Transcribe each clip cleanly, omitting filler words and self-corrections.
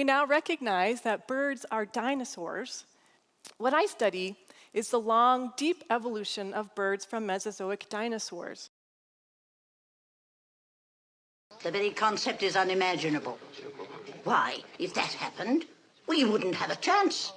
We now recognize that birds are dinosaurs. What I study is the long, deep evolution of birds from Mesozoic dinosaurs. The very concept is unimaginable. Why, if that happened, we wouldn't have a chance.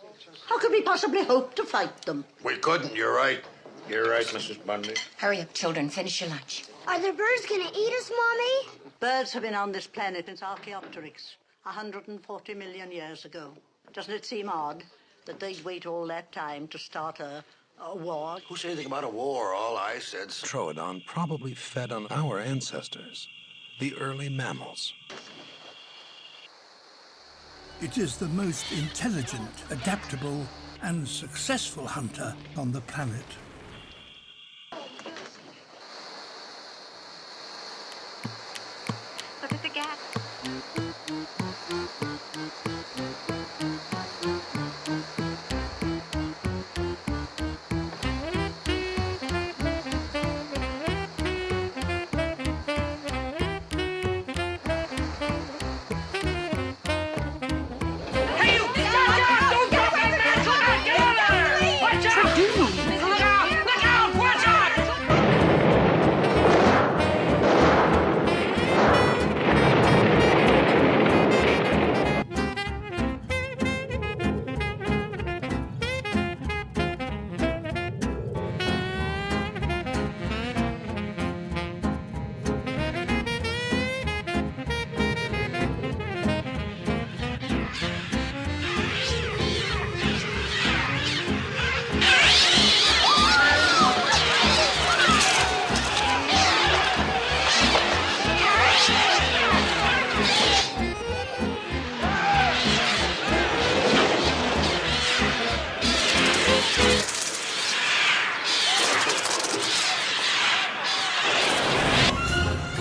How could we possibly hope to fight them? We couldn't, you're right. You're right, Mrs. Bundy. Hurry up, children. Finish your lunch. Are the birds gonna eat us, Mommy? Birds have been on this planet since Archaeopteryx, 140 million years ago. Doesn't it seem odd that they'd wait all that time to start a war? Who said anything about a war? All I said... Troodon probably fed on our ancestors, the early mammals. It is the most intelligent, adaptable, and successful hunter on the planet. Look at the gap.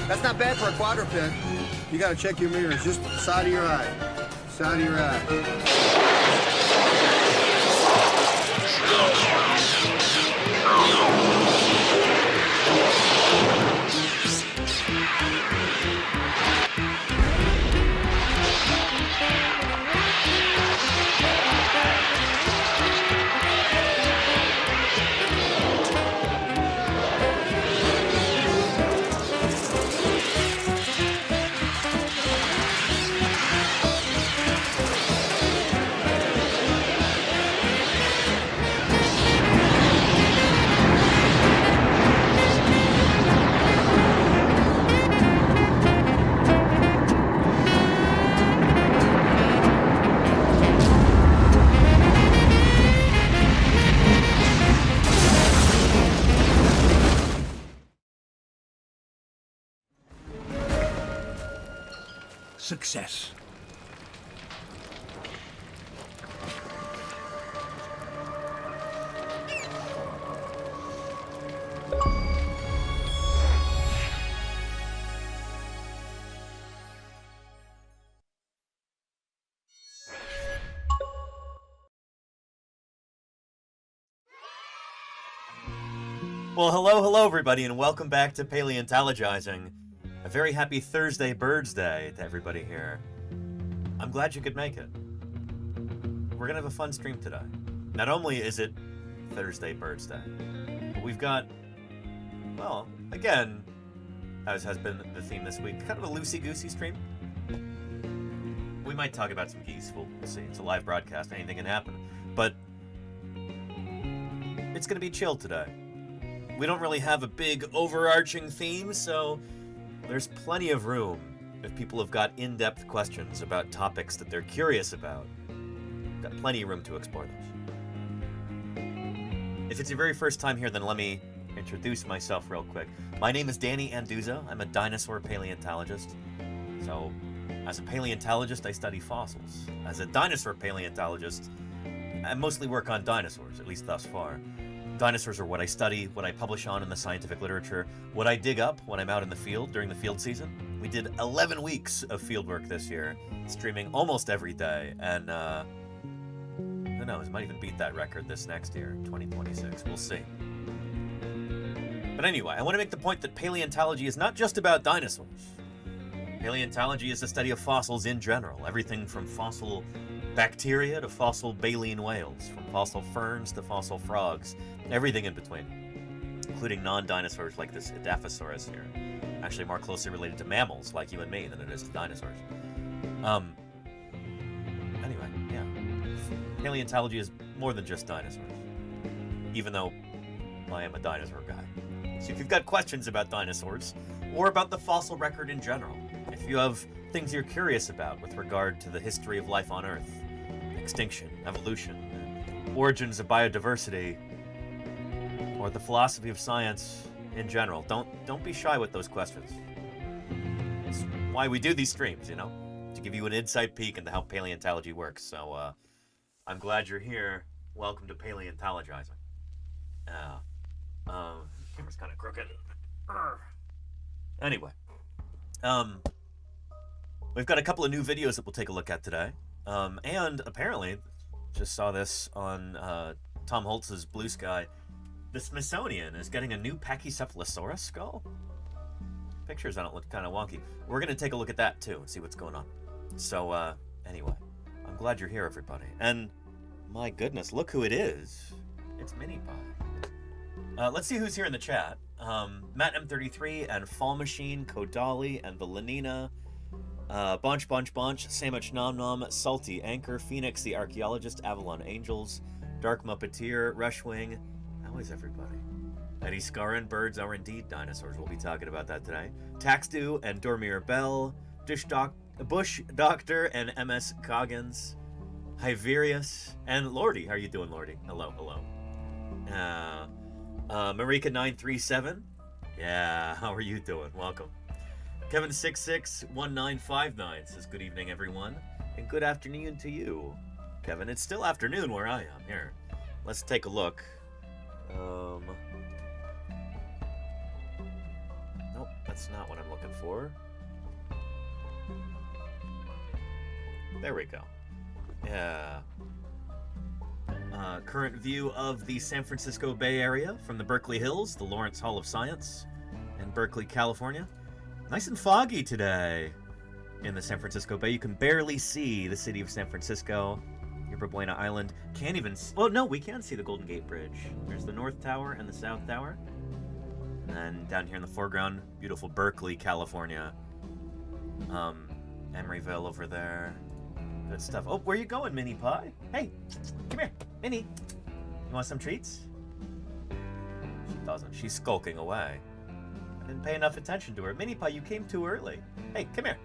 That's not bad for a quadruped. You gotta check your mirrors, just side of your eye. Side of your eye. Success. Well, hello everybody, and welcome back to Paleontologizing. A very happy Thursday BIRDSday to everybody here. I'm glad you could make it. We're gonna have a fun stream today. Not only is it Thursday BIRDSday, but we've got, well, again, as has been the theme this week, kind of a loosey-goosey stream. We might talk about some geese, we'll see. It's a live broadcast, anything can happen. But it's gonna be chill today. We don't really have a big overarching theme, so there's plenty of room if people have got in-depth questions about topics that they're curious about. Got plenty of room to explore those. If it's your very first time here, then let me introduce myself real quick. My name is Danny Anduza. I'm a dinosaur paleontologist. So, as a paleontologist, I study fossils. As a dinosaur paleontologist, I mostly work on dinosaurs, at least thus far. Dinosaurs are what I study, what I publish on in the scientific literature, what I dig up when I'm out in the field during the field season. We did 11 weeks of field work this year, streaming almost every day, and who knows, might even beat that record this next year, 2026. We'll see. But anyway, I want to make the point that paleontology is not just about dinosaurs. Paleontology is the study of fossils in general, everything from fossil bacteria to fossil baleen whales, from fossil ferns to fossil frogs, everything in between, including non-dinosaurs like this Edaphosaurus here, actually more closely related to mammals like you and me than it is to dinosaurs. Anyway, yeah. Paleontology is more than just dinosaurs, even though I am a dinosaur guy. So if you've got questions about dinosaurs, or about the fossil record in general, if you have things you're curious about with regard to the history of life on Earth, extinction, evolution, origins of biodiversity, or the philosophy of science in general, don't be shy with those questions. It's why we do these streams, you know, to give you an inside peek into how paleontology works. So I'm glad you're here. Welcome to Paleontologizing. Camera's kind of crooked. Anyway, we've got a couple of new videos that we'll take a look at today. And apparently, just saw this on Tom Holtz's Blue Sky, the Smithsonian is getting a new Pachycephalosaurus skull. Pictures on it look kind of wonky. We're going to take a look at that too and see what's going on. So, anyway, I'm glad you're here, everybody. And, my goodness, look who it is. It's Mini Pie. Let's see who's here in the chat. Matt M33 and Fall Machine, Kodali and the Lenina, Bunch, Samuch Nom Nom, Salty, Anchor, Phoenix, the Archaeologist, Avalon Angels, Dark Muppeteer, Rushwing. How is everybody? Eddie Scarin, birds are indeed dinosaurs. We'll be talking about that today. Taxdu and Dormir Bell, Bush Doctor and MS Coggins, Hyverius, and Lordy. How are you doing, Lordy? Hello. Marika937. Yeah, how are you doing? Welcome. Kevin661959 says, good evening, everyone, and good afternoon to you. Kevin, it's still afternoon where I am. Here, let's take a look. Nope, that's not what I'm looking for. There we go. Yeah. Current view of the San Francisco Bay Area from the Berkeley Hills, the Lawrence Hall of Science in Berkeley, California. Nice and foggy today in the San Francisco Bay. You can barely see the city of San Francisco. Yerba Buena Island. Can't even... Well, no, we can see the Golden Gate Bridge. There's the North Tower and the South Tower. And then down here in the foreground, beautiful Berkeley, California. Emeryville over there. Good stuff. Oh, where you going, Mini Pie? Hey, come here, Minnie. You want some treats? She doesn't. She's skulking away. I didn't pay enough attention to her. Mini Pie, you came too early. Hey, come here.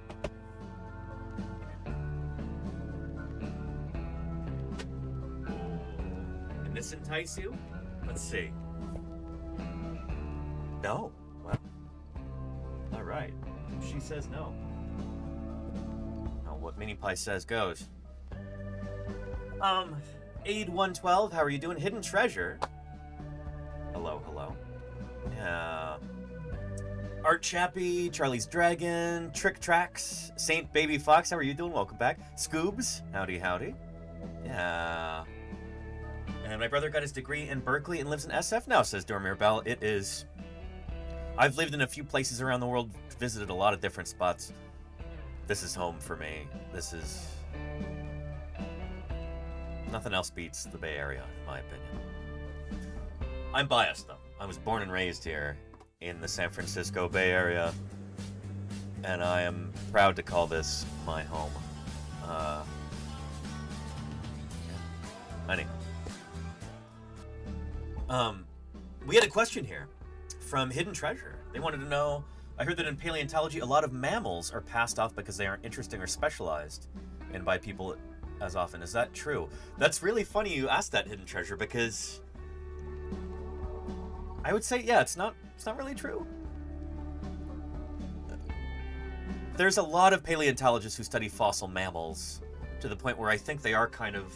Can this entice you? Let's see. No. Well, all right. She says no. What Mini Pie says goes. Aid112, how are you doing? Hidden Treasure. Hello. Yeah. Art Chappie, Charlie's Dragon, Trick Tracks, Saint Baby Fox, how are you doing? Welcome back. Scoobs, howdy. Yeah. And my brother got his degree in Berkeley and lives in SF now, says Dormir Bell. It is. I've lived in a few places around the world, visited a lot of different spots. This is home for me. This is... Nothing else beats the Bay Area, in my opinion. I'm biased, though. I was born and raised here in the San Francisco Bay Area, and I am proud to call this my home. Anyway. We had a question here from Hidden Treasure. They wanted to know... I heard that in paleontology, a lot of mammals are passed off because they aren't interesting or specialized, and by people as often. Is that true? That's really funny you asked that, Hidden Treasure, because I would say, yeah, it's not really true. There's a lot of paleontologists who study fossil mammals to the point where I think they are kind of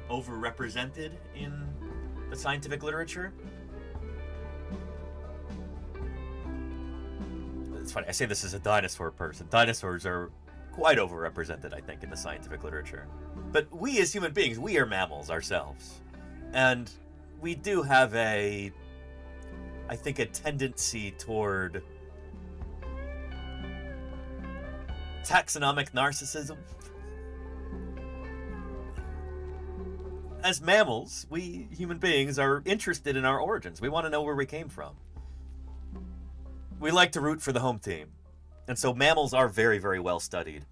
overrepresented in the scientific literature. It's funny, I say this as a dinosaur person. Dinosaurs are quite overrepresented, I think, in the scientific literature. But we as human beings, we are mammals ourselves. And we do have I think, a tendency toward taxonomic narcissism. As mammals, we human beings are interested in our origins. We want to know where we came from. We like to root for the home team. And so mammals are very, very well studied.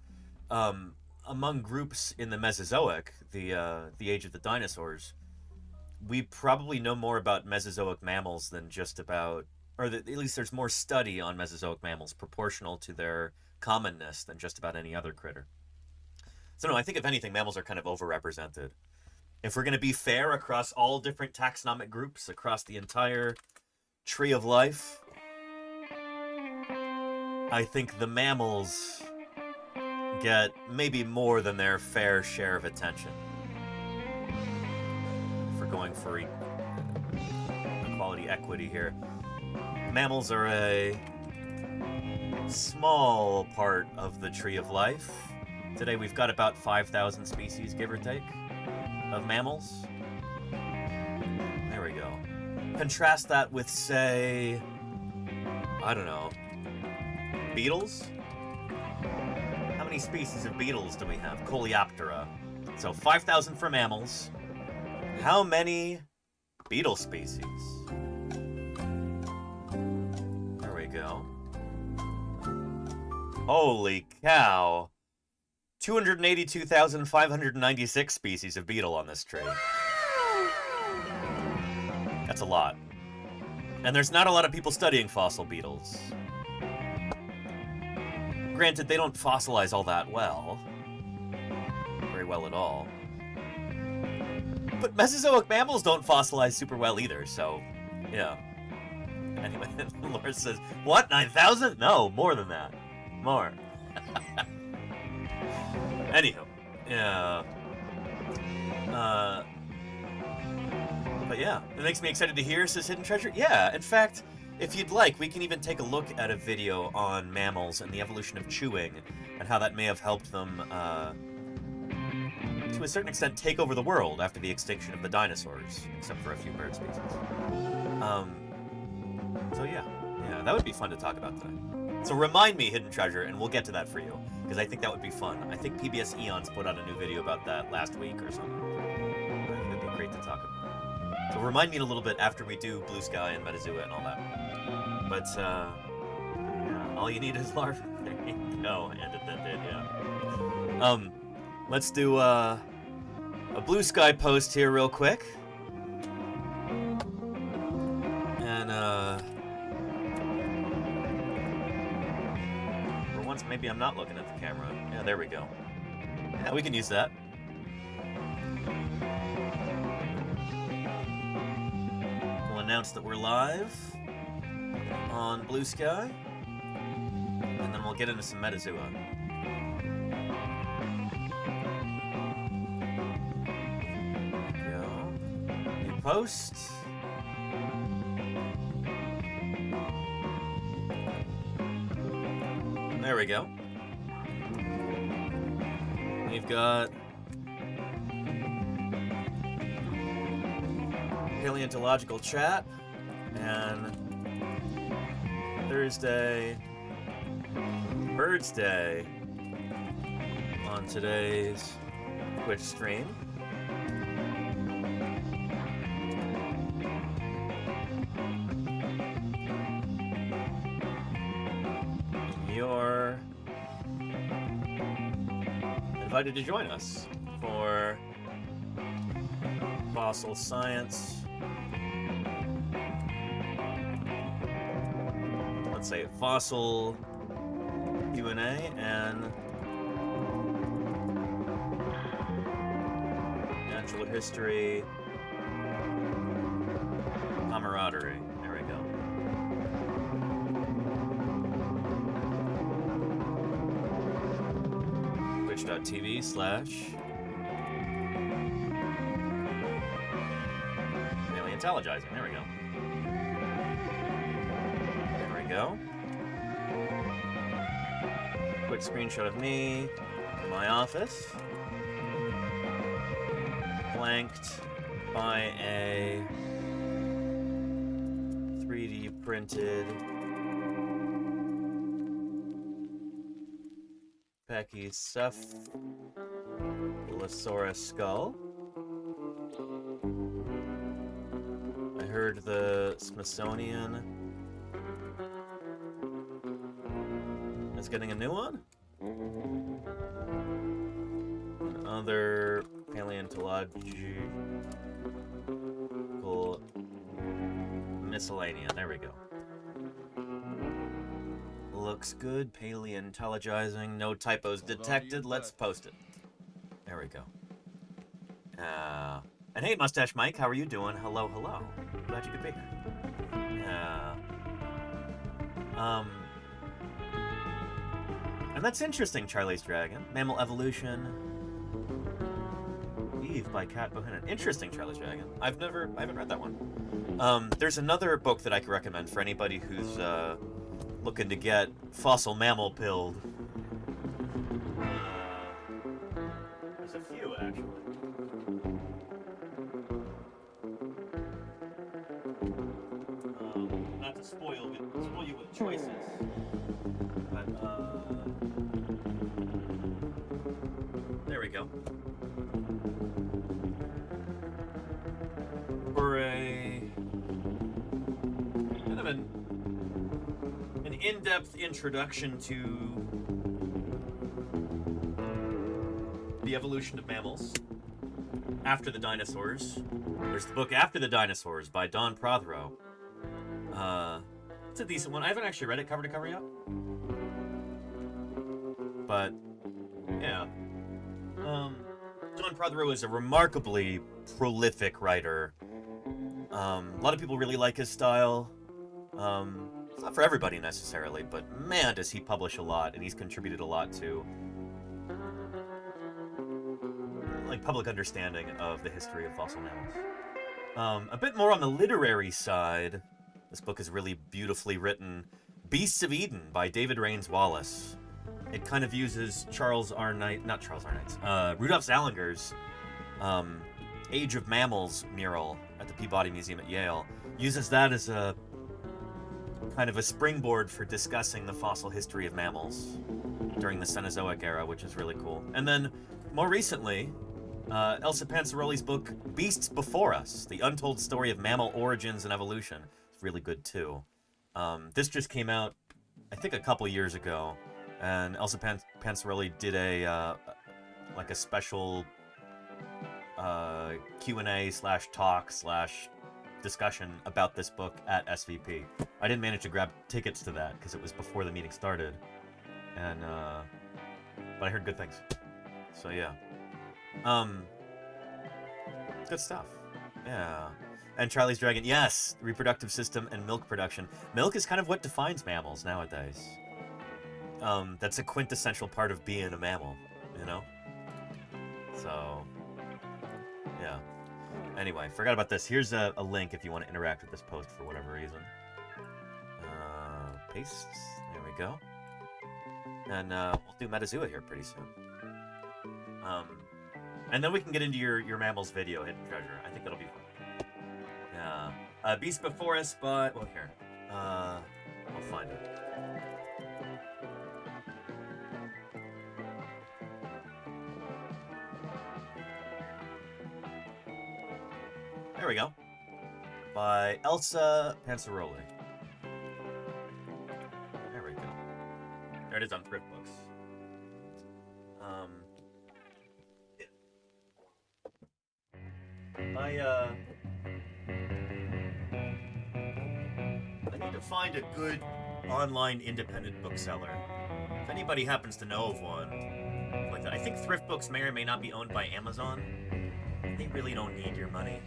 Among groups in the Mesozoic, the age of the dinosaurs, we probably know more about Mesozoic mammals than just about, at least there's more study on Mesozoic mammals proportional to their commonness than just about any other critter. So no, I think if anything, mammals are kind of overrepresented. If we're going to be fair across all different taxonomic groups, across the entire tree of life, I think the mammals get maybe more than their fair share of attention. If we're going for equality, equity here. Mammals are a small part of the tree of life. Today we've got about 5,000 species, give or take, of mammals. There we go. Contrast that with, say, I don't know, beetles? How many species of beetles do we have? Coleoptera. So 5,000 for mammals. How many beetle species? There we go. Holy cow. 282,596 species of beetle on this tree. That's a lot. And there's not a lot of people studying fossil beetles. Granted, they don't fossilize all that well. Very well at all. But Mesozoic mammals don't fossilize super well either, so, yeah. Anyway, Laura says, what, 9,000? No, more than that. More. Anywho, yeah. But yeah, it makes me excited to hear, says Hidden Treasure. Yeah, in fact, if you'd like, we can even take a look at a video on mammals and the evolution of chewing and how that may have helped them, to a certain extent, take over the world after the extinction of the dinosaurs, except for a few bird species. So yeah, that would be fun to talk about today. So remind me, Hidden Treasure, and we'll get to that for you, because I think that would be fun. I think PBS Eons put out a new video about that last week or something. I think that'd be great to talk about. So remind me in a little bit after we do Blue Sky and Metazoa and all that. But, yeah, all you need is larvae. There you go, and it did, yeah. Let's do, a Blue Sky post here real quick. And, for once, maybe I'm not looking at the camera. Yeah, there we go. Yeah, we can use that. We'll announce that we're live on Blue Sky, and then we'll get into some Metazoa. There we go. New post. There we go. We've got paleontological chat and Thursday, BIRDSday on today's Twitch stream. You're invited to join us for fossil science. Let's say fossil Q&A and natural history camaraderie. There we go. Twitch.tv/Paleontologizing. There we go. There we go. Quick screenshot of me in my office. Flanked by a 3D printed Pachycephalosaurus skull. I heard the Smithsonian is getting a new one. And other paleontological miscellanea. There we go. Looks good. Paleontologizing. No typos detected. Let's post it. There we go. And hey, Mustache Mike, how are you doing? Hello, hello. Glad you could be here. And that's interesting, Charlie's Dragon. Mammal Evolution. Eve by Kat Bohannon. Interesting, Charlie's Dragon. I haven't read that one. There's another book that I could recommend for anybody who's looking to get fossil mammal pilled. There's a few, actually. Not to spoil you with choices, but there we go. For a kind of an in-depth introduction to the evolution of mammals after the dinosaurs. There's the book After the Dinosaurs by Don Prothero. It's a decent one. I haven't actually read it cover to cover yet. But, yeah. Don Prothero is a remarkably prolific writer. A lot of people really like his style. It's not for everybody necessarily, but man, does he publish a lot, and he's contributed a lot to like public understanding of the history of fossil mammals. A bit more on the literary side, this book is really beautifully written. Beasts of Eden by David Rains Wallace. It kind of uses Rudolf Salinger's Age of Mammals mural at the Peabody Museum at Yale. Uses that as a kind of a springboard for discussing the fossil history of mammals during the Cenozoic era, which is really cool. And then, more recently, Elsa Panzaroli's book, Beasts Before Us, The Untold Story of Mammal Origins and Evolution. It's really good, too. This just came out, I think, a couple years ago, and Elsa Panzaroli did a special Q&A / talk / discussion about this book at SVP. I didn't manage to grab tickets to that because it was before the meeting started, and but I heard good things. So yeah, good stuff. Yeah, and Charlie's Dragon. Yes, reproductive system and milk production. Milk is kind of what defines mammals nowadays. That's a quintessential part of being a mammal, you know. So yeah. Anyway, forgot about this. Here's a link if you want to interact with this post for whatever reason. Paste. There we go. And we'll do Metazua here pretty soon. And then we can get into your mammals video, Hidden Treasure. I think that'll be fun. Yeah. Beast Before Us, but... Well, here. I'll find it. There we go. By Elsa Panzaroli. There we go. There it is on Thrift Books. I need to find a good online independent bookseller. If anybody happens to know of one like that. I think Thrift Books may or may not be owned by Amazon. They really don't need your money.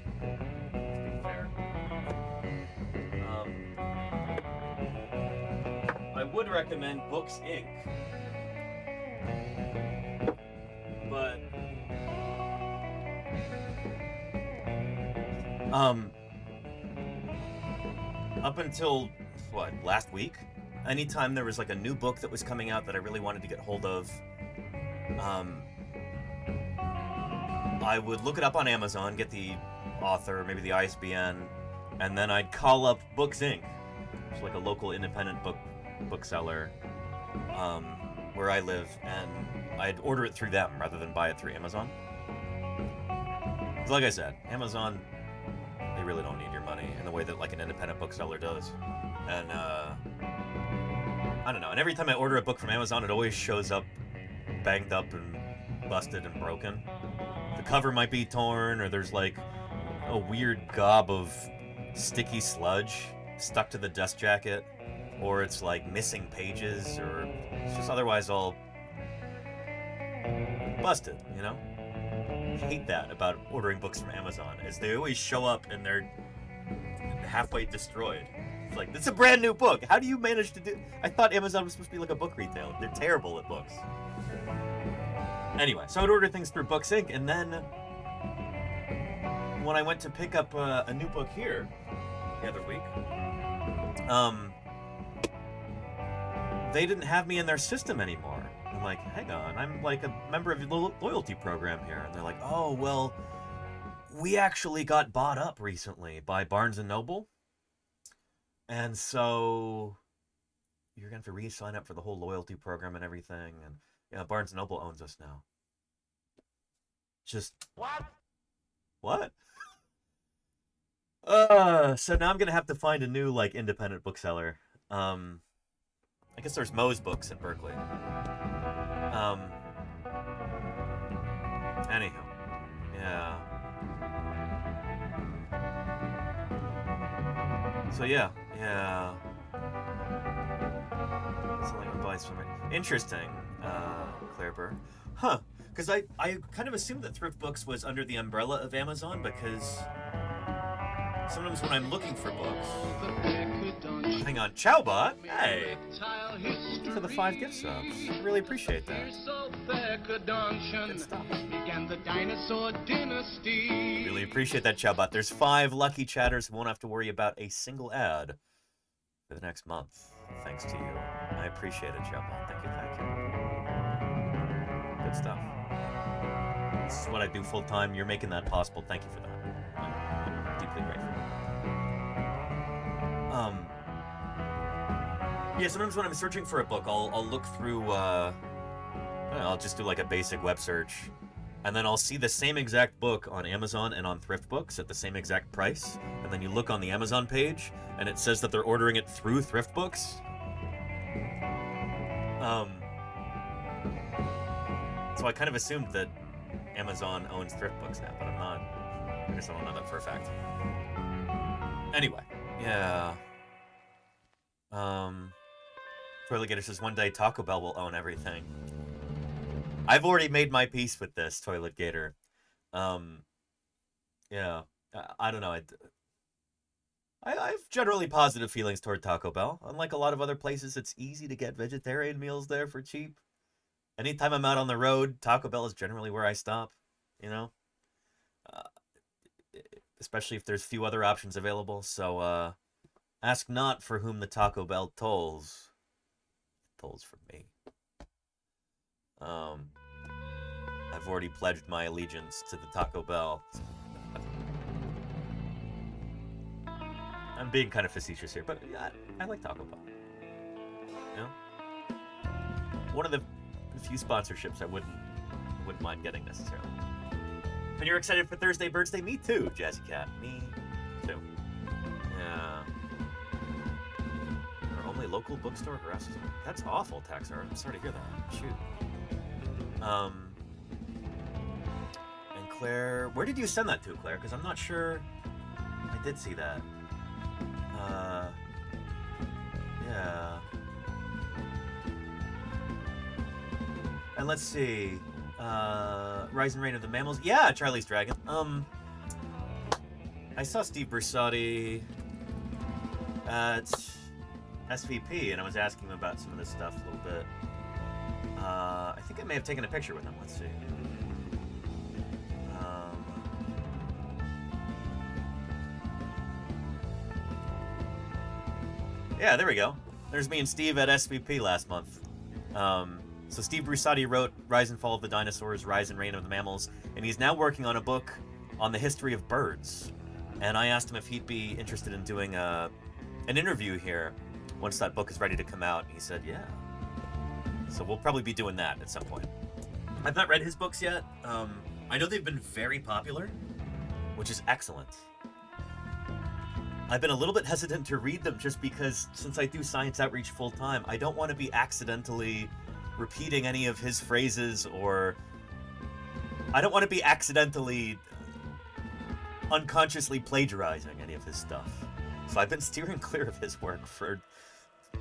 I would recommend Books Inc. But up until last week, anytime there was like a new book that was coming out that I really wanted to get hold of, I would look it up on Amazon, get the author, maybe the ISBN, and then I'd call up Books Inc. It's like a local independent bookseller, where I live, and I'd order it through them rather than buy it through Amazon. 'Cause like I said, Amazon, they really don't need your money in the way that like an independent bookseller does. And I don't know. And every time I order a book from Amazon, it always shows up banged up and busted and broken. The cover might be torn, or there's like a weird gob of sticky sludge stuck to the dust jacket, or it's like missing pages, or it's just otherwise all busted, you know? I hate that about ordering books from Amazon, is they always show up and they're halfway destroyed. It's like, this is a brand new book. How do you manage to do... I thought Amazon was supposed to be like a book retailer. They're terrible at books. Anyway, so I would order things through Books Inc., and then when I went to pick up a new book here the other week, they didn't have me in their system anymore. I'm like, hang on, I'm like a member of the loyalty program here. And they're like, oh, well, we actually got bought up recently by Barnes & Noble. And so you're going to have to re-sign up for the whole loyalty program and everything. And yeah, Barnes & Noble owns us now. Just... What? So now I'm going to have to find a new, like, independent bookseller. I guess there's Moe's Books in Berkeley. Anywho. Yeah. So yeah. Selling advice from it. Interesting, Claire Burr. Huh. Because I kind of assumed that Thrift Books was under the umbrella of Amazon, because sometimes when I'm looking for books... Hang on, Chowbot? Hey! Thank you for the 5 gift subs. I really appreciate that. Good stuff. Really appreciate that, Chowbot. There's 5 lucky chatters who won't have to worry about a single ad for the next month. Thanks to you. I appreciate it, Chowbot. Thank you. Good stuff. This is what I do full time. You're making that possible. Thank you for that. I'm deeply grateful. Yeah, sometimes when I'm searching for a book, I'll look through, I'll just do like a basic web search, and then I'll see the same exact book on Amazon and on Thrift Books at the same exact price, and then you look on the Amazon page, and it says that they're ordering it through Thrift Books. So I kind of assumed that Amazon owns Thrift Books now, but I'm not. I guess I don't know that for a fact. Anyway, yeah. Toilet Gator says one day Taco Bell will own everything. I've already made my peace with this, Toilet Gator. Yeah. I don't know. I have generally positive feelings toward Taco Bell. Unlike a lot of other places, it's easy to get vegetarian meals there for cheap. Anytime I'm out on the road, Taco Bell is generally where I stop, you know? Especially if there's few other options available. So, ask not for whom the Taco Bell tolls. It tolls for me. I've already pledged my allegiance to the Taco Bell. I'm being kind of facetious here, but I like Taco Bell. You know? One of the few sponsorships I wouldn't mind getting necessarily. And you're excited for Thursday BIRDSday? Me too, Jazzy Cat. Me too. Yeah. Our only local bookstore harasses me. That's awful, Taxar. I'm sorry to hear that. Shoot. And Claire, where did you send that to, Claire? Because I'm not sure I did see that. Yeah. And let's see. Rise and Reign of the Mammals. Yeah, Charlie's Dragon. I saw Steve Bersati at SVP, and I was asking him about some of this stuff a little bit. I think I may have taken a picture with him. Let's see. Yeah, there we go. There's me and Steve at SVP last month. So Steve Bersati wrote Rise and Fall of the Dinosaurs, Rise and Reign of the Mammals, and he's now working on a book on the history of birds. And I asked him if he'd be interested in doing an interview here once that book is ready to come out. And he said, yeah. So we'll probably be doing that at some point. I've not read his books yet. I know they've been very popular, which is excellent. I've been a little bit hesitant to read them just because since I do science outreach full time, I don't want to be accidentally repeating any of his phrases, or I don't want to be accidentally unconsciously plagiarizing any of his stuff. So I've been steering clear of his work for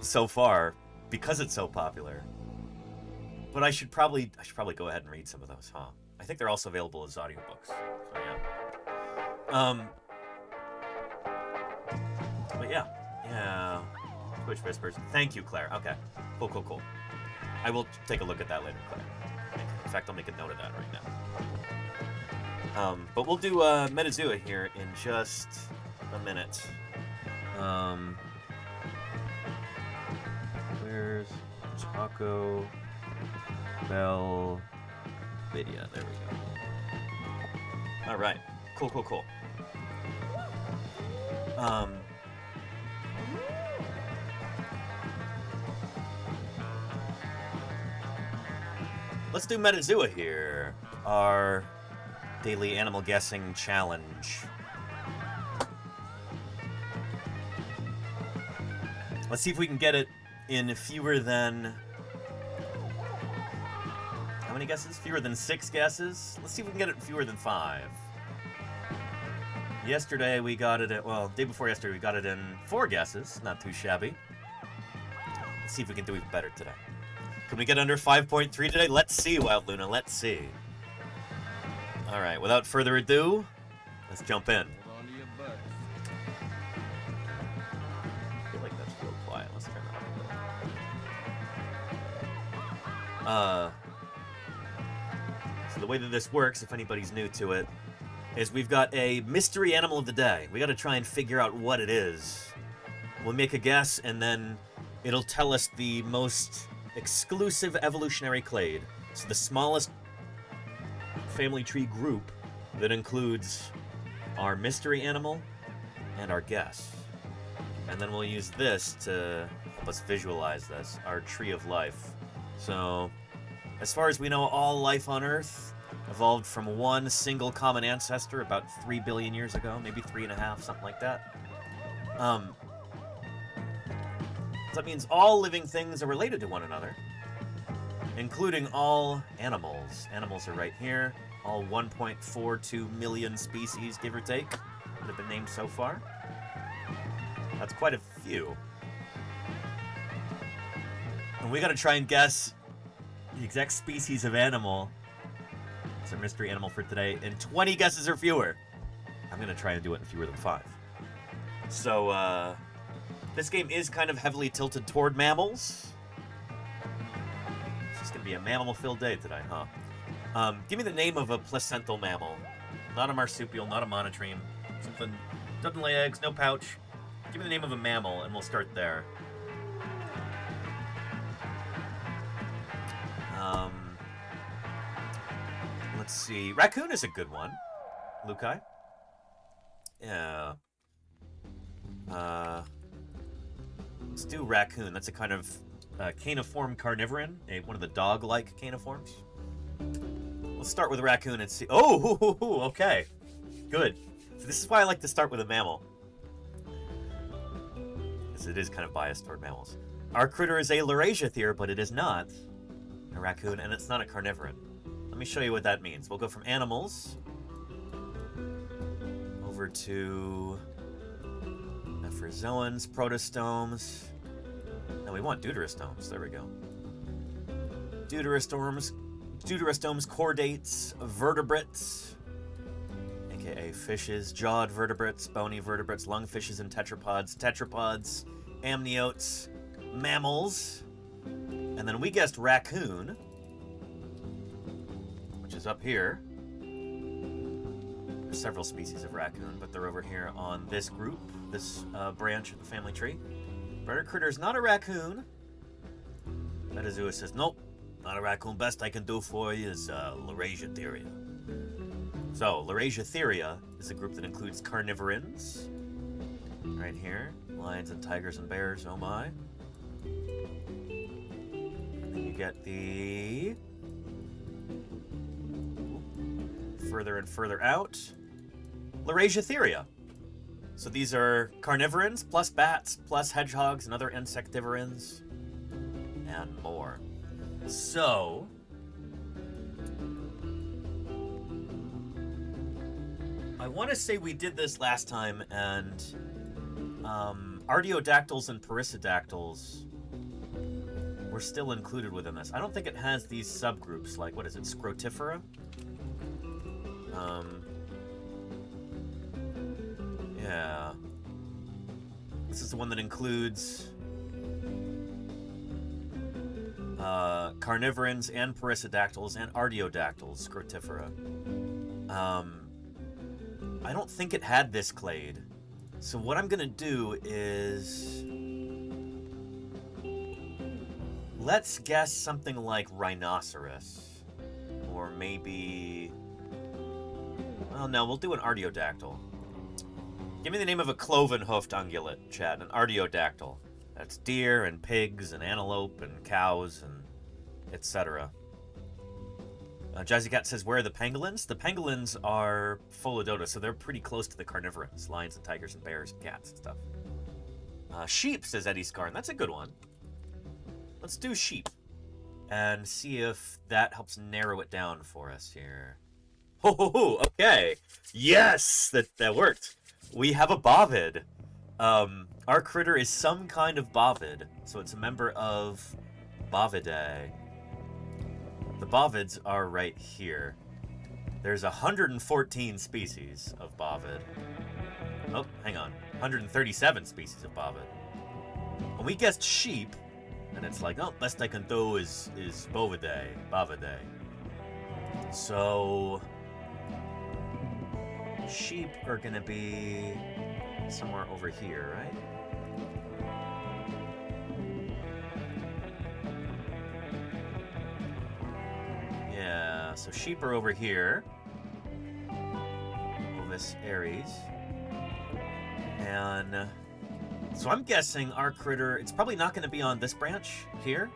so far because it's so popular. But I should probably go ahead and read some of those, huh? I think they're also available as audiobooks. So yeah. But yeah. Twitch Whispers. Thank you, Claire. Okay. Cool. I will take a look at that later, Claire. In fact, I'll make a note of that right now. But we'll do Metazua here in just a minute. Where's Taco Bell Video? There we go. All right. Cool. Let's do Metazua here. Our daily animal guessing challenge. Let's see if we can get it in fewer than... How many guesses? Fewer than 6 guesses? Let's see if we can get it in fewer than 5. Yesterday we got it at... Well, day before yesterday we got it in 4 guesses. Not too shabby. Let's see if we can do even better today. Can we get under 5.3 today? Let's see, Wild Luna. Let's see. All right, without further ado, let's jump in. I feel like that's real quiet. Let's turn that up. So the way that this works, if anybody's new to it, is we've got a mystery animal of the day. We got to try and figure out what it is. We'll make a guess, and then it'll tell us the most exclusive evolutionary clade. So the smallest family tree group that includes our mystery animal and our guess. And then we'll use this to help us visualize this, our tree of life. So, as far as we know, all life on Earth evolved from one single common ancestor about 3 billion years ago, maybe 3.5, something like that. So that means all living things are related to one another, including all animals. Animals are right here. All 1.42 million species, give or take, that have been named so far. That's quite a few. And we gotta try and guess the exact species of animal. It's a mystery animal for today in 20 guesses or fewer. I'm gonna try and do it in fewer than 5. So, this game is kind of heavily tilted toward mammals. It's just gonna be a mammal-filled day today, huh? Give me the name of a placental mammal. Not a marsupial, not a monotreme. Something, doesn't lay eggs, no pouch. Give me the name of a mammal, and we'll start there. Let's see. Raccoon is a good one. Lukai? Yeah. Let's do raccoon. That's a kind of caniform carnivoran, one of the dog-like caniforms. Let's start with raccoon and see. Oh, okay. Good. So this is why I like to start with a mammal, because it is kind of biased toward mammals. Our critter is a Laurasiathere, but it is not a raccoon, and it's not a carnivoran. Let me show you what that means. We'll go from animals over to Nephrozoans, protostomes. And we want deuterostomes. There we go. Deuterostomes, chordates, vertebrates, aka fishes, jawed vertebrates, bony vertebrates, lungfishes and tetrapods, amniotes, mammals. And then we guessed raccoon, which is up here. There's several species of raccoon, but they're over here on this group, this branch of the family tree. But our critter is not a raccoon. Metazua says, nope, not a raccoon. Best I can do for you is Laurasiatheria. So, Laurasiatheria is a group that includes carnivorans. Right here. Lions and tigers and bears, oh my. And then you get the further and further out. Laurasiatheria. So these are carnivorans, plus bats, plus hedgehogs and other insectivorans, and more. So, I want to say we did this last time, and artiodactyls and perissodactyls were still included within this. I don't think it has these subgroups, like, what is it, Scrotifera? Yeah. This is the one that includes carnivorans and perissodactyls and artiodactyls, Scrotifera. I don't think it had this clade. So what I'm gonna do is... let's guess something like rhinoceros. Or maybe... well, no, we'll do an artiodactyl. Give me the name of a cloven-hoofed ungulate, Chad. An artiodactyl. That's deer and pigs and antelope and cows and etc. Jazzy Cat says, where are the pangolins? The pangolins are Pholodota, so they're pretty close to the carnivorans. Lions and tigers and bears and cats and stuff. Sheep, says Eddie Scarn. That's a good one. Let's do sheep. And see if that helps narrow it down for us here. Ho ho ho! Okay! Yes! That worked! We have a bovid. Our critter is some kind of bovid, so it's a member of Bovidae. The bovids are right here. There's 114 species of bovid. Oh, hang on. 137 species of bovid. And we guessed sheep, and it's like, oh, best I can do is Bovidae. So... sheep are gonna be somewhere over here, right? Yeah, so sheep are over here. Ovis aries. And so I'm guessing our critter, it's probably not gonna be on this branch here.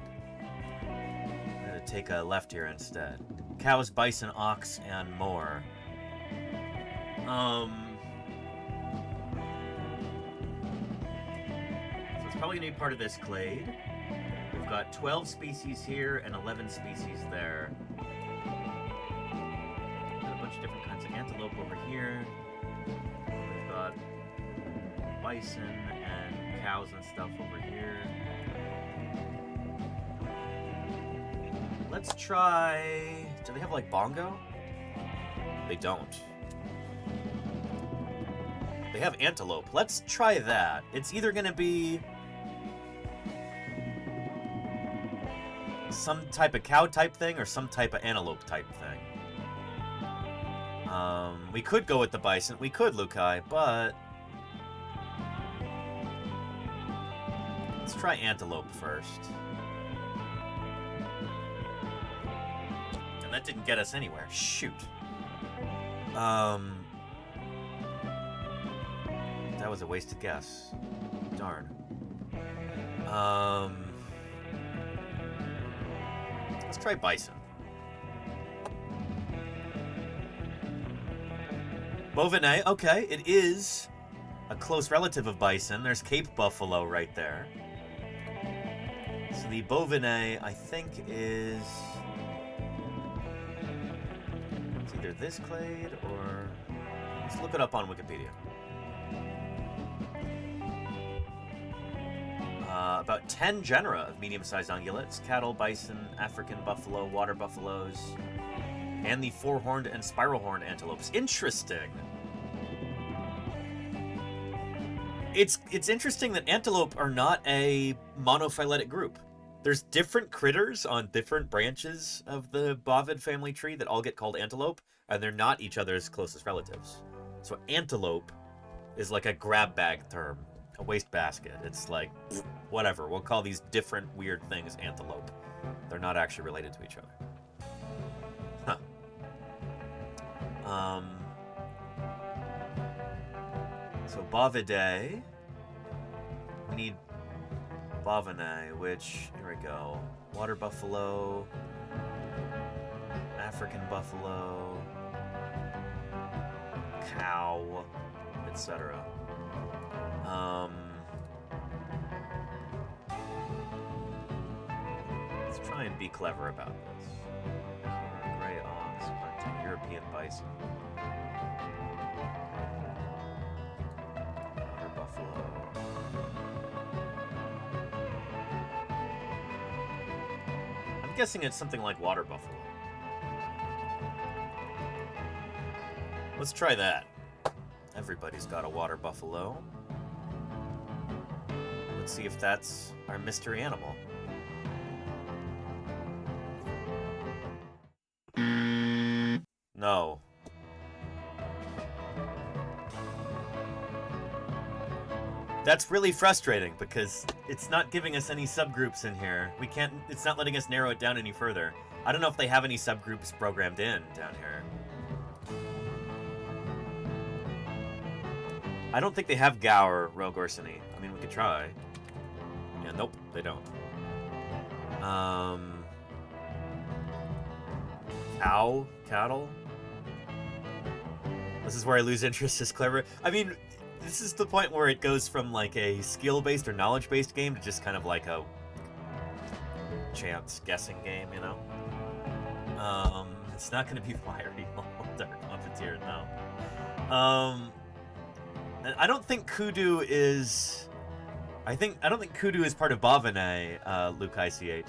I'm gonna take a left here instead. Cows, bison, ox, and more. So it's probably gonna be part of this clade. We've got 12 species here and 11 species there. Got a bunch of different kinds of antelope over here. We've got bison and cows and stuff over here. Let's try... do they have like bongo? They don't. They have antelope. Let's try that. It's either going to be some type of cow type thing or some type of antelope type thing. We could go with the bison. We could, Lukai, but let's try antelope first. And that didn't get us anywhere. Shoot. That was a wasted guess. Darn. Let's try bison. Bovinae, okay, it is a close relative of bison. There's Cape buffalo right there. So the Bovinae, I think, is... it's either this clade or... let's look it up on Wikipedia. About 10 genera of medium-sized ungulates, cattle, bison, African buffalo, water buffaloes, and the four-horned and spiral-horned antelopes. Interesting. It's interesting that antelope are not a monophyletic group. There's different critters on different branches of the bovid family tree that all get called antelope, and they're not each other's closest relatives. So antelope is like a grab bag term. A wastebasket. It's like, whatever. We'll call these different weird things antelope. They're not actually related to each other. Huh. So Bovidae. We need Bovinae, which, here we go. Water buffalo, African buffalo, cow, etc. Let's try and be clever about this. Gray ox, hunting, European bison. Water buffalo. I'm guessing it's something like water buffalo. Let's try that. Everybody's got a water buffalo. Let's see if that's our mystery animal. No. That's really frustrating because it's not giving us any subgroups in here. It's not letting us narrow it down any further. I don't know if they have any subgroups programmed in down here. I don't think they have Gow or Rogue Orsini. I mean, we could try. Yeah, nope, they don't. Cattle? This is where I lose interest as clever. I mean, this is the point where it goes from like a skill-based or knowledge-based game to just kind of like a chance guessing game, you know? It's not going to be fiery Dark Puppeteer, no. And I don't think Kudu is... I don't think Kudu is part of Bovinae, Luke ICH.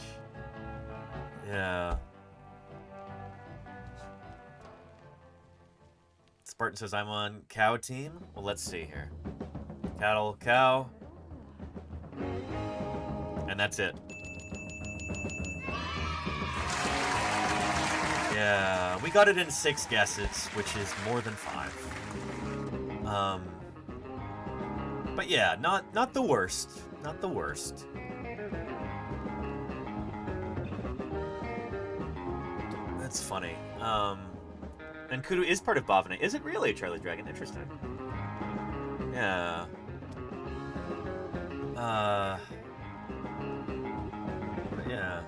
Yeah. Spartan says I'm on cow team. Well, let's see here. Cattle, cow. And that's it. Yeah, we got it in 6 guesses, which is more than 5. But yeah, not the worst. Not the worst. That's funny. And Kudu is part of Bovinae. Is it really, Charlie Dragon? Interesting. Yeah. But yeah.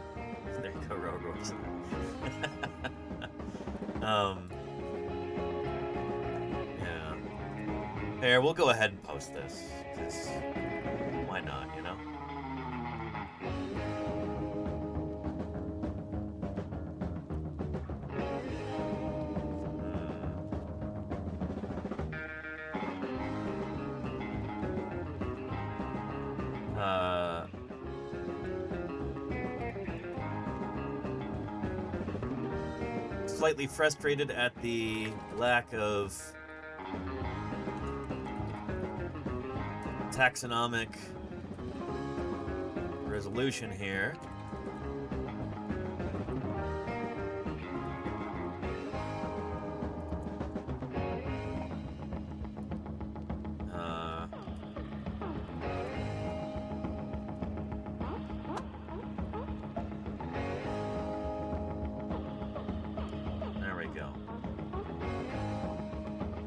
There you go, Rogors. Yeah. There, we'll go ahead and post this. Because why not, you know? Slightly frustrated at the lack of taxonomic resolution here.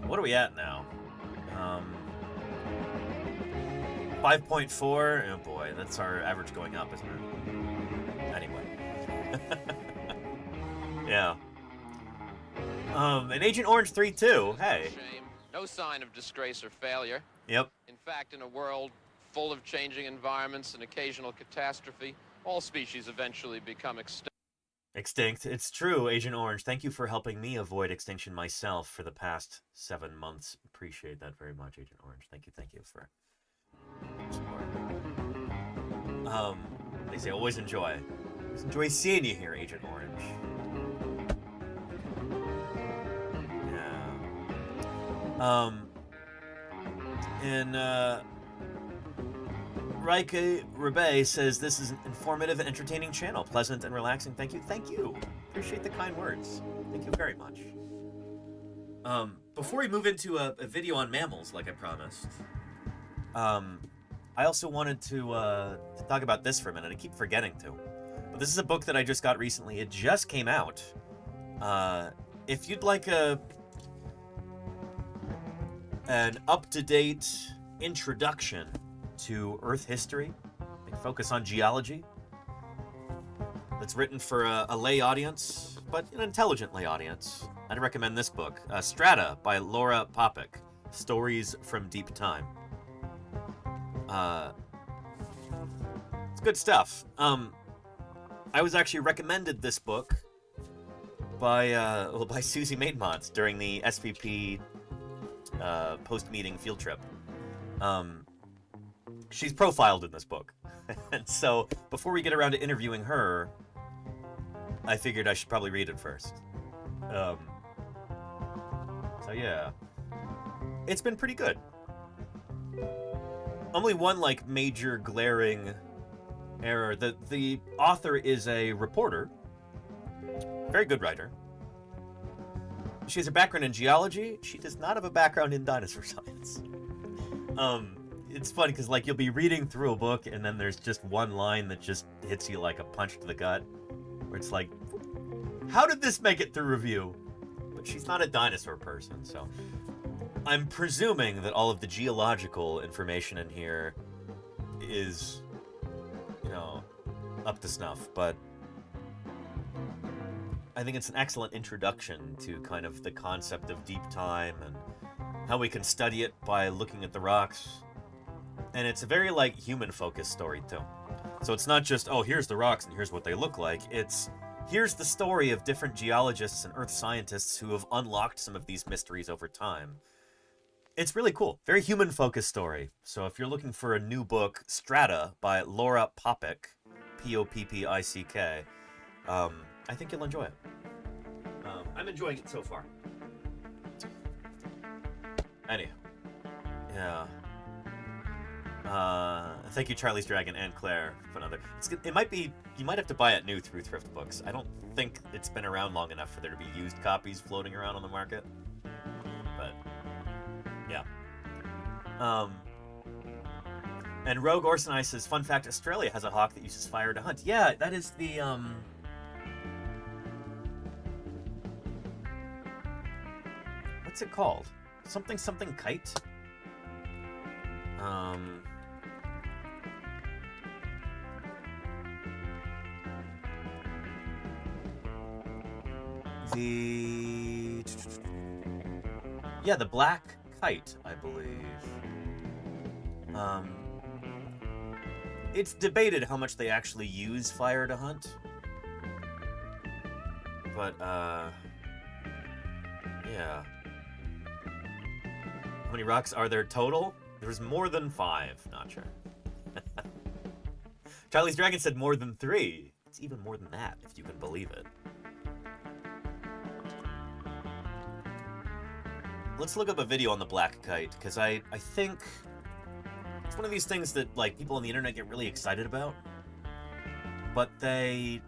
What are we at now? 5.4. Oh boy, that's our average going up, isn't it? Anyway. Yeah. And Agent Orange 3-2. Hey. Shame. No sign of disgrace or failure. Yep. In fact, in a world full of changing environments and occasional catastrophe, all species eventually become extinct. Extinct. It's true, Agent Orange. Thank you for helping me avoid extinction myself for the past 7 months. Appreciate that very much, Agent Orange. Thank you for support. They say always enjoy. Always enjoy seeing you here, Agent Orange. Yeah. Raike Rebay says, this is an informative and entertaining channel. Pleasant and relaxing. Thank you. Thank you. Appreciate the kind words. Thank you very much. Before we move into a video on mammals, like I promised, I also wanted to talk about this for a minute. I keep forgetting to. But this is a book that I just got recently. It just came out. If you'd like an up-to-date introduction to Earth history, Big focus on geology. That's written for a lay audience, but an intelligent lay audience. I'd recommend this book, Strata by Laura Popek, Stories from Deep Time. It's good stuff. I was actually recommended this book by Susie Maidmont during the SVP post-meeting field trip. She's profiled in this book. And so, before we get around to interviewing her, I figured I should probably read it first. So yeah. It's been pretty good. Only one, like, major glaring error. The author is a reporter. Very good writer. She has a background in geology. She does not have a background in dinosaur science. It's funny because, like, you'll be reading through a book and then there's just one line that just hits you like a punch to the gut, where it's like, how did this make it through review? But she's not a dinosaur person, so I'm presuming that all of the geological information in here is, you know, up to snuff, but I think it's an excellent introduction to kind of the concept of deep time and how we can study it by looking at the rocks. And it's a very, like, human-focused story, too. So it's not just, oh, here's the rocks and here's what they look like. It's, here's the story of different geologists and earth scientists who have unlocked some of these mysteries over time. It's really cool. Very human-focused story. So if you're looking for a new book, Strata by Laura Popek, Poppick, I think you'll enjoy it. I'm enjoying it so far. Anyhow. Yeah. Thank you, Charlie's Dragon and Claire, for another. It might be, you might have to buy it new through Thrift Books. I don't think it's been around long enough for there to be used copies floating around on the market. But, yeah. And Rogue Orsonai says, fun fact, Australia has a hawk that uses fire to hunt. Yeah, that is the, what's it called? Something kite? The black kite, I believe. It's debated how much they actually use fire to hunt. But, yeah. How many rocks are there total? There's more than 5. Not sure. Charlie's Dragon said more than 3. It's even more than that, if you can believe it. Let's look up a video on the black kite, because I think it's one of these things that, like, people on the internet get really excited about. But they...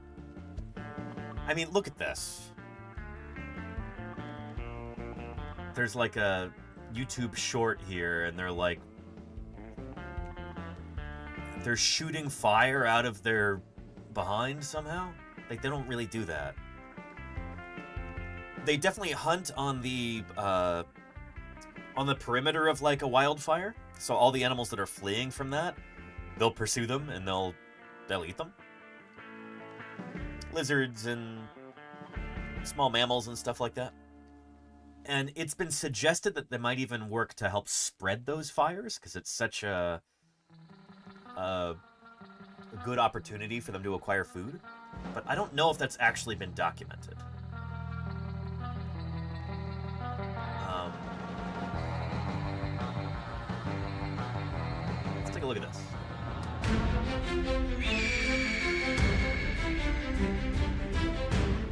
I mean, look at this. There's, like, a YouTube short here, and they're, like... they're shooting fire out of their behind somehow? Like, they don't really do that. They definitely hunt on the perimeter of, like, a wildfire. So all the animals that are fleeing from that, they'll pursue them and they'll eat them. Lizards and small mammals and stuff like that. And it's been suggested that they might even work to help spread those fires, because it's such a good opportunity for them to acquire food. But I don't know if that's actually been documented. Let's take a look at this.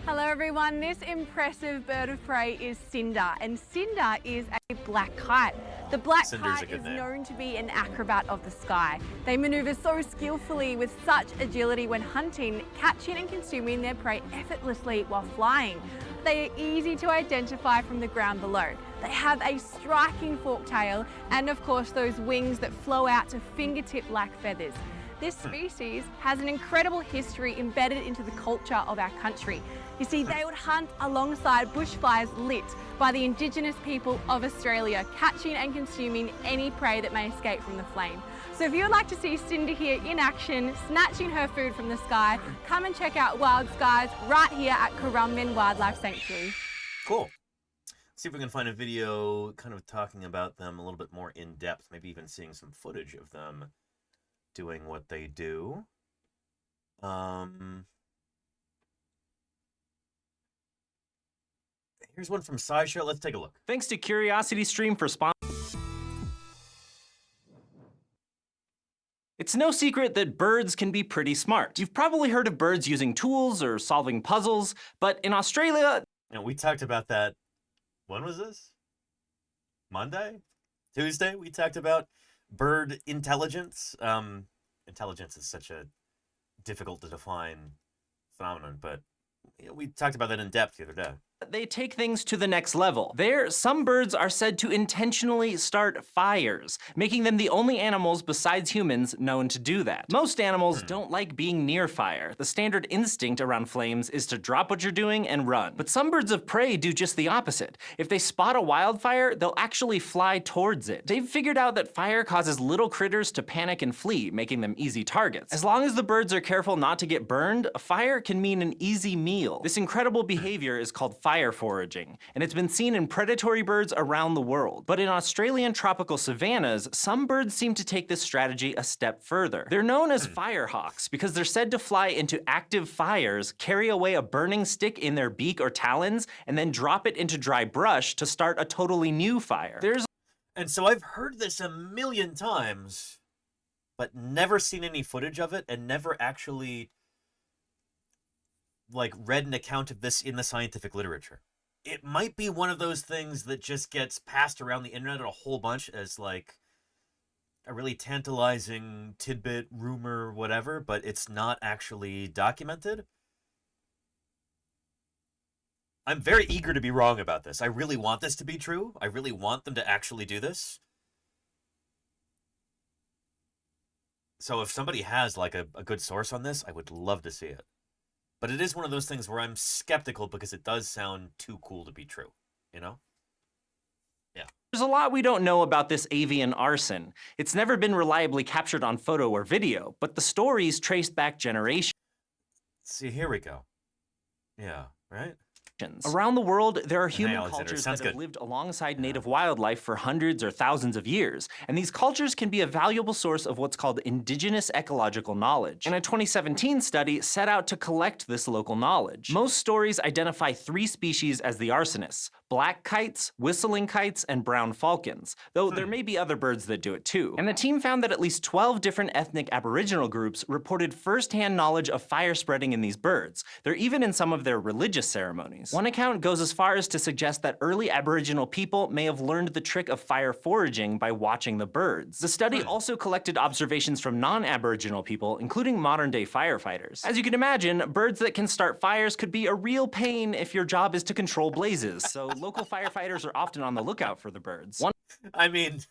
Hello everyone, this impressive bird of prey is Cinder, and Cinder is a black kite. The black Cinder's kite is known to be an acrobat of the sky. They maneuver so skillfully with such agility when hunting, catching and consuming their prey effortlessly while flying. They are easy to identify from the ground below. They have a striking forked tail and of course those wings that flow out to fingertip-like feathers. This species has an incredible history embedded into the culture of our country. You see, they would hunt alongside bushfires lit by the Indigenous people of Australia, catching and consuming any prey that may escape from the flame. So if you would like to see Cindy here in action, snatching her food from the sky, come and check out Wild Skies right here at Currumbin Wildlife Sanctuary. Cool. See if we can find a video kind of talking about them a little bit more in depth, maybe even seeing some footage of them doing what they do. Here's one from SciShow. Let's take a look. Thanks to CuriosityStream for sponsoring. It's no secret that birds can be pretty smart. You've probably heard of birds using tools or solving puzzles, but in Australia... We talked about that. When was this? Monday? Tuesday? We talked about bird intelligence. Intelligence is such a difficult to define phenomenon, but we talked about that in depth the other day. They take things to the next level. Some birds are said to intentionally start fires, making them the only animals besides humans known to do that. Most animals don't like being near fire. The standard instinct around flames is to drop what you're doing and run. But some birds of prey do just the opposite. If they spot a wildfire, they'll actually fly towards it. They've figured out that fire causes little critters to panic and flee, making them easy targets. As long as the birds are careful not to get burned, a fire can mean an easy meal. This incredible behavior is called fire foraging, and it's been seen in predatory birds around the world. But in Australian tropical savannas, some birds seem to take this strategy a step further. They're known as firehawks because they're said to fly into active fires, carry away a burning stick in their beak or talons, and then drop it into dry brush to start a totally new fire. And so I've heard this a million times, but never seen any footage of it, and never actually read an account of this in the scientific literature. It might be one of those things that just gets passed around the internet a whole bunch as a really tantalizing tidbit, rumor, whatever, but it's not actually documented. I'm very eager to be wrong about this. I really want this to be true. I really want them to actually do this. So if somebody has a good source on this, I would love to see it. But it is one of those things where I'm skeptical because it does sound too cool to be true, you know? Yeah. There's a lot we don't know about this avian arson. It's never been reliably captured on photo or video, but the stories trace back generations. See, here we go. Yeah, right? Around the world, there are human Alexander, cultures sounds that have good. lived alongside native wildlife for hundreds or thousands of years, and these cultures can be a valuable source of what's called indigenous ecological knowledge. And a 2017 study set out to collect this local knowledge. Most stories identify 3 species as the arsonists: black kites, whistling kites, and brown falcons, though there may be other birds that do it too. And the team found that at least 12 different ethnic Aboriginal groups reported first-hand knowledge of fire spreading in these birds. They're even in some of their religious ceremonies. One account goes as far as to suggest that early Aboriginal people may have learned the trick of fire foraging by watching the birds. The study also collected observations from non-Aboriginal people, including modern-day firefighters. As you can imagine, birds that can start fires could be a real pain if your job is to control blazes, so local firefighters are often on the lookout for the birds. I mean,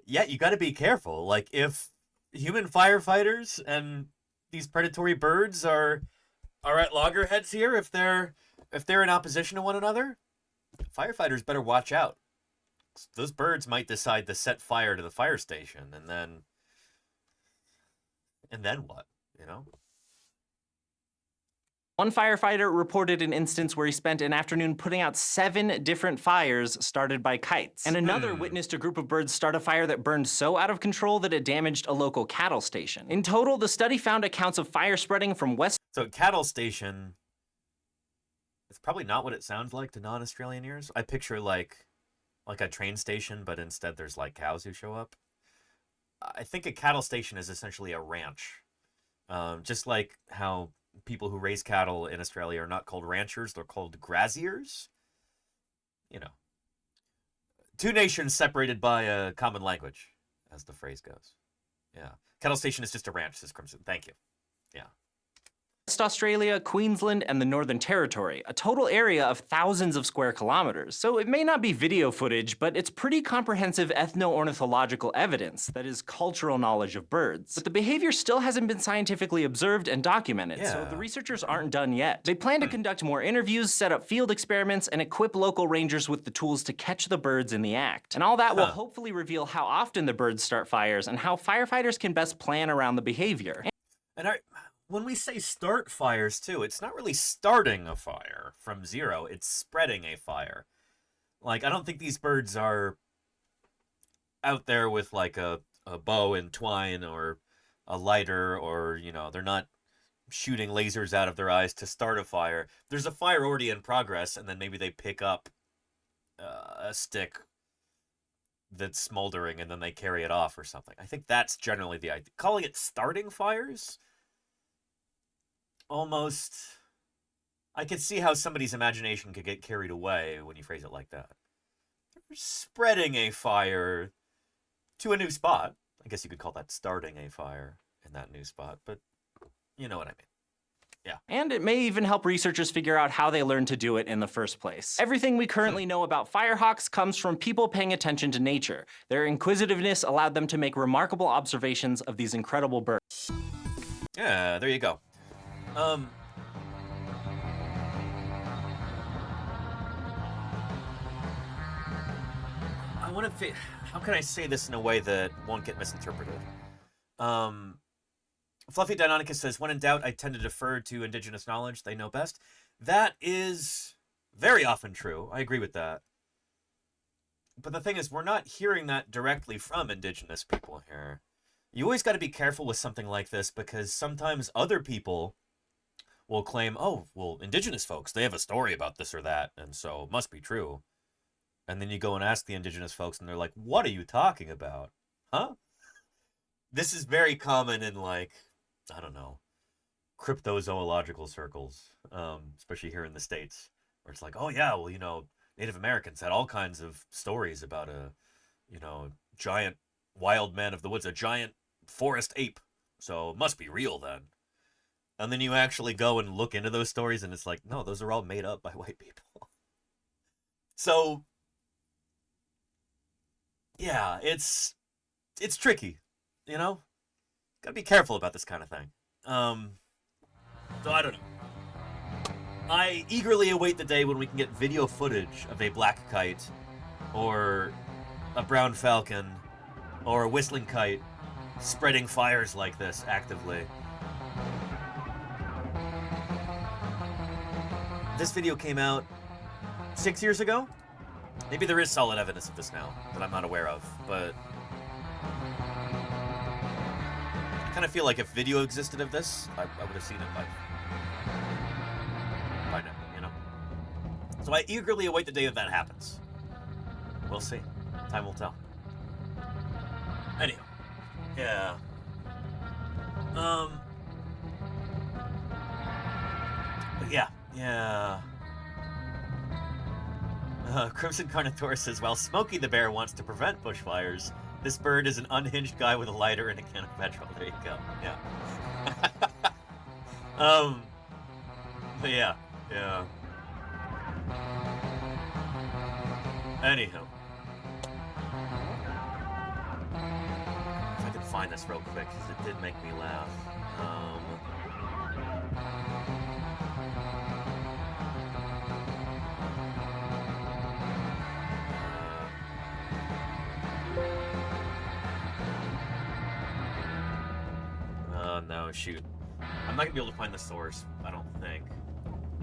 yeah, you gotta be careful. If human firefighters and these predatory birds are at loggerheads here, if they're in opposition to one another, firefighters better watch out. Those birds might decide to set fire to the fire station, and then what, you know? One firefighter reported an instance where he spent an afternoon putting out 7 different fires started by kites. And another witnessed a group of birds start a fire that burned so out of control that it damaged a local cattle station. In total, the study found accounts of fire spreading from west... So cattle station, it's probably not what it sounds like to non-Australian ears. I picture like a train station, but instead there's cows who show up. I think a cattle station is essentially a ranch. Just like how people who raise cattle in Australia are not called ranchers, they're called graziers. You know. 2 nations separated by a common language, as the phrase goes. Yeah. Cattle station is just a ranch, says Crimson. Thank you. Yeah. West Australia, Queensland, and the Northern Territory, a total area of thousands of square kilometers. So it may not be video footage, but it's pretty comprehensive ethno-ornithological evidence, that is, cultural knowledge of birds. But the behavior still hasn't been scientifically observed and documented, so the researchers aren't done yet. They plan to conduct more interviews, set up field experiments, and equip local rangers with the tools to catch the birds in the act. And all that will hopefully reveal how often the birds start fires and how firefighters can best plan around the behavior. And when we say start fires, too, it's not really starting a fire from zero. It's spreading a fire. Like, I don't think these birds are out there with, like, a bow and twine or a lighter or, you know, they're not shooting lasers out of their eyes to start a fire. There's a fire already in progress, and then maybe they pick up a stick that's smoldering, and then they carry it off or something. I think that's generally the idea. Calling it starting fires? Almost, I could see how somebody's imagination could get carried away when you phrase it like that. They're spreading a fire to a new spot. I guess you could call that starting a fire in that new spot, but you know what I mean. Yeah. And it may even help researchers figure out how they learned to do it in the first place. Everything we currently know about firehawks comes from people paying attention to nature. Their inquisitiveness allowed them to make remarkable observations of these incredible birds. Yeah, there you go. I want to how can I say this in a way that won't get misinterpreted? Fluffy Deinonychus says, when in doubt, I tend to defer to indigenous knowledge. They know best. That is very often true. I agree with that. But the thing is, we're not hearing that directly from indigenous people here. You always got to be careful with something like this because sometimes other people will claim, oh, well, indigenous folks, they have a story about this or that, and so it must be true. And then you go and ask the indigenous folks, and they're like, what are you talking about? Huh? This is very common in, like, I don't know, cryptozoological circles, especially here in the States, where it's like, oh, yeah, well, you know, Native Americans had all kinds of stories about a, you know, giant wild man of the woods, a giant forest ape, so it must be real then. And then you actually go and look into those stories, and it's like, no, those are all made up by white people. So, yeah, it's tricky, you know? Gotta be careful about this kind of thing. So I don't know. I eagerly await the day when we can get video footage of a black kite, or a brown falcon, or a whistling kite spreading fires like this actively. This video came out 6 years ago? Maybe there is solid evidence of this now that I'm not aware of, but I kind of feel like if video existed of this, I would have seen it by now, you know? So I eagerly await the day that happens. We'll see. Time will tell. Anyhow. Yeah. But yeah. Yeah. Crimson Carnotaurus says, while Smokey the Bear wants to prevent bushfires, this bird is an unhinged guy with a lighter and a can of petrol. There you go. Yeah. But yeah. Yeah. Anyhow. If I could find this real quick, because it did make me laugh. No, shoot. I'm not gonna be able to find the source, I don't think.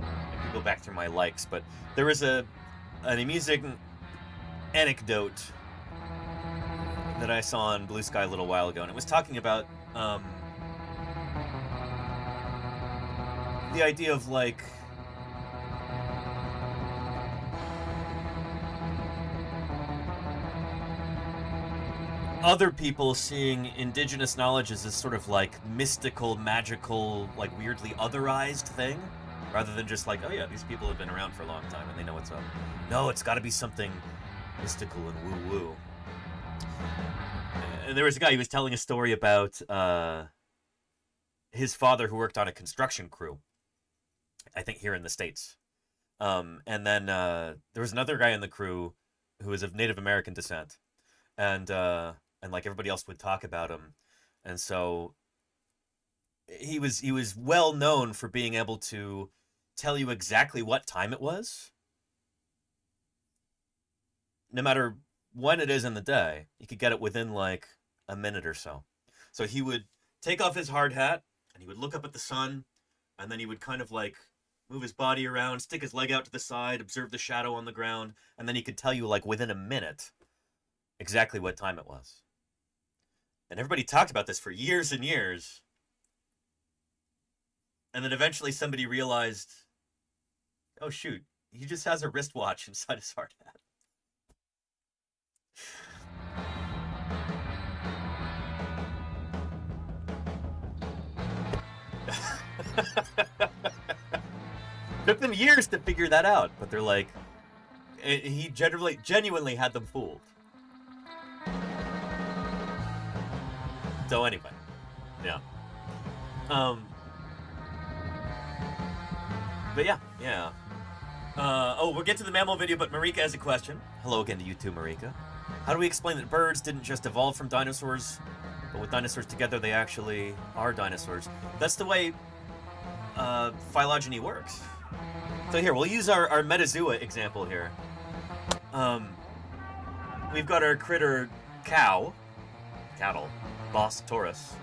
I can go back through my likes, but there was an amusing anecdote that I saw on Blue Sky a little while ago, and it was talking about the idea of, like, other people seeing indigenous knowledge as this sort of, like, mystical, magical, like, weirdly otherized thing, rather than just like, oh yeah, these people have been around for a long time and they know what's up. No, it's got to be something mystical and woo-woo. And there was a guy who was telling a story about his father who worked on a construction crew, I think here in the States. And then there was another guy in the crew who was of Native American descent, and like everybody else would talk about him, and so he was well known for being able to tell you exactly what time it was, no matter when it is in the day. You could get it within like a minute or so. So he would take off his hard hat and he would look up at the sun, and then he would kind of like move his body around, stick his leg out to the side, observe the shadow on the ground, and then he could tell you, like, within a minute exactly what time it was. And everybody talked about this for years and years. And then eventually somebody realized, oh, shoot, he just has a wristwatch inside his hard hat. Took them years to figure that out, but they're like, he genuinely had them fooled. So anyway, yeah. But yeah. We'll get to the mammal video, but Marika has a question. Hello again to you too, Marika. How do we explain that birds didn't just evolve from dinosaurs, but with dinosaurs together, they actually are dinosaurs? That's the way phylogeny works. So here, we'll use our metazoa example here. We've got our critter cattle, Bos taurus,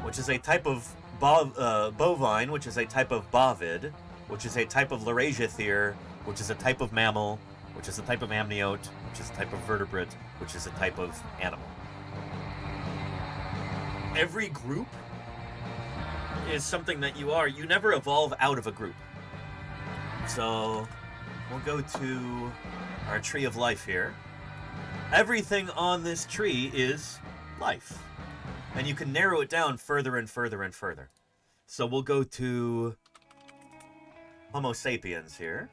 which is a type of bovine, which is a type of bovid, which is a type of Laurasiothere, which is a type of mammal, which is a type of amniote, which is a type of vertebrate, which is a type of animal. Every group is something that you never evolve out of a group. So we'll go to our tree of life here. Everything on this tree is life. And you can narrow it down further and further and further. So we'll go to Homo sapiens here.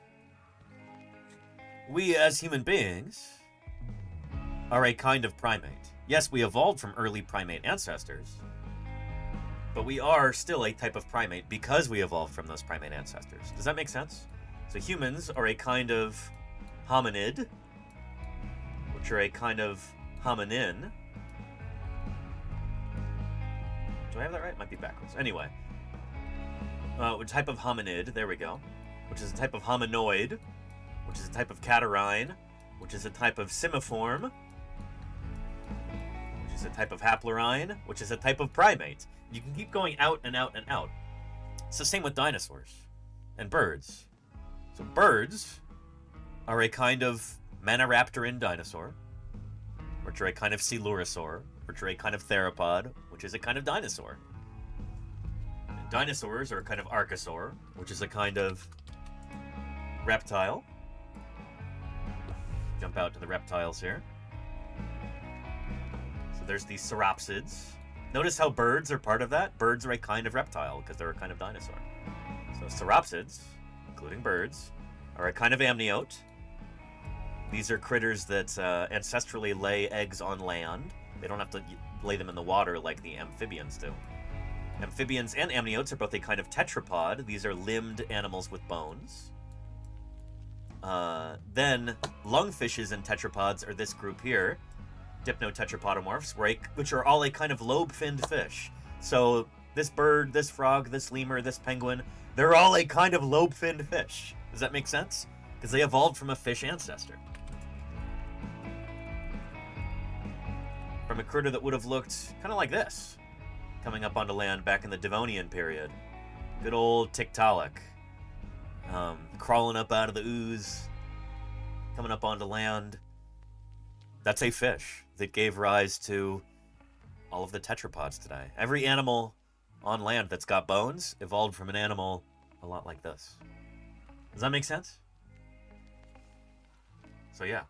We as human beings are a kind of primate. Yes, we evolved from early primate ancestors, but we are still a type of primate because we evolved from those primate ancestors. Does that make sense? So humans are a kind of hominid, which are a kind of hominin. Do I have that right? Might be backwards. Anyway. A type of hominid, there we go. Which is a type of hominoid, which is a type of catarrhine, which is a type of simiform, which is a type of haplorhine, which is a type of primate. You can keep going out and out and out. It's the same with dinosaurs and birds. So birds are a kind of maniraptoran dinosaur, which are a kind of coelurosaur, which are a kind of theropod, which is a kind of dinosaur. And dinosaurs are a kind of archosaur, which is a kind of reptile. Jump out to the reptiles here. So there's the sauropsids. Notice how birds are part of that? Birds are a kind of reptile because they're a kind of dinosaur. So sauropsids, including birds, are a kind of amniote. These are critters that ancestrally lay eggs on land. They don't have to lay them in the water like the amphibians do. Amphibians and amniotes are both a kind of tetrapod. These are limbed animals with bones. Then lungfishes and tetrapods are this group here, dipnotetrapodomorphs, which are all a kind of lobe-finned fish. So this bird, this frog, this lemur, this penguin, they're all a kind of lobe-finned fish. Does that make sense? Because they evolved from a fish ancestor. From a critter that would have looked kind of like this, coming up onto land back in the Devonian period. Good old Tiktaalik. Crawling up out of the ooze, coming up onto land. That's a fish that gave rise to all of the tetrapods today. Every animal on land that's got bones evolved from an animal a lot like this. Does that make sense? So yeah.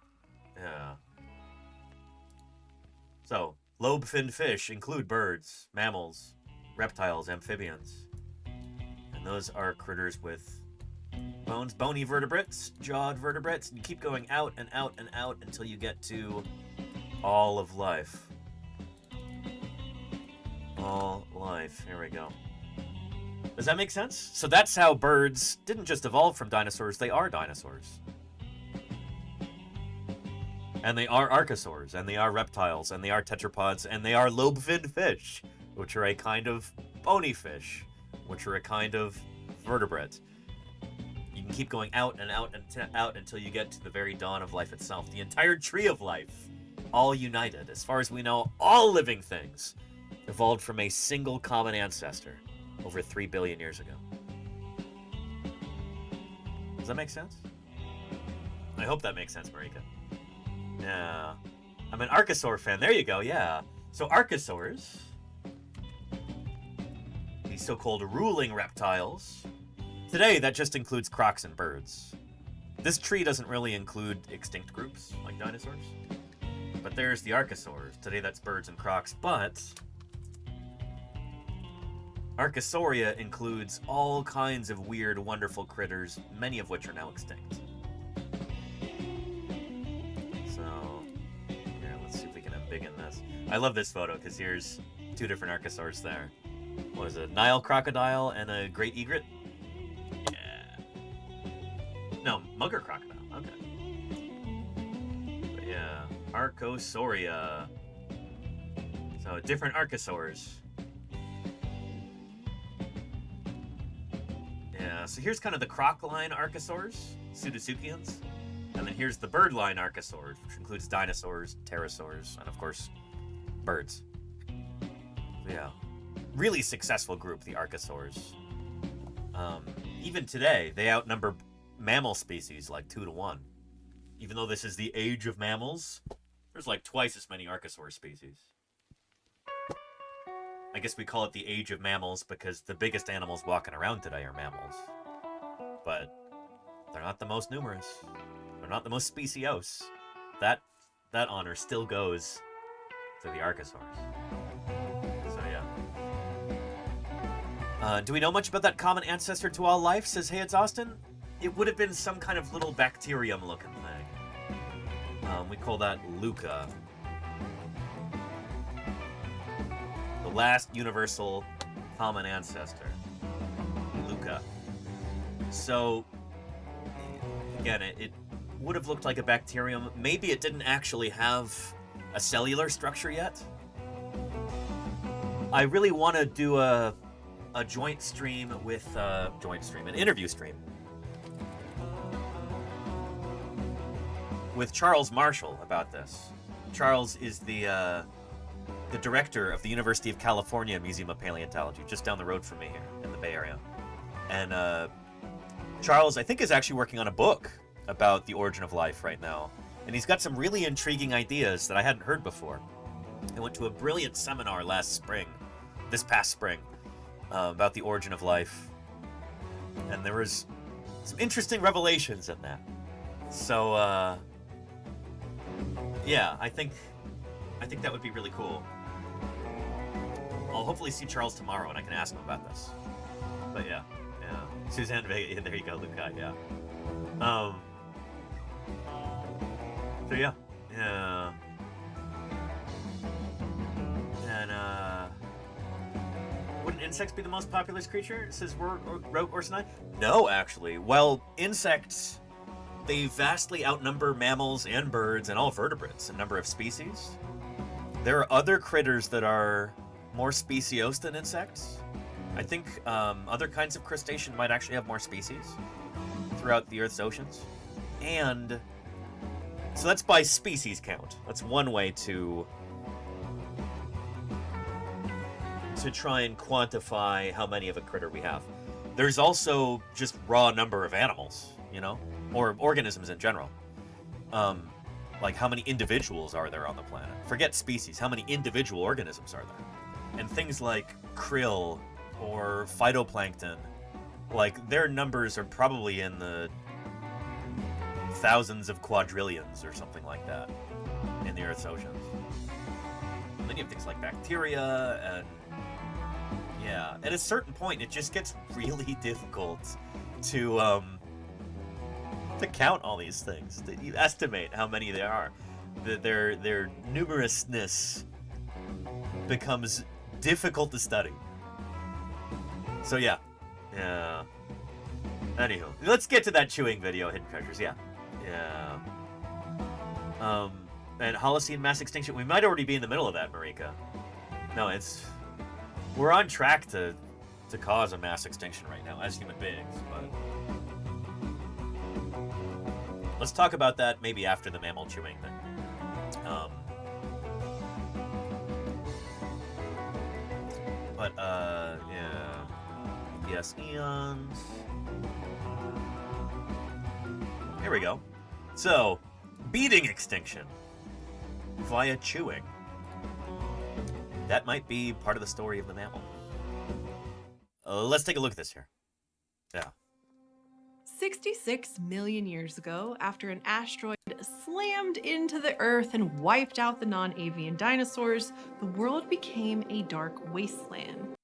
So, lobe-finned fish include birds, mammals, reptiles, amphibians. And those are critters with bones, bony vertebrates, jawed vertebrates, and you keep going out and out and out until you get to all of life. All life. life. Here we go. Does that make sense? So that's how birds didn't just evolve from dinosaurs, they are dinosaurs. And they are archosaurs, and they are reptiles, and they are tetrapods, and they are lobe-finned fish, which are a kind of bony fish, which are a kind of vertebrate. You can keep going out and out and out until you get to the very dawn of life itself. The entire tree of life, all united. As far as we know, all living things evolved from a single common ancestor over 3 billion years ago. Does that make sense? I hope that makes sense, Marika. Yeah. I'm an archosaur fan. There you go, yeah. So archosaurs, these so-called ruling reptiles. Today, that just includes crocs and birds. This tree doesn't really include extinct groups, like dinosaurs. But there's the archosaurs. Today, that's birds and crocs, but Archosauria includes all kinds of weird, wonderful critters, many of which are now extinct. So, here, let's see if we can embiggen this. I love this photo, because here's 2 different archosaurs there. What is it? Nile crocodile and a great egret? Yeah. No, mugger crocodile. Okay. But yeah, Archosauria. So, different archosaurs. Yeah, so here's kind of the croc line archosaurs, Pseudotsuchians. And then here's the bird line archosaurs, which includes dinosaurs, pterosaurs, and of course, birds. Yeah. Really successful group, the archosaurs. Even today, they outnumber mammal species like 2 to 1. Even though this is the age of mammals, there's like twice as many archosaur species. I guess we call it the age of mammals because the biggest animals walking around today are mammals. But they're not the most numerous. They're not the most speciose. That honor still goes to the archosaurs. So yeah. Do we know much about that common ancestor to all life? Says, hey, it's Austin. It would have been some kind of little bacterium-looking thing. We call that Luca. The last universal common ancestor. Luca. So, again, it would have looked like a bacterium. Maybe it didn't actually have a cellular structure yet. I really want to do a joint stream with an interview stream with Charles Marshall about this. Charles is the director of the University of California Museum of Paleontology, just down the road from me here in the Bay Area. And Charles, I think, is actually working on a book about the origin of life right now. And he's got some really intriguing ideas that I hadn't heard before. I went to a brilliant seminar this past spring, about the origin of life. And there was some interesting revelations in that. So, yeah, I think that would be really cool. I'll hopefully see Charles tomorrow and I can ask him about this. But yeah. Suzanne Vega, there you go, Luca, yeah. So yeah. And wouldn't insects be the most popular creature? Says Rogue Orson. No, actually. Well, insects, they vastly outnumber mammals and birds and all vertebrates in number of species. There are other critters that are more speciose than insects. I think other kinds of crustacean might actually have more species throughout the Earth's oceans. And so that's by species count. That's one way to try and quantify how many of a critter we have. There's also just raw number of animals, or organisms in general. Like how many individuals are there on the planet? Forget species, how many individual organisms are there? And things like krill or phytoplankton, like their numbers are probably in the thousands of quadrillions or something like that in the Earth's oceans. And then you have things like bacteria and yeah, at a certain point it just gets really difficult to count all these things. You estimate how many there are. Their numerousness becomes difficult to study. So yeah. Anywho, let's get to that chewing video, Hidden Treasures. Yeah. And Holocene mass extinction. We might already be in the middle of that, Marika. No, we're on track to cause a mass extinction right now as human beings, but let's talk about that maybe after the mammal chewing thing. Yeah. Yes, eons. Here we go. So, beating extinction via chewing. That might be part of the story of the mammal. Let's take a look at this here. Yeah. 66 million years ago, after an asteroid slammed into the Earth and wiped out the non-avian dinosaurs, the world became a dark wasteland.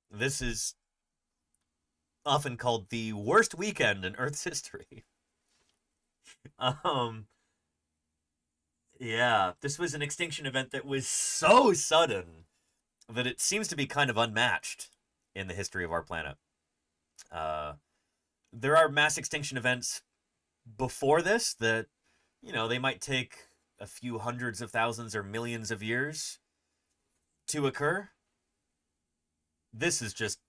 This is often called the worst weekend in Earth's history. Yeah, this was an extinction event that was so sudden that it seems to be kind of unmatched in the history of our planet. There are mass extinction events before this that, they might take a few hundreds of thousands or millions of years to occur. This is just,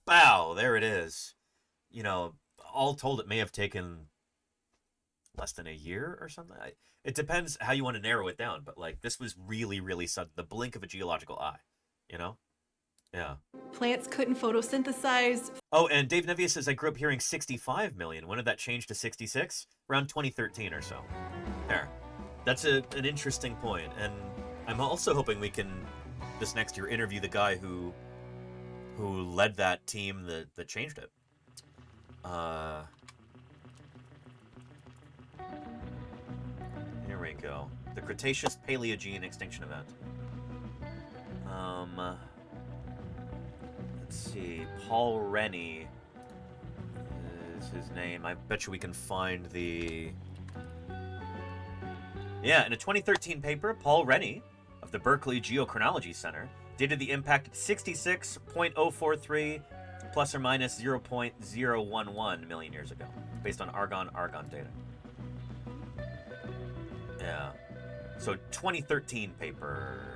bow, there it is. All told, it may have taken less than a year or something. It depends how you want to narrow it down, but this was really, really sudden. The blink of a geological eye, Yeah. Plants couldn't photosynthesize. Oh, and Dave Nevia says, I grew up hearing 65 million. When did that change to 66? Around 2013 or so. There. That's an interesting point. And I'm also hoping we can, this next year, interview the guy who led that team that changed it. Here we go. The Cretaceous Paleogene extinction event. Let's see. Paul Rennie is his name. I bet you we can find the... Yeah, in a 2013 paper, Paul Rennie of the Berkeley Geochronology Center dated the impact at 66.043 plus or minus 0.011 million years ago, based on argon data. Yeah. So 2013 paper.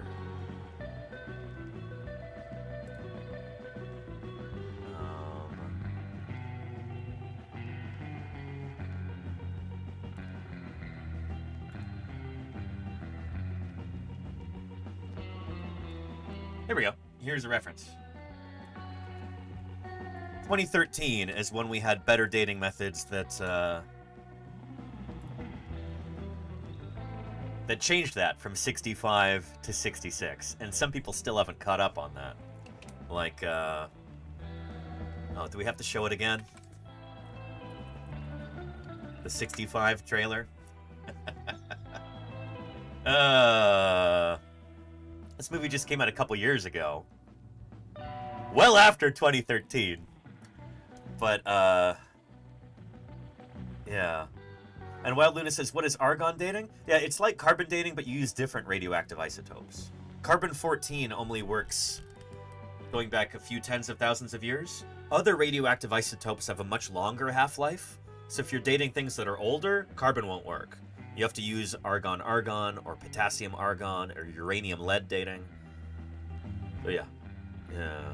Here we go. Here's a reference. 2013 is when we had better dating methods that changed that from 65 to 66, and some people still haven't caught up on that. Oh, do we have to show it again? The 65 trailer? This movie just came out a couple years ago. Well after 2013. But, yeah. And Wild Luna says, what is argon dating? Yeah, it's like carbon dating, but you use different radioactive isotopes. Carbon-14 only works going back a few tens of thousands of years. Other radioactive isotopes have a much longer half-life. So if you're dating things that are older, carbon won't work. You have to use argon-argon or potassium-argon or uranium-lead dating. So yeah. Yeah.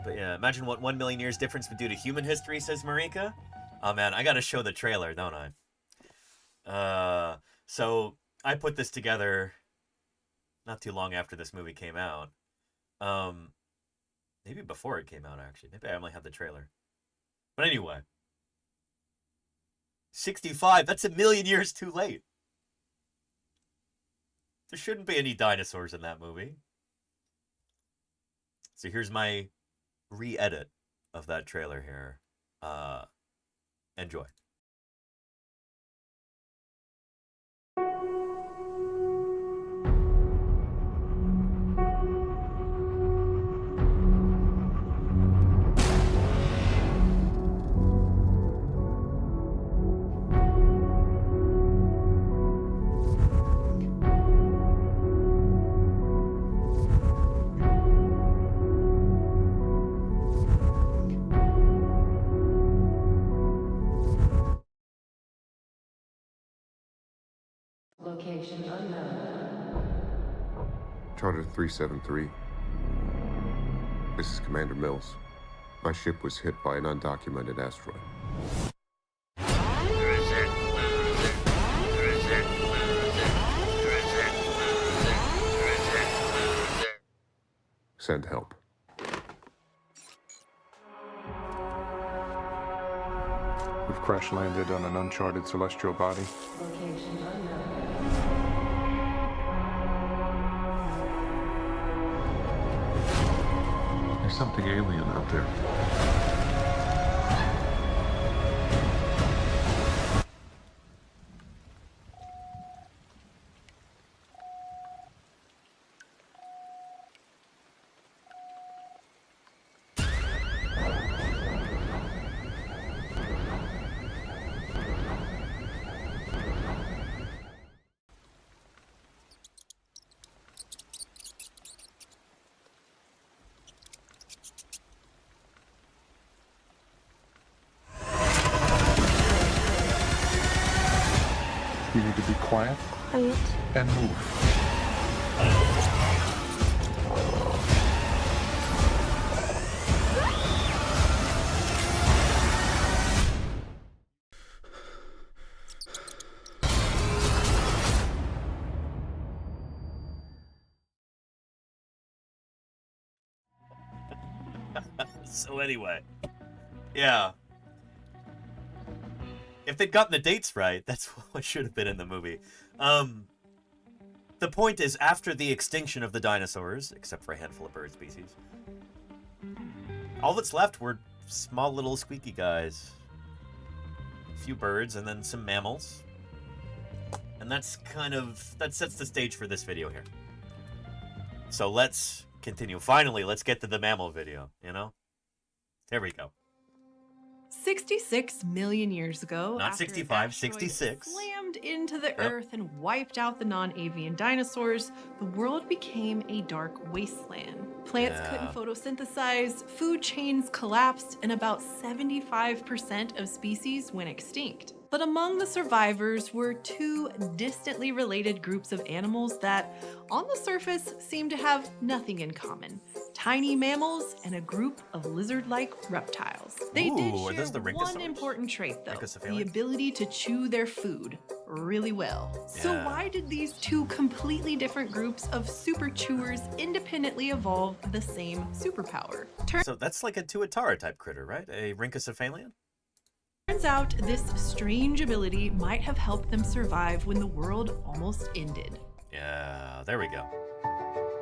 But yeah, imagine what 1 million years difference would do to human history, says Marika. Oh man, I gotta show the trailer, don't I? So I put this together not too long after this movie came out. Maybe before it came out, actually. Maybe I only had the trailer. But anyway. 65, that's a million years too late. There shouldn't be any dinosaurs in that movie. So here's my re-edit of that trailer here. Enjoy. Charter 373. This is Commander Mills. My ship was hit by an undocumented asteroid. Send help. We've crash landed on an uncharted celestial body. There's something alien out there. You need to be quiet and move. So anyway, yeah. If they'd gotten the dates right, that's what should have been in the movie. The point is, after the extinction of the dinosaurs, except for a handful of bird species, all that's left were small little squeaky guys. A few birds and then some mammals. And that sets the stage for this video here. So let's continue. Finally, let's get to the mammal video, you know? There we go. 66 million years ago, Not after 65, an asteroid 66. slammed into the Earth and wiped out the non-avian dinosaurs, the world became a dark wasteland. Plants couldn't photosynthesize, food chains collapsed, and about 75% of species went extinct. But among the survivors were two distantly related groups of animals that, on the surface, seem to have nothing in common. Tiny mammals and a group of lizard-like reptiles. They did share one important trait, though, the ability to chew their food really well. So why did these two completely different groups of super chewers independently evolve the same superpower? So that's like a Tuatara type critter, right? A rhynchocephalian? Turns out this strange ability might have helped them survive when the world almost ended. Yeah, there we go.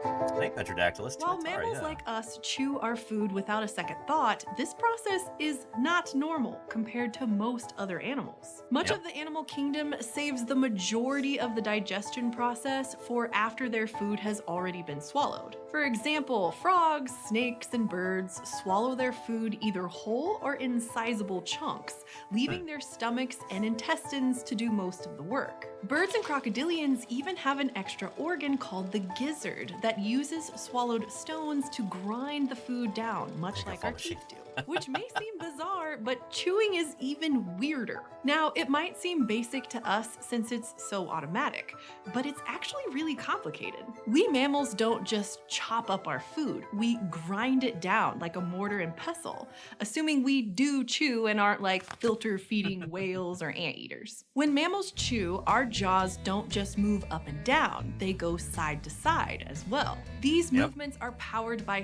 I think Petrodactylus While Tuatara, mammals yeah. like us chew our food without a second thought, this process is not normal compared to most other animals. Much of the animal kingdom saves the majority of the digestion process for after their food has already been swallowed. For example, frogs, snakes, and birds swallow their food either whole or in sizable chunks, leaving their stomachs and intestines to do most of the work. Birds and crocodilians even have an extra organ called the gizzard that uses swallowed stones to grind the food down, much like our teeth do. Which may seem bizarre, but chewing is even weirder. Now, it might seem basic to us since it's so automatic, but it's actually really complicated. We mammals don't just chop up our food, we grind it down like a mortar and pestle, assuming we do chew and aren't like filter-feeding whales or anteaters. When mammals chew, our jaws don't just move up and down, they go side to side as well. These movements are powered by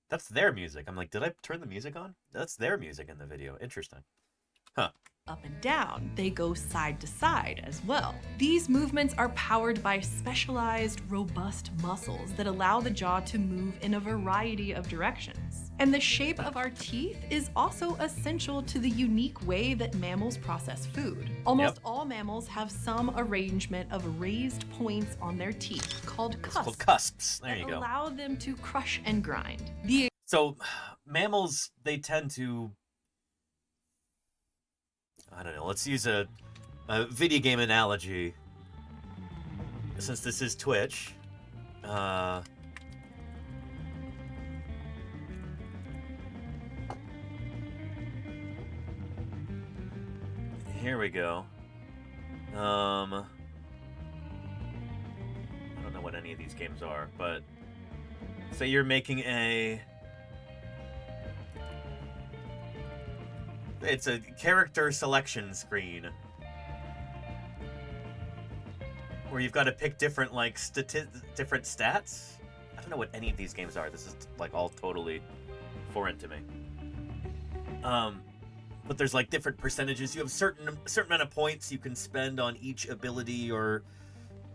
That's their music. I'm like, did I turn the music on? That's their music in the video. Interesting. Huh. Up and down, they go side to side as well. These movements are powered by specialized, robust muscles that allow the jaw to move in a variety of directions. And the shape of our teeth is also essential to the unique way that mammals process food. Almost all mammals have some arrangement of raised points on their teeth called cusps. It's called cusps. There you that go. allow them to crush and grind. So, mammals, they tend to... I don't know, let's use a video game analogy. Since this is Twitch. Here we go. any of these games are, but say you're making it's a character selection screen where you've got to pick different like different stats. I don't know what any of these games are. This is like all totally foreign to me. But there's like different percentages. You have certain amount of points you can spend on each ability or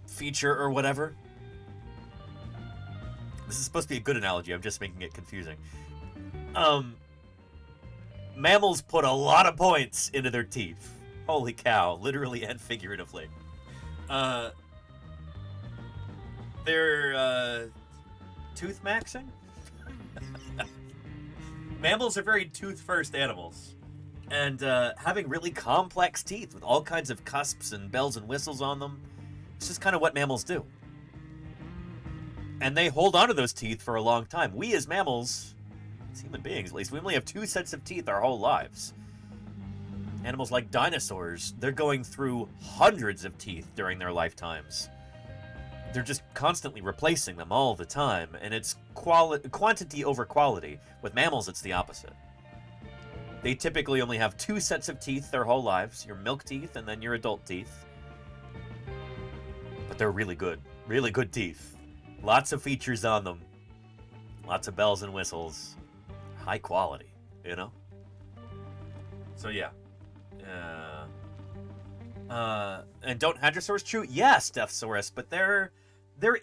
feature or whatever. This is supposed to be a good analogy. I'm just making it confusing. Mammals put a lot of points into their teeth. Holy cow, literally and figuratively. They're tooth maxing? Mammals are very tooth-first animals. And having really complex teeth with all kinds of cusps and bells and whistles on them, it's just kind of what mammals do. And they hold onto those teeth for a long time. We as mammals, as human beings at least, we only have 2 sets of teeth our whole lives. Animals like dinosaurs, they're going through hundreds of teeth during their lifetimes. They're just constantly replacing them all the time, and it's quantity over quality. With mammals, it's the opposite. They typically only have 2 sets of teeth their whole lives, your milk teeth and then your adult teeth. But they're really good teeth. Lots of features on them. Lots of bells and whistles. High quality, you know? So yeah. And don't hadrosaurs chew? Yes, Deathsaurus, but they're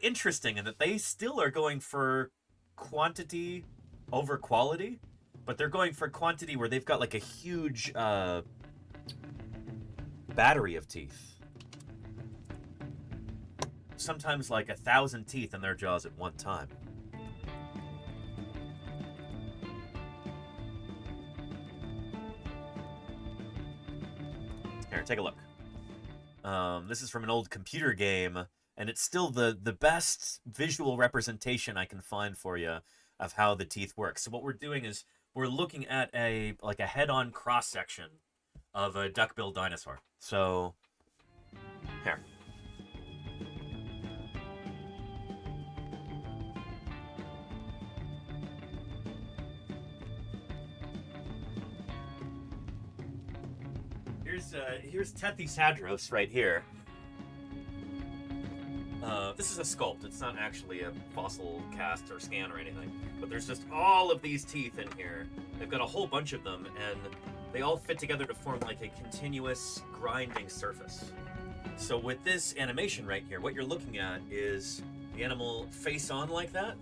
interesting in that they still are going for quantity over quality, but they're going for quantity where they've got like a huge battery of teeth. Sometimes like 1,000 teeth in their jaws at one time. Here, take a look. This is from an old computer game, and it's still the best visual representation I can find for you of how the teeth work. So what we're doing is we're looking at a head-on cross-section of a duck-billed dinosaur. So, here. Here's Tethys right here. This is a sculpt. It's not actually a fossil cast or scan or anything. But there's just all of these teeth in here. They've got a whole bunch of them, and they all fit together to form like a continuous grinding surface. So with this animation right here, what you're looking at is the animal face on like that.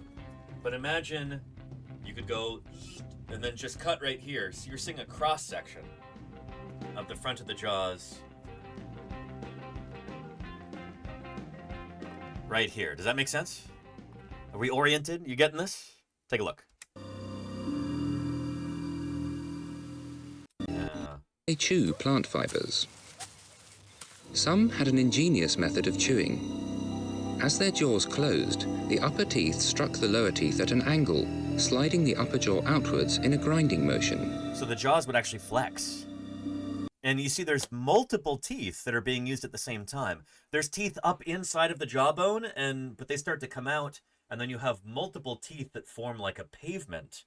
But imagine you could go and then just cut right here. So you're seeing a cross section of the front of the jaws right here. Does that make sense? Are we oriented? You getting this? Take a look. Yeah. They chew plant fibers. Some had an ingenious method of chewing. As their jaws closed, the upper teeth struck the lower teeth at an angle, sliding the upper jaw outwards in a grinding motion. So the jaws would actually flex. And you see there's multiple teeth that are being used at the same time. There's teeth up inside of the jawbone, but they start to come out, and then you have multiple teeth that form like a pavement.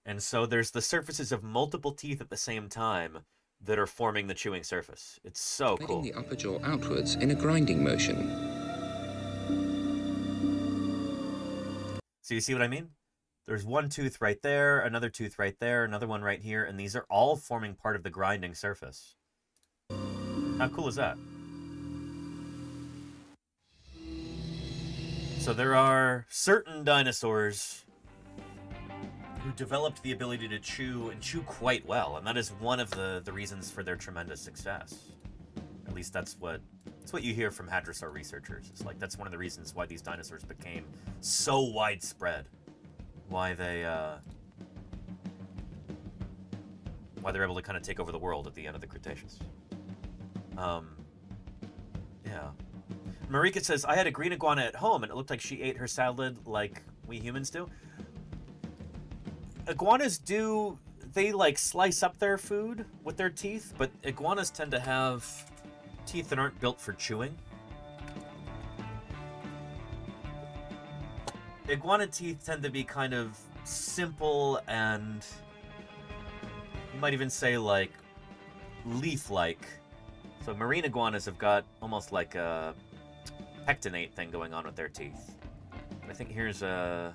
And so there's the surfaces of multiple teeth at the same time that are forming the chewing surface. It's so cool. The upper jaw outwards in a grinding motion. So you see what I mean? There's one tooth right there, another tooth right there, another one right here, and these are all forming part of the grinding surface. How cool is that? So there are certain dinosaurs who developed the ability to chew, and chew quite well, and that is one of the reasons for their tremendous success. At least that's what you hear from hadrosaur researchers. It's like that's one of the reasons why these dinosaurs became so widespread. Why they're able to kind of take over the world at the end of the Cretaceous. Yeah. Marika says, I had a green iguana at home, and it looked like she ate her salad like we humans do. Iguanas they like slice up their food with their teeth, but iguanas tend to have teeth that aren't built for chewing. iguana teeth tend to be kind of simple and you might even say like leaf-like. So marine iguanas have got almost like a pectinate thing going on with their teeth. I think here's a...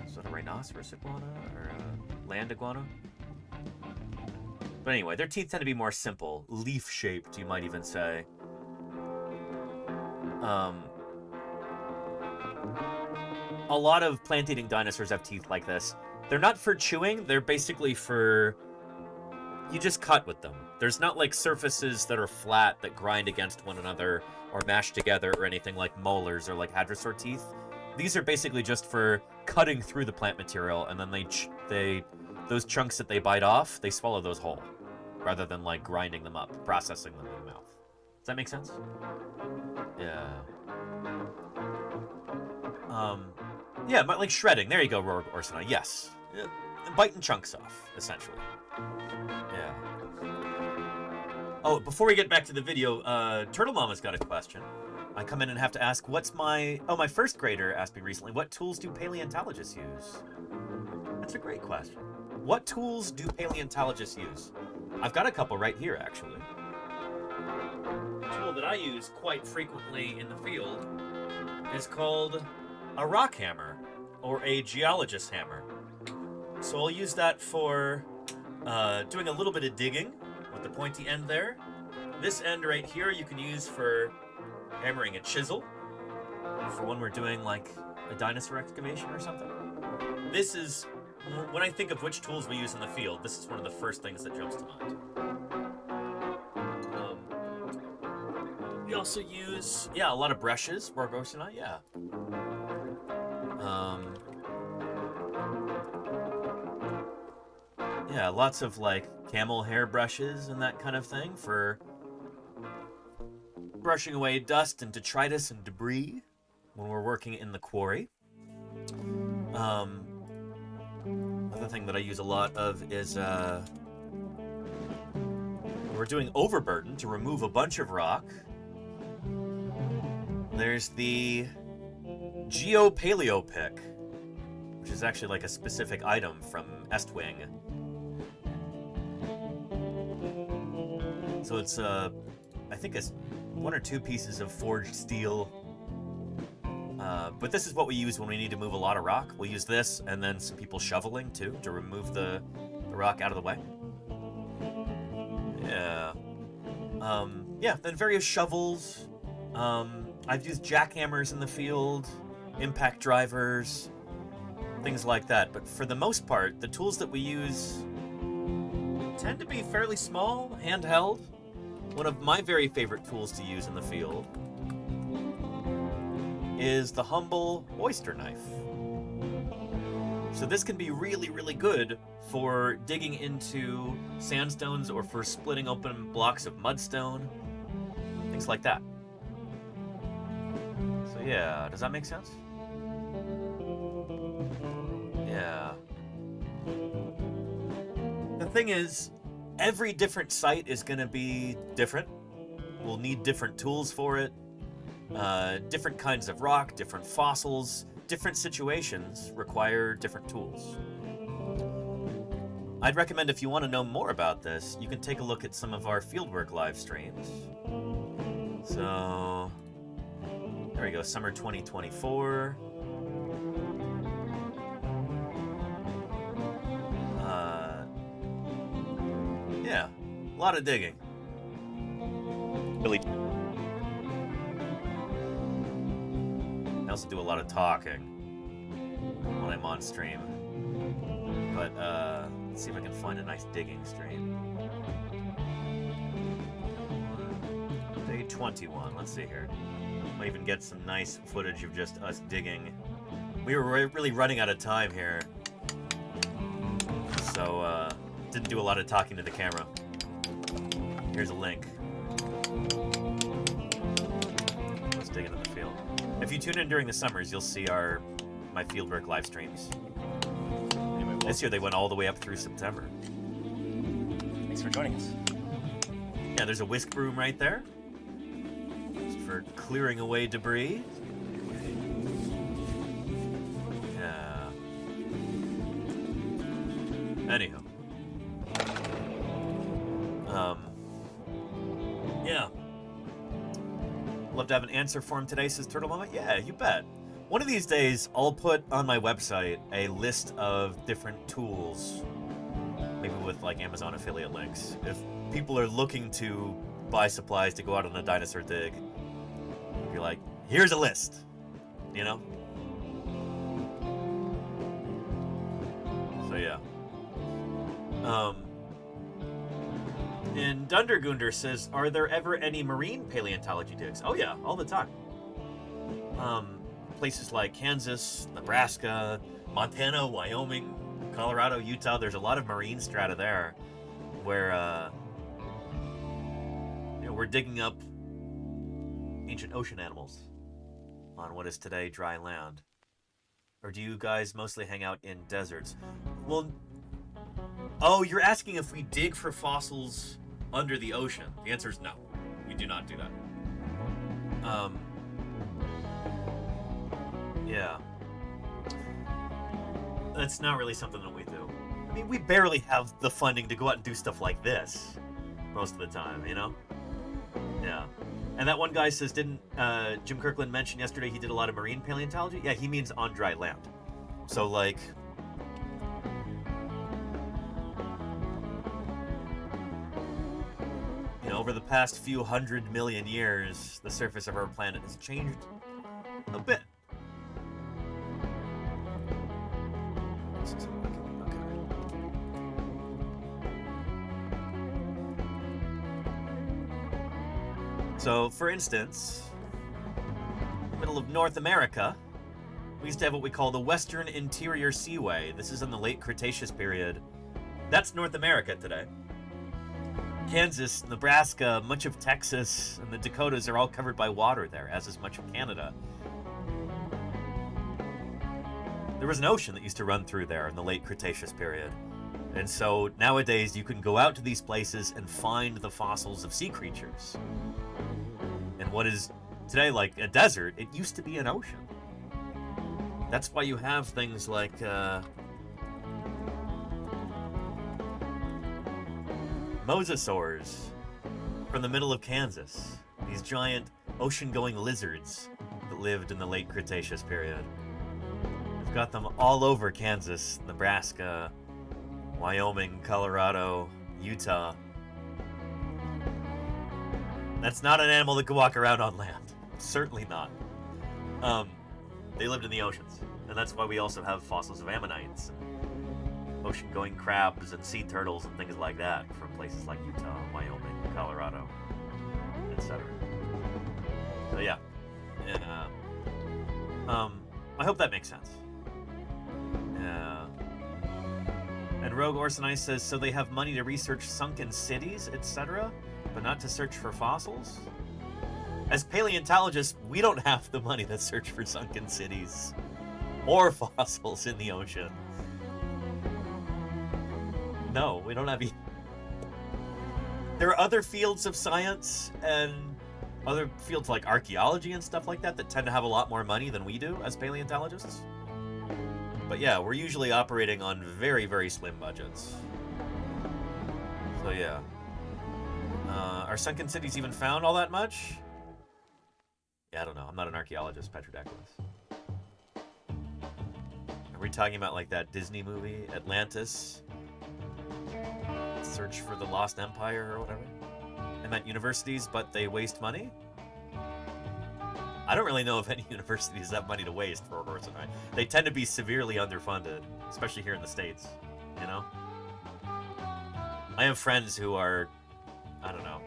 Is that a rhinoceros iguana or a land iguana? But anyway, their teeth tend to be more simple, leaf-shaped, you might even say. A lot of plant-eating dinosaurs have teeth like this. They're not for chewing, they're basically for... You just cut with them. There's not like surfaces that are flat that grind against one another or mash together or anything like molars or like hadrosaur teeth. These are basically just for cutting through the plant material, and then those chunks that they bite off, they swallow those whole, rather than like grinding them up, processing them in the mouth. Does that make sense? Yeah. Yeah, but like shredding. There you go, Orsina. Yes. Yeah. Biting chunks off, essentially. Yeah. Oh, before we get back to the video, Turtle Mama's got a question. I come in and have to ask, what's my... Oh, my first grader asked me recently, what tools do paleontologists use? That's a great question. What tools do paleontologists use? I've got a couple right here, actually. A tool that I use quite frequently in the field is called a rock hammer, or a geologist hammer. So I'll use that for doing a little bit of digging with the pointy end there. This end right here you can use for hammering a chisel, for when we're doing like a dinosaur excavation or something. This is, when I think of which tools we use in the field, this is one of the first things that jumps to mind. We also use, a lot of brushes, Borgosina, yeah. Yeah, lots of like camel hair brushes and that kind of thing for brushing away dust and detritus and debris when we're working in the quarry. Another thing that I use a lot of is we're doing overburden to remove a bunch of rock. There's the Geopaleo pick, which is actually like a specific item from Estwing. So it's I think it's 1 or 2 pieces of forged steel. But this is what we use when we need to move a lot of rock. We'll use this, and then some people shoveling too to remove the rock out of the way. Yeah. Yeah, then various shovels. I've used jackhammers in the field, impact drivers, things like that. But for the most part, the tools that we use tend to be fairly small, handheld. One of my very favorite tools to use in the field is the humble oyster knife. So this can be really, really good for digging into sandstones or for splitting open blocks of mudstone, things like that. So yeah, does that make sense? Yeah. The thing is, every different site is going to be different. We'll need different tools for it. Different kinds of rock, different fossils, different situations require different tools. I'd recommend, if you want to know more about this, you can take a look at some of our fieldwork live streams. So, there we go, summer 2024. Yeah, a lot of digging. Really. I also do a lot of talking when I'm on stream. But, let's see if I can find a nice digging stream. Day 21, let's see here. Might even get some nice footage of just us digging. We were really running out of time here. So, didn't do a lot of talking to the camera. Here's a link. Let's dig into the field. If you tune in during the summers, you'll see my fieldwork live streams. Anyway, this year they went all the way up through September. Thanks for joining us. Yeah, there's a whisk broom right there. It's for clearing away debris. Anyhow. Yeah. Love to have an answer for him today, says Turtle Mama. Yeah, you bet. One of these days, I'll put on my website a list of different tools, maybe with like Amazon affiliate links. If people are looking to buy supplies to go out on a dinosaur dig, be like, here's a list, you know? So yeah. And Dundergunder says, are there ever any marine paleontology digs? Oh yeah, all the time. Places like Kansas, Nebraska, Montana, Wyoming, Colorado, Utah, there's a lot of marine strata there where we're digging up ancient ocean animals on what is today dry land. Or do you guys mostly hang out in deserts? Well, oh, you're asking if we dig for fossils under the ocean. The answer is no. We do not do that. Yeah. That's not really something that we do. I mean, we barely have the funding to go out and do stuff like this most of the time, you know? Yeah. And that one guy says, didn't Jim Kirkland mention yesterday he did a lot of marine paleontology? Yeah, he means on dry land. So, like, you know, over the past few 100 million years, the surface of our planet has changed a bit. So, for instance, in the middle of North America, we used to have what we call the Western Interior Seaway. This is in the late Cretaceous period. That's North America today. Kansas, Nebraska, much of Texas, and the Dakotas are all covered by water there, as is much of Canada. There was an ocean that used to run through there in the late Cretaceous period. And so nowadays you can go out to these places and find the fossils of sea creatures. And what is today like a desert, it used to be an ocean. That's why you have things like mosasaurs from the middle of Kansas. These giant ocean-going lizards that lived in the late Cretaceous period. We've got them all over Kansas, Nebraska, Wyoming, Colorado, Utah. That's not an animal that could walk around on land. Certainly not. They lived in the oceans. And that's why we also have fossils of ammonites, ocean-going crabs and sea turtles and things like that from places like Utah, Wyoming, Colorado, etc. So yeah. I hope that makes sense. And Rogue Orsonite says, so they have money to research sunken cities, etc., but not to search for fossils? As paleontologists, we don't have the money to search for sunken cities or fossils in the ocean. No, we don't have There are other fields of science and other fields like archaeology and stuff like that that tend to have a lot more money than we do as paleontologists. But yeah, we're usually operating on very, very slim budgets. So yeah. Are sunken cities even found all that much? Yeah, I don't know. I'm not an archaeologist, Petrodactylus. Are we talking about like that Disney movie, Atlantis? Search for the Lost Empire or whatever? I meant universities, but they waste money? I don't really know if any universities have money to waste for Orsonite. They tend to be severely underfunded, especially here in the States, you know? I have friends who are, I don't know.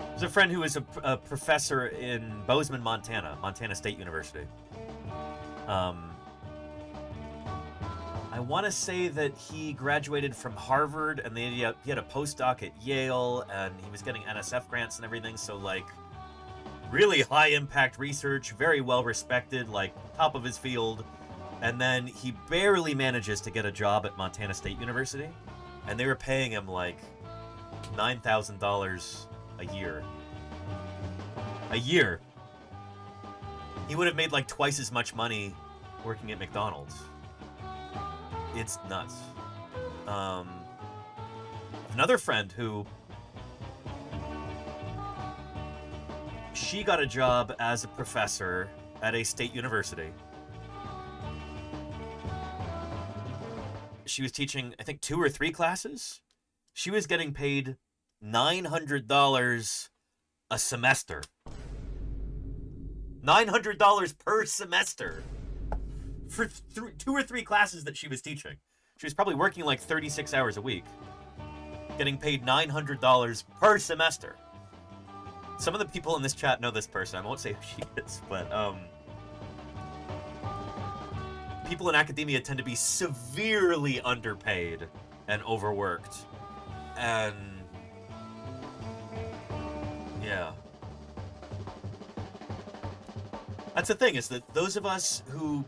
There's a friend who is a professor in Bozeman, Montana State University. I want to say that he graduated from Harvard, and he had a postdoc at Yale, and he was getting NSF grants and everything, so, like, really high-impact research, very well-respected, like, top of his field. And then he barely manages to get a job at Montana State University, and they were paying him, like, $9,000 a year. A year! He would have made, like, twice as much money working at McDonald's. It's nuts. Another friend who she got a job as a professor at a state university. She was teaching, I think, 2 or 3 classes. She was getting paid $900 a semester. $900 per semester for 2 or 3 classes that she was teaching. She was probably working like 36 hours a week, getting paid $900 per semester. Some of the people in this chat know this person. I won't say who she is, but people in academia tend to be severely underpaid and overworked. And yeah. That's the thing, is that those of us who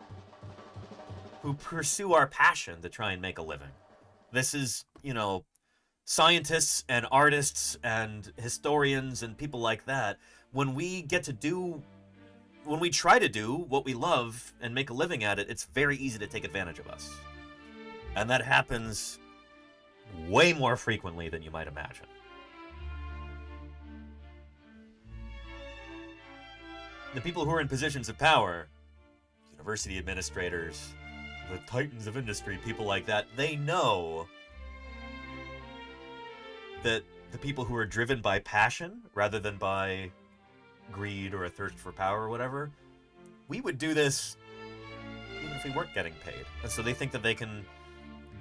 pursue our passion to try and make a living. This is, you know, scientists and artists and historians and people like that. When we try to do what we love and make a living at it, it's very easy to take advantage of us. And that happens way more frequently than you might imagine. The people who are in positions of power, university administrators, the titans of industry, people like that, they know that the people who are driven by passion rather than by greed or a thirst for power or whatever, we would do this even if we weren't getting paid. And so they think that they can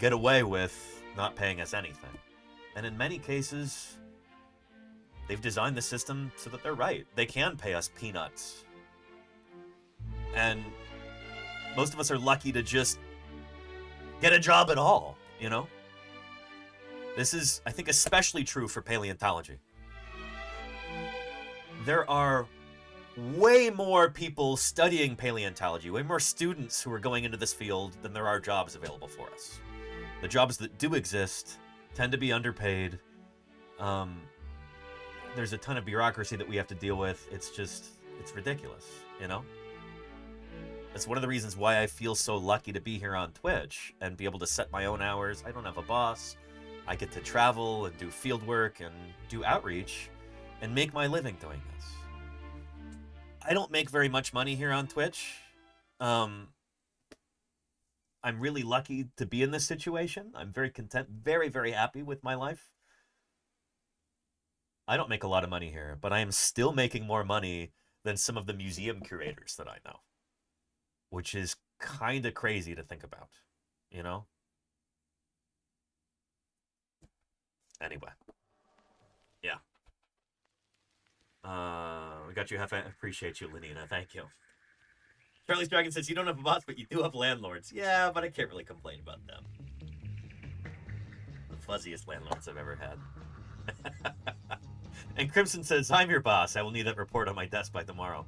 get away with not paying us anything. And in many cases, they've designed the system so that they're right. They can pay us peanuts. And most of us are lucky to just get a job at all, you know? This is, I think, especially true for paleontology. There are way more people studying paleontology, way more students who are going into this field than there are jobs available for us. The jobs that do exist tend to be underpaid. There's a ton of bureaucracy that we have to deal with. It's ridiculous, you know? That's one of the reasons why I feel so lucky to be here on Twitch and be able to set my own hours. I don't have a boss. I get to travel and do field work and do outreach and make my living doing this. I don't make very much money here on Twitch. I'm really lucky to be in this situation. I'm very content, very, very happy with my life. I don't make a lot of money here, but I am still making more money than some of the museum curators that I know, which is kind of crazy to think about, you know? Anyway. Yeah. We got you half. I appreciate you, Lenina. Thank you. Charlie's Dragon says, you don't have a boss, but you do have landlords. Yeah, but I can't really complain about them. The fuzziest landlords I've ever had. And Crimson says, I'm your boss. I will need that report on my desk by tomorrow.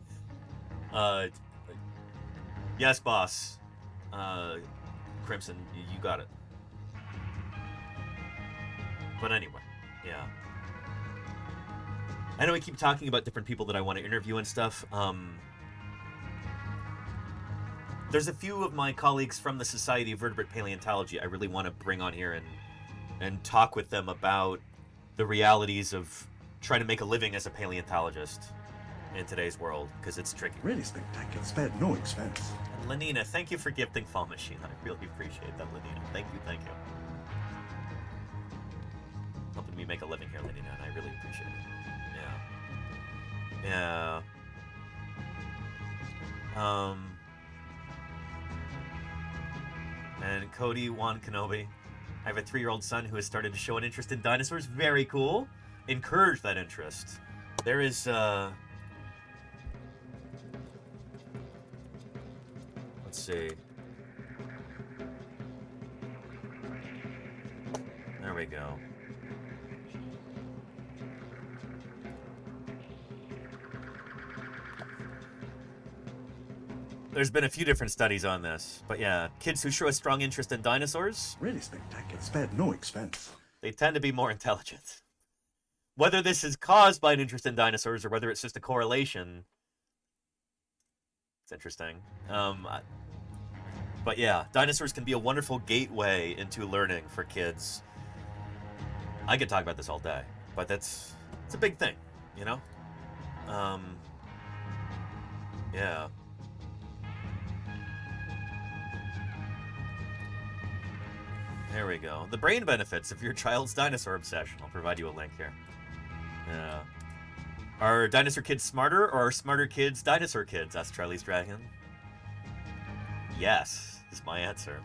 Yes, boss. Crimson, you got it. But anyway, yeah. I know we keep talking about different people that I want to interview and stuff. There's a few of my colleagues from the Society of Vertebrate Paleontology I really want to bring on here and talk with them about the realities of trying to make a living as a paleontologist in today's world, because it's tricky. Really spectacular, spared no expense. And Lenina, thank you for gifting Fall Machine. I really appreciate that, Lenina. Thank you, thank you. Helping me make a living here, Lenina, and I really appreciate it. Yeah. Yeah. And Cody Juan Kenobi. I have a 3-year-old son who has started to show an interest in dinosaurs. Very cool. Encourage that interest. There is, let's see. There we go. There's been a few different studies on this, but yeah, kids who show a strong interest in dinosaurs, really spectacular, spared no expense. They tend to be more intelligent. Whether this is caused by an interest in dinosaurs or whether it's just a correlation, it's interesting. I But yeah, dinosaurs can be a wonderful gateway into learning for kids. I could talk about this all day, but it's a big thing, you know? Yeah. There we go. The brain benefits of your child's dinosaur obsession. I'll provide you a link here. Yeah. Are dinosaur kids smarter, or are smarter kids dinosaur kids? Asked Charlie's Dragon. Yes, is my answer.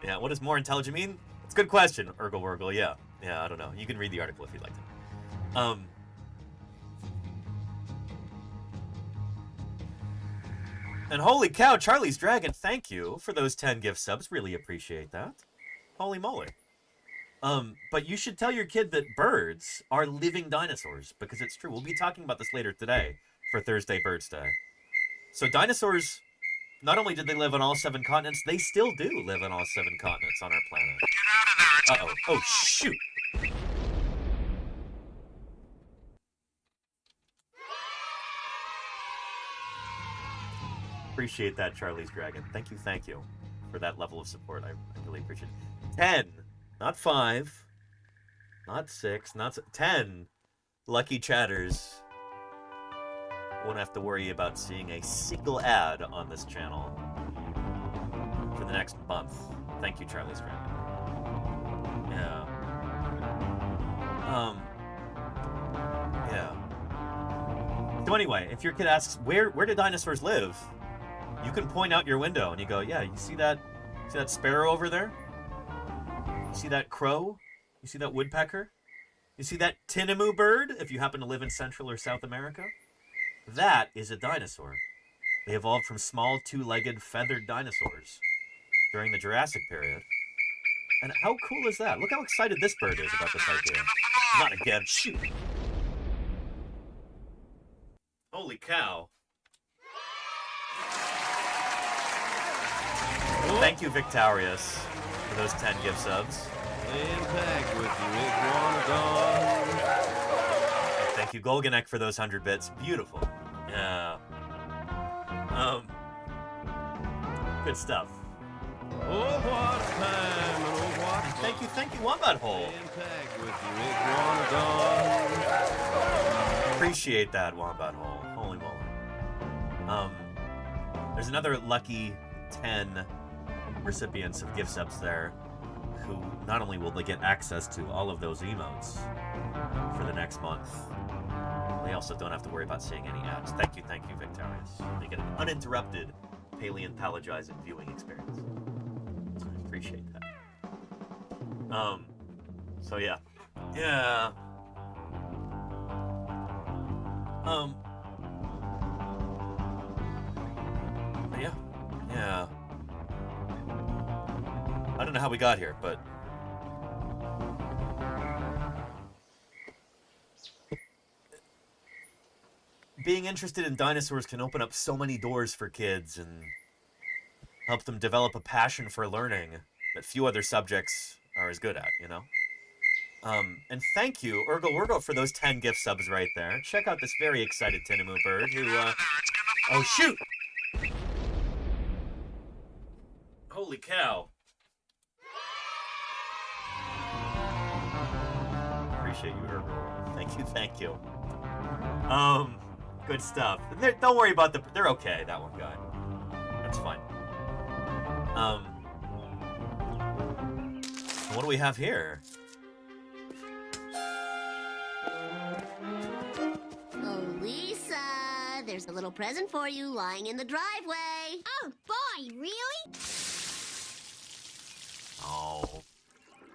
Yeah, what does more intelligent mean? It's a good question, Urgle Wurgle. Yeah, I don't know. You can read the article if you'd like to. And holy cow, Charlie's Dragon, thank you for those 10 gift subs. Really appreciate that. Holy moly. But you should tell your kid that birds are living dinosaurs, because it's true. We'll be talking about this later today for Thursday BIRDSday. So dinosaurs, not only did they live on all 7 continents, they still do live on all 7 continents on our planet. Get out of there. Uh-oh. Oh, shoot. Appreciate that, Charlie's Dragon. Thank you for that level of support. I really appreciate it. 10, not 5, not 6, not 10 lucky chatters won't have to worry about seeing a single ad on this channel for the next month. Thank you, Charlie's Dragon. Yeah. Yeah. So anyway, if your kid asks, where do dinosaurs live? You can point out your window and you go, yeah, you see that sparrow over there? You see that crow? You see that woodpecker? You see that tinamou bird, if you happen to live in Central or South America? That is a dinosaur. They evolved from small, 2-legged, feathered dinosaurs during the Jurassic period. And how cool is that? Look how excited this bird is about this idea. Not again. Shoot. Holy cow. Thank you, Victorious, for those 10 gift subs. Thank you, Golganek, for those 100 bits. Beautiful. Yeah. Good stuff. Oh, what time, and oh, what thank you, Wombat Hole. Appreciate that, Wombat Hole. Holy moly. There's another lucky 10 recipients of gift subs there who not only will they get access to all of those emotes for the next month, they also don't have to worry about seeing any ads. Thank you, Victorious. They get an uninterrupted paleontologizing viewing experience. I appreciate that. So yeah. Yeah. Yeah. I don't know how we got here, but being interested in dinosaurs can open up so many doors for kids and help them develop a passion for learning that few other subjects are as good at, you know? And thank you, Urgle Wurgle, for those 10 gift subs right there. Check out this very excited tinamou bird who, oh, shoot! Holy cow. Appreciate you, Urgle. Thank you. Good stuff. Don't worry about they're okay, that one guy. That's fine. What do we have here? Oh, Lisa, there's a little present for you lying in the driveway. Oh, boy, really? Oh.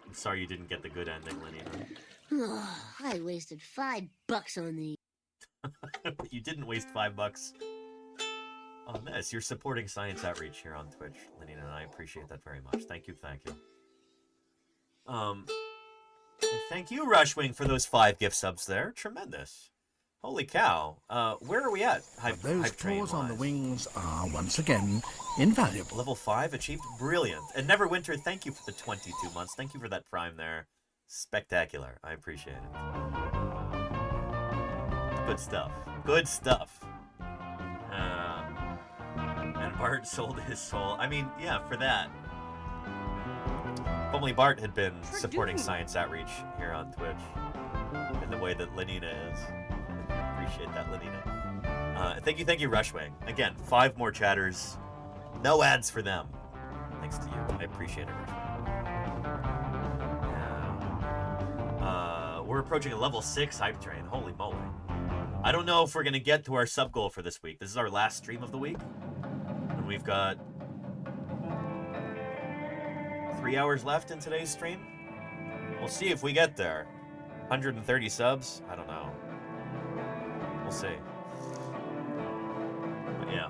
I'm sorry you didn't get the good ending, Lenina. Oh, I wasted $5 on these. You didn't waste $5 on this. You're supporting science outreach here on Twitch, Lenina, and I appreciate that very much. Thank you. And thank you, Rushwing, for those 5 gift subs there. Tremendous. Holy cow. Where are we at? Those claws on the wings are, once again, invaluable. Level 5 achieved. Brilliant. And Neverwinter, thank you for the 22 months. Thank you for that prime there. Spectacular. I appreciate it. Good stuff. And Bart sold his soul. I mean, yeah, for that. If only Bart had been supporting science outreach here on Twitch in the way that Lenina is. Appreciate that, Lenina. Thank you, Rushway. Again, 5 more chatters. No ads for them. Thanks to you. I appreciate it, Rushway. We're approaching a level 6 hype train. Holy moly. I don't know if we're going to get to our sub goal for this week. This is our last stream of the week. And we've got 3 hours left in today's stream. We'll see if we get there. 130 subs? I don't know. We'll see. But yeah.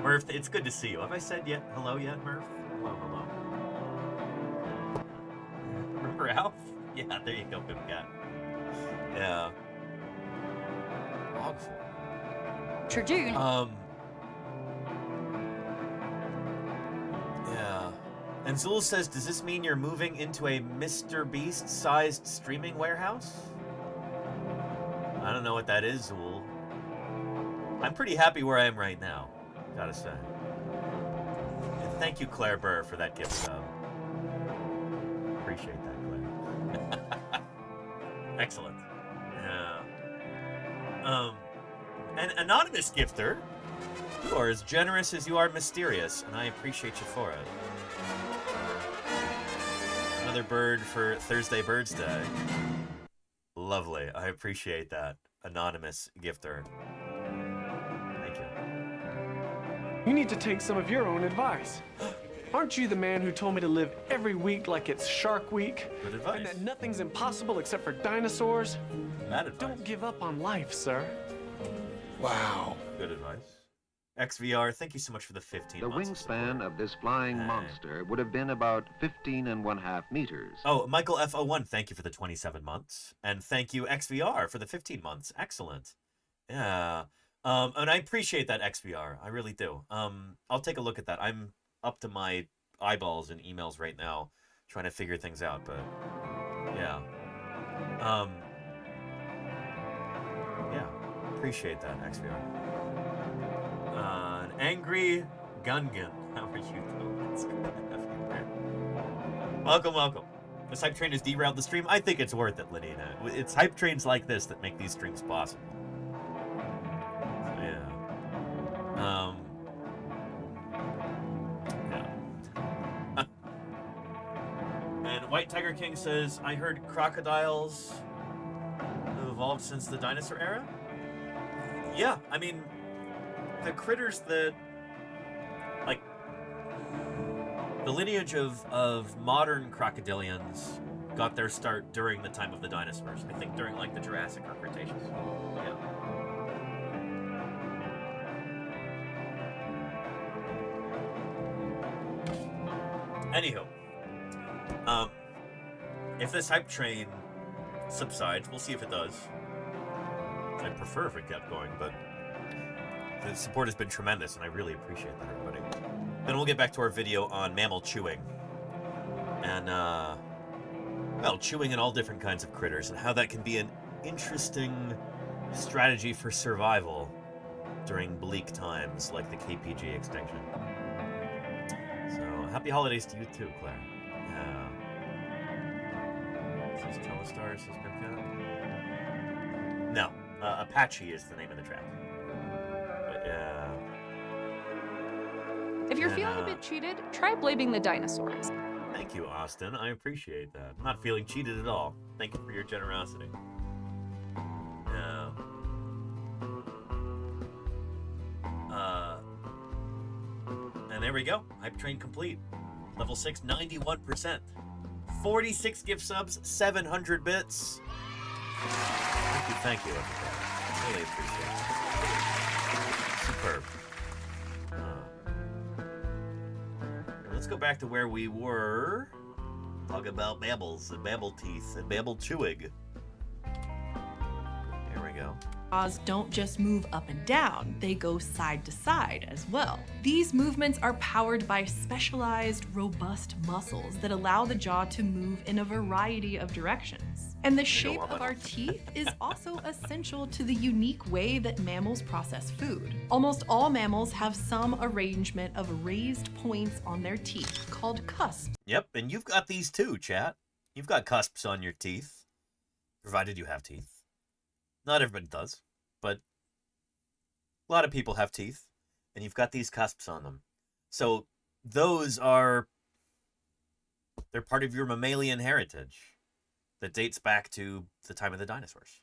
Murph, it's good to see you. Have I said yet hello yet, Murph? Hello. Remember Alf? Yeah, there you go, Bim Cat. Yeah. Tribune. Yeah. And Zool says, does this mean you're moving into a Mr. Beast-sized streaming warehouse? I don't know what that is, Zool. I'm pretty happy where I am right now, gotta say. And thank you, Claire Burr, for that gift sub. Appreciate that, Claire. Excellent. Yeah. An anonymous gifter, you are as generous as you are mysterious, and I appreciate you for it. Another bird for Thursday BIRDSday. Lovely. I appreciate that. Anonymous gifter. Thank you. You need to take some of your own advice. Aren't you the man who told me to live every week like it's Shark Week? Good advice. And that nothing's impossible except for dinosaurs? Bad advice. Don't give up on life, sir. Wow. Good advice. XVR, thank you so much for the 15 The months. wingspan of this flying monster would have been about 15.5 meters. Oh, Michael F01, thank you for the 27 months. And thank you, XVR, for the 15 months. Excellent. Yeah. And I appreciate that, XVR. I really do. I'll take a look at that. I'm up to my eyeballs in emails right now trying to figure things out, but yeah. Yeah. Appreciate that, XVR. An angry Gungan. How are you doing? It's good to have you there. Welcome. This hype train has derailed the stream. I think it's worth it, Lenina. It's hype trains like this that make these streams possible. So, yeah. And White Tiger King says, I heard crocodiles have evolved since the dinosaur era? Yeah, I mean, the critters that, like, the lineage of modern crocodilians got their start during the time of the dinosaurs. I think during, like, the Jurassic or Cretaceous. Yeah. Anywho, if this hype train subsides, we'll see if it does. I'd prefer if it kept going, but the support has been tremendous, and I really appreciate that, everybody. Then we'll get back to our video on mammal chewing. And, well, chewing in all different kinds of critters, and how that can be an interesting strategy for survival during bleak times, like the KPG extinction. So, happy holidays to you too, Claire. Yeah. This is Telestars, has been found? No. Apache is the name of the track. But, yeah. If you're feeling a bit cheated, try blaming the dinosaurs. Thank you, Austin. I appreciate that. I'm not feeling cheated at all. Thank you for your generosity. Yeah. And there we go. Hype train complete. Level 6, 91%. 46 gift subs, 700 bits. Thank you, everybody. Really appreciate it. Superb. Let's go back to where we were. Talk about mammals and mammal teeth and mammal chewing. Here we go. Jaws don't just move up and down, they go side to side as well. These movements are powered by specialized, robust muscles that allow the jaw to move in a variety of directions. And the shape of our teeth is also essential to the unique way that mammals process food. Almost all mammals have some arrangement of raised points on their teeth called cusps. Yep, and you've got these too, chat. You've got cusps on your teeth, provided you have teeth. Not everybody does, but a lot of people have teeth, and you've got these cusps on them. So those are, they're part of your mammalian heritage that dates back to the time of the dinosaurs.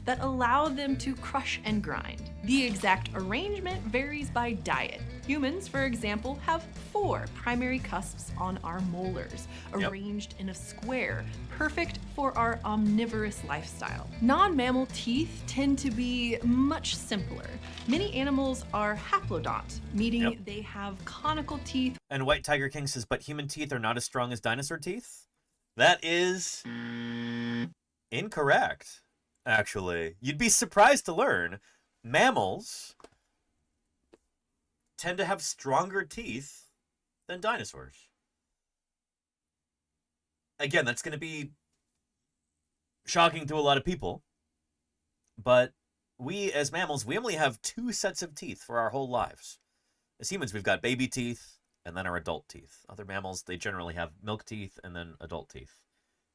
That allow them to crush and grind. The exact arrangement varies by diet. Humans, for example, have 4 primary cusps on our molars, arranged in a square, perfect for our omnivorous lifestyle. Non-mammal teeth tend to be much simpler. Many animals are haplodont, meaning they have conical teeth. And White Tiger King says, but human teeth are not as strong as dinosaur teeth? That is incorrect, actually. You'd be surprised to learn mammals tend to have stronger teeth than dinosaurs. Again, that's going to be shocking to a lot of people, but we as mammals, we only have 2 sets of teeth for our whole lives. As humans, we've got baby teeth and then our adult teeth. Other mammals, they generally have milk teeth and then adult teeth.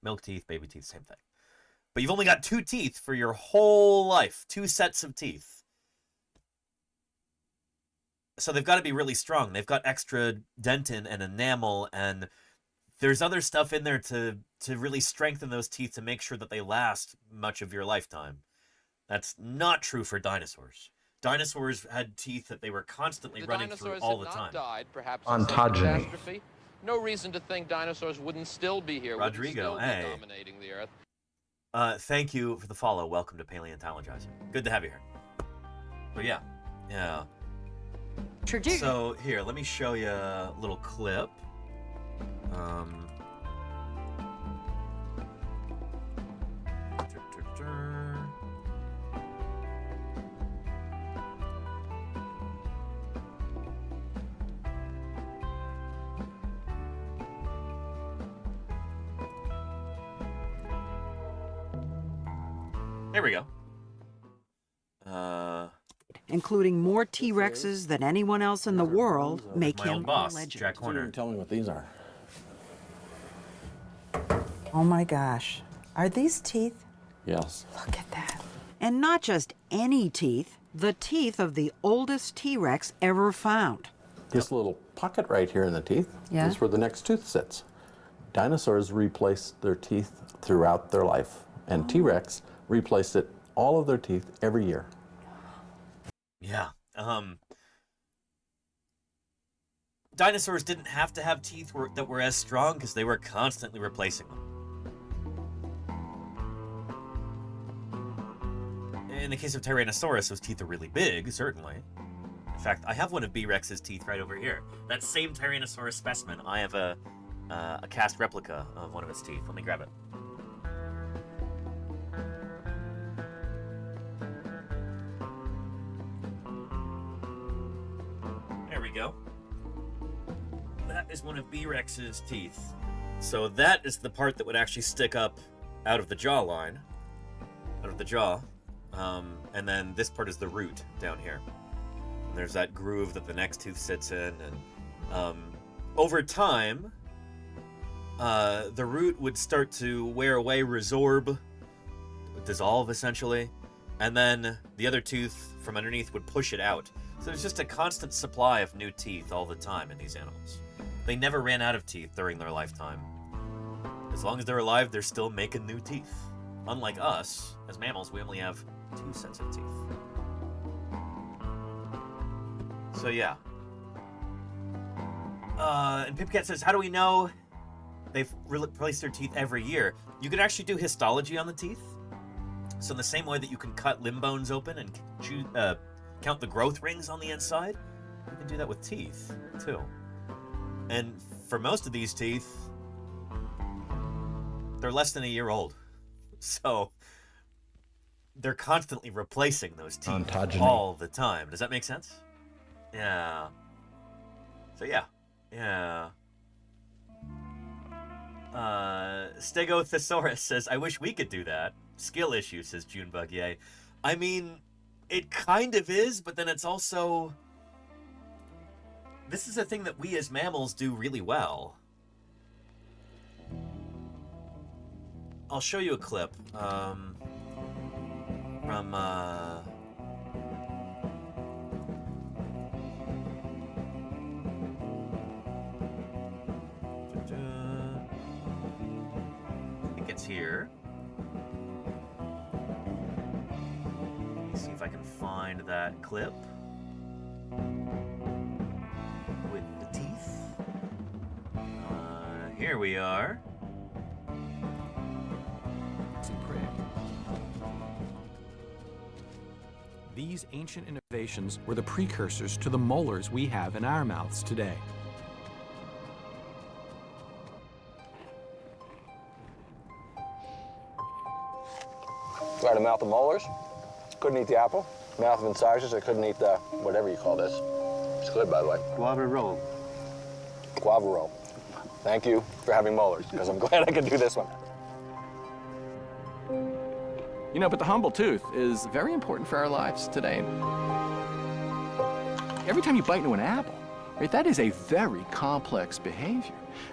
Milk teeth, baby teeth, same thing. But you've only got 2 teeth for your whole life, 2 sets of teeth. So they've got to be really strong. They've got extra dentin and enamel, and there's other stuff in there to really strengthen those teeth to make sure that they last much of your lifetime. That's not true for dinosaurs. Dinosaurs had teeth that they were constantly running through all the time. Died, perhaps Ontogeny. Catastrophe. No reason to think dinosaurs wouldn't still be here. Rodrigo, wouldn't still hey. be dominating the Earth. Thank you for the follow. Welcome to Paleontologizing. Good to have you here. But yeah. So here, let me show you a little clip. There we go. Including more T-Rexes than anyone else in the world, make My him old boss, a legend. Jack Horner. Tell me what these are. Oh my gosh. Are these teeth? Yes. Look at that. And not just any teeth, the teeth of the oldest T-Rex ever found. This little pocket right here in the teeth is where the next tooth sits. Dinosaurs replaced their teeth throughout their life, and T-Rex replaced it, all of their teeth, every year. Yeah. Dinosaurs didn't have to have teeth that were as strong because they were constantly replacing them. In the case of Tyrannosaurus, those teeth are really big, certainly. In fact, I have one of B-Rex's teeth right over here. That same Tyrannosaurus specimen, I have a cast replica of one of its teeth. Let me grab it. There we go. That is one of B-Rex's teeth. So that is the part that would actually stick up out of the jawline, out of the jaw. And then this part is the root down here. And there's that groove that the next tooth sits in. And over time, the root would start to wear away, resorb, dissolve essentially. And then the other tooth from underneath would push it out. So there's just a constant supply of new teeth all the time in these animals. They never ran out of teeth during their lifetime. As long as they're alive, they're still making new teeth. Unlike us, as mammals, we only have 2 sets of teeth. So yeah. And Pipcat says, how do we know they've replaced their teeth every year? You can actually do histology on the teeth. So in the same way that you can cut limb bones open and count the growth rings on the inside, you can do that with teeth, too. And for most of these teeth, they're less than a year old. So they're constantly replacing those teeth Ontogeny. all the time. Does that make sense? Yeah. So yeah. Stegothosaurus says, I wish we could do that. Skill issue, says Junebug, yay. I mean, it kind of is, but then it's also... This is a thing that we as mammals do really well. I'll show you a clip from I think it's here. Let me see if I can find that clip with the teeth. Here we are. These ancient innovations were the precursors to the molars we have in our mouths today. So I had a mouth of molars, couldn't eat the apple. Mouth of incisors, I couldn't eat the, whatever you call this. It's good, by the way. Guava roll. Guava roll. Thank you for having molars, because I'm glad I could do this one. You know, but the humble tooth is very important for our lives today. Every time you bite into an apple, right, that is a very complex behavior.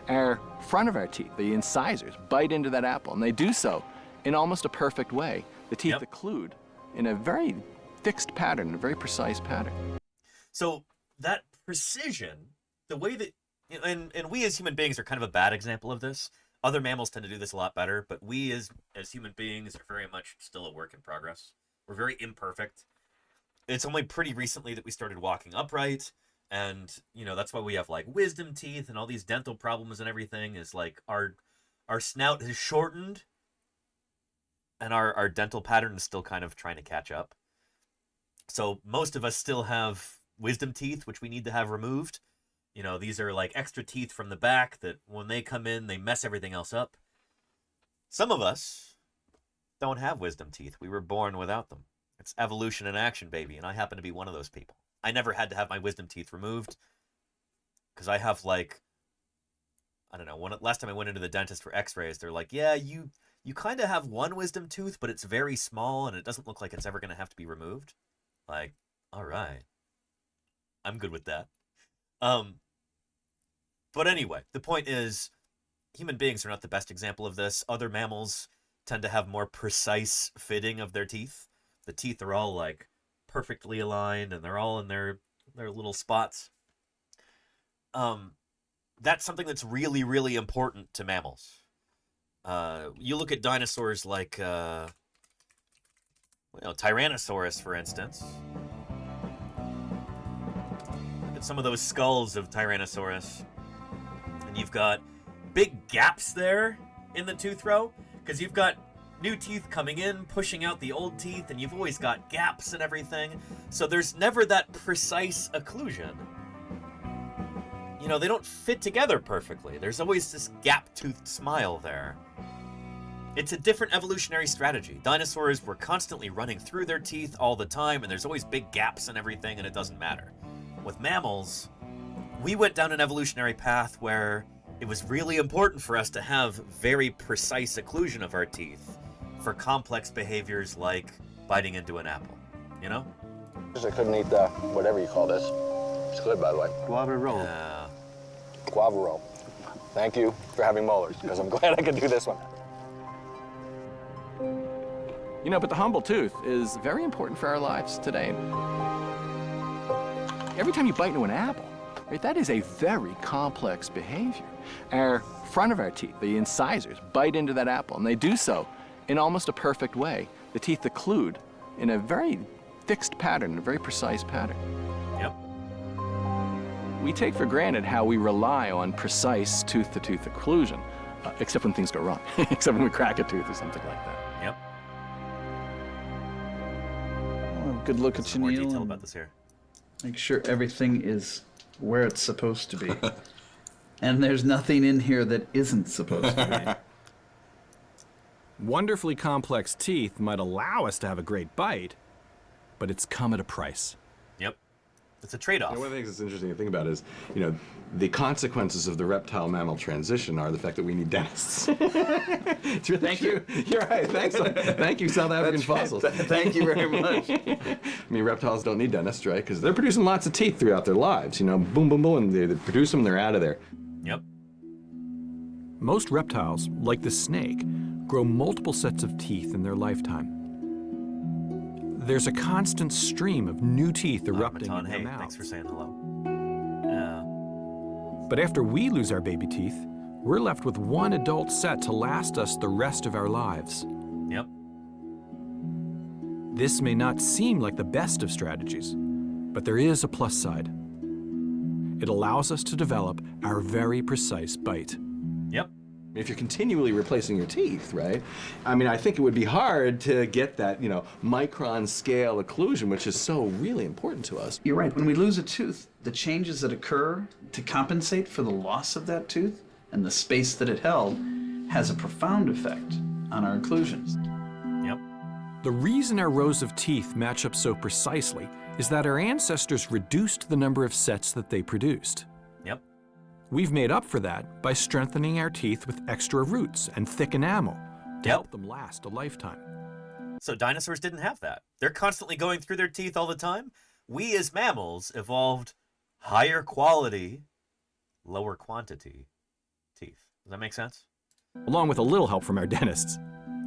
Our front of our teeth, the incisors, bite into that apple, and they do so in almost a perfect way. The teeth occlude in a very fixed pattern, a very precise pattern. So that precision, the way that, and we as human beings are kind of a bad example of this. Other mammals tend to do this a lot better, but we as human beings are very much still a work in progress. We're very imperfect. It's only pretty recently that we started walking upright, and that's why we have like wisdom teeth and all these dental problems and everything. Is like our snout has shortened, and our dental pattern is still kind of trying to catch up. So most of us still have wisdom teeth, which we need to have removed. These are like extra teeth from the back that when they come in, they mess everything else up. Some of us don't have wisdom teeth. We were born without them. It's evolution in action, baby, and I happen to be one of those people. I never had to have my wisdom teeth removed because I have like, I don't know, last time I went into the dentist for x-rays, they're like, yeah, you kind of have one wisdom tooth, but it's very small and it doesn't look like it's ever going to have to be removed. Like, all right. I'm good with that. But anyway, the point is, human beings are not the best example of this. Other mammals tend to have more precise fitting of their teeth. The teeth are all like perfectly aligned and they're all in their little spots. That's something that's really, really important to mammals. You look at dinosaurs like, Tyrannosaurus, for instance. Look at some of those skulls of Tyrannosaurus. And you've got big gaps there in the tooth row, because you've got new teeth coming in, pushing out the old teeth, and you've always got gaps and everything. So there's never that precise occlusion. They don't fit together perfectly. There's always this gap-toothed smile there. It's a different evolutionary strategy. Dinosaurs were constantly running through their teeth all the time, and there's always big gaps and everything, and it doesn't matter. With mammals, we went down an evolutionary path where it was really important for us to have very precise occlusion of our teeth for complex behaviors like biting into an apple, I couldn't eat the, whatever you call this. It's good, by the way. Guava roll. Guava roll. Thank you for having molars, because I'm glad I could do this one. But the humble tooth is very important for our lives today. Every time you bite into an apple, right, that is a very complex behavior. Our front of our teeth, the incisors, bite into that apple, and they do so in almost a perfect way. The teeth occlude in a very fixed pattern, a very precise pattern. Yep. We take for granted how we rely on precise tooth-to-tooth occlusion, except when things go wrong, except when we crack a tooth or something like that. Yep. Good look at you, More Neil. detail about this here. Make sure everything is where it's supposed to be. And there's nothing in here that isn't supposed to be. Wonderfully complex teeth might allow us to have a great bite, but it's come at a price. Yep. It's a trade-off. One of the things that's interesting to think about is, the consequences of the reptile-mammal transition are the fact that we need dentists. It's really Thank you. You're right. Thanks. Thank you, South African fossils. Thank you very much. I mean, reptiles don't need dentists, right? Because they're producing lots of teeth throughout their lives. Boom, boom, boom, and they produce them, they're out of there. Yep. Most reptiles, like the snake, grow multiple sets of teeth in their lifetime. There's a constant stream of new teeth erupting in their Hey, mouths. thanks for saying hello. But after we lose our baby teeth, we're left with one adult set to last us the rest of our lives. Yep. This may not seem like the best of strategies, but there is a plus side. It allows us to develop our very precise bite. Yep. If you're continually replacing your teeth, right? I mean, I think it would be hard to get that, micron scale occlusion, which is so really important to us. You're right. When we lose a tooth, the changes that occur to compensate for the loss of that tooth and the space that it held has a profound effect on our occlusions. Yep. The reason our rows of teeth match up so precisely is that our ancestors reduced the number of sets that they produced. Yep. We've made up for that by strengthening our teeth with extra roots and thick enamel to help them last a lifetime. So dinosaurs didn't have that. They're constantly going through their teeth all the time. We as mammals evolved higher quality, lower quantity teeth. Does that make sense? Along with a little help from our dentists.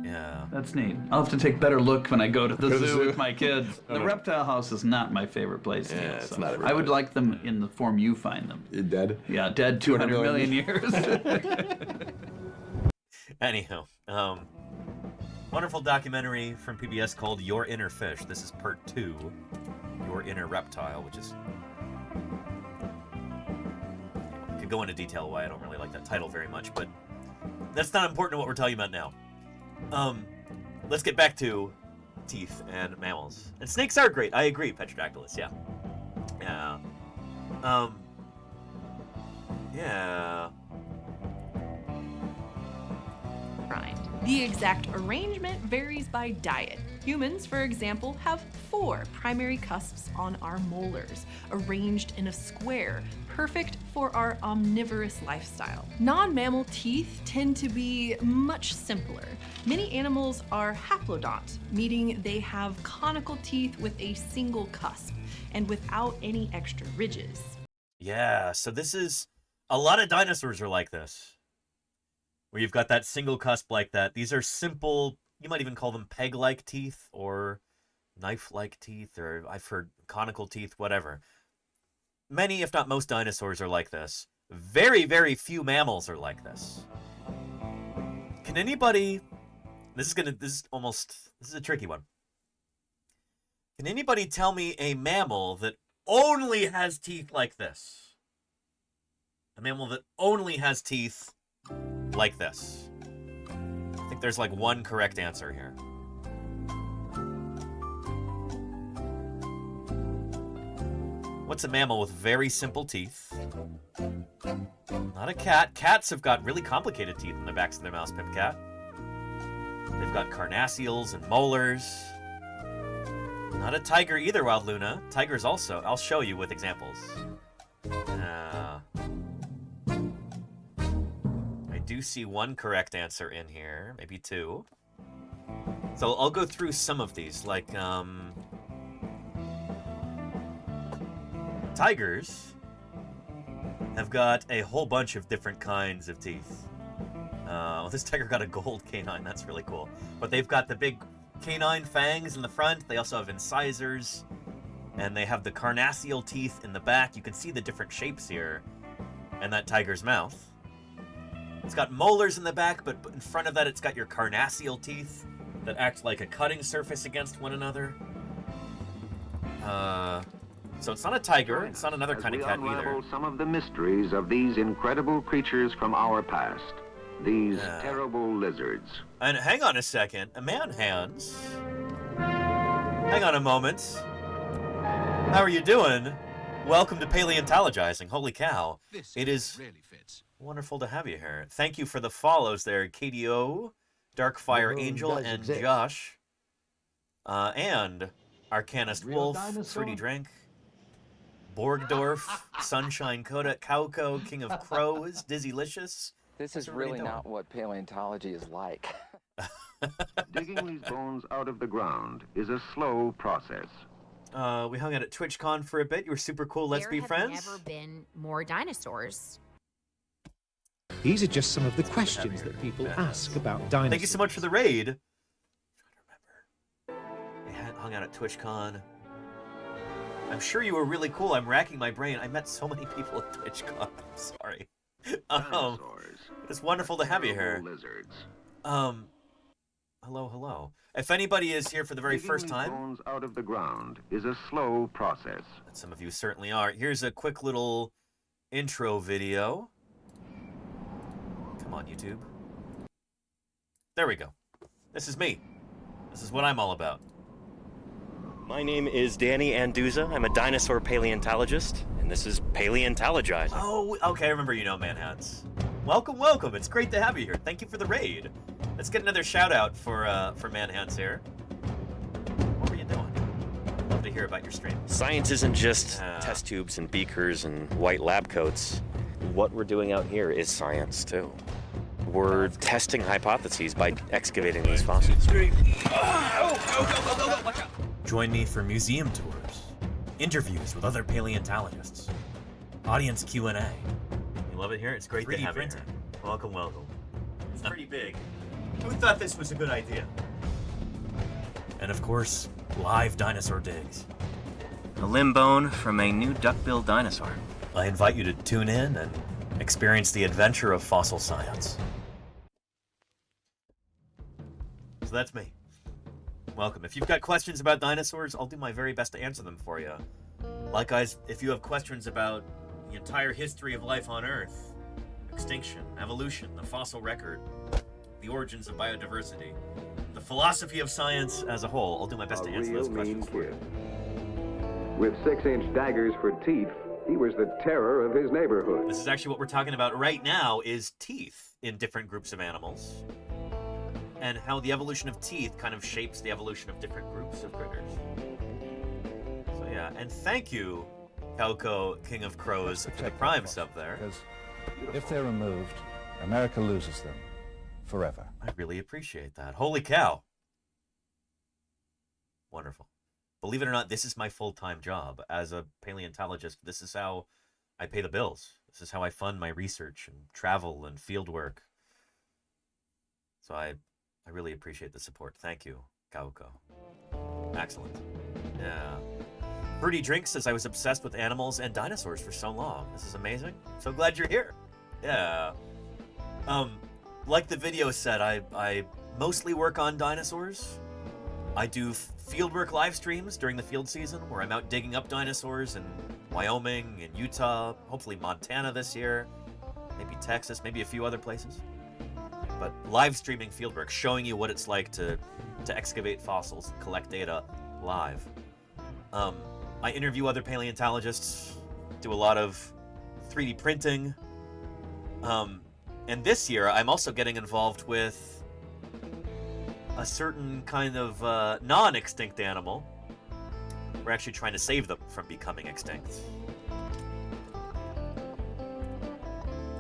Yeah. That's neat. I'll have to take better look when I go to the zoo with my kids. The reptile house is not my favorite place. Yeah, yet, it's so not a I would like them in the form you find them. Dead? Yeah, dead 200 million years. Anyhow, wonderful documentary from PBS called Your Inner Fish. This is part 2, Your Inner Reptile, which is... I could go into detail why I don't really like that title very much, but that's not important to what we're talking about now. Let's get back to teeth and mammals. And snakes are great. I agree, Petrodactylus, yeah. Yeah. Yeah. Rind. The exact arrangement varies by diet. Humans, for example, have 4 primary cusps on our molars, arranged in a square, perfect for our omnivorous lifestyle. Non-mammal teeth tend to be much simpler. Many animals are haplodont, meaning they have conical teeth with a single cusp and without any extra ridges. Yeah, so this is... A lot of dinosaurs are like this, where you've got that single cusp like that. These are simple, you might even call them peg-like teeth or knife-like teeth, or I've heard conical teeth, whatever. Many, if not most, dinosaurs are like this. Very, very few mammals are like this. Can anybody... This is a tricky one. Can anybody tell me a mammal that only has teeth like this? A mammal that only has teeth like this. I think there's like one correct answer here. What's a mammal with very simple teeth? Not a cat. Cats have got really complicated teeth in the backs of their mouths, Pip Cat. They've got carnassials and molars. Not a tiger either, Wild Luna. Tigers also. I'll show you with examples. I do see one correct answer in here, maybe 2. So I'll go through some of these, like, tigers have got a whole bunch of different kinds of teeth. This tiger got a gold canine, that's really cool. But they've got the big canine fangs in the front, they also have incisors, and they have the carnassial teeth in the back. You can see the different shapes here in that tiger's mouth. It's got molars in the back, but in front of that it's got your carnassial teeth that act like a cutting surface against one another. So it's not a tiger, it's not another kind of cat either. Some of the mysteries of these incredible creatures from our past. These terrible lizards. And hang on a second, a man hands. Hang on a moment. How are you doing? Welcome to Paleontologizing. Holy cow. It is wonderful to have you here. Thank you for the follows there, KDO, Darkfire Angel, and Josh. And Arcanist Wolf, Fruity Drink, Borgdorf, Sunshine Coda, Kauko, King of Crows, Dizzylicious. This is really not what paleontology is like. Digging these bones out of the ground is a slow process. We hung out at TwitchCon for a bit. You were super cool. Let's be friends. There have never been more dinosaurs. These are just some of the questions that people ask about dinosaurs. Thank you so much for the raid. I'm trying to remember. We hung out at TwitchCon. I'm sure you were really cool. I'm racking my brain. I met so many people at TwitchCon. I'm sorry. It's wonderful to have you here. Lizards. Hello. If anybody is here for the very first time, bones out of the ground is a slow process. and some of you certainly are, here's a quick little intro video. Come on, YouTube. There we go. This is me. This is what I'm all about. My name is Danny Anduza. I'm a dinosaur paleontologist, and this is Paleontologizing. Oh, okay, I remember you know Manhats. Welcome. It's great to have you here. Thank you for the raid. Let's get another shout out for Manhats here. What were you doing? Love to hear about your stream. Science isn't just test tubes and beakers and white lab coats. What we're doing out here is science, too. We're testing hypotheses by excavating these fossils. Join me for museum tours, interviews with other paleontologists, audience Q&A. You love it here? It's great to have you here. Welcome. It's pretty big. Who thought this was a good idea? And of course, live dinosaur digs. A limb bone from a new duck-billed dinosaur. I invite you to tune in and experience the adventure of fossil science. So that's me. Welcome. If you've got questions about dinosaurs, I'll do my very best to answer them for you. Like, guys, if you have questions about the entire history of life on Earth, extinction, evolution, the fossil record, the origins of biodiversity, the philosophy of science as a whole, I'll do my best to answer those questions for you. With 6-inch daggers for teeth, he was the terror of his neighborhood. This is actually what we're talking about right now, is teeth in different groups of animals, and how the evolution of teeth kind of shapes the evolution of different groups of critters. So yeah, and thank you, Kauko, King of Crows, for the Prime sub there. Because if they're removed, America loses them forever. I really appreciate that. Holy cow. Wonderful. Believe it or not, this is my full-time job as a paleontologist. This is how I pay the bills. This is how I fund my research and travel and field work. So I really appreciate the support. Thank you, Kauko. Excellent. Yeah. Birdie Drink says, I was obsessed with animals and dinosaurs for so long. This is amazing. So glad you're here. Yeah. Like the video said, I mostly work on dinosaurs. I do fieldwork live streams during the field season where I'm out digging up dinosaurs in Wyoming and Utah, hopefully Montana this year, maybe Texas, maybe a few other places. But live streaming fieldwork, showing you what it's like to excavate fossils, collect data live. I interview other paleontologists, do a lot of 3D printing. And this year, I'm also getting involved with a certain kind of non-extinct animal. We're actually trying to save them from becoming extinct.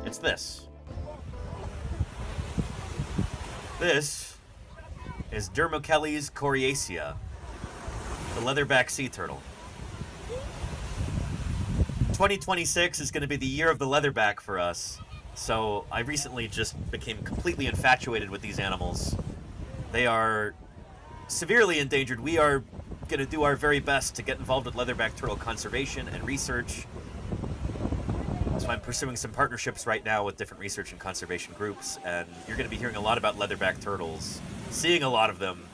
It's this. This is Dermochelys coriacea, the leatherback sea turtle. 2026 is going to be the year of the leatherback for us, so I recently just became completely infatuated with these animals. They are severely endangered. We are going to do our very best to get involved with leatherback turtle conservation and research. So I'm pursuing some partnerships right now with different research and conservation groups, and you're going to be hearing a lot about leatherback turtles, seeing a lot of them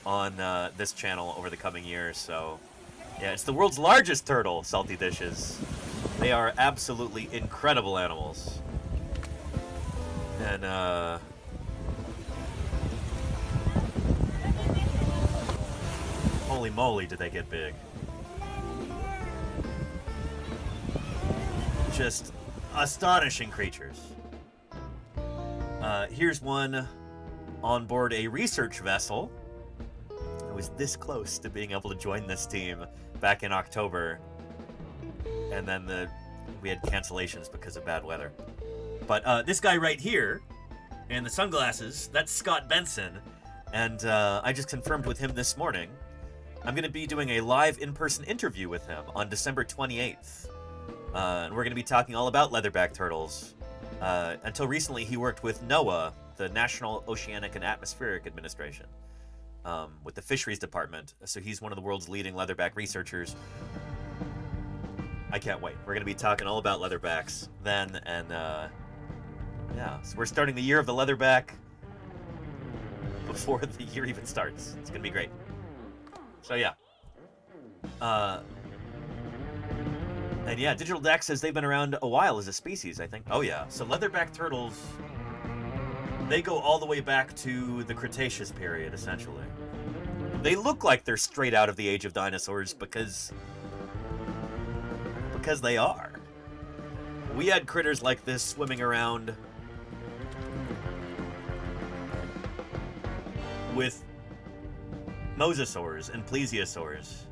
on this channel over the coming years. So yeah, it's the world's largest turtle, Salty Dishes. They are absolutely incredible animals. And holy moly, did they get big. Just astonishing creatures. Here's one on board a research vessel. I was this close to being able to join this team back in October. and then we had cancellations because of bad weather. But this guy right here, in the sunglasses, that's Scott Benson, and I just confirmed with him this morning. I'm going to be doing a live in-person interview with him on December 28th. And we're going to be talking all about leatherback turtles. Until recently, he worked with NOAA, the National Oceanic and Atmospheric Administration, with the Fisheries Department. So he's one of the world's leading leatherback researchers. I can't wait. We're going to be talking all about leatherbacks then. And yeah, so we're starting the year of the leatherback before the year even starts. It's going to be great. So yeah. And yeah, Digital Deck says they've been around a while as a species, I think. Oh yeah, so leatherback turtles, they go all the way back to the Cretaceous period, essentially. They look like they're straight out of the age of dinosaurs because they are. We had critters like this swimming around with mosasaurs and plesiosaurs.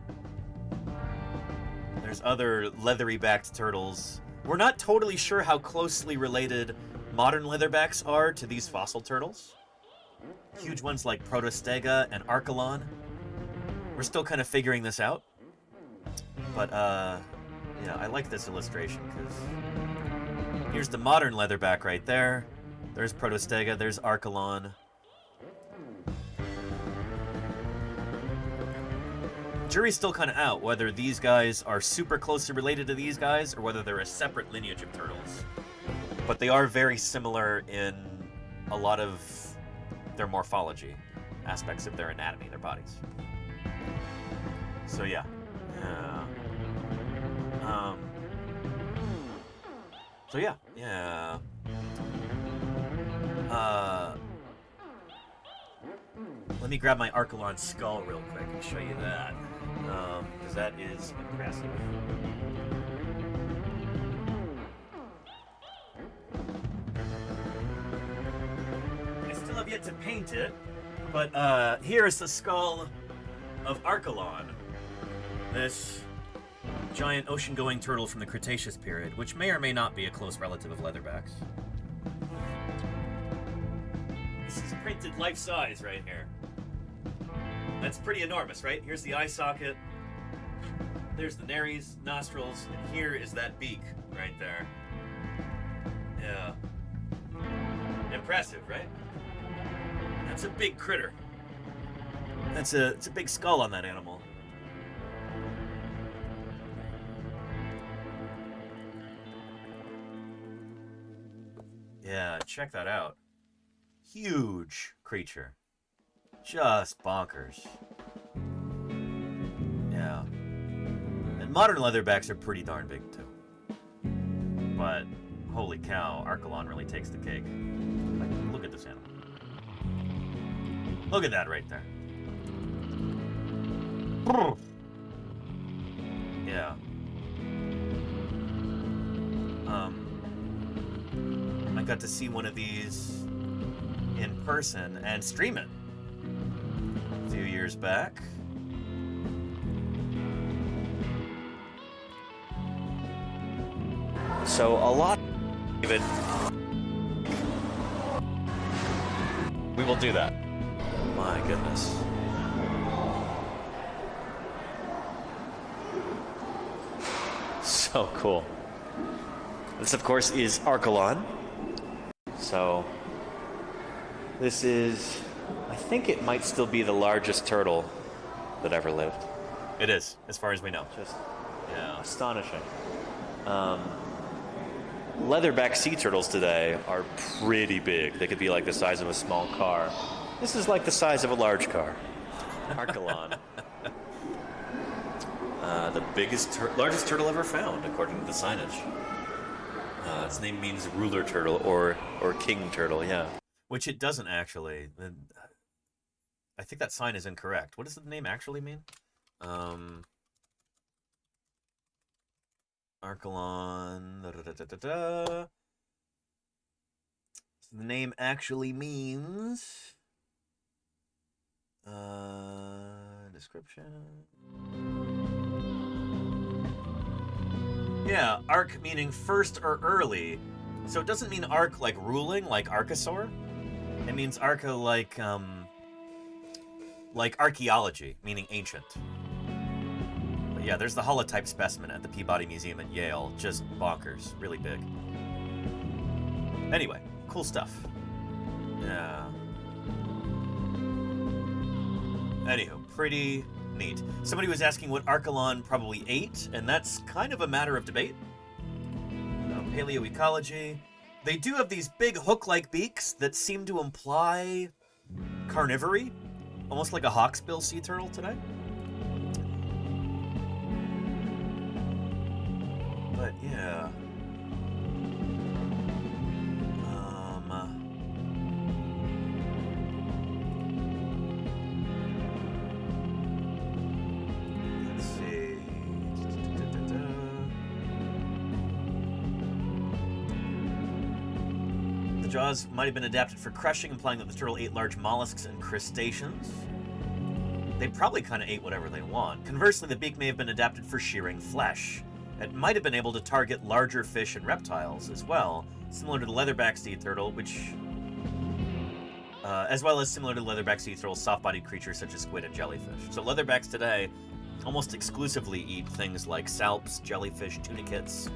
There's other leathery-backed turtles. We're not totally sure how closely related modern leatherbacks are to these fossil turtles. Huge ones like Protostega and Archelon. We're still kind of figuring this out. But, yeah, I like this illustration, because here's the modern leatherback right there. There's Protostega, there's Archelon. Jury's still kind of out whether these guys are super closely related to these guys or whether they're a separate lineage of turtles. But they are very similar in a lot of their morphology, aspects of their anatomy, their bodies. So yeah. So yeah. Yeah. Let me grab my Archelon skull real quick and show you that. Because that is impressive. I still have yet to paint it, but here is the skull of Archelon, this giant ocean-going turtle from the Cretaceous period, which may or may not be a close relative of leatherbacks. This is printed life-size right here. That's pretty enormous, right? Here's the eye socket. There's the nares, nostrils, and here is that beak right there. Yeah. Impressive, right? That's a big critter. It's a big skull on that animal. Yeah, check that out. Huge creature. Just bonkers. Yeah. And modern leatherbacks are pretty darn big, too. But, holy cow, Archelon really takes the cake. Like, look at this animal. Look at that right there. Yeah. I got to see one of these in person and stream it a few years back. So a lot of it. We will do that. My goodness. So cool. This, of course, is Archelon. So, this is, I think it might still be the largest turtle that ever lived. It is, as far as we know. Just astonishing. Leatherback sea turtles today are pretty big. They could be like the size of a small car. This is like the size of a large car. Archelon. The largest turtle ever found, according to the signage. Its name means ruler turtle or king turtle, yeah. Which it doesn't actually. I think that sign is incorrect. What does the name actually mean? Archelon. So the name actually means. Description. Yeah, arc meaning first or early. So it doesn't mean arc like ruling, like Archosaur. It means archa like archaeology, meaning ancient. But yeah, there's the holotype specimen at the Peabody Museum at Yale. Just bonkers. Really big. Anyway, cool stuff. Yeah. Anywho, pretty neat. Somebody was asking what Archelon probably ate, and that's kind of a matter of debate. Paleoecology. They do have these big hook-like beaks that seem to imply carnivory, almost like a hawksbill sea turtle today. But yeah. Let's see. The jaws might have been adapted for crushing, implying that the turtle ate large mollusks and crustaceans. They probably kind of ate whatever they want. Conversely, the beak may have been adapted for shearing flesh. It might have been able to target larger fish and reptiles as well, similar to the leatherback sea turtle, which, as well as similar to the leatherback sea turtle, soft-bodied creatures such as squid and jellyfish. So leatherbacks today almost exclusively eat things like salps, jellyfish, tunicates.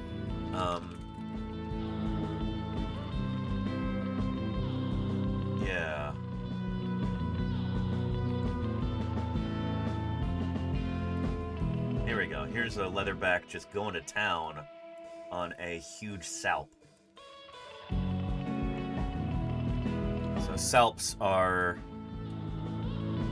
Yeah. Here we go. Here's a leatherback just going to town on a huge salp. So salps are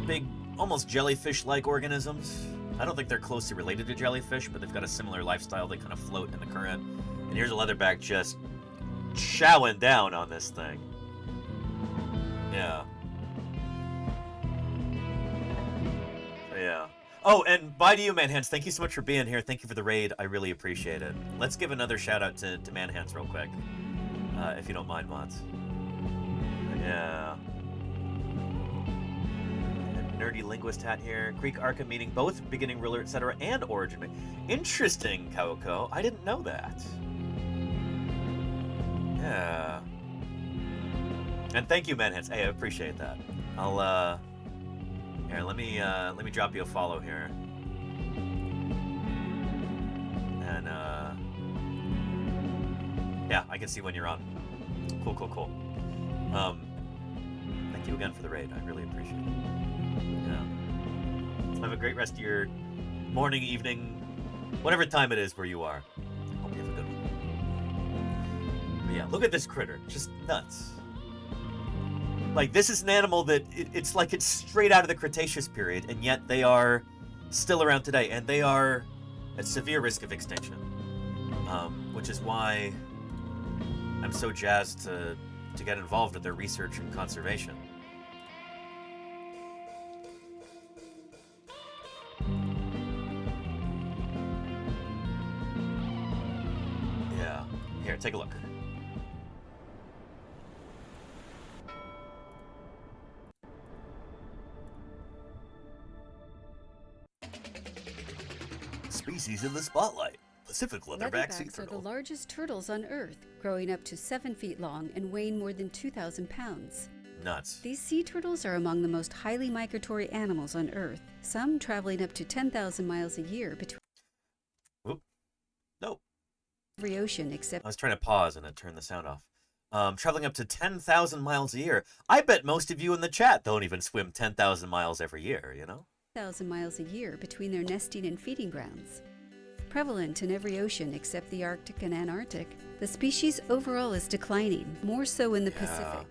big, almost jellyfish-like organisms. I don't think they're closely related to jellyfish, but they've got a similar lifestyle. They kind of float in the current. And here's a leatherback just chowing down on this thing. Yeah. So, yeah. Oh, and bye to you, Manhands. Thank you so much for being here. Thank you for the raid. I really appreciate it. Let's give another shout out to Manhands real quick, if you don't mind, mods. Yeah. Nerdy linguist hat here. Greek arca meaning both beginning ruler, etc., and origin. Interesting, Kaoko. I didn't know that. Yeah. And thank you, Manhands. Hey, I appreciate that. I'll here, let me drop you a follow here. And yeah, I can see when you're on. Cool, cool, cool. Thank you again for the raid. I really appreciate it. Yeah. Have a great rest of your morning, evening, whatever time it is where you are. Hope you have a good one. But yeah, look at this critter. Just nuts. Like, this is an animal that it's like it's straight out of the Cretaceous period, and yet they are still around today, and they are at severe risk of extinction. Which is why I'm so jazzed to get involved with their research and conservation. Yeah. Here, take a look. Species in the spotlight. Pacific leatherback sea Leatherbacks are the turtle. largest turtles on Earth, growing up to 7 feet long and weighing more than 2,000 pounds. Nuts. These sea turtles are among the most highly migratory animals on Earth, some traveling up to 10,000 miles a year between every ocean except... I was trying to pause and it turned the sound off. Traveling up to 10,000 miles a year. I bet most of you in the chat don't even swim 10,000 miles every year, you know? 1,000 miles a year between their nesting and feeding grounds. Prevalent in every ocean except the Arctic and Antarctic, the species overall is declining, more so in the Pacific.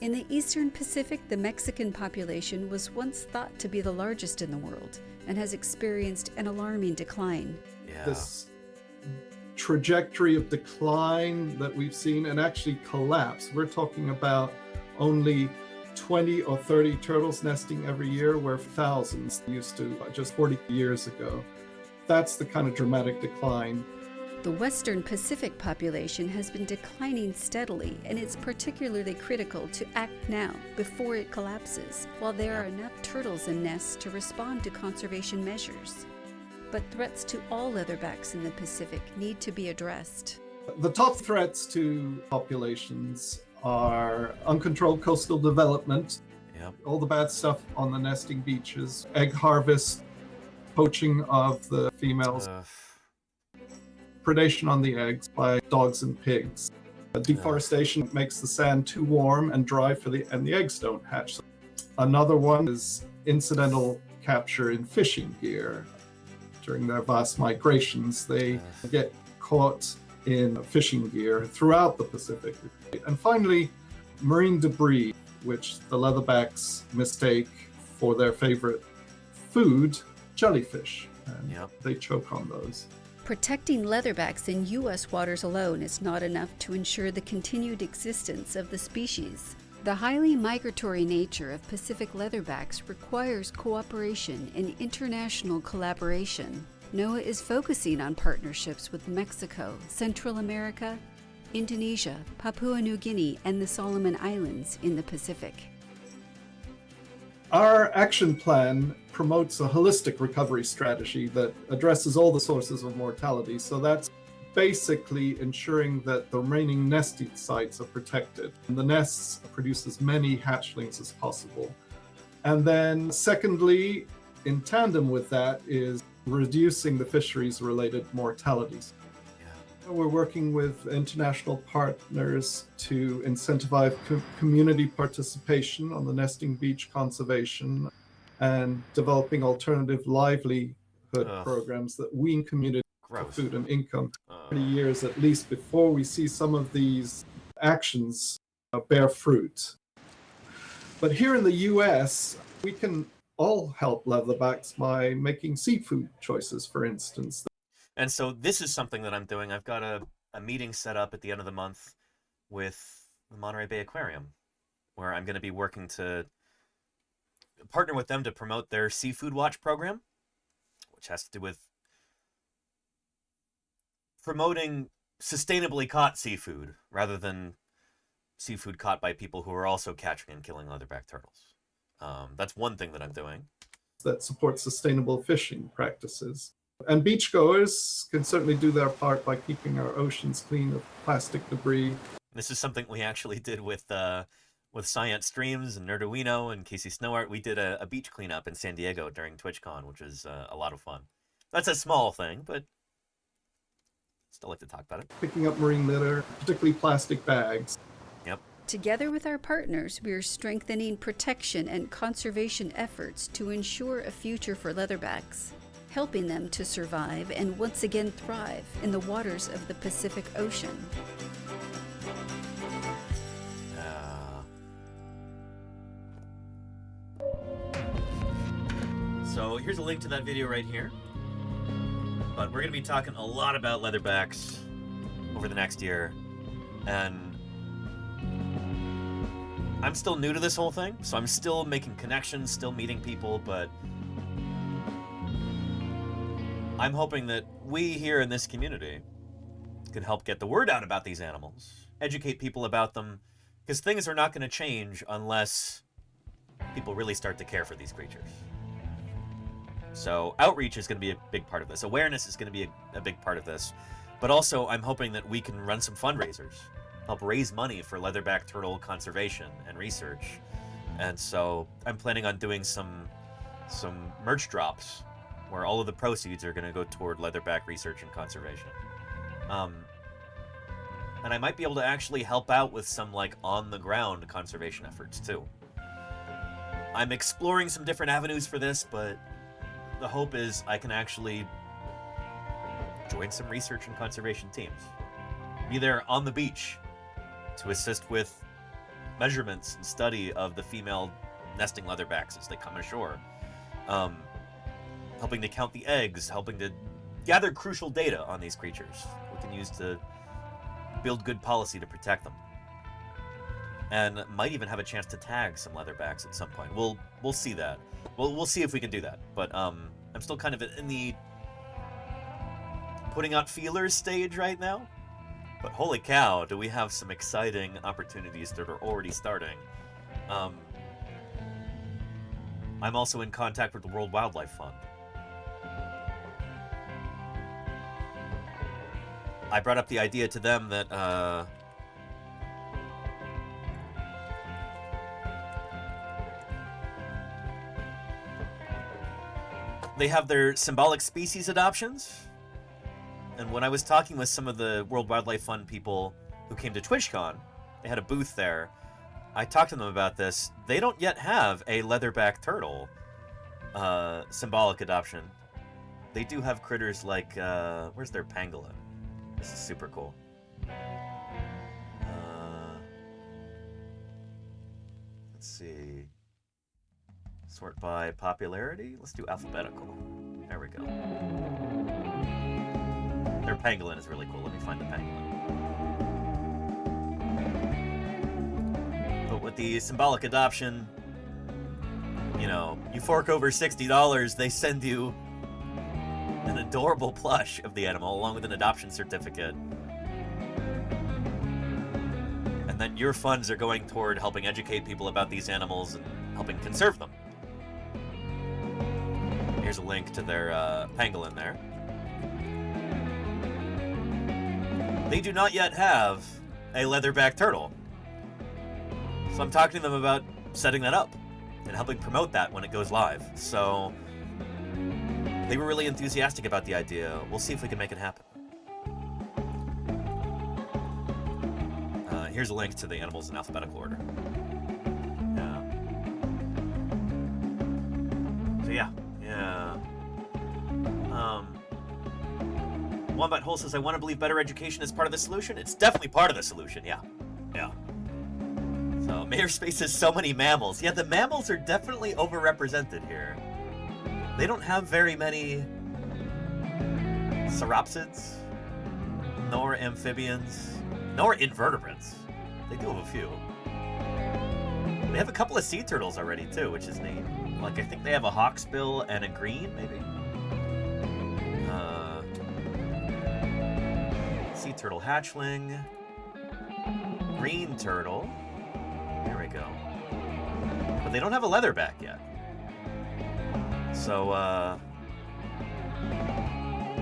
In the eastern Pacific, the Mexican population was once thought to be the largest in the world and has experienced an alarming decline. This trajectory of decline that we've seen and actually collapse. We're talking about only 20 or 30 turtles nesting every year, where thousands used to just 40 years ago. That's the kind of dramatic decline. The western Pacific population has been declining steadily, and it's particularly critical to act now before it collapses, while there are enough turtles in nests to respond to conservation measures. But threats to all leatherbacks in the Pacific need to be addressed. The top threats to populations are uncontrolled coastal development, all the bad stuff on the nesting beaches, egg harvest, poaching of the females, predation on the eggs by dogs and pigs. Deforestation makes the sand too warm and dry and the eggs don't hatch. Another one is incidental capture in fishing gear. During their vast migrations, they get caught in fishing gear throughout the Pacific. And finally, marine debris, which the leatherbacks mistake for their favorite food, jellyfish. And they choke on those. Protecting leatherbacks in U.S. waters alone is not enough to ensure the continued existence of the species. The highly migratory nature of Pacific leatherbacks requires cooperation and international collaboration. NOAA is focusing on partnerships with Mexico, Central America, Indonesia, Papua New Guinea, and the Solomon Islands in the Pacific. Our action plan promotes a holistic recovery strategy that addresses all the sources of mortality. So that's basically ensuring that the remaining nesting sites are protected and the nests produce as many hatchlings as possible. And then secondly, in tandem with that, is reducing the fisheries-related mortalities. We're working with international partners to incentivize community participation on the nesting beach conservation and developing alternative livelihood programs that wean community for food and income. 30 years at least before we see some of these actions bear fruit. But here in the US, we can all help leatherbacks by making seafood choices, for instance. And so this is something that I'm doing. I've got a meeting set up at the end of the month with the Monterey Bay Aquarium, where I'm going to be working to partner with them to promote their Seafood Watch program, which has to do with promoting sustainably caught seafood rather than seafood caught by people who are also catching and killing leatherback turtles. That's one thing that I'm doing. That supports sustainable fishing practices. And beachgoers can certainly do their part by keeping our oceans clean of plastic debris. This is something we actually did with Science Streams and Nerduino and Casey Snowart. We did a beach cleanup in San Diego during TwitchCon, which was a lot of fun. That's a small thing, but still like to talk about it. Picking up marine litter, particularly plastic bags. Yep. Together with our partners, we are strengthening protection and conservation efforts to ensure a future for leatherbacks, helping them to survive and once again thrive in the waters of the Pacific Ocean. So here's a link to that video right here. But we're going to be talking a lot about leatherbacks over the next year. And I'm still new to this whole thing, so I'm still making connections, still meeting people, but I'm hoping that we here in this community can help get the word out about these animals, educate people about them, because things are not going to change unless people really start to care for these creatures. So outreach is going to be a big part of this. Awareness is going to be a big part of this. But also, I'm hoping that we can run some fundraisers, help raise money for leatherback turtle conservation and research. And so I'm planning on doing some merch drops where all of the proceeds are going to go toward leatherback research and conservation. And I might be able to actually help out with some on-the-ground conservation efforts too. I'm exploring some different avenues for this, but the hope is I can actually join some research and conservation teams. Be there on the beach to assist with measurements and study of the female nesting leatherbacks as they come ashore. Helping to count the eggs, helping to gather crucial data on these creatures we can use to build good policy to protect them. And might even have a chance to tag some leatherbacks at some point. We'll see that. We'll see if we can do that. But I'm still kind of in the putting out feelers stage right now. But holy cow, do we have some exciting opportunities that are already starting. I'm also in contact with the World Wildlife Fund. I brought up the idea to them that they have their symbolic species adoptions. And when I was talking with some of the World Wildlife Fund people who came to TwitchCon, they had a booth there. I talked to them about this. They don't yet have a leatherback turtle symbolic adoption. They do have critters like, where's their pangolin? This is super cool. Let's see. Sort by popularity? Let's do alphabetical. There we go. Their pangolin is really cool. Let me find the pangolin. But with the symbolic adoption, you know, you fork over $60, they send you an adorable plush of the animal along with an adoption certificate. And then your funds are going toward helping educate people about these animals and helping conserve them. Here's a link to their pangolin there. They do not yet have a leatherback turtle. So I'm talking to them about setting that up and helping promote that when it goes live. So they were really enthusiastic about the idea. We'll see if we can make it happen. Here's a link to the animals in alphabetical order. So yeah. Wombat Hole says, I want to believe better education is part of the solution. It's definitely part of the solution, yeah. So, Mayor Space has so many mammals. Yeah, the mammals are definitely overrepresented here. They don't have very many sauropsids, nor amphibians, nor invertebrates. They do have a few. They have a couple of sea turtles already, too, which is neat. Like, I think they have a hawksbill and a green, maybe? Sea turtle hatchling. Green turtle. There we go. But they don't have a leatherback yet. So, we're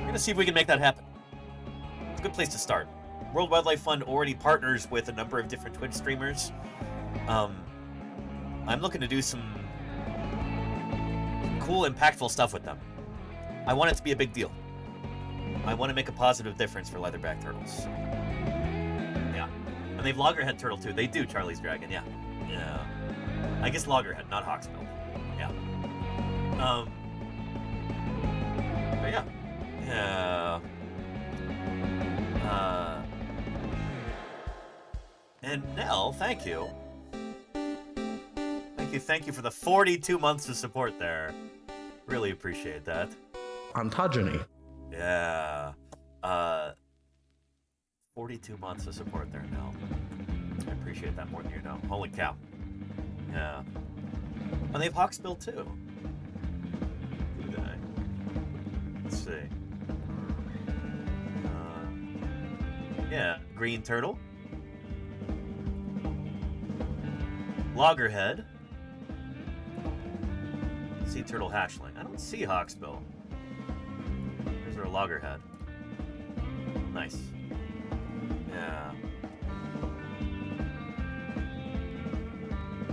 gonna see if we can make that happen. It's a good place to start. World Wildlife Fund already partners with a number of different Twitch streamers. I'm looking to do some cool, impactful stuff with them. I want it to be a big deal. I want to make a positive difference for leatherback turtles. Yeah. And they have loggerhead turtle too. They do, Charlie's Dragon, yeah. Yeah. I guess loggerhead, not hawksbill. Yeah. But yeah. Yeah. And Nell, thank you. Thank you for the 42 months of support there. Really appreciate that. Ontogeny. Yeah. 42 months of support there, Nell. I appreciate that more than you know. Holy cow. Yeah. And they have hawksbill too. Do they? Let's see. Yeah, green turtle. Loggerhead. Sea turtle hatchling. I don't see hawksbill. There's our loggerhead. Nice. Yeah.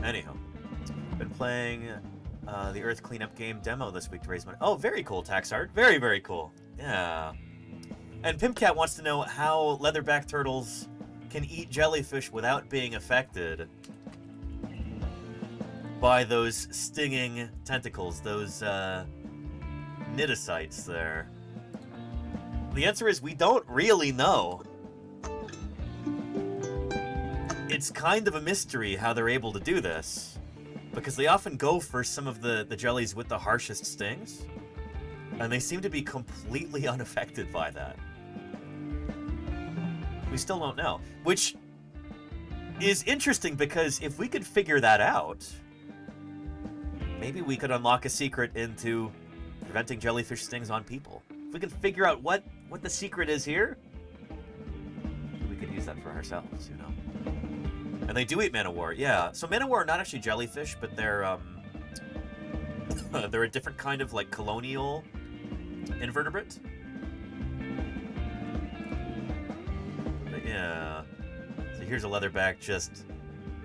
Anyhow, been playing the Earth Cleanup game demo this week to raise money. Oh, very cool, Taxart. Very, very cool. Yeah. And Pimpcat wants to know how leatherback turtles can eat jellyfish without being affected by those stinging tentacles, those cnidocytes there. The answer is we don't really know. It's kind of a mystery how they're able to do this, because they often go for some of the jellies with the harshest stings, and they seem to be completely unaffected by that. We still don't know, which is interesting because if we could figure that out, maybe we could unlock a secret into preventing jellyfish stings on people. If we can figure out what the secret is here, we could use that for ourselves, you know. And they do eat man-o-war, yeah. So man-o-war are not actually jellyfish, but they're they're a different kind of like colonial invertebrate. Yeah. So here's a leatherback just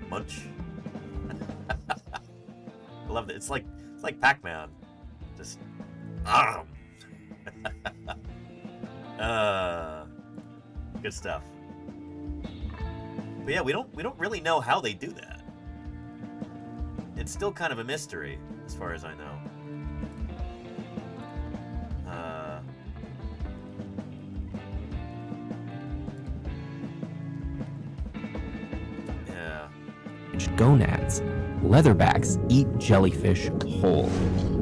munch. I love it. It's like Pac-Man. Just good stuff. But yeah, we don't really know how they do that. It's still kind of a mystery, as far as I know. Yeah. Gonads. Leatherbacks eat jellyfish whole,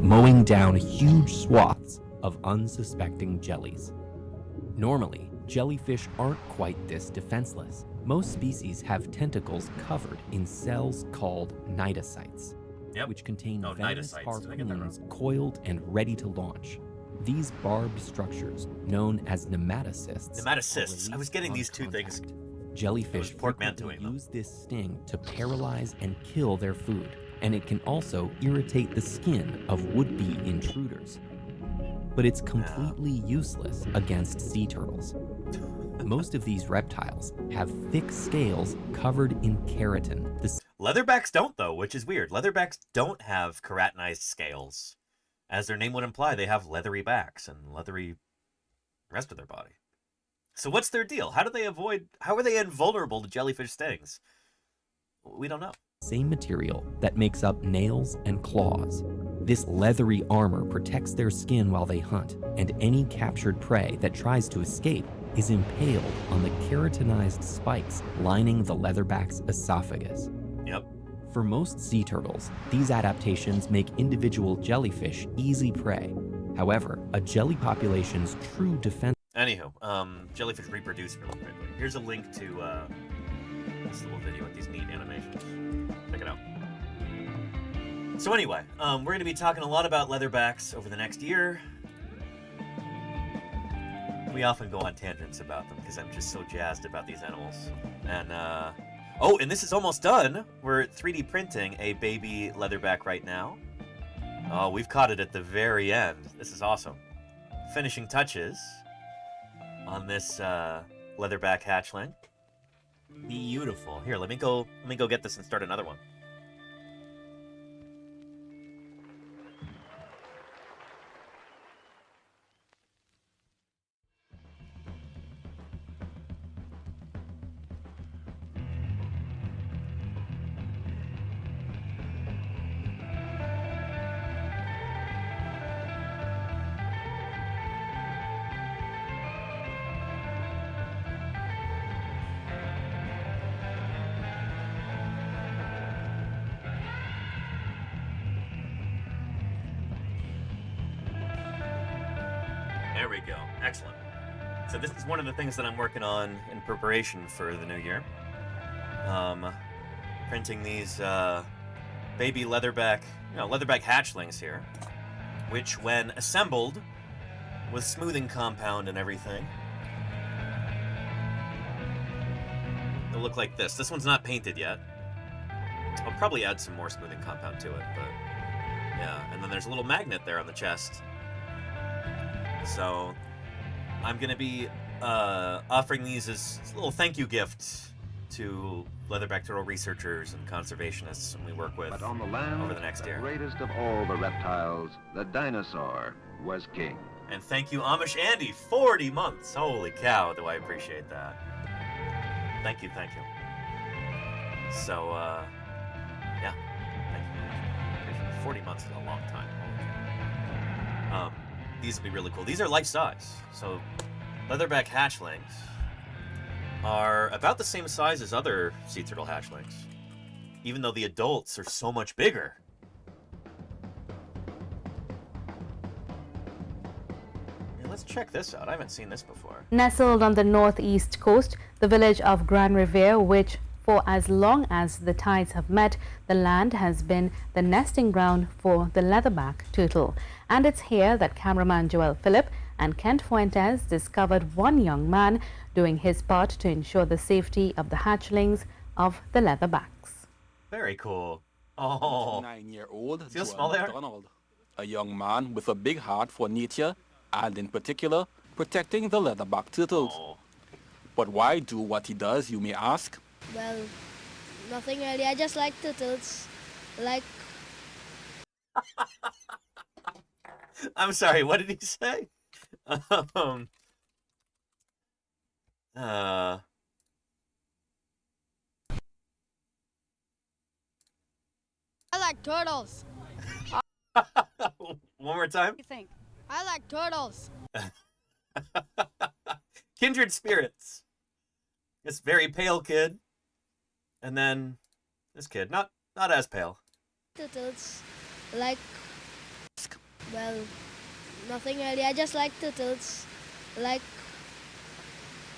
mowing down huge swaths of unsuspecting jellies. Normally, jellyfish aren't quite this defenseless. Most species have tentacles covered in cells called cnidocytes, which contain venomous harpoons coiled and ready to launch. These barbed structures, known as nematocysts. Nematocysts. I was getting these two things. Jellyfish frequently use this sting to paralyze and kill their food, and it can also irritate the skin of would-be intruders. But it's completely useless against sea turtles. Most of these reptiles have thick scales covered in keratin. Leatherbacks don't, though, which is weird. Leatherbacks don't have keratinized scales. As their name would imply, they have leathery backs and leathery rest of their body. So what's their deal? How are they invulnerable to jellyfish stings? We don't know. Same material that makes up nails and claws. This leathery armor protects their skin while they hunt, and any captured prey that tries to escape is impaled on the keratinized spikes lining the leatherback's esophagus. Yep. For most sea turtles, these adaptations make individual jellyfish easy prey. However, a jelly population's true defense. Anywho, jellyfish reproduce really quickly. Here's a link to this little video with these neat animations. Check it out. So anyway, we're going to be talking a lot about leatherbacks over the next year. We often go on tangents about them because I'm just so jazzed about these animals. And, oh, and this is almost done. We're 3D printing a baby leatherback right now. Oh, we've caught it at the very end. This is awesome. Finishing touches on this leatherback hatchling. Beautiful. Here, let me go get this and start another one. There we go. Excellent. So this is one of the things that I'm working on in preparation for the new year. Printing these baby leatherback hatchlings here, which when assembled with smoothing compound and everything, they'll look like this. This one's not painted yet. I'll probably add some more smoothing compound to it, but yeah. And then there's a little magnet there on the chest. So I'm going to be offering these as a little thank you gift to leatherback turtle researchers and conservationists we work with on the land, over the next year. The greatest of all the reptiles, the dinosaur, was king. And thank you, Amish Andy, 40 months. Holy cow, do I appreciate that. Thank you. So, yeah, thank you. 40 months is a long time. These will be really cool. These are life-size. So leatherback hatchlings are about the same size as other sea turtle hatchlings, even though the adults are so much bigger. Here, let's check this out. I haven't seen this before. Nestled on the northeast coast, the village of Grand Riviere, which for as long as the tides have met, the land has been the nesting ground for the leatherback turtle. And it's here that cameraman Joel Phillip and Kent Fuentes discovered one young man doing his part to ensure the safety of the hatchlings of the leatherbacks. Very cool. Oh, 9-year-old see how small they are? Donald, a young man with a big heart for nature and in particular protecting the leatherback turtles. Oh. But why do what he does, you may ask? Well, nothing really. I just like turtles. Like. I'm sorry, what did he say? I like turtles. One more time. What do you think? I like turtles. Kindred spirits. This very pale kid. And then this kid, not as pale. Turtles. Like. Well, nothing really. I just like turtles. Like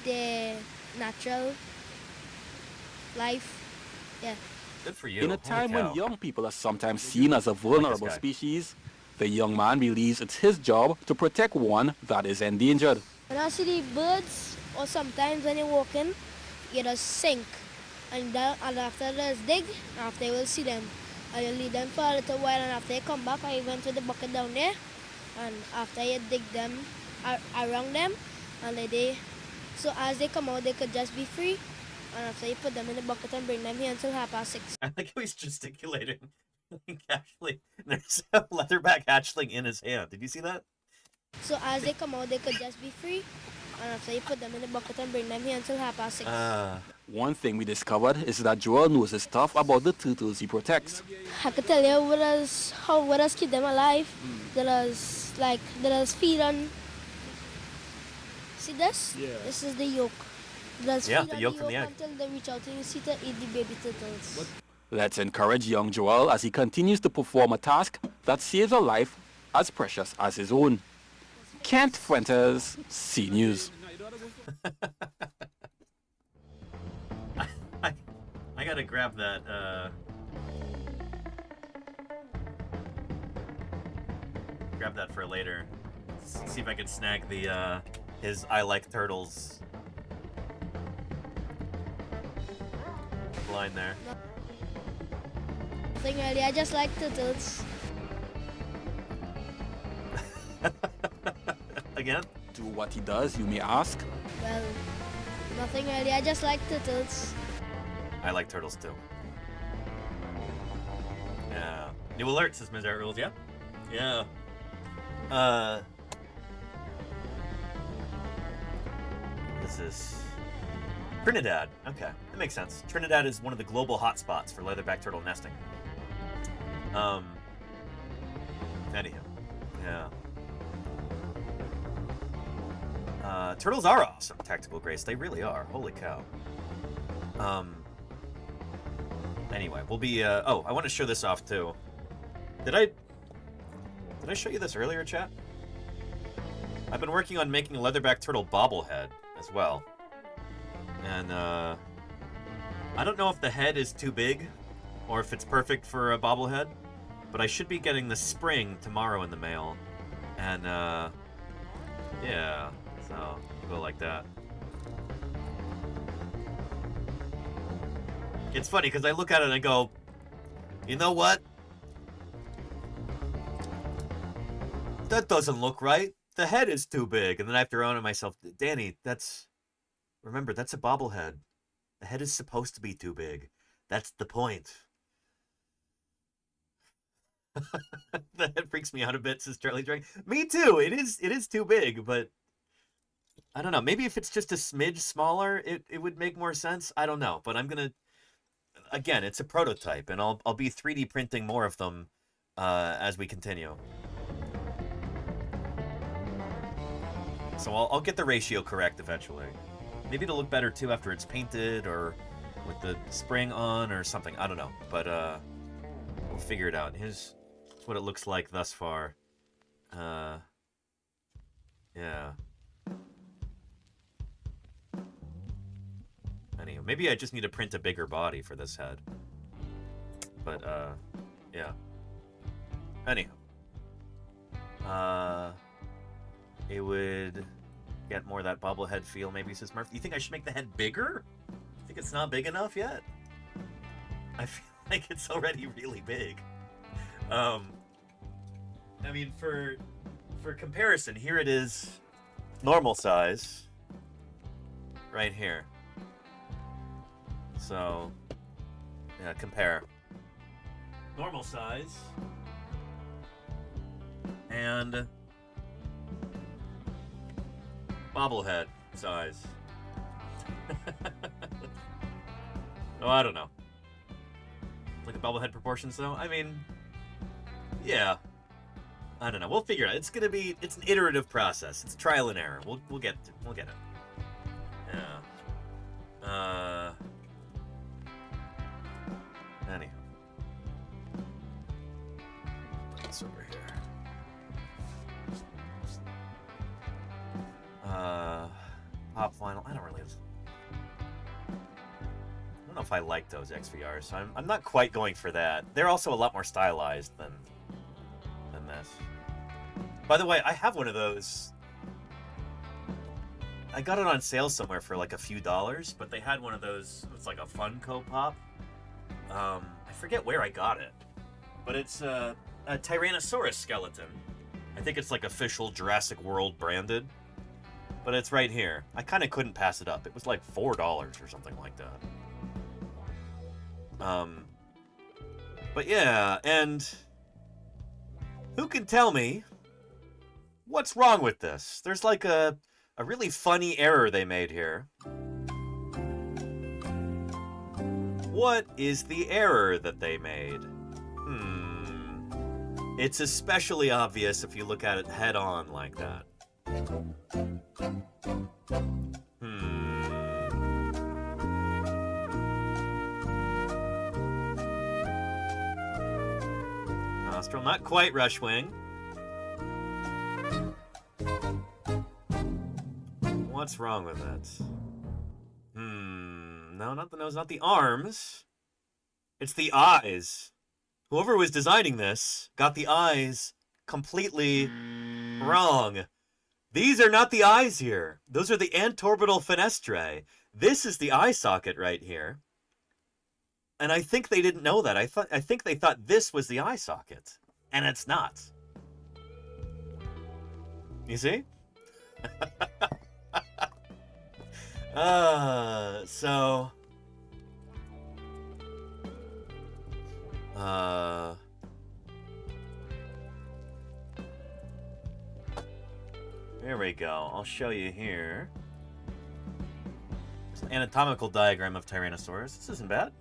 the natural life. Yeah. Good for you. In a Holy time cow. when young people are sometimes seen as a vulnerable species, the young man believes it's his job to protect one that is endangered. When I see the birds, or sometimes when you're walking, you just sink. And after there's dig, after you will see them. And you leave them for a little while, and after they come back, I went with the bucket down there. And after you dig them around them, and so as they come out, they could just be free. And after you put them in the bucket and bring them here until 6:30. I like how he's gesticulating. Actually, there's a leatherback hatchling in his hand. Did you see that? So as they come out, they could just be free. And after you put them in the bucket and bring them here until 6:30. One thing we discovered is that Joel knows his stuff about the turtles he protects. I could tell you what us keep them alive. Let us feed on. See this? Yeah. This is the yolk. Let us Yeah, feed the on yolk from the egg. until they reach out to you see to eat the baby turtles. Let's encourage young Joel as he continues to perform a task that saves a life as precious as his own. Kent Fuentes, C News. I gotta grab that, grab that for later. See if I can snag the, his I like turtles line there. Nothing really, I just like turtles. Again? Do what he does, you may ask. Well, nothing really, I just like turtles. I like turtles too. Yeah. New alert, says Ms. Art Rules, yeah? Yeah. This is Trinidad. Okay, that makes sense. Trinidad is one of the global hotspots for leatherback turtle nesting. Anyhow, yeah. Turtles are awesome, Tactical Grace. They really are. Holy cow. Anyway, we'll be, oh, I want to show this off too. Did I show you this earlier, chat? I've been working on making a leatherback turtle bobblehead as well. And, I don't know if the head is too big or if it's perfect for a bobblehead, but I should be getting the spring tomorrow in the mail. And, yeah, so we'll go like that. It's funny because I look at it and I go, you know what? That doesn't look right. The head is too big. And then I have to own to myself, Danny, remember, that's a bobblehead. The head is supposed to be too big. That's the point. The head freaks me out a bit, says Charlie Drake. Me too. It is too big, but I don't know. Maybe if it's just a smidge smaller, it would make more sense. I don't know. But I'm gonna, again, it's a prototype, and I'll be 3D printing more of them as we continue. So I'll get the ratio correct eventually. Maybe it'll look better too after it's painted or with the spring on or something. I don't know, but we'll figure it out. Here's what it looks like thus far. Yeah. Anyway, maybe I just need to print a bigger body for this head. But yeah. Anyhow. It would get more of that bobblehead feel, maybe, says Murph. You think I should make the head bigger? You think it's not big enough yet? I feel like it's already really big. I mean, for comparison, here it is normal size, right here. So, yeah, compare. Normal size. And bobblehead size. Oh, I don't know. Look at bobblehead proportions, though. I mean, yeah. I don't know. We'll figure it out. It's an iterative process. It's trial and error. We'll get it. Yeah. Anyhow. Put this over here. Pop vinyl. I don't know if I like those XVRs, so I'm not quite going for that. They're also a lot more stylized than this. By the way, I have one of those. I got it on sale somewhere for like a few dollars, but they had one of those. It's like a Funko Pop. I forget where I got it, but it's a Tyrannosaurus skeleton. I think it's like official Jurassic World branded, but it's right here. I kind of couldn't pass it up. It was like $4 or something like that. But yeah, and who can tell me what's wrong with this? There's like a really funny error they made here. What is the error that they made? It's especially obvious if you look at it head on like that. Nostril, not quite Rushwing. What's wrong with it? No, not the nose, not the arms. It's the eyes. Whoever was designing this got the eyes completely wrong. These are not the eyes here. Those are the antorbital fenestrae. This is the eye socket right here. And I think they didn't know that. I think they thought this was the eye socket. And it's not. You see? So... Here we go. I'll show you here. It's an anatomical diagram of Tyrannosaurus. This isn't bad.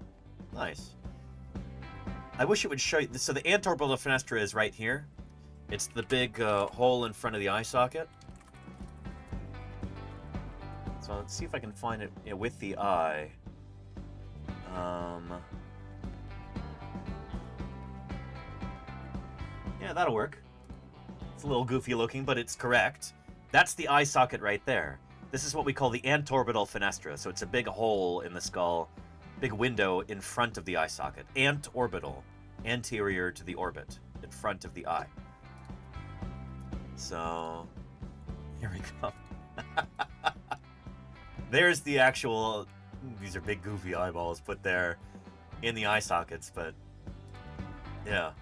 Nice. I wish it would show you... So the antorbital fenestra is right here. It's the big hole in front of the eye socket. So let's see if I can find it with the eye. Yeah, that'll work. It's a little goofy looking, but it's correct. That's the eye socket right there. This is what we call the antorbital fenestra. So it's a big hole in the skull, big window in front of the eye socket. Antorbital, anterior to the orbit, in front of the eye. So, here we go. There's the actual, these are big goofy eyeballs put there in the eye sockets, but yeah.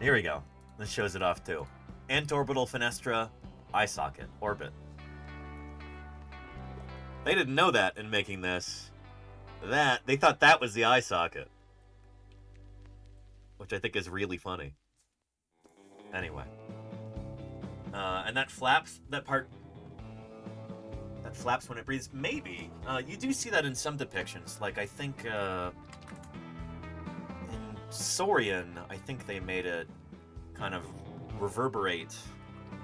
Here we go. This shows it off too. Antorbital fenestra, eye socket, orbit. They didn't know that in making this. They thought that was the eye socket. Which I think is really funny. Anyway. And that flaps, that part... That flaps when it breathes. Maybe. You do see that in some depictions. Like, I think, in Saurian, I think they made it kind of reverberate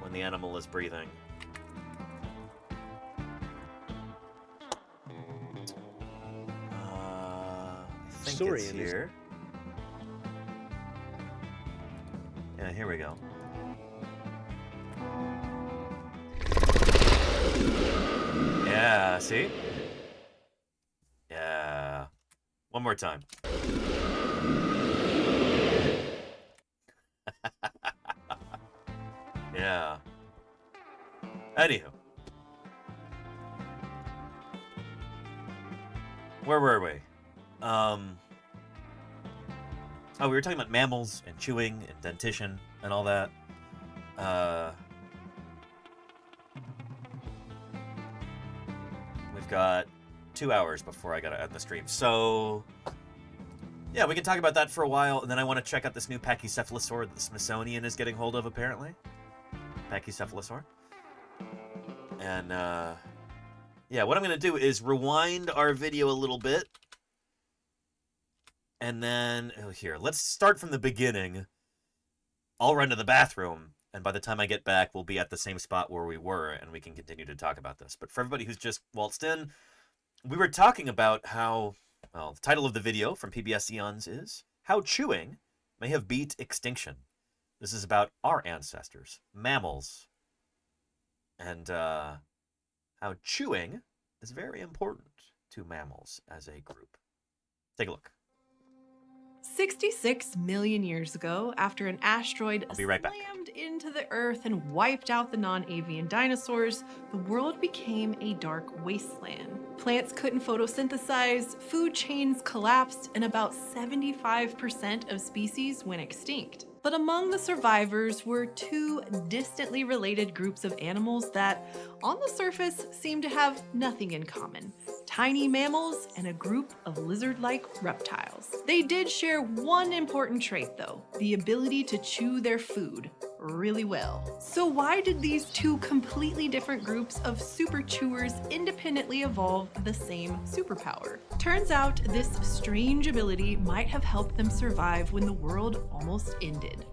when the animal is breathing. I think Saurian it's here. Yeah, here we go. Yeah, see? Yeah. One more time. Yeah. Anywho. Where were we? Oh, we were talking about mammals and chewing and dentition and all that. I've got 2 hours before I gotta end the stream. So, yeah, we can talk about that for a while, and then I want to check out this new Pachycephalosaur that the Smithsonian is getting hold of, apparently. Pachycephalosaur. And, yeah, what I'm going to do is rewind our video a little bit. And then, oh, here, let's start from the beginning. I'll run to the bathroom, and by the time I get back, we'll be at the same spot where we were, and we can continue to talk about this. But for everybody who's just waltzed in, we were talking about how, well, the title of the video from PBS Eons is How Chewing May Have Beat Extinction. This is about our ancestors, mammals, and how chewing is very important to mammals as a group. Take a look. 66 million years ago, after an asteroid I'll be right back. slammed into the Earth and wiped out the non-avian dinosaurs, the world became a dark wasteland. Plants couldn't photosynthesize, food chains collapsed, and about 75% of species went extinct. But among the survivors were two distantly related groups of animals that, on the surface, seem to have nothing in common. Tiny mammals and a group of lizard-like reptiles. They did share one important trait, though, the ability to chew their food really well. So why did these two completely different groups of super chewers independently evolve the same superpower? Turns out this strange ability might have helped them survive when the world almost ended.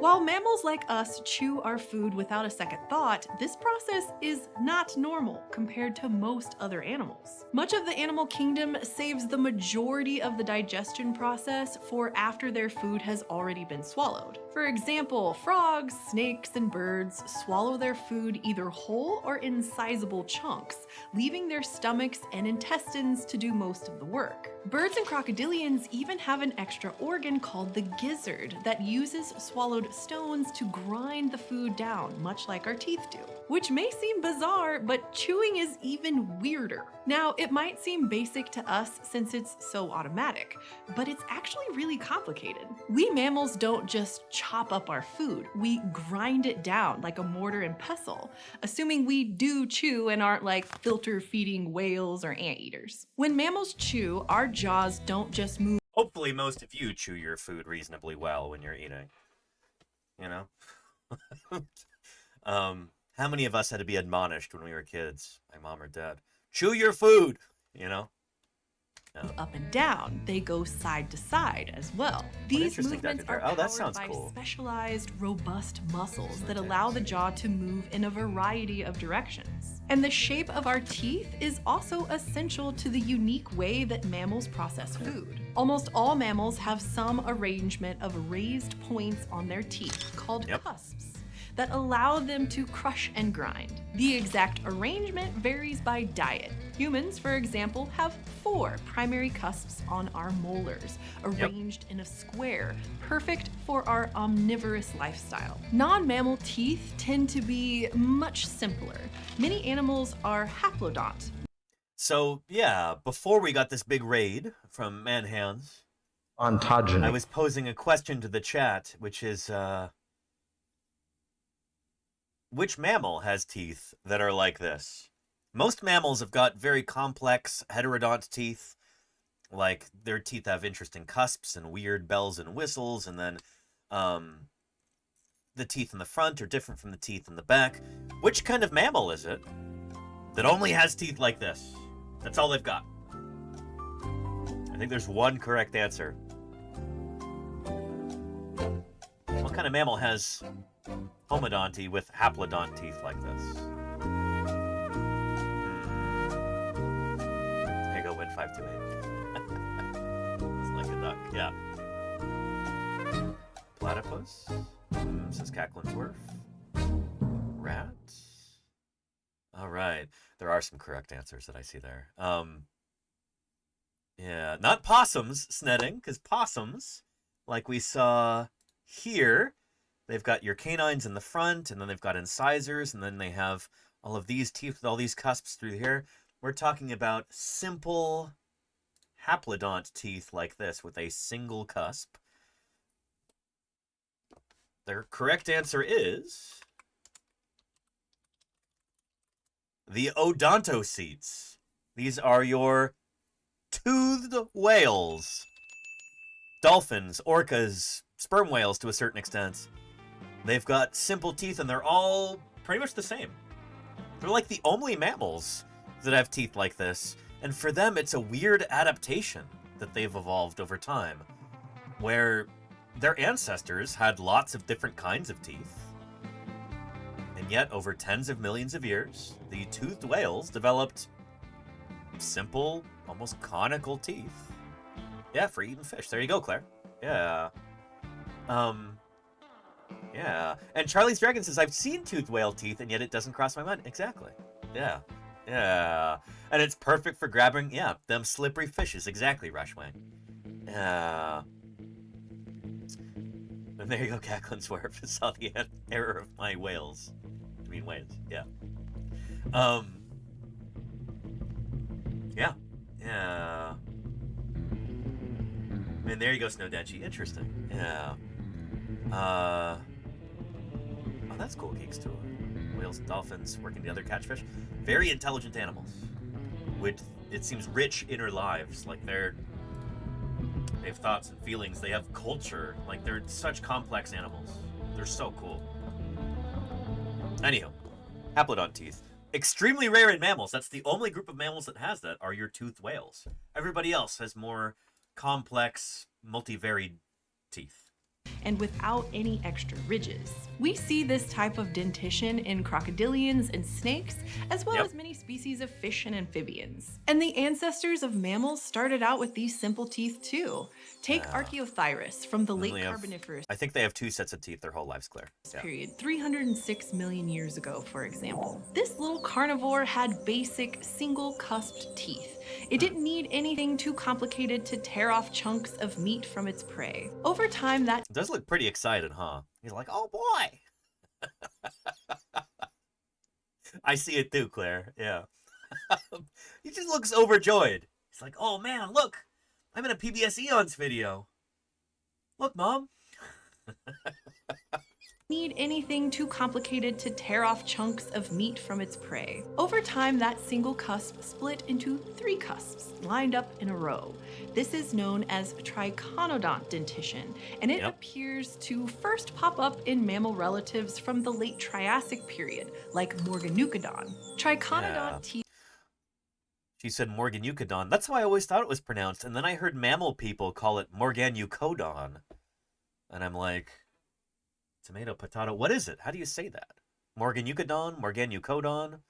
While mammals like us chew our food without a second thought, this process is not normal compared to most other animals. Much of the animal kingdom saves the majority of the digestion process for after their food has already been swallowed. For example, frogs, snakes, and birds swallow their food either whole or in sizable chunks, leaving their stomachs and intestines to do most of the work. Birds and crocodilians even have an extra organ called the gizzard that uses swallowed stones to grind the food down, much like our teeth do. Which may seem bizarre, but chewing is even weirder. Now, it might seem basic to us since it's so automatic, but it's actually really complicated. We mammals don't just chop up our food, we grind it down like a mortar and pestle, assuming we do chew and aren't like filter-feeding whales or anteaters. When mammals chew, our jaws don't just move. Hopefully most of you chew your food reasonably well when you're eating. You know? How many of us had to be admonished when we were kids by mom or dad? Chew your food, you know? Up and down, they go side to side as well. These movements are powered by specialized, robust muscles that allow the jaw to move in a variety of directions. And the shape of our teeth is also essential to the unique way that mammals process food. Almost all mammals have some arrangement of raised points on their teeth called cusps that allow them to crush and grind. The exact arrangement varies by diet. Humans, for example, have 4 primary cusps on our molars, arranged in a square, perfect for our omnivorous lifestyle. Non-mammal teeth tend to be much simpler. Many animals are haplodont. So, yeah, before we got this big raid from Manhands, Ontogeny. I was posing a question to the chat, which is, which mammal has teeth that are like this? Most mammals have got very complex heterodont teeth. Like, their teeth have interesting cusps and weird bells and whistles, and then the teeth in the front are different from the teeth in the back. Which kind of mammal is it that only has teeth like this? That's all they've got. I think there's one correct answer. What kind of mammal has homodonty with haplodont teeth like this? There you go, win 528. It's like a duck, yeah. Platypus, says Cacklinsworth. Rat. All right, there are some correct answers that I see there. Yeah, not possums, Snedding, because possums, like we saw here, they've got your canines in the front, and then they've got incisors, and then they have all of these teeth with all these cusps through here. We're talking about simple haplodont teeth like this with a single cusp. Their correct answer is the odontocetes. These are your toothed whales. Dolphins, orcas, sperm whales to a certain extent. They've got simple teeth and they're all pretty much the same. They're like the only mammals that have teeth like this. And for them, it's a weird adaptation that they've evolved over time, where their ancestors had lots of different kinds of teeth. And yet, over tens of millions of years, the toothed whales developed simple, almost conical teeth. Yeah, for eating fish. There you go, Claire. Yeah. Yeah. And Charlie's Dragon says, I've seen toothed whale teeth, and yet it doesn't cross my mind. Exactly. Yeah. Yeah. And it's perfect for grabbing, yeah, them slippery fishes. Exactly, Rushwang. Yeah. And there you go, Cacklin's Swerve. Saw the error of my whales. I mean, whales. Yeah. Yeah. Yeah. And there you go, Snowdenchi. Interesting. Yeah. Oh, that's cool, Geeks Tour. Whales and dolphins working together, catch fish. Very intelligent animals. With, it seems, rich inner lives. Like, they have thoughts and feelings. They have culture. Like, they're such complex animals. They're so cool. Anyhow, haplodont teeth. Extremely rare in mammals. That's the only group of mammals that has that are your toothed whales. Everybody else has more complex, multivariate teeth. And without any extra ridges. We see this type of dentition in crocodilians and snakes, as well as many species of fish and amphibians. And the ancestors of mammals started out with these simple teeth too. Take Archaeopteryx from the late Carboniferous. I think they have 2 sets of teeth their whole lives, Claire. Yeah. Period, 306 million years ago, for example. This little carnivore had basic single-cusped teeth. It didn't need anything too complicated to tear off chunks of meat from its prey. Over time, that It does look pretty excited, huh? He's like, oh boy! I see it too, Claire. Yeah. He just looks overjoyed. He's like, oh man, look! I'm in a PBS Eons video. Look, Mom. need anything too complicated to tear off chunks of meat from its prey. Over time, that single cusp split into 3 cusps, lined up in a row. This is known as triconodont dentition, and it appears to first pop up in mammal relatives from the late Triassic period, like Morganucodon. Triconodont teeth. She said Morganucodon. That's why I always thought it was pronounced, and then I heard mammal people call it Morganucodon. And I'm like, tomato, potato, what is it? How do you say that? Morganucodon? Morganucodon?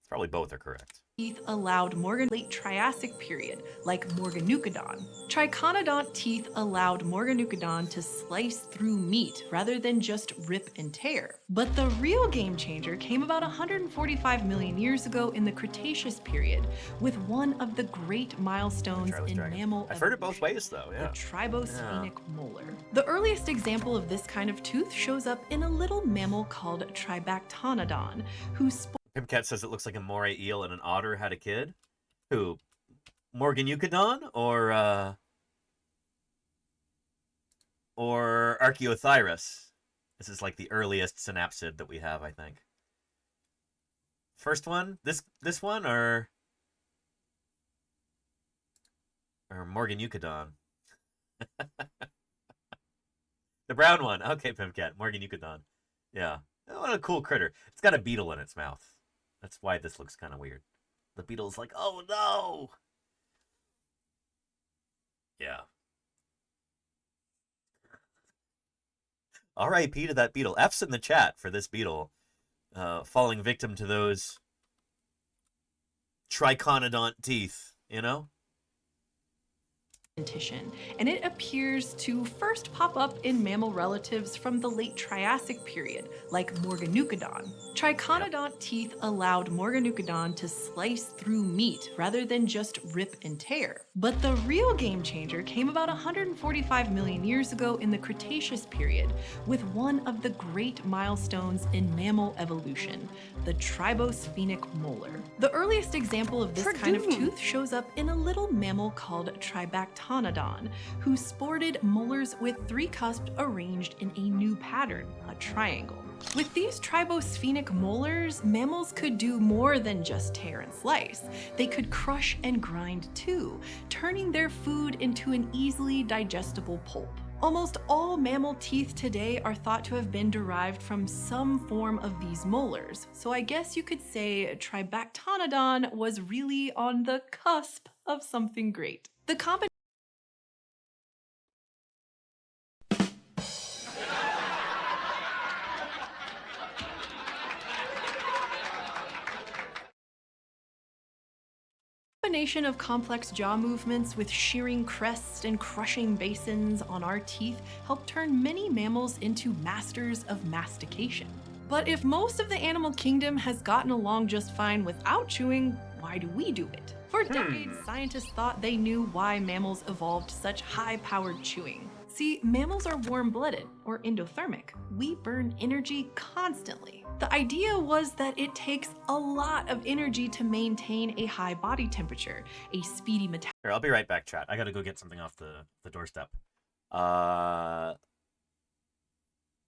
Probably both are correct. Teeth allowed late Triassic period, like Morganucodon. Triconodont teeth allowed Morganucodon to slice through meat rather than just rip and tear. But the real game changer came about 145 million years ago in the Cretaceous period, with one of the great milestones in mammal I've heard it both ways, though, yeah. The tribosphenic molar. The earliest example of this kind of tooth shows up in a little mammal called Tribactonodon, whose Pimcat says it looks like a moray eel and an otter had a kid. Who? Morganucodon or Archaeopteryx? This is like the earliest synapsid that we have, I think. First one? This one or Morganucodon? The brown one. Okay, Pimcat. Morganucodon. Yeah. Oh, what a cool critter. It's got a beetle in its mouth. That's why this looks kind of weird. The beetle's like, oh no! Yeah. R.I.P. to that beetle. F's in the chat for this beetle. Falling victim to those triconodont teeth, you know? Dentition, and it appears to first pop up in mammal relatives from the late Triassic period, like Morganucodon. Triconodont teeth allowed Morganucodon to slice through meat rather than just rip and tear. But the real game changer came about 145 million years ago in the Cretaceous period, with one of the great milestones in mammal evolution, the tribosphenic molar. The earliest example of this kind of tooth shows up in a little mammal called Tribactonodon. Tribactonodon, who sported molars with 3 cusps arranged in a new pattern, a triangle. With these tribosphenic molars, mammals could do more than just tear and slice. They could crush and grind too, turning their food into an easily digestible pulp. Almost all mammal teeth today are thought to have been derived from some form of these molars, so I guess you could say Tribactonodon was really on the cusp of something great. The combination of complex jaw movements with shearing crests and crushing basins on our teeth helped turn many mammals into masters of mastication. But if most of the animal kingdom has gotten along just fine without chewing, why do we do it? For decades, scientists thought they knew why mammals evolved such high-powered chewing. See, mammals are warm-blooded, or endothermic. We burn energy constantly. The idea was that it takes a lot of energy to maintain a high body temperature, a speedy metabolism. Here, I'll be right back, chat. I gotta go get something off the doorstep.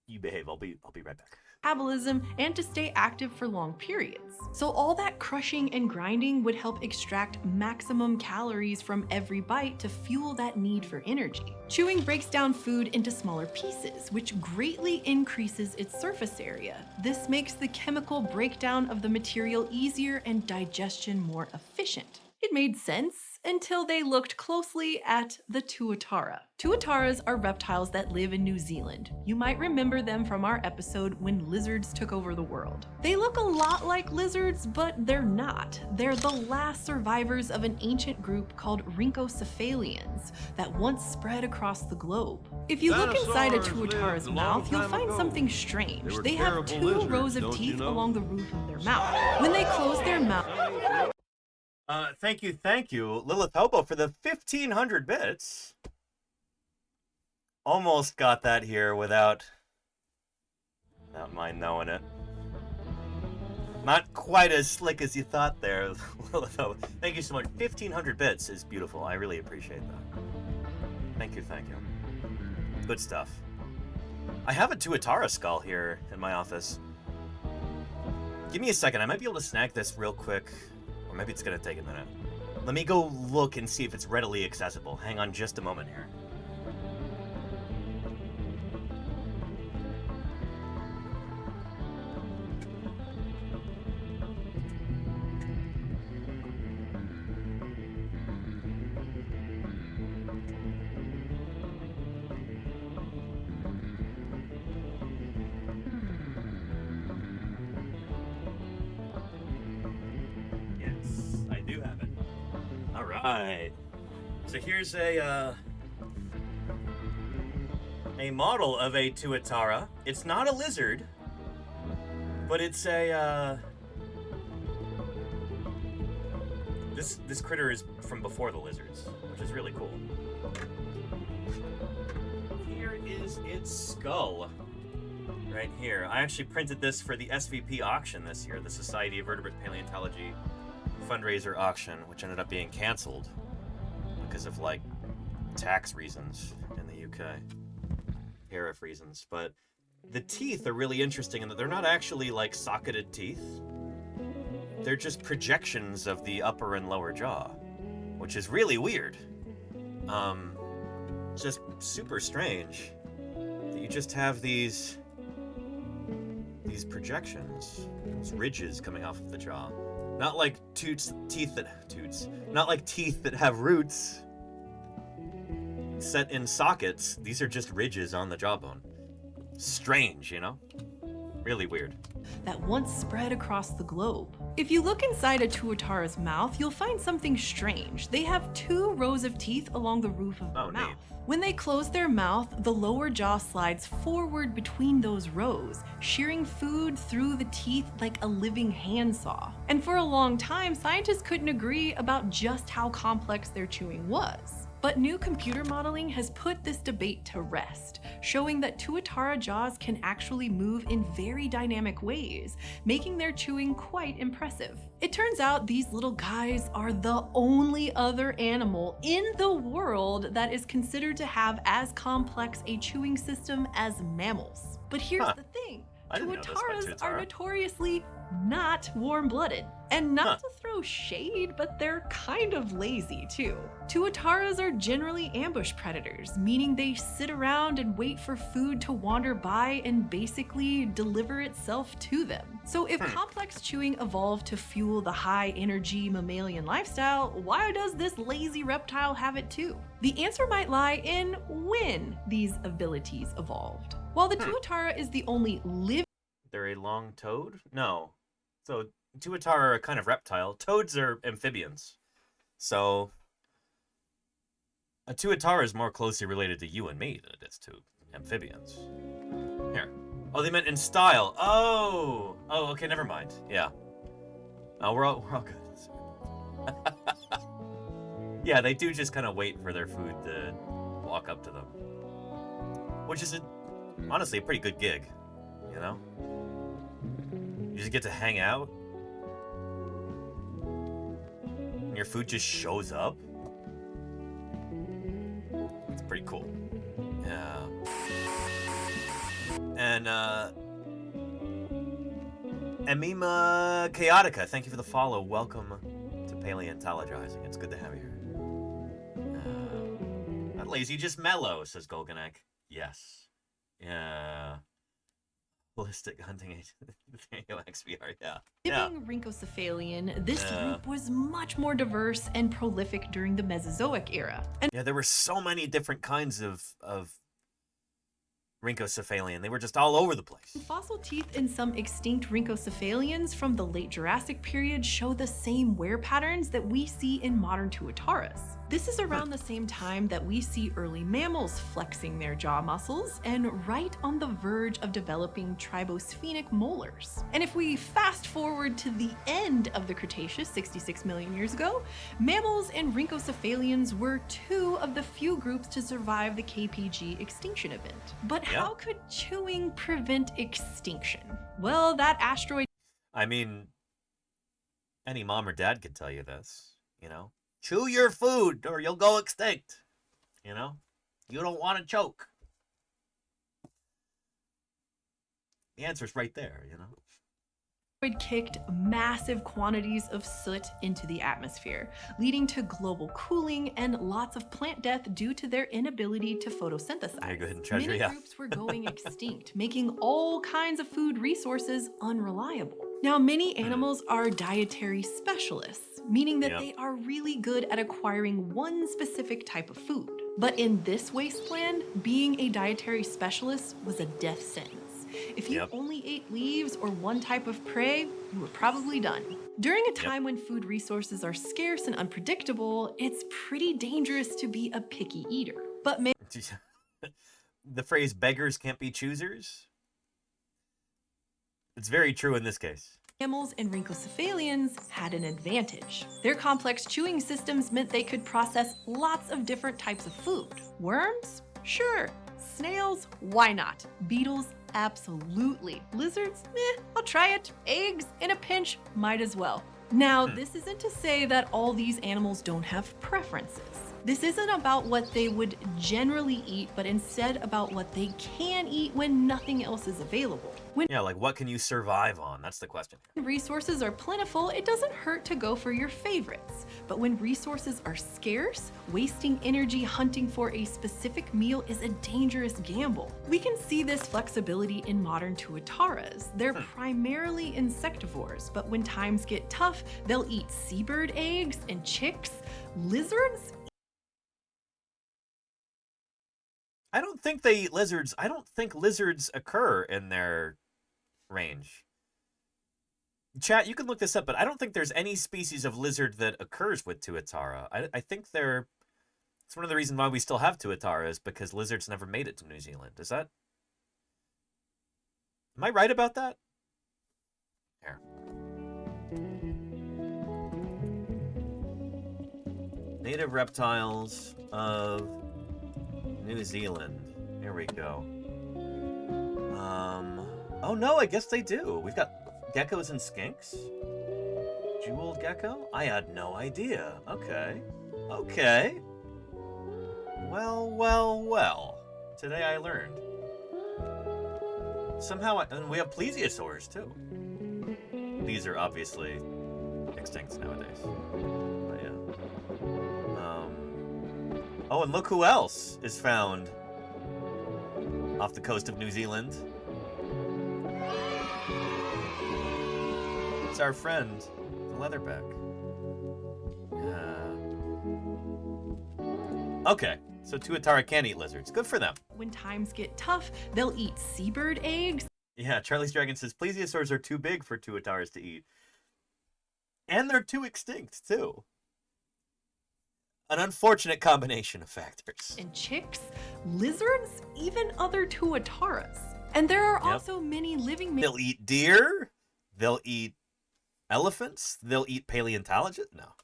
You behave. I'll be right back. And to stay active for long periods. So all that crushing and grinding would help extract maximum calories from every bite to fuel that need for energy. Chewing breaks down food into smaller pieces, which greatly increases its surface area. This makes the chemical breakdown of the material easier and digestion more efficient. It made sense until they looked closely at the tuatara. Tuataras are reptiles that live in New Zealand. You might remember them from our episode when lizards took over the world. They look a lot like lizards, but they're not. They're the last survivors of an ancient group called Rhynchocephalians that once spread across the globe. If you look inside a tuatara's mouth, you'll find something strange. They have 2 rows of teeth along the roof of their mouth. When they close their mouth, Thank you, Lilith Hobo, for the 1,500 bits. Almost got that here without mind knowing it. Not quite as slick as you thought there, Lilith Hobo. Thank you so much. 1,500 bits is beautiful. I really appreciate that. Thank you. Good stuff. I have a tuatara skull here in my office. Give me a second. I might be able to snag this real quick. Or maybe it's gonna take a minute. Let me go look and see if it's readily accessible. Hang on just a moment here. So here's a model of a tuatara. It's not a lizard, but it's a this critter is from before the lizards, which is really cool. Here is its skull, right here. I actually printed this for the SVP auction this year, the Society of Vertebrate Paleontology fundraiser auction, which ended up being canceled because of like tax reasons in the UK, tariff reasons. But the teeth are really interesting in that they're not actually like socketed teeth. They're just projections of the upper and lower jaw, which is really weird. Just super strange that you just have these projections, these ridges coming off of the jaw. Not like teeth that have roots set in sockets. These are just ridges on the jawbone. Strange, you know? Really weird. That once spread across the globe. If you look inside a tuatara's mouth, you'll find something strange. They have 2 rows of teeth along the roof of their mouth. When they close their mouth, the lower jaw slides forward between those rows, shearing food through the teeth like a living handsaw. And for a long time, scientists couldn't agree about just how complex their chewing was. But new computer modeling has put this debate to rest, showing that tuatara jaws can actually move in very dynamic ways, making their chewing quite impressive. It turns out these little guys are the only other animal in the world that is considered to have as complex a chewing system as mammals. But here's the thing. Tuataras are notoriously not warm-blooded. And not to throw shade, but they're kind of lazy too. Tuataras are generally ambush predators, meaning they sit around and wait for food to wander by and basically deliver itself to them. So if complex chewing evolved to fuel the high-energy mammalian lifestyle, why does this lazy reptile have it too? The answer might lie in when these abilities evolved. While the tuatara is the only living... They're a long toad? No. So tuatara are a kind of reptile. Toads are amphibians. So a tuatara is more closely related to you and me than it is to amphibians. Here. Oh, they meant in style. Oh, okay, never mind. Yeah. We're all good. Yeah, they do just kind of wait for their food to walk up to them. Which is, honestly, a pretty good gig, you know? You just get to hang out. And your food just shows up. It's pretty cool. Yeah. And, Emima Chaotica, thank you for the follow. Welcome to Paleontologizing. It's good to have you here. Not lazy, just mellow, says Golganek. Yes. Yeah. Ballistic hunting agent. XVR, yeah. Living Rhynchocephalian, this group was much more diverse and prolific during the Mesozoic era. And yeah, there were so many different kinds of Rhynchocephalian. They were just all over the place. Fossil teeth in some extinct Rhynchocephalians from the late Jurassic period show the same wear patterns that we see in modern tuataras. This is around the same time that we see early mammals flexing their jaw muscles and right on the verge of developing tribosphenic molars. And if we fast forward to the end of the Cretaceous 66 million years ago, mammals and Rhynchocephalians were two of the few groups to survive the KPG extinction event. But how could chewing prevent extinction? Well, that asteroid... I mean, any mom or dad could tell you this, you know? Chew your food or you'll go extinct. You know? You don't want to choke. The answer's right there, you know? Kicked massive quantities of soot into the atmosphere, leading to global cooling and lots of plant death due to their inability to photosynthesize. Very good and treasure, Many groups were going extinct, making all kinds of food resources unreliable. Now, many animals are dietary specialists, meaning that they are really good at acquiring one specific type of food. But in this wasteland, being a dietary specialist was a death sentence. If you only ate leaves or one type of prey, you were probably done. During a time when food resources are scarce and unpredictable, it's pretty dangerous to be a picky eater. But the phrase beggars can't be choosers? It's very true in this case. Mammals and Rhynchocephalians had an advantage. Their complex chewing systems meant they could process lots of different types of food. Worms? Sure. Snails? Why not? Beetles? Absolutely. Lizards? I'll try it. Eggs? In a pinch? Might as well. Now, this isn't to say that all these animals don't have preferences. This isn't about what they would generally eat, but instead about what they can eat when nothing else is available. When like what can you survive on? That's the question. resources are plentiful, it doesn't hurt to go for your favorites. But when resources are scarce, wasting energy hunting for a specific meal is a dangerous gamble. We can see this flexibility in modern tuataras. They're primarily insectivores, but when times get tough, they'll eat seabird eggs and chicks. Lizards? I don't think they eat lizards. I don't think lizards occur in their range. Chat, you can look this up, but I don't think there's any species of lizard that occurs with tuatara. I think it's one of the reasons why we still have tuatara is because lizards never made it to New Zealand. Am I right about that? Here. Native reptiles of New Zealand. Here we go. Oh no, I guess they do. We've got geckos and skinks. Jeweled gecko? I had no idea. Okay. Okay. Well, well, well. Today I learned. Somehow, and we have plesiosaurs too. These are obviously extinct nowadays. But yeah. Oh, and look who else is found off the coast of New Zealand. It's our friend, the leatherback. Okay, so tuatara can eat lizards. Good for them. When times get tough, they'll eat seabird eggs. Yeah, Charlie's Dragon says plesiosaurs are too big for tuataras to eat. And they're too extinct, too. An unfortunate combination of factors. And chicks, lizards, even other tuataras. And there are also many living... They'll eat deer. They'll eat elephants. They'll eat paleontologists. No.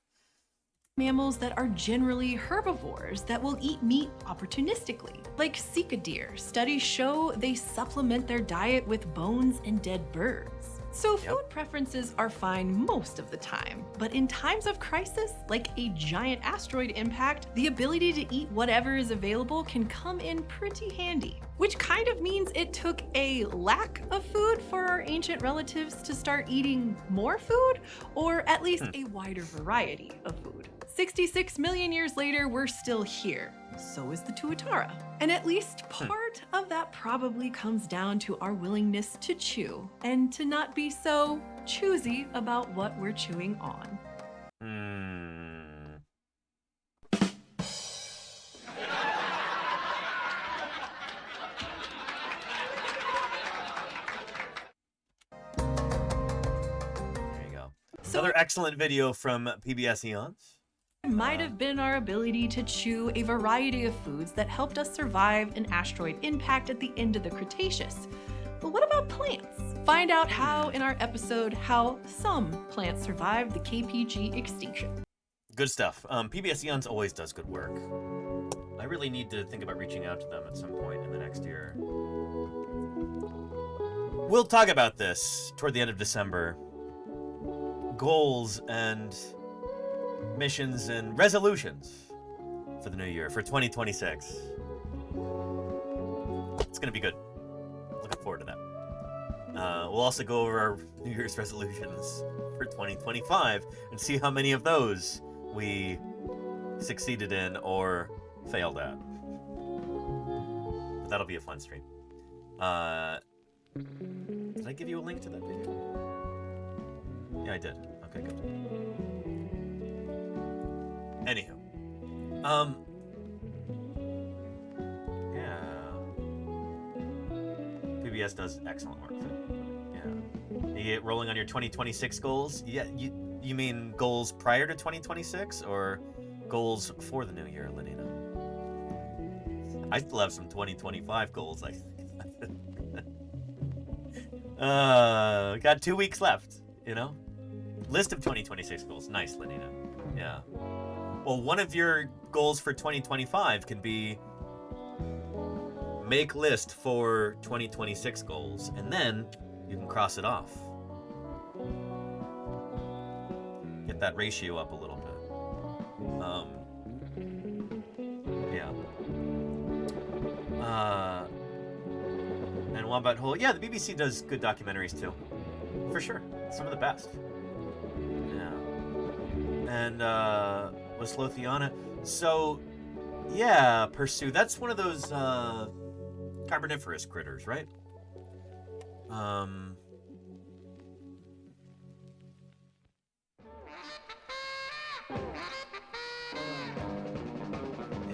Mammals that are generally herbivores that will eat meat opportunistically. Like sika deer, studies show they supplement their diet with bones and dead birds. So food preferences are fine most of the time, but in times of crisis, like a giant asteroid impact, the ability to eat whatever is available can come in pretty handy. Which kind of means it took a lack of food for our ancient relatives to start eating more food, or at least a wider variety of food. 66 million years later, we're still here. So is the tuatara. And at least part of that probably comes down to our willingness to chew and to not be so choosy about what we're chewing on. There you go. Another excellent video from PBS Eons. Might have been our ability to chew a variety of foods that helped us survive an asteroid impact at the end of the Cretaceous. But what about plants? Find out how in our episode how some plants survived the KPG extinction. Good stuff. PBS Eons always does good work. I really need to think about reaching out to them at some point in the next year. We'll talk about this toward the end of December. Goals and missions and resolutions for the new year, for 2026. It's going to be good. Looking forward to that. We'll also go over our New Year's resolutions for 2025 and see how many of those we succeeded in or failed at. But that'll be a fun stream. Did I give you a link to that video? Yeah, I did. Okay, good. Anywho, yeah, PBS does excellent work. Yeah, you get rolling on your 2026 goals. Yeah, you mean goals prior to 2026 or goals for the new year, Lenina? I still have some 2025 goals. Got 2 weeks left. You know, list of 2026 goals. Nice, Lenina. Yeah. Well, one of your goals for 2025 can be make list for 2026 goals, and then you can cross it off. Get that ratio up a little bit. Yeah. And Wombat Hole. Yeah, the BBC does good documentaries too. For sure. Some of the best. Yeah. And, was Lothiana. So, yeah, Pursue. That's one of those carboniferous critters, right?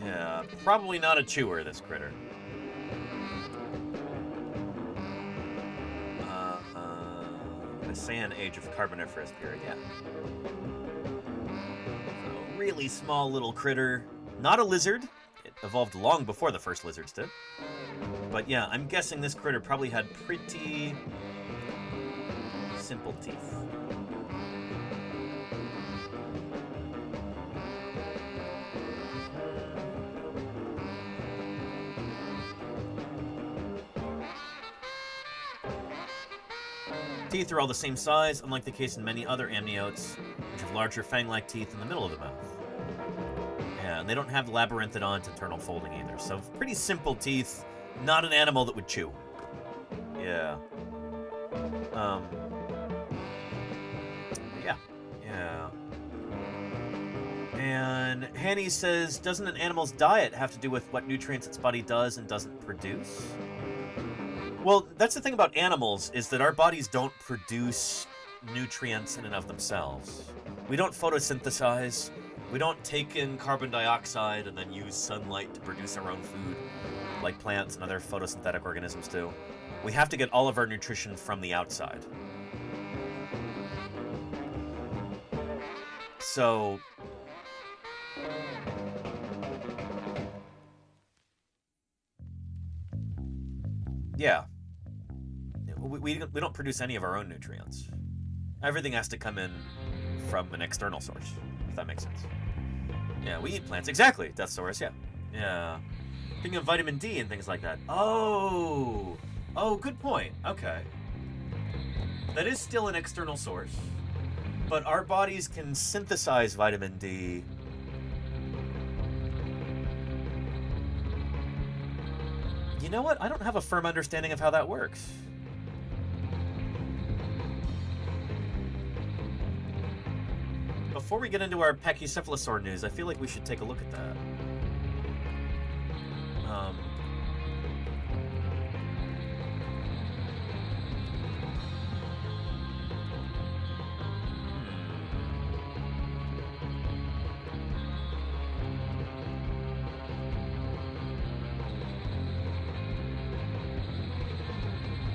Yeah, probably not a chewer, this critter. Sand Age of Carboniferous period, yeah. Really small little critter. Not a lizard. It evolved long before the first lizards did. But yeah, I'm guessing this critter probably had pretty simple teeth. teeth are all the same size, unlike the case in many other amniotes, which have larger fang-like teeth in the middle of the mouth. Yeah, and they don't have labyrinthidont internal folding either, so pretty simple teeth, not an animal that would chew. Yeah. Yeah. And Hanny says, doesn't an animal's diet have to do with what nutrients its body does and doesn't produce? Well, that's the thing about animals, is that our bodies don't produce nutrients in and of themselves. We don't photosynthesize. We don't take in carbon dioxide and then use sunlight to produce our own food, like plants and other photosynthetic organisms do. We have to get all of our nutrition from the outside. So, yeah. We don't produce any of our own nutrients. Everything has to come in from an external source, if that makes sense. Yeah, we eat plants. Exactly, Deathsaurus, yeah. Yeah. Thinking of vitamin D and things like that. Oh, good point. Okay. That is still an external source, but our bodies can synthesize vitamin D. You know what? I don't have a firm understanding of how that works. Before we get into our Pachycephalosaur news, I feel like we should take a look at that.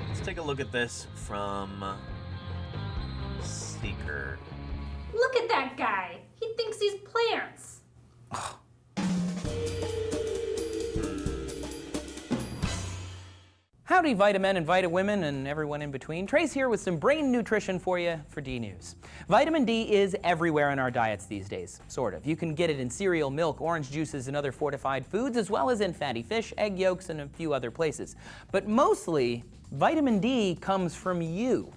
Let's take a look at this from Seeker. Look at that guy. He thinks he's plants. Howdy, Vitamen and Vitawomen and everyone in between. Trace here with some brain nutrition for you for D-News. Vitamin D is everywhere in our diets these days, sort of. You can get it in cereal, milk, orange juices, and other fortified foods, as well as in fatty fish, egg yolks, and a few other places. But mostly, vitamin D comes from you.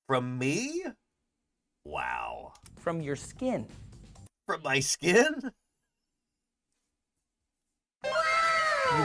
From me? Wow. From your skin. From my skin? You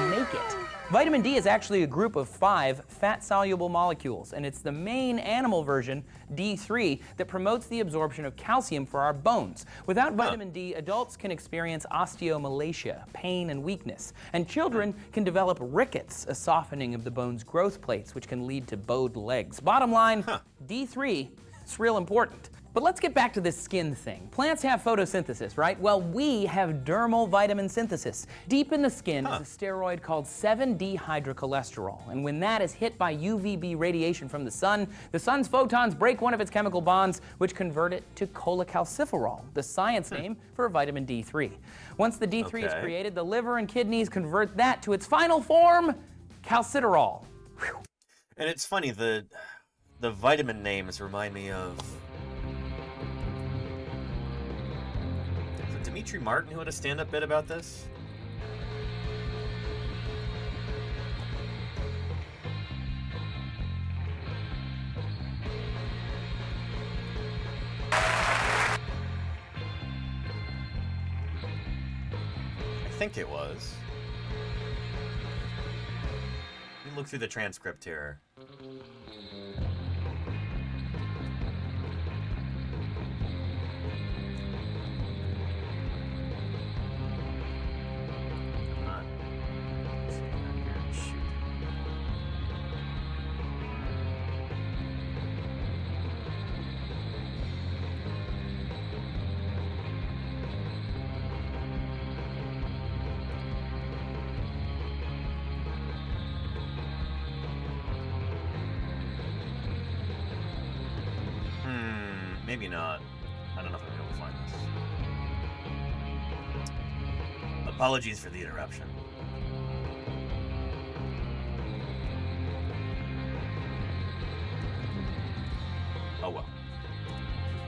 make it. Vitamin D is actually a group of 5 fat-soluble molecules, and it's the main animal version, D3, that promotes the absorption of calcium for our bones. Without vitamin D, adults can experience osteomalacia, pain and weakness, and children can develop rickets, a softening of the bone's growth plates, which can lead to bowed legs. Bottom line, D3, it's real important. But let's get back to this skin thing. Plants have photosynthesis, right? Well, we have dermal vitamin synthesis. Deep in the skin is a steroid called 7-dehydrocholesterol. And when that is hit by UVB radiation from the sun's photons break one of its chemical bonds, which convert it to cholecalciferol, the science name for vitamin D3. Once the D3 is created, the liver and kidneys convert that to its final form, calciferol. Whew. And it's funny, the vitamin names remind me of Dimitri Martin, who had a stand-up bit about this. I think it was. Let me look through the transcript here. Maybe not. I don't know if I'm able to find this. Apologies for the interruption. Oh well.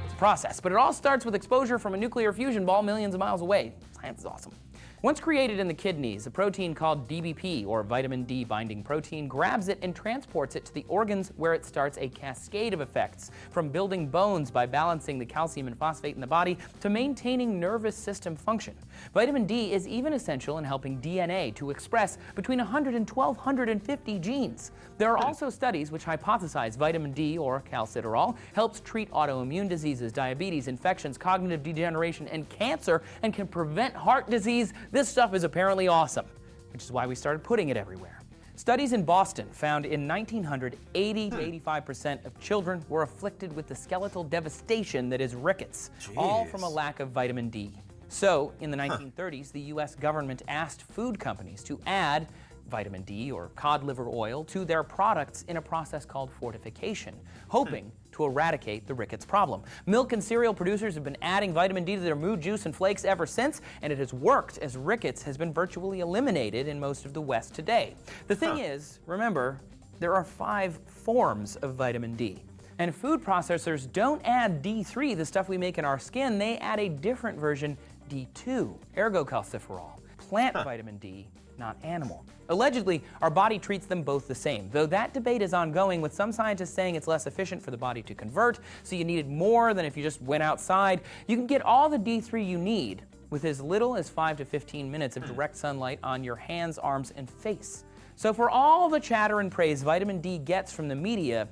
It's a process, but it all starts with exposure from a nuclear fusion ball millions of miles away. Science is awesome. Once created in the kidneys, a protein called DBP, or vitamin D binding protein, grabs it and transports it to the organs where it starts a cascade of effects, from building bones by balancing the calcium and phosphate in the body to maintaining nervous system function. Vitamin D is even essential in helping DNA to express between 100 and 1,250 genes. There are also studies which hypothesize vitamin D, or calcitarol, helps treat autoimmune diseases, diabetes, infections, cognitive degeneration, and cancer, and can prevent heart disease. This stuff is apparently awesome, which is why we started putting it everywhere. Studies in Boston found in 1900, 80 to 85% of children were afflicted with the skeletal devastation that is rickets, all from a lack of vitamin D. So, in the 1930s, the US government asked food companies to add vitamin D, or cod liver oil, to their products in a process called fortification, hoping to eradicate the rickets problem. Milk and cereal producers have been adding vitamin D to their Mood Juice and Flakes ever since, and it has worked, as rickets has been virtually eliminated in most of the West today. The thing is, remember, there are 5 forms of vitamin D. And food processors don't add D3, the stuff we make in our skin, they add a different version, D2, ergocalciferol, plant vitamin D, not animal. Allegedly, our body treats them both the same, though that debate is ongoing, with some scientists saying it's less efficient for the body to convert, so you needed more than if you just went outside. You can get all the D3 you need with as little as 5 to 15 minutes of direct sunlight on your hands, arms, and face. So for all the chatter and praise vitamin D gets from the media,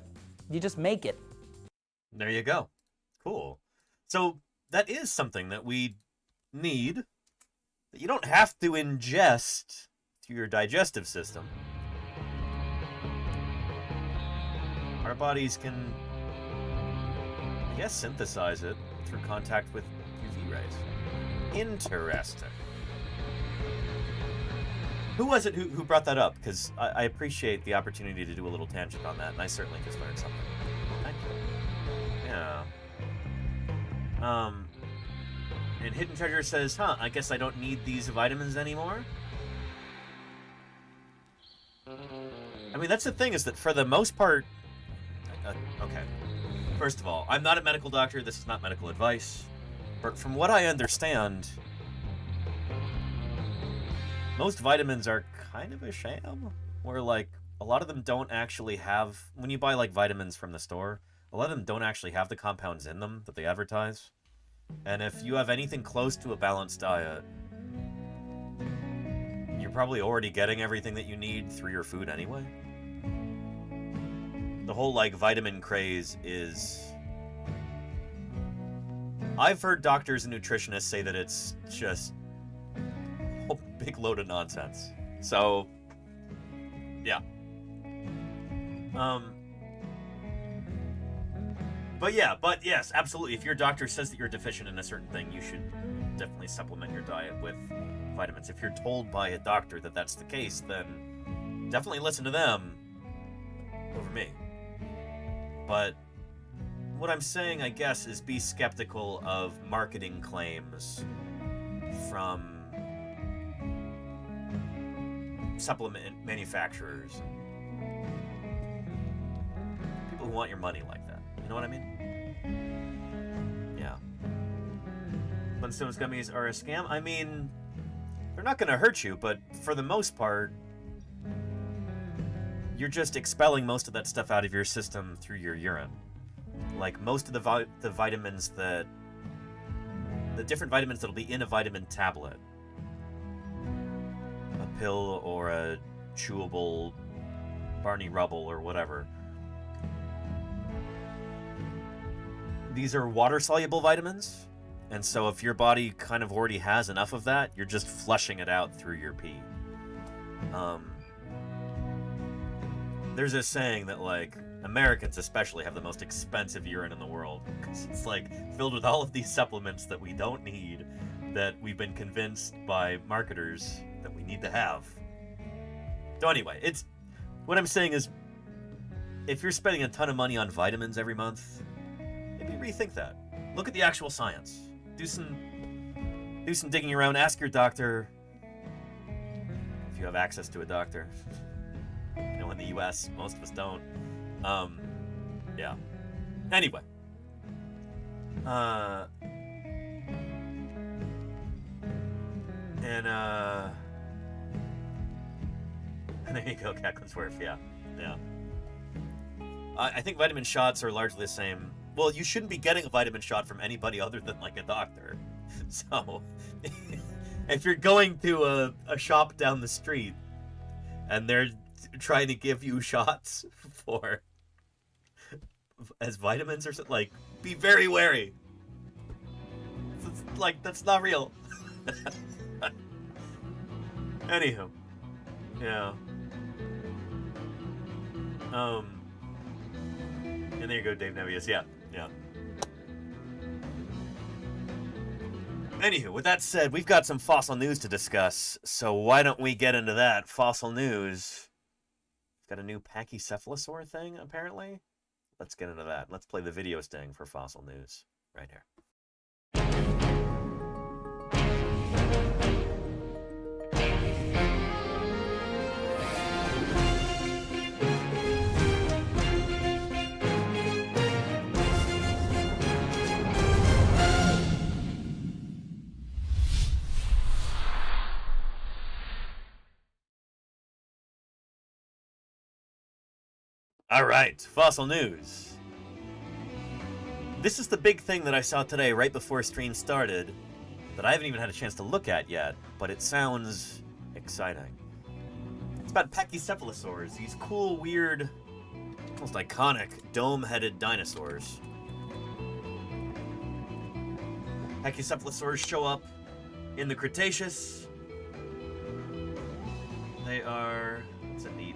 you just make it. There you go. Cool. So that is something that we need, that you don't have to ingest to your digestive system. Our bodies can, I guess, synthesize it through contact with UV rays. Interesting. Who was it who brought that up? Because I appreciate the opportunity to do a little tangent on that, and I certainly just learned something. Thank you. Yeah. And Hidden Treasure says, I guess I don't need these vitamins anymore? I mean, that's the thing, is that for the most part... okay. First of all, I'm not a medical doctor. This is not medical advice. But from what I understand, most vitamins are kind of a sham. Where, like, a lot of them don't actually have... When you buy, like, vitamins from the store, a lot of them don't actually have the compounds in them that they advertise. And if you have anything close to a balanced diet, you're probably already getting everything that you need through your food anyway. The whole, like, vitamin craze is... I've heard doctors and nutritionists say that it's just a big load of nonsense. So, yeah. But yes, absolutely. If your doctor says that you're deficient in a certain thing, you should definitely supplement your diet with vitamins. If you're told by a doctor that that's the case, then definitely listen to them over me. But what I'm saying, I guess, is be skeptical of marketing claims from supplement manufacturers. People who want your money like that. You know what I mean? Yeah. Flintstones gummies are a scam? I mean, they're not going to hurt you, but for the most part, you're just expelling most of that stuff out of your system through your urine. Like, most of the vitamins that... The different vitamins that'll be in a vitamin tablet. A pill or a chewable Barney Rubble or whatever. These are water-soluble vitamins, and so if your body kind of already has enough of that, you're just flushing it out through your pee. There's a saying that, like, Americans especially have the most expensive urine in the world, because it's, like, filled with all of these supplements that we don't need, that we've been convinced by marketers that we need to have. So anyway, what I'm saying is, if you're spending a ton of money on vitamins every month, maybe rethink that. Look at the actual science. Do some digging around. Ask your doctor, if you have access to a doctor. You know, in the US, most of us don't. Yeah. Anyway. And there you go, Cacklinsworth, yeah. I think vitamin shots are largely the same. Well, you shouldn't be getting a vitamin shot from anybody other than, like, a doctor. So, if you're going to a shop down the street and they're trying to give you shots as vitamins or something, like, be very wary. It's like, that's not real. Anywho. Yeah. And there you go, Dave Nevius. Yeah. Anywho, with that said, we've got some fossil news to discuss, so why don't we get into that? Fossil news. Got a new pachycephalosaur thing, apparently. Let's get into that. Let's play the video sting for fossil news right here. All right, fossil news. This is the big thing that I saw today right before stream started that I haven't even had a chance to look at yet, but it sounds exciting. It's about pachycephalosaurs, these cool, weird, almost iconic dome-headed dinosaurs. Pachycephalosaurs show up in the Cretaceous. They are... That's a neat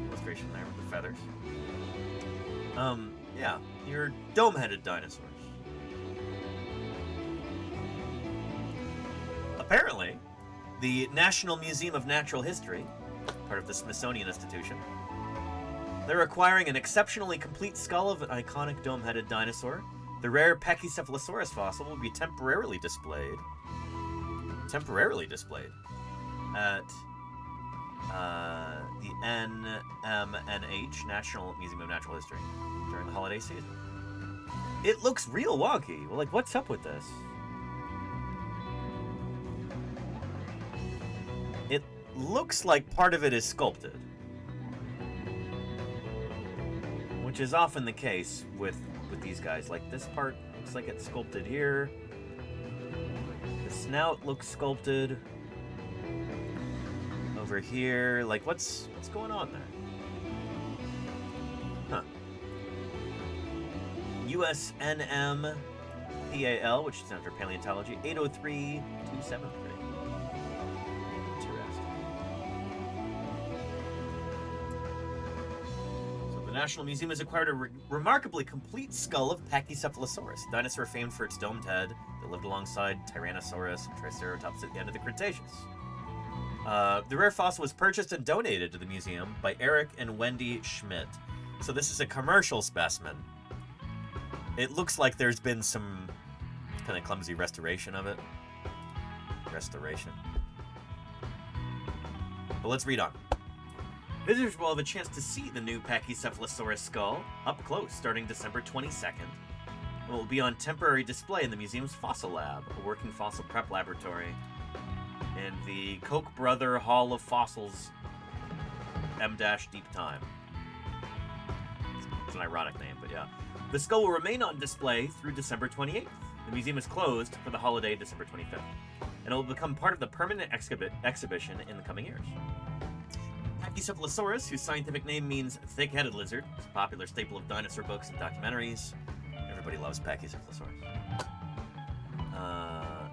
illustration there with the feathers. Yeah, you're dome-headed dinosaurs. Apparently, the National Museum of Natural History, part of the Smithsonian Institution, they're acquiring an exceptionally complete skull of an iconic dome-headed dinosaur. The rare Pachycephalosaurus fossil will be temporarily displayed at the NMNH, National Museum of Natural History, during the holiday season. It looks real wonky. Well, like, what's up with this? It looks like part of it is sculpted, which is often the case with these guys. Like, this part looks like it's sculpted here. The snout looks sculpted over here. Like, what's going on there? Huh. USNM PAL, which stands for Paleontology, 803273. Interesting. So the National Museum has acquired a remarkably complete skull of Pachycephalosaurus, a dinosaur famed for its domed head that lived alongside Tyrannosaurus and Triceratops at the end of the Cretaceous. The rare fossil was purchased and donated to the museum by Eric and Wendy Schmidt. So this is a commercial specimen. It looks like there's been some kind of clumsy restoration of it. But let's read on. Visitors will have a chance to see the new Pachycephalosaurus skull up close starting December 22nd. It will be on temporary display in the museum's Fossil Lab, a working fossil prep laboratory in the Koch Brother Hall of Fossils M-Deep Time. It's an ironic name, but yeah. The skull will remain on display through December 28th. The museum is closed for the holiday December 25th, and it will become part of the permanent exhibition in the coming years. Pachycephalosaurus, whose scientific name means thick-headed lizard, is a popular staple of dinosaur books and documentaries. Everybody loves Pachycephalosaurus.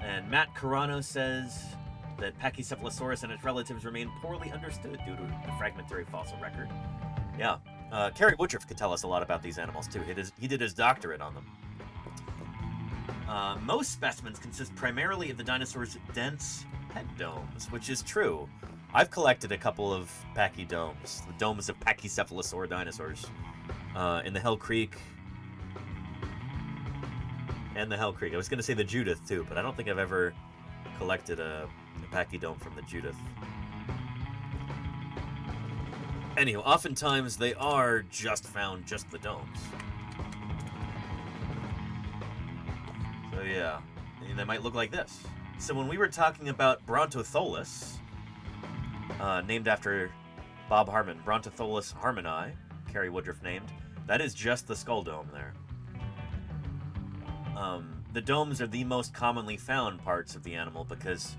And Matt Carano says that Pachycephalosaurus and its relatives remain poorly understood due to the fragmentary fossil record. Yeah. Kerry Woodruff could tell us a lot about these animals, too. He did his doctorate on them. Most specimens consist primarily of the dinosaurs' dense head domes, which is true. I've collected a couple of pachydomes, the domes of Pachycephalosaur dinosaurs, in the Hell Creek. And the Hell Creek. I was going to say the Judith, too, but I don't think I've ever collected a pachydome from the Judith. Anyhow, oftentimes they are just the domes. So yeah, and they might look like this. So when we were talking about Brontotholus, named after Bob Harmon, Brontotholus harmoni, Carrie Woodruff named, that is just the skull dome there. The domes are the most commonly found parts of the animal because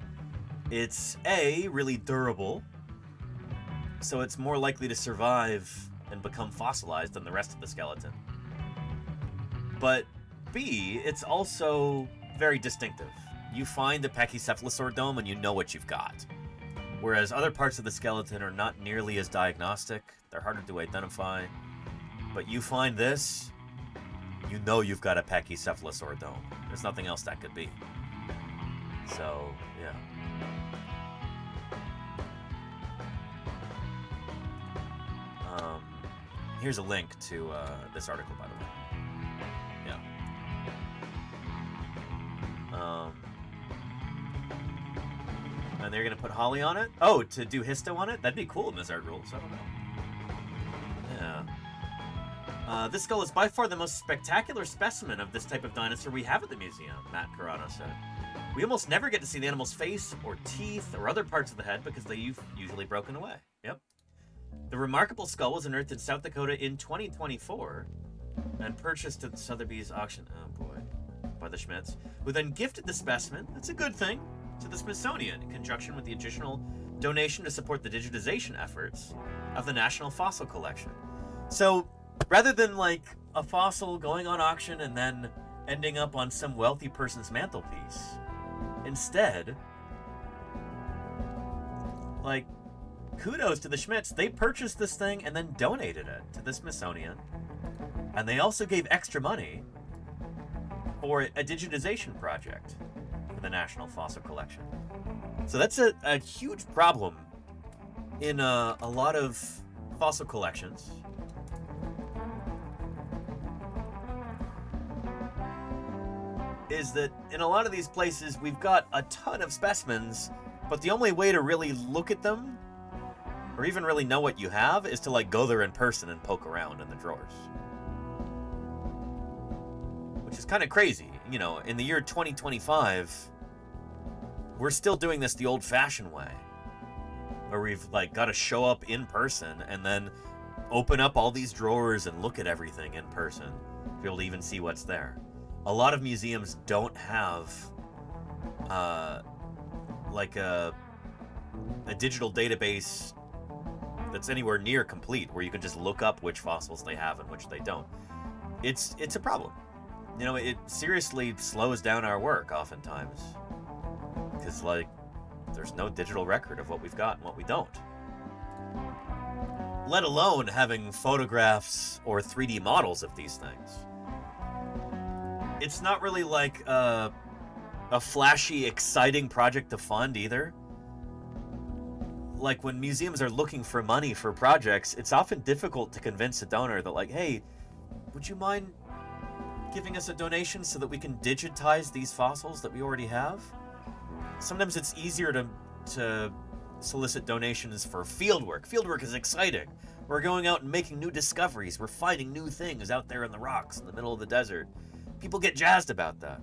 it's A, really durable, so it's more likely to survive and become fossilized than the rest of the skeleton. But B, it's also very distinctive. You find a pachycephalosaur dome and you know what you've got. Whereas other parts of the skeleton are not nearly as diagnostic, they're harder to identify. But you find this, you know you've got a pachycephalosaur dome. There's nothing else that could be. So, yeah. Here's a link to this article, by the way. Yeah. And they're going to put Holly on it? Oh, to do histo on it? That'd be cool in Mizard Rules. I don't know. Yeah. This skull is by far the most spectacular specimen of this type of dinosaur we have at the museum, Matt Carano said. We almost never get to see the animal's face or teeth or other parts of the head because they've usually broken away. Yep. The remarkable skull was unearthed in South Dakota in 2024 and purchased at Sotheby's auction, oh boy, by the Schmitz, who then gifted the specimen, that's a good thing, to the Smithsonian in conjunction with the additional donation to support the digitization efforts of the National Fossil Collection. So, rather than like a fossil going on auction and then ending up on some wealthy person's mantelpiece, instead, like, kudos to the Schmitz. They purchased this thing and then donated it to the Smithsonian. And they also gave extra money for a digitization project for the National Fossil Collection. So that's a huge problem in a lot of fossil collections. Is that in a lot of these places we've got a ton of specimens, but the only way to really look at them or even really know what you have is to like go there in person and poke around in the drawers. Which is kind of crazy. You know, in the year 2025, we're still doing this the old-fashioned way, where we've like got to show up in person and then open up all these drawers and look at everything in person to be able to even see what's there. A lot of museums don't have like a digital database that's anywhere near complete where you can just look up which fossils they have and which they don't. It's a problem. You know, it seriously slows down our work oftentimes because like there's no digital record of what we've got and what we don't. Let alone having photographs or 3D models of these things. It's not really like a flashy, exciting project to fund either. Like when museums are looking for money for projects, it's often difficult to convince a donor that like, hey, would you mind giving us a donation so that we can digitize these fossils that we already have? Sometimes it's easier to solicit donations for fieldwork. Fieldwork is exciting. We're going out and making new discoveries. We're finding new things out there in the rocks in the middle of the desert. People get jazzed about that.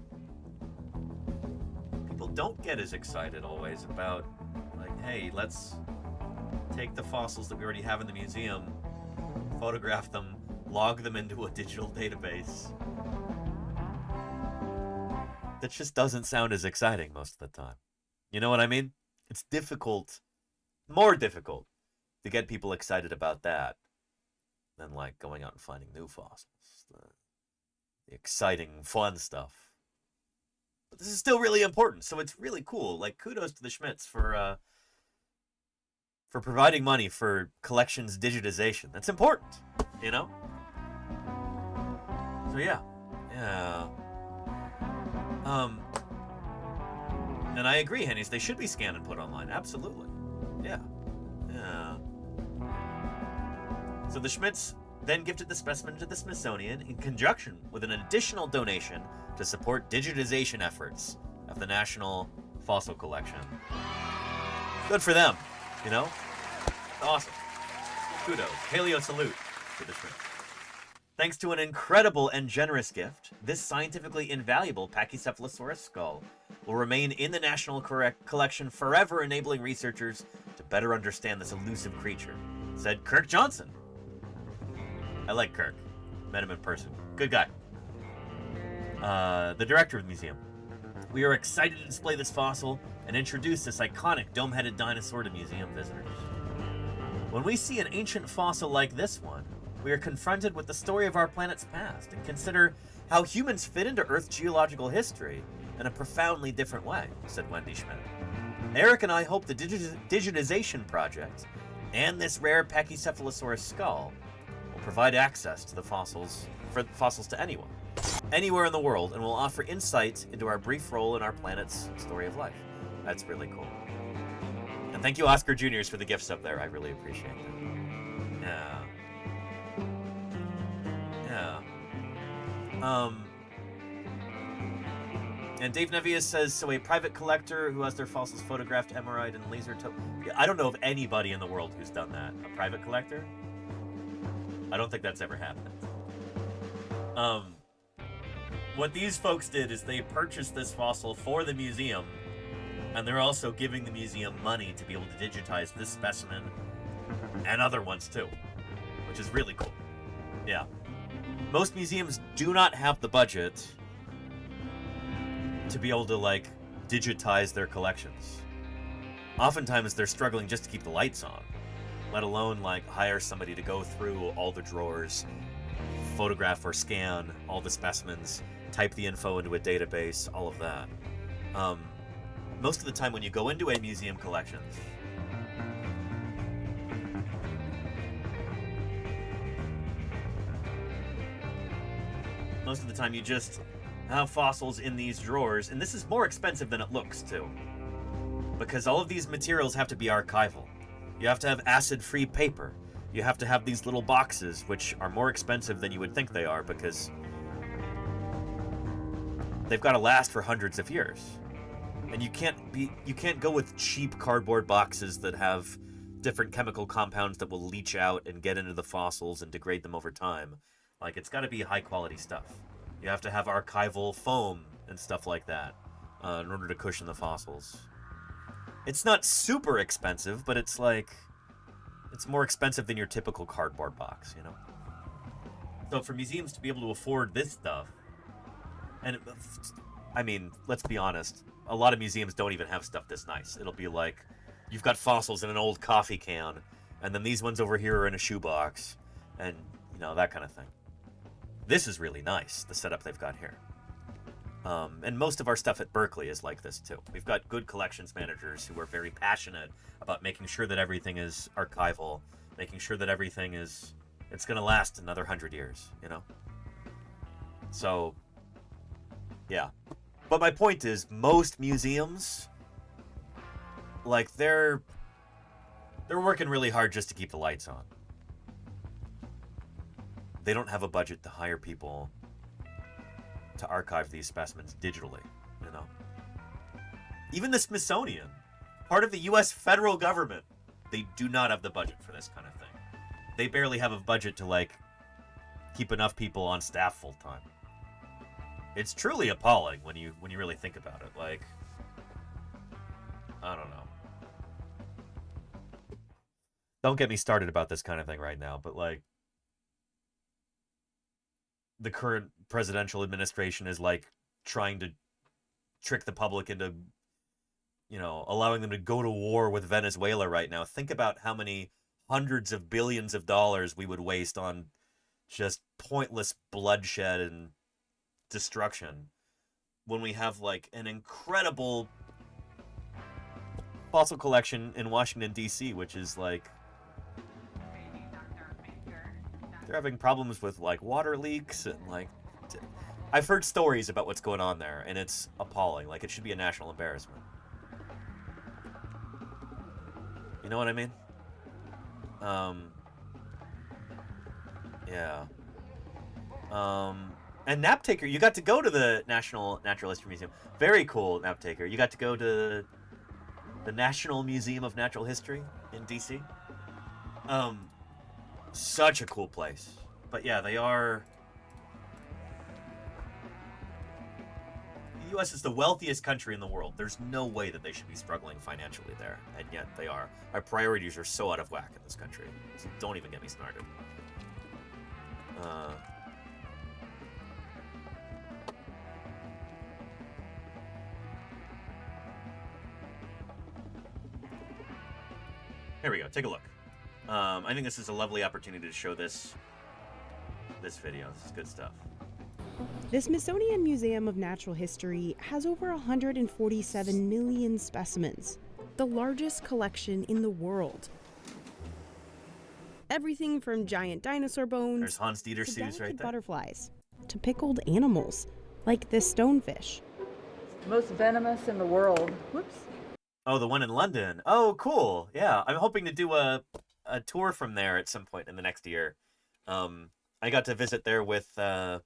People don't get as excited always about, like, hey, let's take the fossils that we already have in the museum, photograph them, log them into a digital database. That just doesn't sound as exciting most of the time. You know what I mean? It's difficult, more difficult, to get people excited about that than, like, going out and finding new fossils. The exciting, fun stuff. But this is still really important, so it's really cool. Like, kudos to the Schmitz for providing money for collections digitization. That's important, you know? So yeah. And I agree, Hennies, they should be scanned and put online. Absolutely. Yeah. So the Schmitz then gifted the specimen to the Smithsonian in conjunction with an additional donation to support digitization efforts of the National Fossil Collection. Good for them, you know? Awesome. Kudos. Paleo salute to the Schmitz. Thanks to an incredible and generous gift, this scientifically invaluable Pachycephalosaurus skull will remain in the National Collection forever, enabling researchers to better understand this elusive creature, said Kirk Johnson. I like Kirk. Met him in person. Good guy. The director of the museum. We are excited to display this fossil and introduce this iconic dome-headed dinosaur to museum visitors. When we see an ancient fossil like this one, we are confronted with the story of our planet's past and consider how humans fit into Earth's geological history in a profoundly different way, said Wendy Schmidt. Eric and I hope the digitization project and this rare Pachycephalosaurus skull will provide access to the fossils to anyone, anywhere in the world, and will offer insight into our brief role in our planet's story of life. That's really cool. And thank you, Oscar Juniors, for the gifts up there. I really appreciate that. Yeah. And Dave Nevius says, so a private collector who has their fossils photographed, MRI'd, and laser I don't know of anybody in the world who's done that. A private collector? I don't think that's ever happened. What these folks did is they purchased this fossil for the museum, and they're also giving the museum money to be able to digitize this specimen and other ones too, which is really cool. Yeah. Most museums do not have the budget to be able to, like, digitize their collections. Oftentimes they're struggling just to keep the lights on, let alone, like, hire somebody to go through all the drawers, photograph or scan all the specimens, type the info into a database, all of that. Most of the time when you go into a museum collection, most of the time you just have fossils in these drawers, and this is more expensive than it looks too, because all of these materials have to be archival. You have to have acid-free paper. You have to have these little boxes, which are more expensive than you would think they are, because they've got to last for hundreds of years. And you can't go with cheap cardboard boxes that have different chemical compounds that will leach out and get into the fossils and degrade them over time. Like, it's got to be high quality stuff. You have to have archival foam and stuff like that in order to cushion the fossils. It's not super expensive, but it's like, it's more expensive than your typical cardboard box, you know? So for museums to be able to afford this stuff, and I mean, let's be honest, a lot of museums don't even have stuff this nice. It'll be like, you've got fossils in an old coffee can, and then these ones over here are in a shoebox, and, you know, that kind of thing. This is really nice, the setup they've got here. And most of our stuff at Berkeley is like this too. We've got good collections managers who are very passionate about making sure that everything is archival, making sure that everything is, it's going to last another 100 years, you know? So, yeah. But my point is, most museums, like, they're working really hard just to keep the lights on. They don't have a budget to hire people to archive these specimens digitally, you know? Even the Smithsonian, part of the U.S. federal government, they do not have the budget for this kind of thing. They barely have a budget to, like, keep enough people on staff full time. It's truly appalling when you really think about it. Like, I don't know. Don't get me started about this kind of thing right now, but, like, the current presidential administration is, like, trying to trick the public into, you know, allowing them to go to war with Venezuela right now. Think about how many hundreds of billions of dollars we would waste on just pointless bloodshed and destruction when we have, like, an incredible fossil collection in Washington, D.C., which is, like, they're having problems with, like, water leaks and, like, I've heard stories about what's going on there, and it's appalling. Like, it should be a national embarrassment. You know what I mean? Yeah. And Naptaker, you got to go to the National Natural History Museum. Very cool, Naptaker. You got to go to the National Museum of Natural History in D.C. Such a cool place. But yeah, they are... The U.S. is the wealthiest country in the world. There's no way that they should be struggling financially there, and yet they are. Our priorities are so out of whack in this country. So don't even get me started. Here we go. Take a look. I think this is a lovely opportunity to show this video. This is good stuff. The Smithsonian Museum of Natural History has over 147 million specimens, the largest collection in the world. Everything from giant dinosaur bones There's Hans Dieter to Seuss delicate right there. butterflies to pickled animals, like this stonefish. Most venomous in the world. Whoops. Oh, the one in London. Oh, cool. Yeah, I'm hoping to do a tour from there at some point in the next year. I got to visit there with some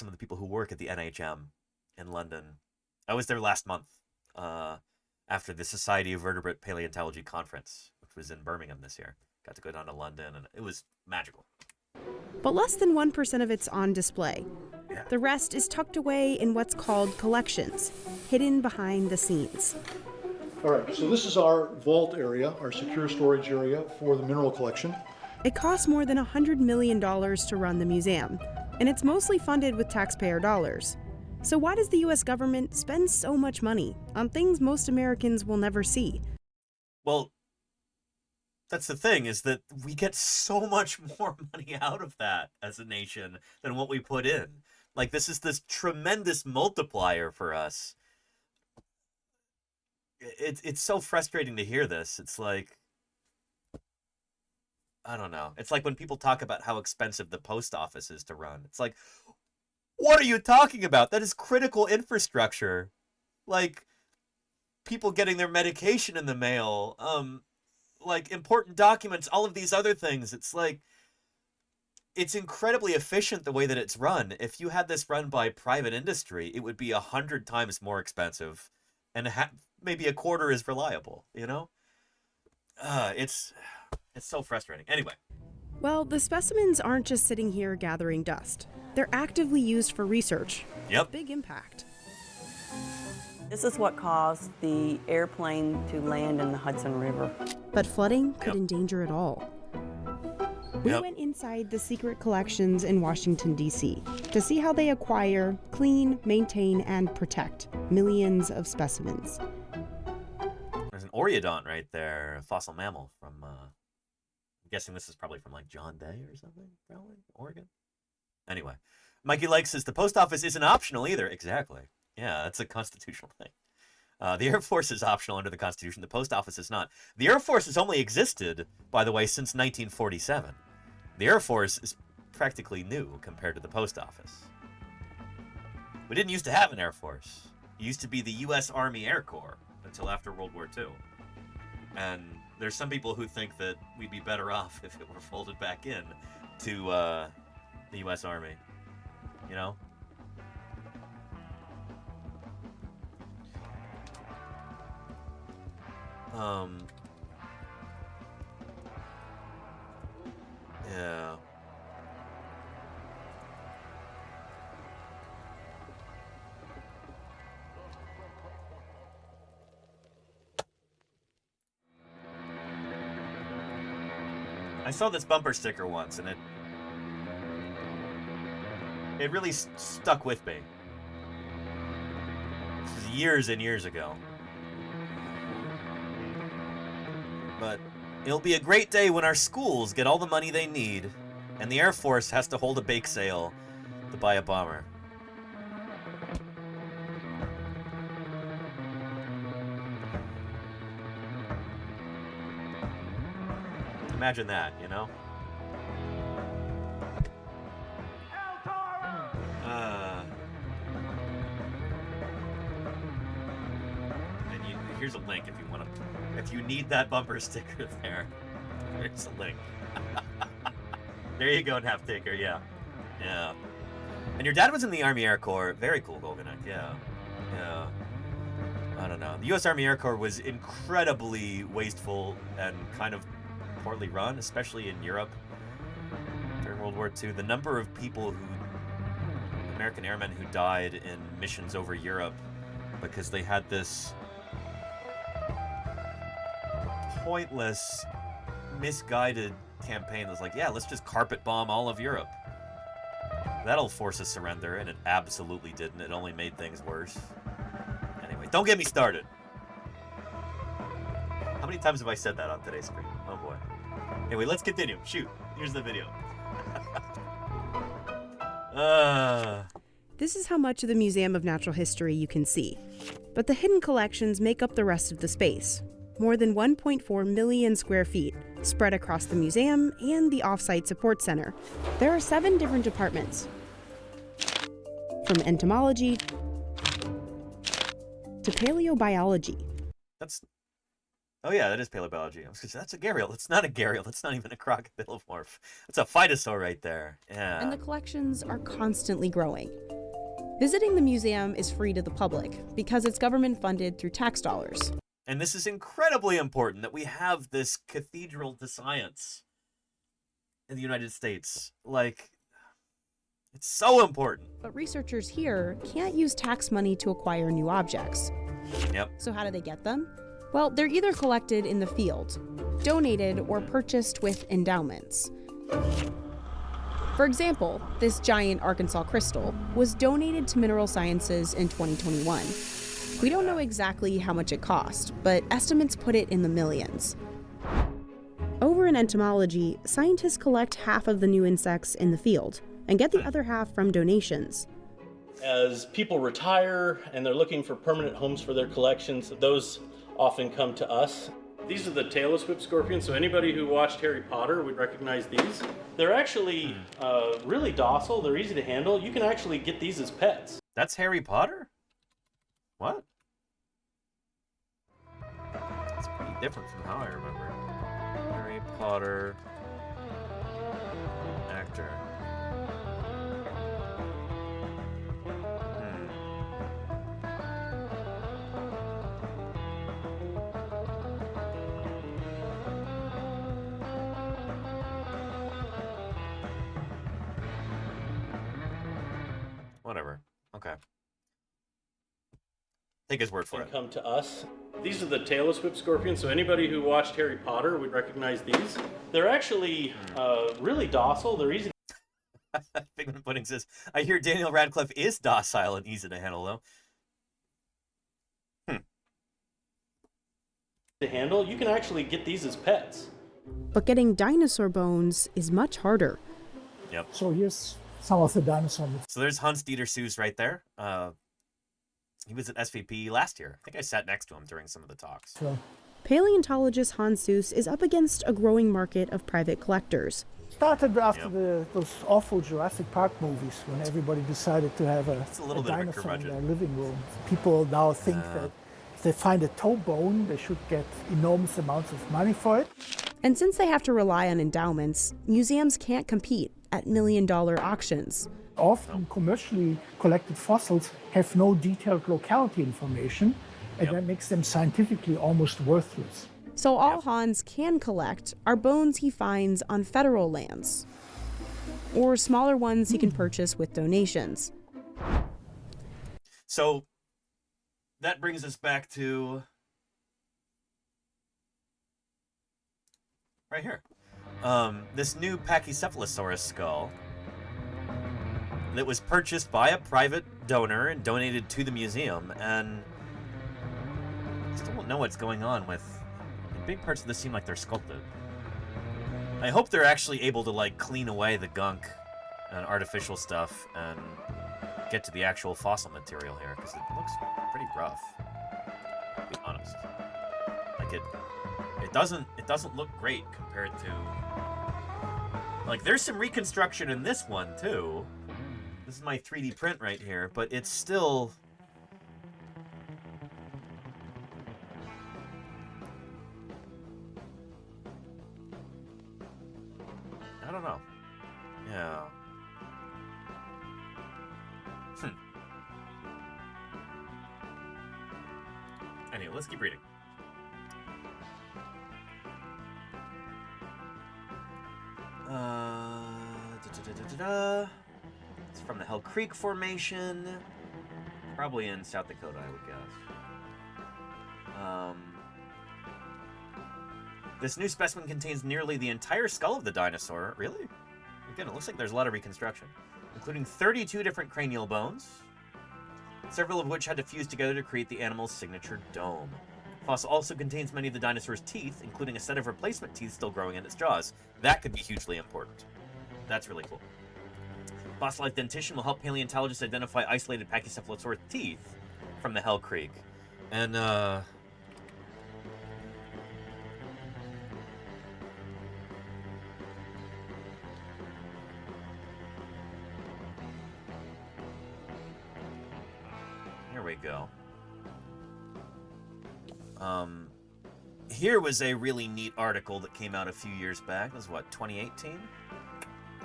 of the people who work at the NHM in London. I was there last month after the Society of Vertebrate Paleontology Conference, which was in Birmingham this year. Got to go down to London, and it was magical. But less than 1% of it's on display. The rest is tucked away in what's called collections, hidden behind the scenes. All right, so this is our vault area, our secure storage area for the mineral collection. It costs more than $100 million to run the museum, and it's mostly funded with taxpayer dollars. So why does the US government spend so much money on things most Americans will never see? Well, that's the thing, is that we get so much more money out of that as a nation than what we put in. Like, this is this tremendous multiplier for us. It's so frustrating to hear this. It's like, I don't know. It's like when people talk about how expensive the post office is to run. It's like, what are you talking about? That is critical infrastructure. Like, people getting their medication in the mail, like important documents, all of these other things. It's like, it's incredibly efficient the way that it's run. If you had this run by private industry, it would be 100 times more expensive and maybe a quarter as reliable, you know? It's so frustrating. Anyway. Well, the specimens aren't just sitting here gathering dust. They're actively used for research. Yep. Big impact. This is what caused the airplane to land in the Hudson River. But flooding could endanger it all. We went inside the secret collections in Washington, D.C. to see how they acquire, clean, maintain, and protect millions of specimens. There's an Oreodont right there, a fossil mammal from, I'm guessing this is probably from like John Day or something, probably, Oregon. Anyway, Mikey Lake says the post office isn't optional either. Exactly. Yeah, that's a constitutional thing. The Air Force is optional under the Constitution. The post office is not. The Air Force has only existed, by the way, since 1947. The Air Force is practically new compared to the post office. We didn't used to have an Air Force. It used to be the U.S. Army Air Corps until after World War II. And there's some people who think that we'd be better off if it were folded back in to the U.S. Army. You know? Yeah. I saw this bumper sticker once, and it really stuck with me. This is years and years ago. But it'll be a great day when our schools get all the money they need, and the Air Force has to hold a bake sale to buy a bomber. Imagine that, you know? And here's a link if you want to. If you need that bumper sticker there, there's a link. There you go, Naptaker, yeah. Yeah. And your dad was in the Army Air Corps. Very cool, Golganek, yeah. Yeah. I don't know. The U.S. Army Air Corps was incredibly wasteful and kind of poorly run, especially in Europe during World War II. The number of people who American airmen who died in missions over Europe because they had this pointless, misguided campaign that's like, yeah, let's just carpet bomb all of Europe. That'll force a surrender, and it absolutely didn't. It only made things worse. Anyway, don't get me started. How many times have I said that on today's screen? Oh boy. Anyway, let's continue. Shoot. Here's the video. This is how much of the Museum of Natural History you can see. But the hidden collections make up the rest of the space. More than 1.4 million square feet, spread across the museum and the off-site support center. There are 7 different departments, from entomology to paleobiology. Oh yeah, that is paleobiology. I was gonna say, that's a gharial. That's not a gharial. That's not even a crocodilomorph. That's a phytosaur right there. Yeah. And the collections are constantly growing. Visiting the museum is free to the public because it's government funded through tax dollars. And this is incredibly important that we have this cathedral to science in the United States. Like, it's so important. But researchers here can't use tax money to acquire new objects. Yep. So how do they get them? Well, they're either collected in the field, donated, or purchased with endowments. For example, this giant Arkansas crystal was donated to Mineral Sciences in 2021. We don't know exactly how much it cost, but estimates put it in the millions. Over in entomology, scientists collect half of the new insects in the field and get the other half from donations. As people retire and they're looking for permanent homes for their collections, those often come to us. These are the tailless whip scorpions, so anybody who watched Harry Potter would recognize these. They're actually really docile, they're easy to handle. You can actually get these as pets. That's Harry Potter? What? That's pretty different from how I remember. Harry Potter actor. Whatever. Okay. Take his word for it. Come to us. These are the tailless whip scorpions, so anybody who watched Harry Potter would recognize these. They're actually really docile. They're easy Figment Pudding says, I hear Daniel Radcliffe is docile and easy to handle, though. to handle. You can actually get these as pets. But getting dinosaur bones is much harder. Yep. So here's some of the dinosaur. So there's Hans-Dieter Seuss right there. He was at SVP last year. I think I sat next to him during some of the talks. Sure. Paleontologist Hans Seuss is up against a growing market of private collectors. Started after those awful Jurassic Park movies when everybody decided to have a dinosaur in their living room. People now think that if they find a toe bone, they should get enormous amounts of money for it. And since they have to rely on endowments, museums can't compete at million-dollar auctions. Often commercially collected fossils have no detailed locality information, and that makes them scientifically almost worthless. So all Hans can collect are bones he finds on federal lands, or smaller ones he can purchase with donations. So that brings us back to right here. This new Pachycephalosaurus skull that was purchased by a private donor and donated to the museum, and I still don't know what's going on with. Big parts of this seem like they're sculpted. I hope they're actually able to like clean away the gunk and artificial stuff and get to the actual fossil material here, because it looks pretty rough, to be honest. Like it doesn't look great compared to, like, there's some reconstruction in this one too. This is my 3D print right here, but it's still, I don't know. Yeah. Anyway, let's keep reading. It's from the Hell Creek Formation. Probably in South Dakota, I would guess. This new specimen contains nearly the entire skull of the dinosaur. Really? Again, it looks like there's a lot of reconstruction, including 32 different cranial bones, several of which had to fuse together to create the animal's signature dome. The fossil also contains many of the dinosaur's teeth, including a set of replacement teeth still growing in its jaws. That could be hugely important. That's really cool. Fossilized dentition will help paleontologists identify isolated pachycephalosaur teeth from the Hell Creek. And, here we go. Here was a really neat article that came out a few years back. It was what, 2018?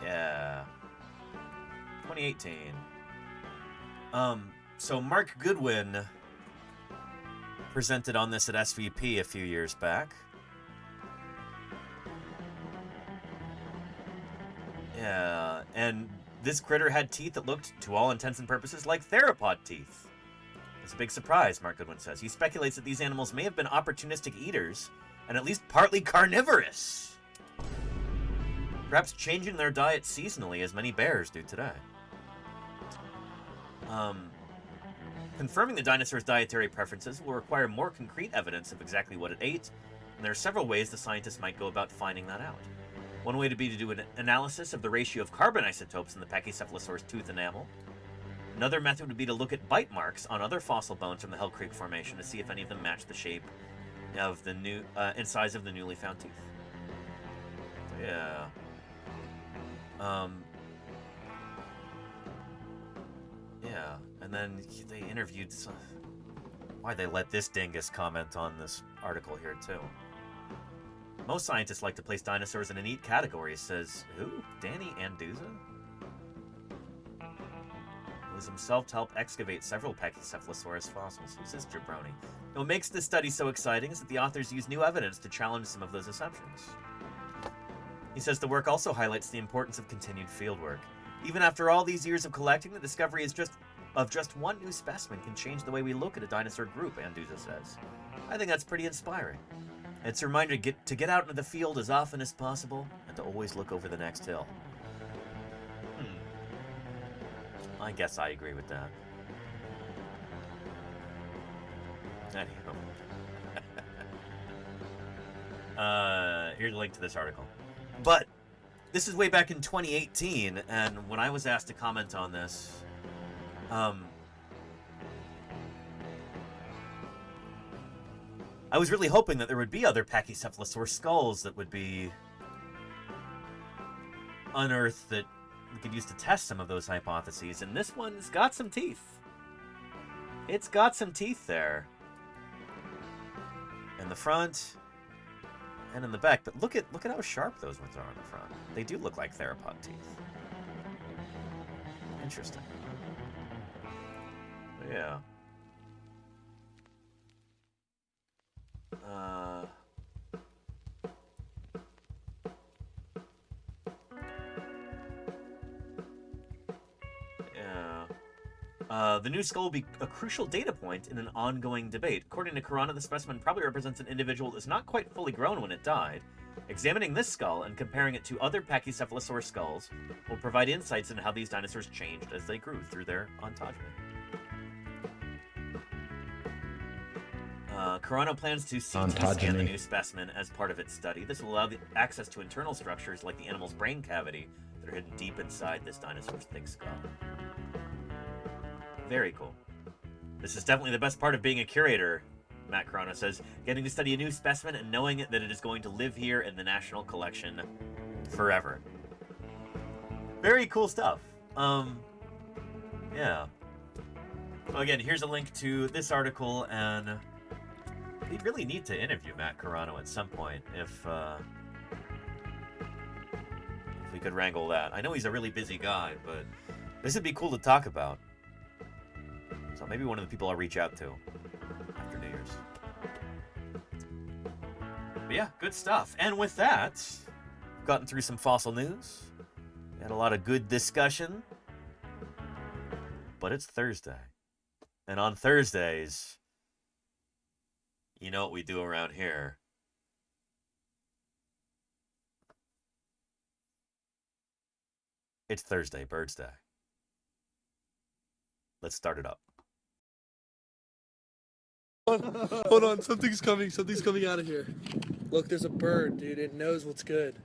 Yeah. 2018. So Mark Goodwin presented on this at SVP a few years back. Yeah, and this critter had teeth that looked, to all intents and purposes, like theropod teeth. It's a big surprise, Mark Goodwin says. He speculates that these animals may have been opportunistic eaters and at least partly carnivorous, perhaps changing their diet seasonally as many bears do today. Confirming the dinosaur's dietary preferences will require more concrete evidence of exactly what it ate, and there are several ways the scientists might go about finding that out. One way would be to do an analysis of the ratio of carbon isotopes in the pachycephalosaur's tooth enamel. Another method would be to look at bite marks on other fossil bones from the Hell Creek Formation to see if any of them match the shape of the new and size of the newly found teeth. Yeah. Yeah, and then they interviewed why they let this dingus comment on this article here too. Most scientists like to place dinosaurs in a neat category, says who? Danny Anduza? Who was himself to help excavate several Pachycephalosaurus fossils. Who's this jabroni? What makes this study so exciting is that the authors use new evidence to challenge some of those assumptions. He says the work also highlights the importance of continued fieldwork. Even after all these years of collecting, the discovery is just one new specimen can change the way we look at a dinosaur group, Anduza says. I think that's pretty inspiring. It's a reminder to get out into the field as often as possible and to always look over the next hill. I guess I agree with that. Anywho. Here's a link to this article. But this is way back in 2018, and when I was asked to comment on this, I was really hoping that there would be other Pachycephalosaur skulls that would be unearthed that we could use to test some of those hypotheses, and this one's got some teeth. It's got some teeth there. In the front and in the back, but look at how sharp those ones are in the front. They do look like theropod teeth. Interesting. Yeah. The new skull will be a crucial data point in an ongoing debate. According to Corona, the specimen probably represents an individual that is not quite fully grown when it died. Examining this skull and comparing it to other Pachycephalosaur skulls will provide insights into how these dinosaurs changed as they grew through their ontogeny. Corona plans to CT scan the new specimen as part of its study. This will allow access to internal structures like the animal's brain cavity that are hidden deep inside this dinosaur's thick skull. Very cool. This is definitely the best part of being a curator, Matt Corona says. Getting to study a new specimen and knowing that it is going to live here in the National Collection forever. Very cool stuff. Yeah. Well, again, here's a link to this article, and we really need to interview Matt Corona at some point if we could wrangle that. I know he's a really busy guy, but this would be cool to talk about. So maybe one of the people I'll reach out to after New Year's. But yeah, good stuff. And with that, we've gotten through some fossil news. We had a lot of good discussion. but it's Thursday. And on Thursdays, you know what we do around here. It's Thursday, Birds Day. Let's start it up. Hold on, something's coming out of here. Look, there's a bird, dude. It knows what's good.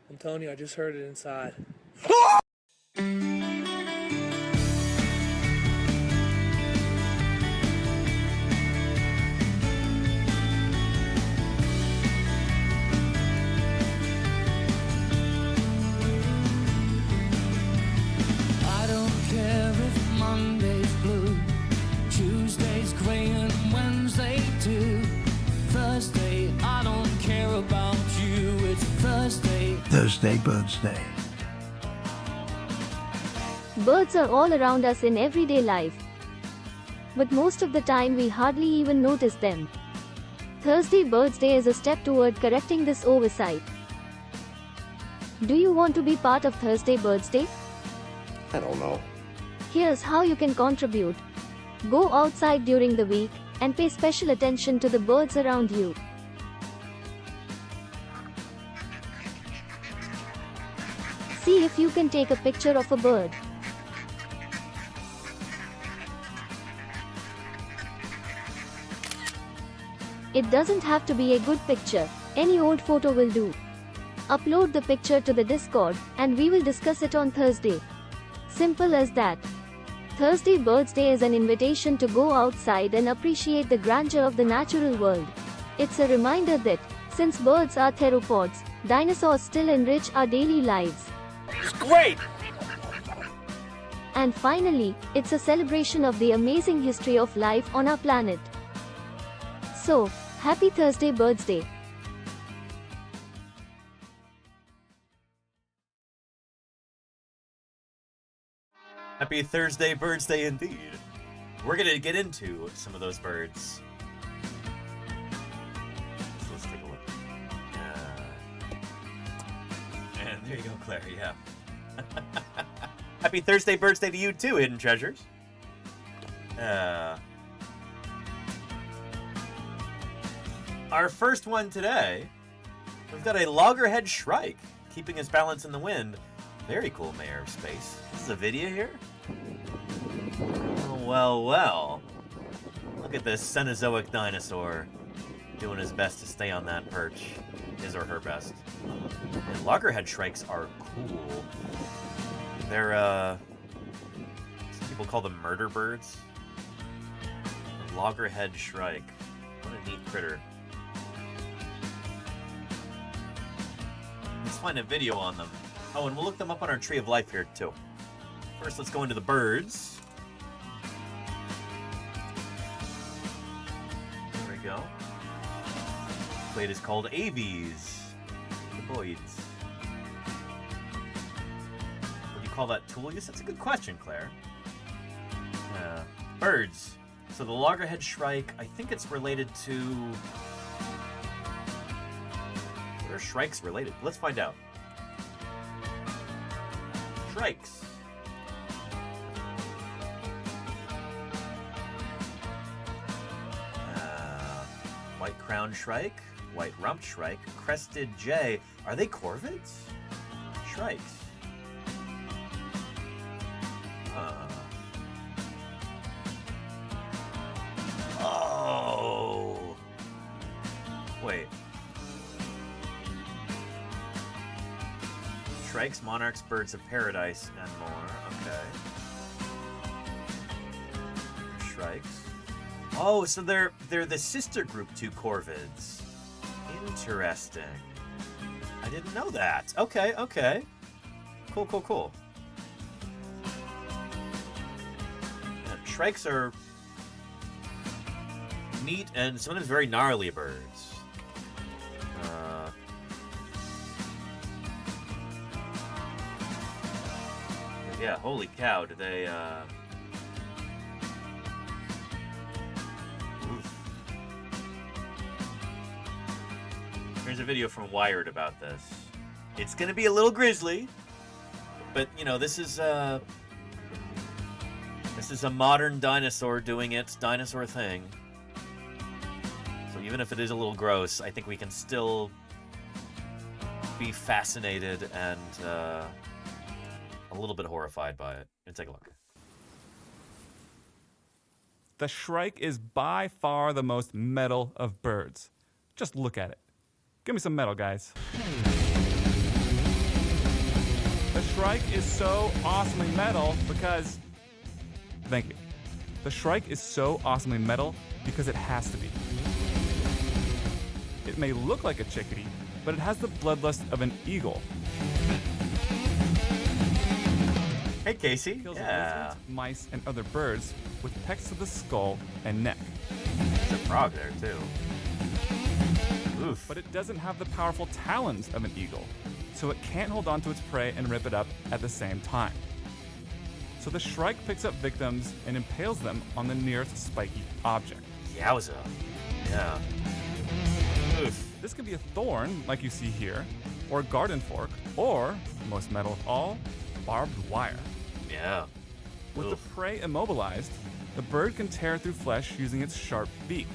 I'm telling you, I just heard it inside. I don't care if Monday's blue, Tuesday's gray and Wednesday too. Thursday, I don't care about you. It's Thursday. Thursday, BIRDSday. Birds are all around us in everyday life. But most of the time we hardly even notice them. Thursday BIRDSday is a step toward correcting this oversight. Do you want to be part of Thursday BIRDSday? I don't know. Here's how you can contribute. Go outside during the week and pay special attention to the birds around you. See if you can take a picture of a bird. It doesn't have to be a good picture, any old photo will do. Upload the picture to the Discord, and we will discuss it on Thursday. Simple as that. Thursday BIRDSday is an invitation to go outside and appreciate the grandeur of the natural world. It's a reminder that, since birds are theropods, dinosaurs still enrich our daily lives. It's great! And finally, it's a celebration of the amazing history of life on our planet. So, happy Thursday BIRDSday! Happy Thursday, BIRDSday indeed. We're going to get into some of those birds. So let's take a look. And there you go, Claire, yeah. Happy Thursday, BIRDSday to you too, Hidden Treasures. Our first one today, we've got a loggerhead shrike keeping his balance in the wind. Very cool, Mayor of Space. This is a video here? Oh, well, well. Look at this Cenozoic dinosaur doing his best to stay on that perch. His or her best. And loggerhead shrikes are cool. They're, some people call them murder birds. Loggerhead shrike. What a neat critter. Let's find a video on them. Oh, and we'll look them up on our Tree of Life here, too. First, let's go into the birds. There we go. Clade is called aves. The boids. What do you call that, Tullius? That's a good question, Claire. Birds. So the loggerhead shrike, I think it's related to... What are shrikes related? Let's find out. Shrikes. White crowned shrike, white rumped shrike, crested jay. Are they corvids? Shrikes. Oh. Wait. Shrikes, monarchs, birds of paradise, and more. Okay. Shrikes. Oh, so they're the sister group to corvids. Interesting. I didn't know that. Okay, okay. Cool, cool, cool. Yeah, shrikes are neat and sometimes very gnarly birds. Yeah, holy cow, do they, Oof. Here's a video from Wired about this. It's gonna be a little grisly, but, you know, this is, This is a modern dinosaur doing its dinosaur thing. So even if it is a little gross, I think we can still be fascinated and a little bit horrified by it. Let's take a look. The shrike is by far the most metal of birds. Just look at it. Give me some metal, guys. The shrike is so awesomely metal because... Thank you. The shrike is so awesomely metal because it has to be. It may look like a chickadee, but it has the bloodlust of an eagle. Hey, Casey. Kills Yeah. lizards, mice, and other birds with pecks to the skull and neck. There's a frog there, too. Oof. But it doesn't have the powerful talons of an eagle, so it can't hold on to its prey and rip it up at the same time. So the shrike picks up victims and impales them on the nearest spiky object. Yowza. Yeah. Oof. This can be a thorn, like you see here, or a garden fork, or, most metal of all, barbed wire. Yeah. With Oof. the prey immobilized, the bird can tear through flesh using its sharp beak.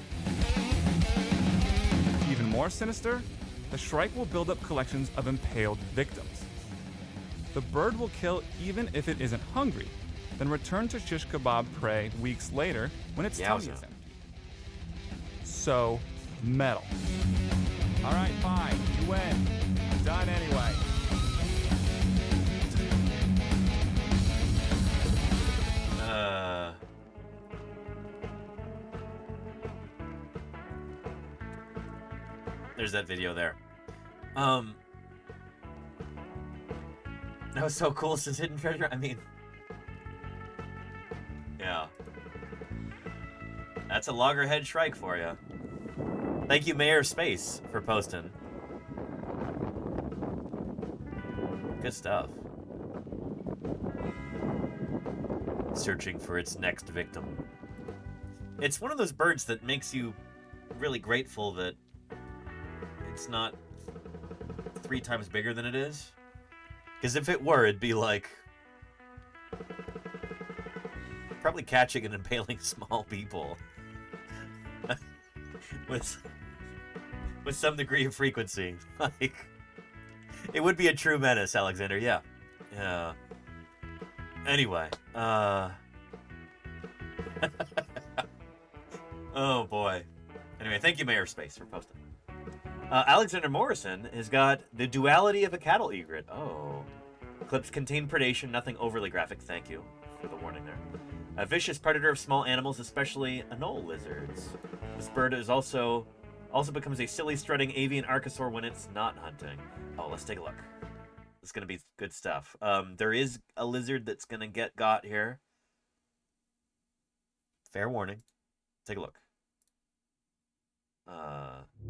Even more sinister, the shrike will build up collections of impaled victims. The bird will kill even if it isn't hungry, then return to shish kebab prey weeks later when its tummy is empty. So, metal. All right, fine, you win. Done anyway. There's that video there. That was so cool since Hidden Treasure. I mean, yeah. That's a loggerhead shrike for you. Thank you, Mayor of Space, for posting. Good stuff. Searching for its next victim. It's one of those birds that makes you really grateful that it's not 3 times bigger than it is. Because if it were, it'd be like probably catching and impaling small people with some degree of frequency. Like, it would be a true menace, Alexander. Yeah. Yeah. Anyway, oh boy. Anyway, thank you, Mayor of Space, for posting. Alexander Morrison has got the duality of a cattle egret. Oh. Clips contain predation, nothing overly graphic. Thank you for the warning there. A vicious predator of small animals, especially anole lizards. This bird is also becomes a silly strutting avian archosaur when it's not hunting. Oh, let's take a look. It's going to be good stuff. There is a lizard that's going to get got here. Fair warning. Take a look.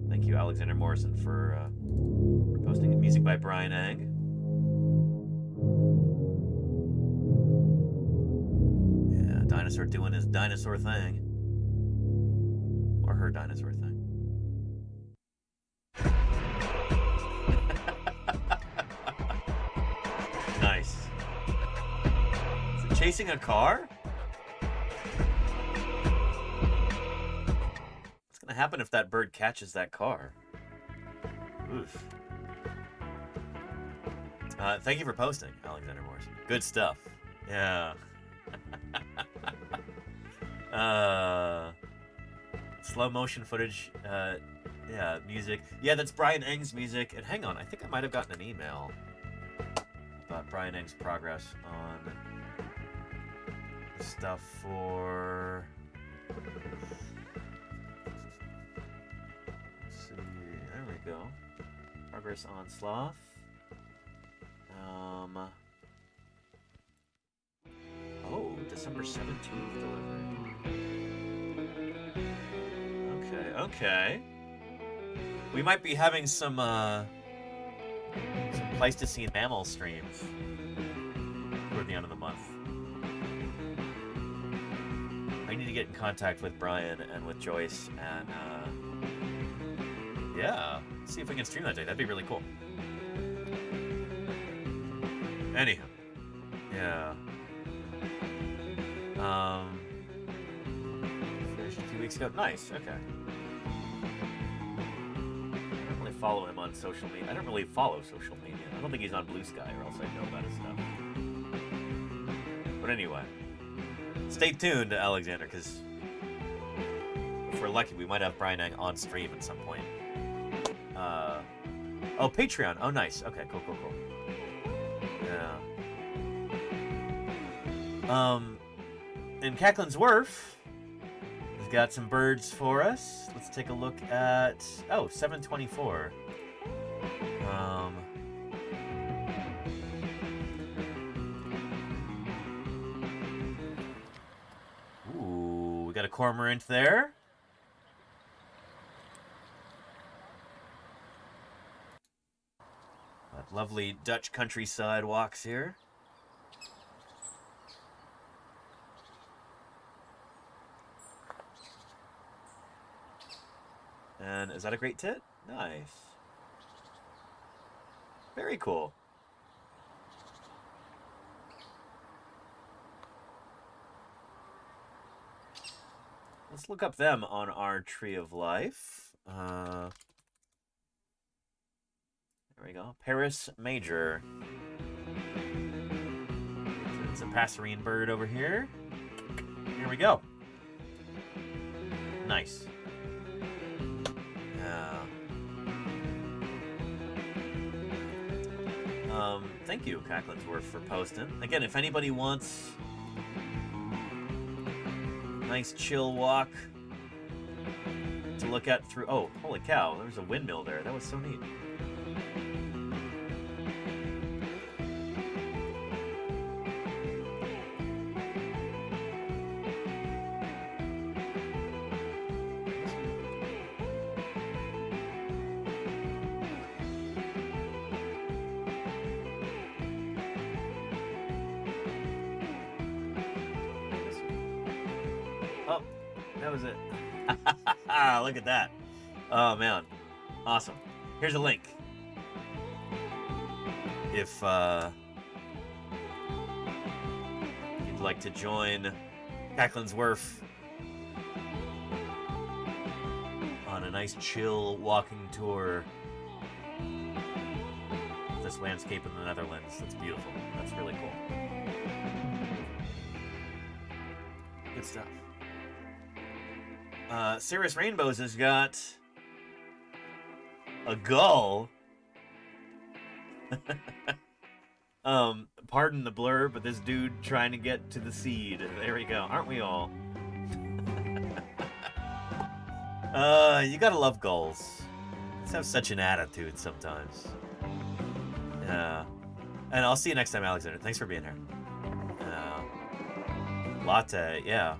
Thank you, Alexander Morrison, for posting it. Music by Brian Ang. Yeah, dinosaur doing his dinosaur thing. Or her dinosaur thing. Nice. Is it chasing a car? What's gonna happen if that bird catches that car? Oof. Thank you for posting, Alexander Morrison. Good stuff. Yeah. Slow motion footage. Yeah, music. Yeah, that's Brian Eng's music. And hang on, I think I might have gotten an email about Brian Eng's progress on stuff for... Let's see, there we go. Progress on Sloth. Oh, December 17th delivery. Okay. We might be having some Pleistocene mammal streams toward the end of the month. I need to get in contact with Brian and with Joyce and yeah, see if we can stream that day. That'd be really cool. Anyhow, yeah. Finished a few weeks ago. Nice. Okay. I don't really follow him on social media. I don't really follow social media. I don't think he's on Blue Sky, or else I'd know about his stuff. But anyway, stay tuned, Alexander, because if we're lucky, we might have Brian on stream at some point. Oh, Patreon. Oh, nice. Okay, cool. Yeah. And Cacklin's Wharf has got some birds for us. Let's take a look at 724. Ooh, we got a cormorant there. That lovely Dutch countryside walks here. And is that a great tit? Nice. Very cool. Let's look up them on our Tree of Life. There we go. Paris Major. It's a passerine bird over here. Here we go. Nice. Thank you, Cacklin's Wharf, for posting. Again, if anybody wants a nice chill walk to look at through... Oh, holy cow, there's a windmill there. That was so neat. Look at that. Oh, man. Awesome. Here's a link. If you'd like to join Cacklin's Wharf on a nice chill walking tour of this landscape in the Netherlands, that's beautiful. That's really cool. Good stuff. Cirrus Rainbows has got a gull. Pardon the blur, but this dude trying to get to the seed. There we go. Aren't we all? You gotta love gulls. They have such an attitude sometimes. Yeah. And I'll see you next time, Alexander. Thanks for being here. Latte, yeah.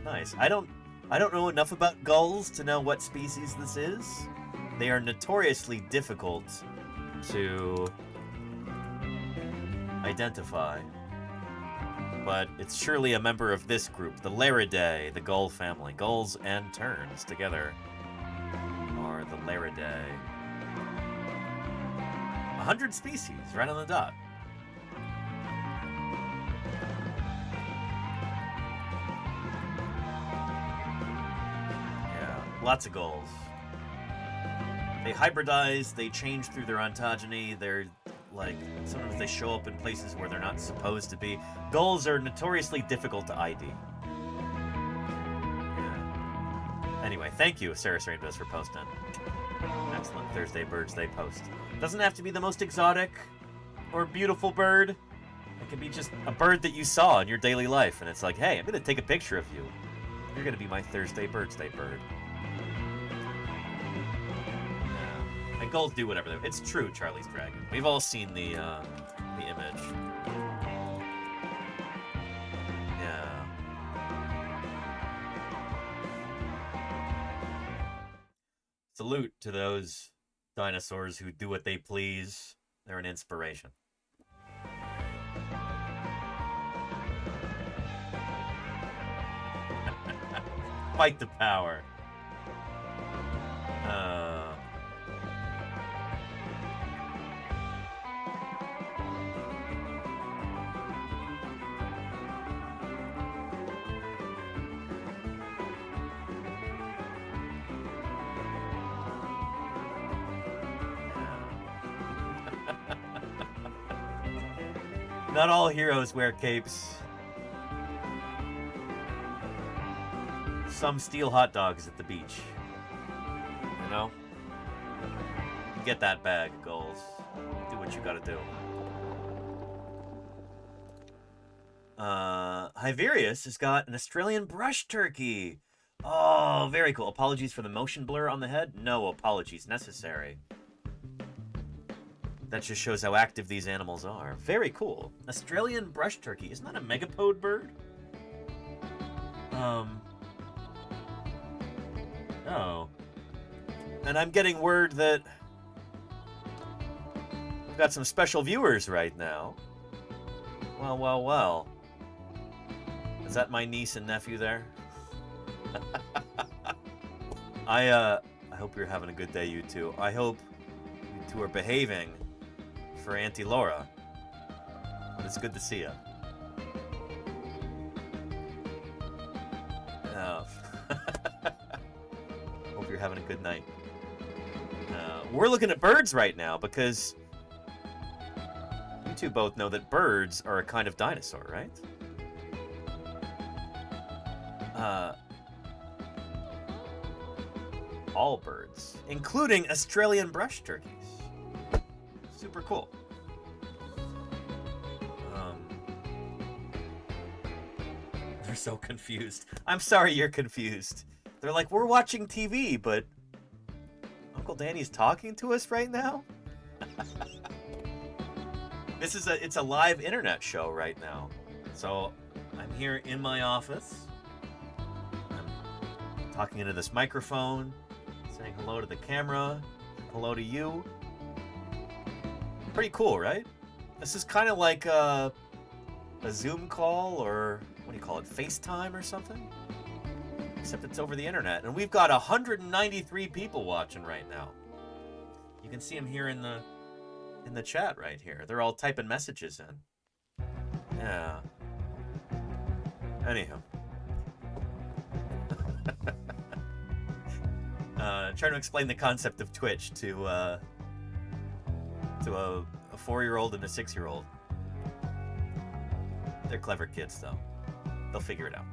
Nice. I don't know enough about gulls to know what species this is. They are notoriously difficult to identify. But it's surely a member of this group, the Laridae, the gull family. Gulls and terns together are the Laridae. 100 species, right on the dot. Lots of gulls. They hybridize, they change through their ontogeny, they're like, sometimes they show up in places where they're not supposed to be. Gulls are notoriously difficult to ID. Yeah. Anyway, thank you, Cirrus Rainbows, for posting. Excellent Thursday BIRDSday post. Doesn't have to be the most exotic or beautiful bird. It can be just a bird that you saw in your daily life, and it's like, hey, I'm going to take a picture of you. You're going to be my Thursday BIRDSday bird. And gulls do whatever they... It's true, Charlie's Dragon. We've all seen the image. Yeah. Salute to those dinosaurs who do what they please. They're an inspiration. Fight the power. Not all heroes wear capes. Some steal hot dogs at the beach. You know? Get that bag, Gulls. Do what you gotta do. Hyverius has got an Australian brush turkey. Oh, very cool. Apologies for the motion blur on the head. No apologies necessary. That just shows how active these animals are. Very cool. Australian brush turkey. Isn't that a megapode bird? Oh. And I'm getting word that we've got some special viewers right now. Well, well, well. Is that my niece and nephew there? I hope you're having a good day, you two. I hope you two are behaving for Auntie Laura. But it's good to see you. Hope you're having a good night. We're looking at birds right now because you two both know that birds are a kind of dinosaur, right? All birds, including Australian brush turkeys. Super cool. They're so confused. I'm sorry you're confused. They're like, we're watching TV, but Uncle Danny's talking to us right now? It's a live internet show right now. So I'm here in my office. I'm talking into this microphone, saying hello to the camera, hello to you. Pretty cool, right? This is kind of like a Zoom call, or what do you call it, FaceTime or something? Except it's over the internet. And we've got 193 people watching right now. You can see them here in the chat right here. They're all typing messages in. Yeah. Anyhow. Trying to explain the concept of Twitch to a 4-year-old and a 6-year-old. They're clever kids, though. They'll figure it out.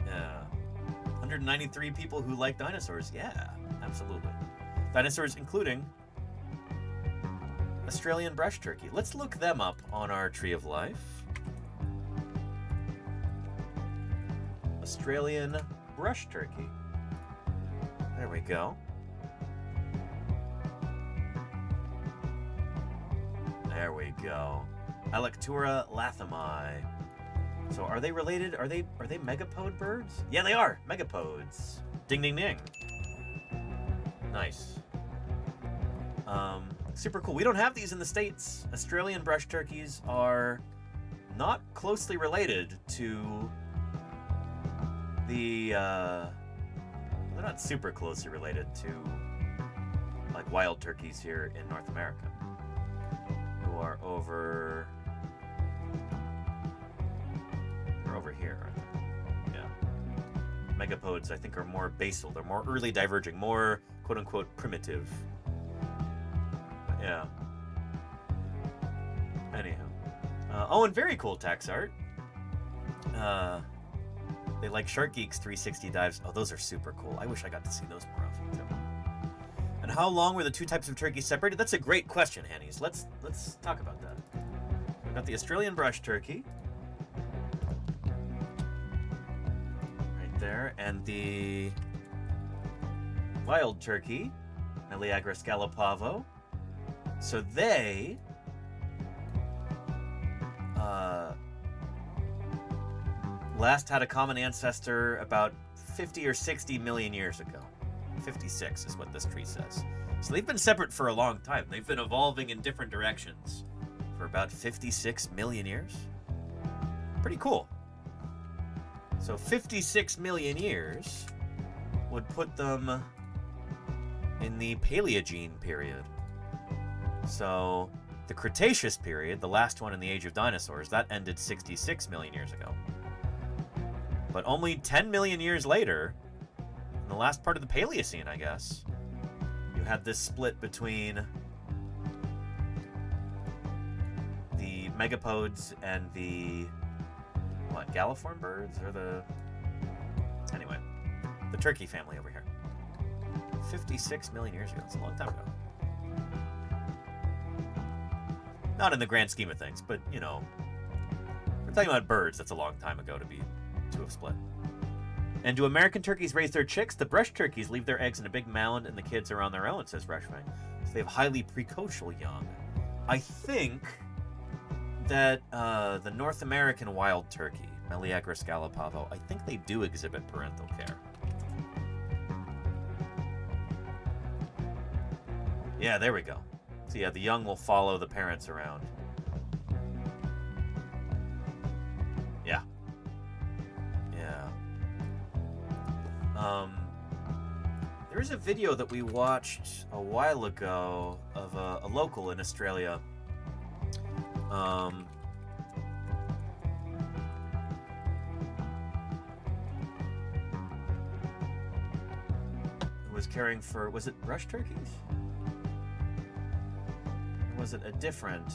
Yeah. 193 people who like dinosaurs. Yeah, absolutely. Dinosaurs including Australian brush turkey. Let's look them up on our Tree of Life. Australian brush turkey. There we go. There we go. Alectura lathami. So are they related? Are they megapode birds? Yeah, they are. Megapodes. Ding ding ding. Nice. Super cool. We don't have these in the States. Australian brush turkeys are not closely related to the they're not super closely related to like wild turkeys here in North America, who are over here, aren't they? Yeah. Megapodes, I think, are more basal. They're more early diverging, more quote-unquote primitive. Yeah. Anyhow. Oh, and very cool tax art. They like Shark Geek's 360 dives. Oh, those are super cool. I wish I got to see those more often, too. And how long were the two types of turkeys separated? That's a great question, Hannies. Let's talk about that. We've got the Australian brush turkey. There, and the wild turkey, Meleagris galopavo. So they last had a common ancestor about 50 or 60 million years ago. 56 is what this tree says. So they've been separate for a long time. They've been evolving in different directions for about 56 million years. Pretty cool. So 56 million years would put them in the Paleogene period. So the Cretaceous period, the last one in the Age of Dinosaurs, that ended 66 million years ago. But only 10 million years later, in the last part of the Paleocene, I guess, you had this split between the megapodes and the galliform birds or anyway, the turkey family over here. 56 million years ago. That's a long time ago. Not in the grand scheme of things, but we're talking about birds. That's a long time ago to have split. And do American turkeys raise their chicks? The brush turkeys leave their eggs in a big mound and the kids are on their own, says Reshfang. So they have highly precocial young. I think that the North American wild turkey, Meleagris galapavo, I think they do exhibit parental care. Yeah, there we go. So yeah, the young will follow the parents around. Yeah. Yeah. There's a video that we watched a while ago of a local in Australia. Who was caring for, was it brush turkeys? Or was it a different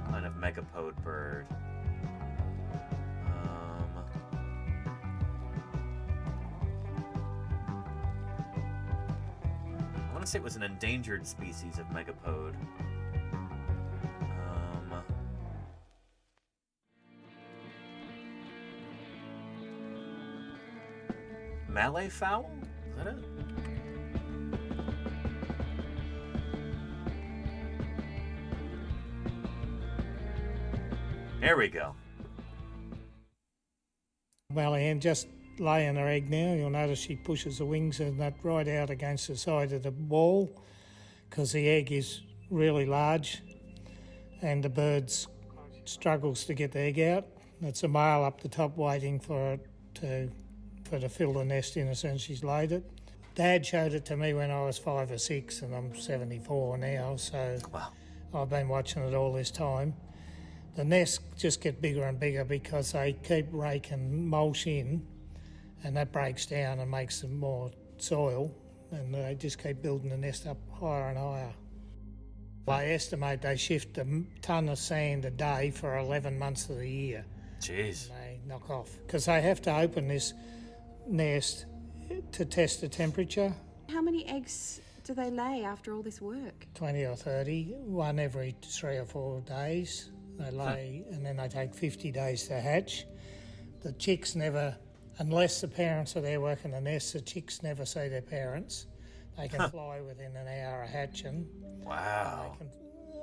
kind of megapode bird? I want to say it was an endangered species of megapode. Malay fowl? Is that it? There we go. Malayan just laying her egg now. You'll notice she pushes the wings and that right out against the side of the wall because the egg is really large and the bird struggles to get the egg out. It's a male up the top waiting for it to fill the nest in as soon as she's laid it. Dad showed it to me when I was 5 or 6 and I'm 74 now, so wow. I've been watching it all this time. The nests just get bigger and bigger because they keep raking mulch in and that breaks down and makes them more soil and they just keep building the nest up higher and higher. I estimate they shift a tonne of sand a day for 11 months of the year. Jeez. And they knock off because they have to open this nest to test the temperature. How many eggs do they lay after all this work? 20 or 30, one every 3 or 4 days. They lay and then they take 50 days to hatch. The chicks never, unless the parents are there working the nest, the chicks never see their parents. They can fly within an hour of hatching. Wow.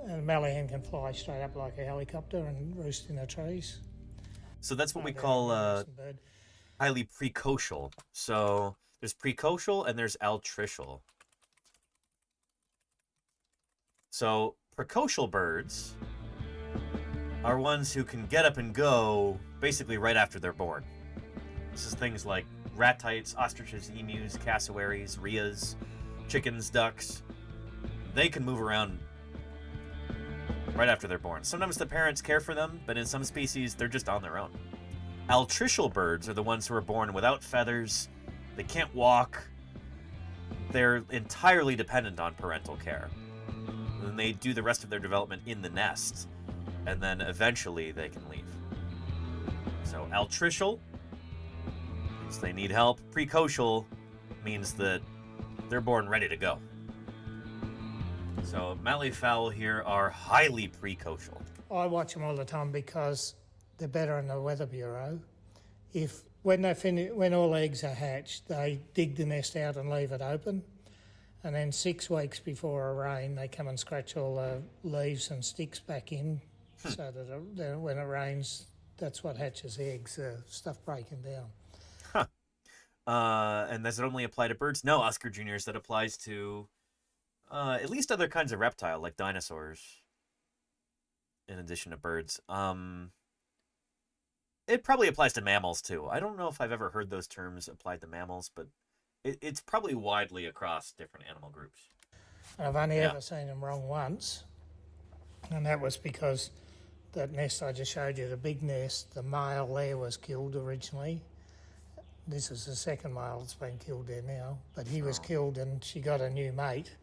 And a male hen can fly straight up like a helicopter and roost in the trees. So that's what we call highly precocial. So there's precocial and there's altricial. So precocial birds are ones who can get up and go basically right after they're born. This is things like ratites, ostriches, emus, cassowaries, rheas, chickens, ducks. They can move around right after they're born. Sometimes the parents care for them, but in some species, they're just on their own. Altricial birds are the ones who are born without feathers. They can't walk. They're entirely dependent on parental care. And they do the rest of their development in the nest. And then eventually they can leave. So altricial means they need help. Precocial means that they're born ready to go. So Malay fowl here are highly precocial. I watch them all the time because they're better in the Weather Bureau. When all eggs are hatched, they dig the nest out and leave it open. And then 6 weeks before a rain, they come and scratch all the leaves and sticks back in so that when it rains, that's what hatches eggs, stuff breaking down. And does it only apply to birds? No, Oscar Jr.'s, that applies to at least other kinds of reptile, like dinosaurs, in addition to birds. It probably applies to mammals, too. I don't know if I've ever heard those terms applied to mammals, but it's probably widely across different animal groups. I've only ever seen them wrong once, and that was because that nest I just showed you, the big nest, the male there was killed originally. This is the second male that's been killed there now, but he was killed and she got a new mate,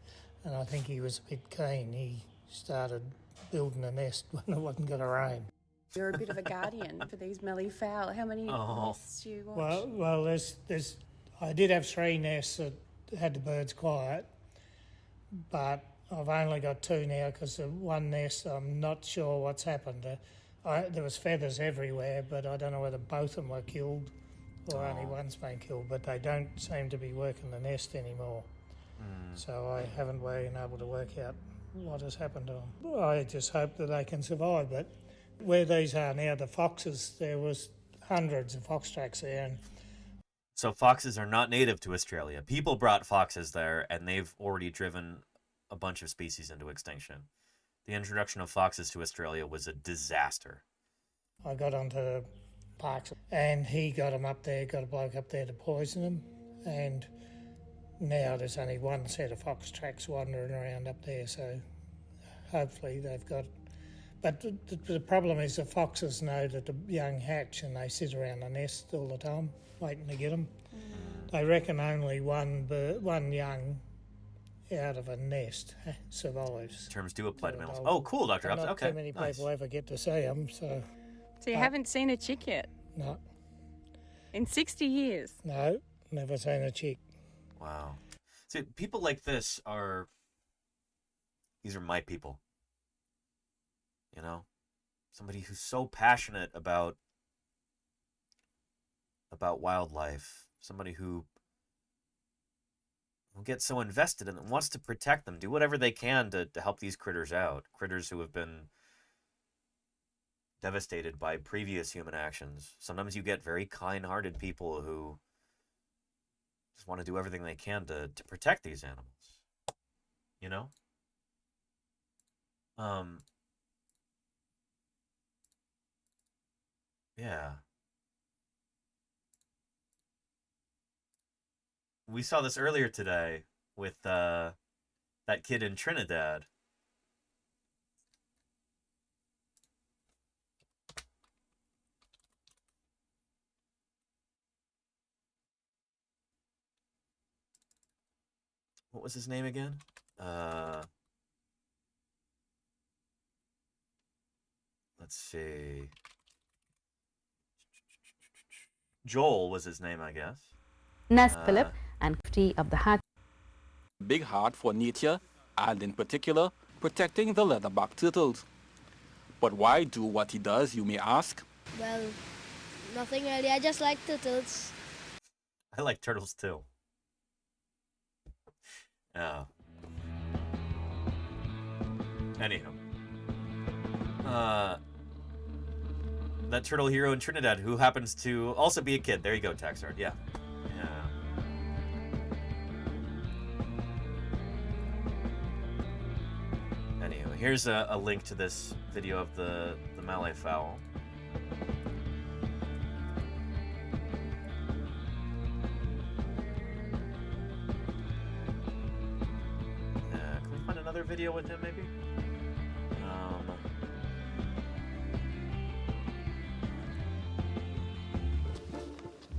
and I think he was a bit keen. He started building a nest when it wasn't going to rain. You're a bit of a guardian for these mallee fowl. How many nests do you watch? Well, I did have 3 nests that had the birds quiet, but I've only got 2 now because the one nest, I'm not sure what's happened. There was feathers everywhere, but I don't know whether both of them were killed or only one's been killed, but they don't seem to be working the nest anymore. So I haven't been able to work out what has happened to them. I just hope that they can survive, but where these are now, the foxes, there was hundreds of fox tracks there. And So foxes are not native to Australia. People brought foxes there, and they've already driven a bunch of species into extinction. The introduction of foxes to Australia was a disaster. I got onto the parks, and he got them up there, got a bloke up there to poison them, and now there's only one set of fox tracks wandering around up there, so hopefully they've got... But the problem is the foxes know that the young hatch and they sit around the nest all the time, waiting to get them. They reckon only one young out of a nest survives. Terms do apply to males. Oh, cool, Dr. Upton. Okay, not too many people ever get to see them, so... So you haven't seen a chick yet? No. In 60 years? No, never seen a chick. Wow. See, people like this these are my people. You know? Somebody who's so passionate about wildlife. Somebody who gets so invested in it and wants to protect them, do whatever they can to help these critters out. Critters who have been devastated by previous human actions. Sometimes you get very kind-hearted people who just want to do everything they can to protect these animals. You know? Yeah. We saw this earlier today with that kid in Trinidad. What was his name again? Let's see. Joel was his name, I guess. Nest Philip and 50 of the hatch. Big heart for nature, and in particular, protecting the leatherback turtles. But why do what he does, you may ask? Well, nothing really. I just like turtles. I like turtles too. Anyhow. That turtle hero in Trinidad who happens to also be a kid. There you go, Taxard. Yeah. Anyway, here's a link to this video of the Malay fowl. Can we find another video with him, maybe?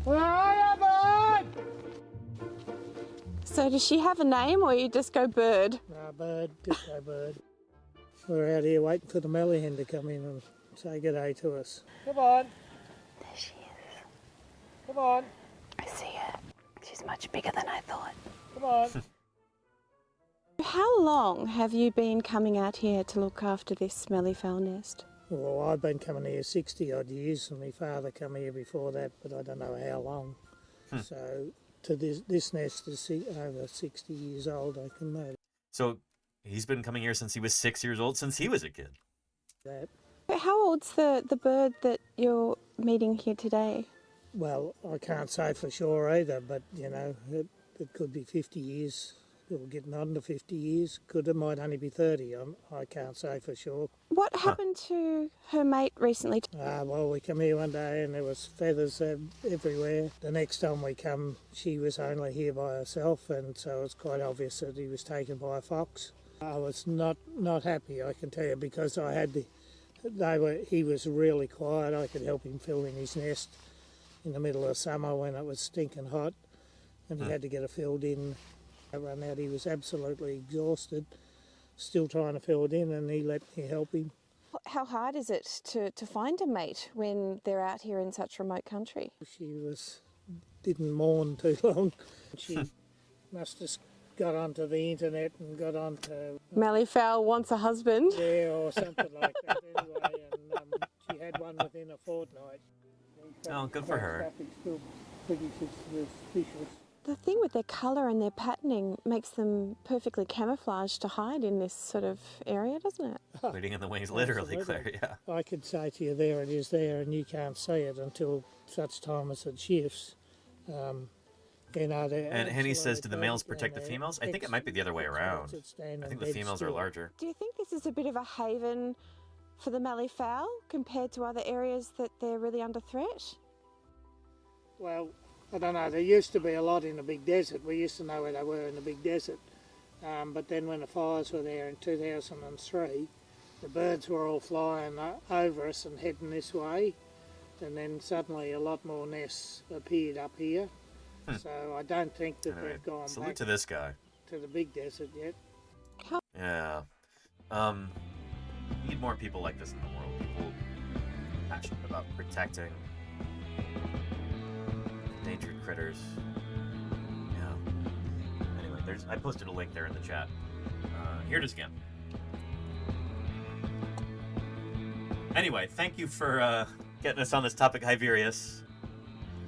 Where are you, bird? So does she have a name or you just go bird? No, bird, just go bird. We're out here waiting for the mallee hen to come in and say good day to us. Come on. There she is. Come on. I see her. She's much bigger than I thought. Come on. How long have you been coming out here to look after this smelly fowl nest? Well, I've been coming here 60 odd years, and my father come here before that, but I don't know how long. So to this nest is over 60 years old, I can know So he's been coming here since he was 6 years old, since he was a kid. that. How old's the bird that you're meeting here today? Well, I can't say for sure either, but, you know, it could be 50 years. Or getting on to 50 years. It might only be 30. I can't say for sure. What happened to her mate recently? Well, we come here one day and there was feathers everywhere. The next time we come, she was only here by herself, and so it's quite obvious that he was taken by a fox. I was not happy, I can tell you, because I had he was really quiet. I could help him fill in his nest in the middle of summer when it was stinking hot, and he had to get it filled in. I ran out, he was absolutely exhausted, still trying to fill it in, and he let me help him. How hard is it to find a mate when they're out here in such remote country? She didn't mourn too long. She must have got onto the internet and got onto... Malleefowl wants a husband. Yeah, or something like that anyway, and she had one within a fortnight. Oh, good for her. Traffic's still pretty suspicious. The thing with their colour and their patterning makes them perfectly camouflaged to hide in this sort of area, doesn't it? Bleeding in the wings, literally, Claire, yeah. I could say to you, there it is there, and you can't see it until such time as it shifts. And Henny says, do the males protect the females? I think it might be the other way around. I think the females are larger. Do you think this is a bit of a haven for the malleefowl compared to other areas that they're really under threat? Well, I don't know. There used to be a lot in the big desert. We used to know where they were in the big desert. But then when the fires were there in 2003, the birds were all flying over us and heading this way. And then suddenly a lot more nests appeared up here. So I don't think that they've gone back to this guy. To the big desert yet. Yeah. Need more people like this in the world. People passionate about protecting endangered critters. Yeah. Anyway, I posted a link there in the chat. Here it is again. Anyway, thank you for getting us on this topic, Hyverius,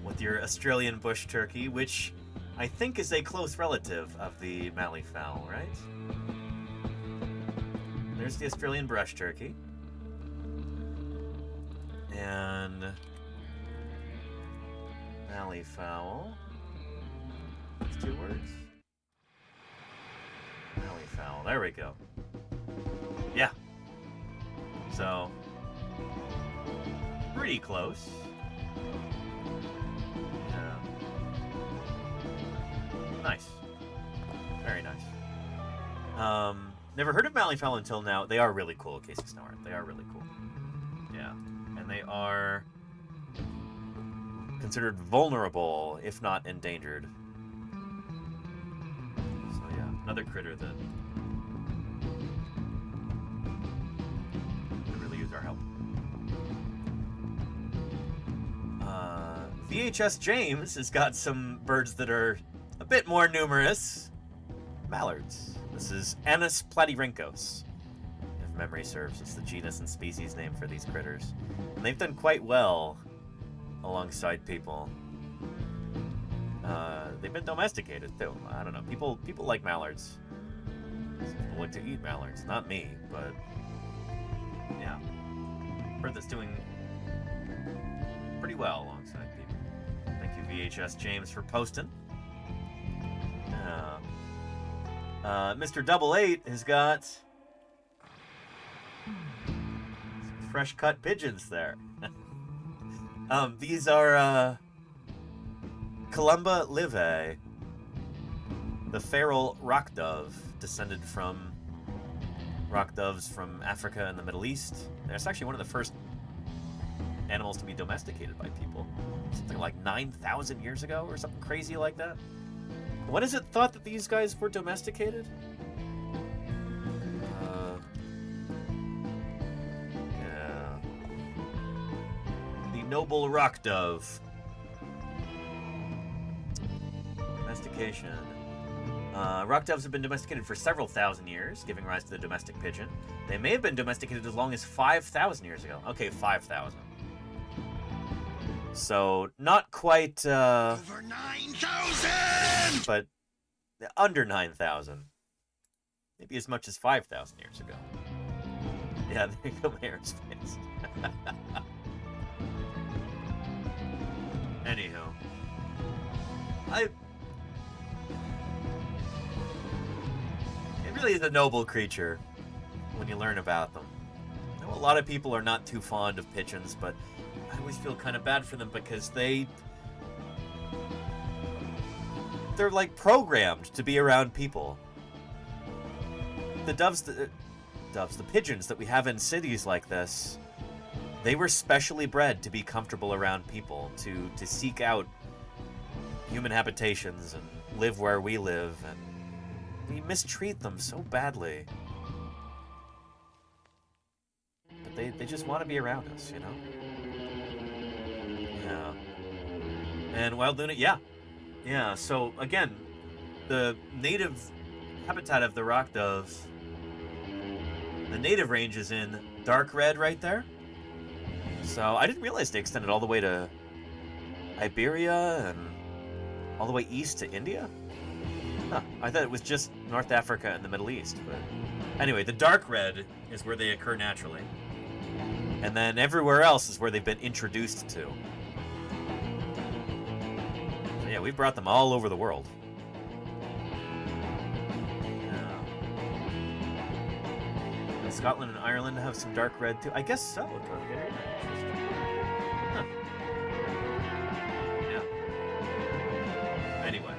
with your Australian bush turkey, which I think is a close relative of the malleefowl, right? There's the Australian brush turkey. And malleefowl. That's 2 words. Malleefowl. There we go. Yeah. So, pretty close. Yeah. Nice. Very nice. Never heard of malleefowl until now. They are really cool, Casey Snowart. They are really cool. Yeah. And they are considered vulnerable, if not endangered. So yeah, another critter that could really use our help. VHS James has got some birds that are a bit more numerous. Mallards. This is Anas platyrhynchos. If memory serves, it's the genus and species name for these critters. And they've done quite well alongside people. They've been domesticated too. I don't know. People like mallards. People like to eat mallards. Not me, but yeah. Bird that's doing pretty well alongside people. Thank you, VHS James, for posting. Mr. 88 has got some fresh cut pigeons there. These are Columba livae, the feral rock dove, descended from rock doves from Africa and the Middle East. It's actually one of the first animals to be domesticated by people. Something like 9,000 years ago or something crazy like that. When is it thought that these guys were domesticated? Yeah. The noble rock dove. Domestication. Rock doves have been domesticated for several thousand years, giving rise to the domestic pigeon. They may have been domesticated as long as 5,000 years ago. Okay, 5,000. So, not quite, over 9,000! But under 9,000. Maybe as much as 5,000 years ago. Yeah, there you go, Aerospace. Anywho. It really is a noble creature when you learn about them. I know a lot of people are not too fond of pigeons, but I always feel kind of bad for them because they're like programmed to be around people. The pigeons that we have in cities like this, they were specially bred to be comfortable around people, to seek out human habitations and live where we live, and we mistreat them so badly. They just want to be around us, you know? Yeah. And wild Luna, yeah. Yeah, so again, the native habitat of the rock doves, the native range is in dark red right there. So I didn't realize they extended all the way to Iberia and all the way east to India. Huh, I thought it was just North Africa and the Middle East. But anyway, the dark red is where they occur naturally. And then everywhere else is where they've been introduced to. So yeah, we've brought them all over the world. Yeah. Scotland and Ireland have some dark red too. I guess so. Huh. Yeah. Anyway.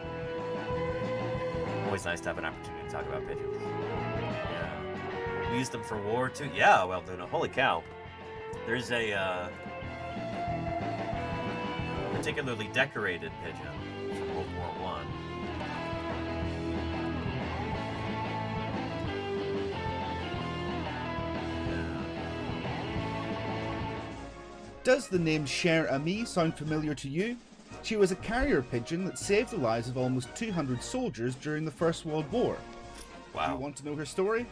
Always nice to have an opportunity to talk about pigeons. Yeah. We use them for war too. Yeah, well, holy cow. There's a particularly decorated pigeon from World War I. Does the name Cher Ami sound familiar to you? She was a carrier pigeon that saved the lives of almost 200 soldiers during the First World War. Wow. Do you want to know her story?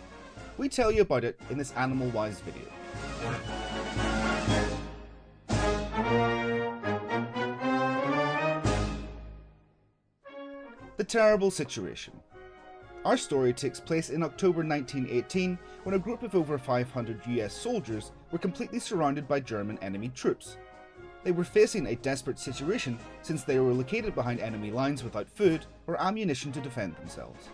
We tell you about it in this Animal Wise video. The terrible situation. Our story takes place in October 1918 when a group of over 500 US soldiers were completely surrounded by German enemy troops. They were facing a desperate situation since they were located behind enemy lines without food or ammunition to defend themselves.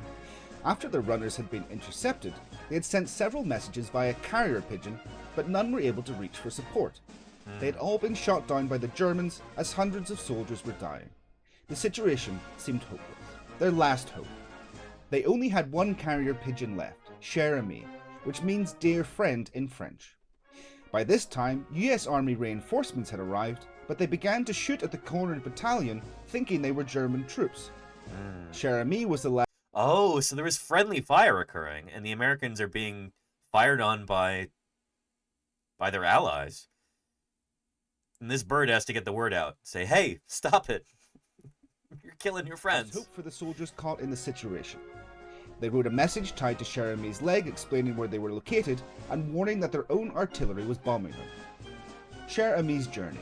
After their runners had been intercepted, they had sent several messages via carrier pigeon, but none were able to reach for support. They had all been shot down by the Germans as hundreds of soldiers were dying. The situation seemed hopeless. Their last hope. They only had one carrier pigeon left, Cher Ami, which means dear friend in French. By this time, US Army reinforcements had arrived, but they began to shoot at the cornered battalion, thinking they were German troops. Cher Ami was the last. Oh, so there was friendly fire occurring, and the Americans are being fired on by their allies. And this bird has to get the word out. Say, hey, stop it. You're killing your friends. Hope for the soldiers caught in the situation. They wrote a message tied to Cher Ami's leg explaining where they were located and warning that their own artillery was bombing them. Cher Ami's journey.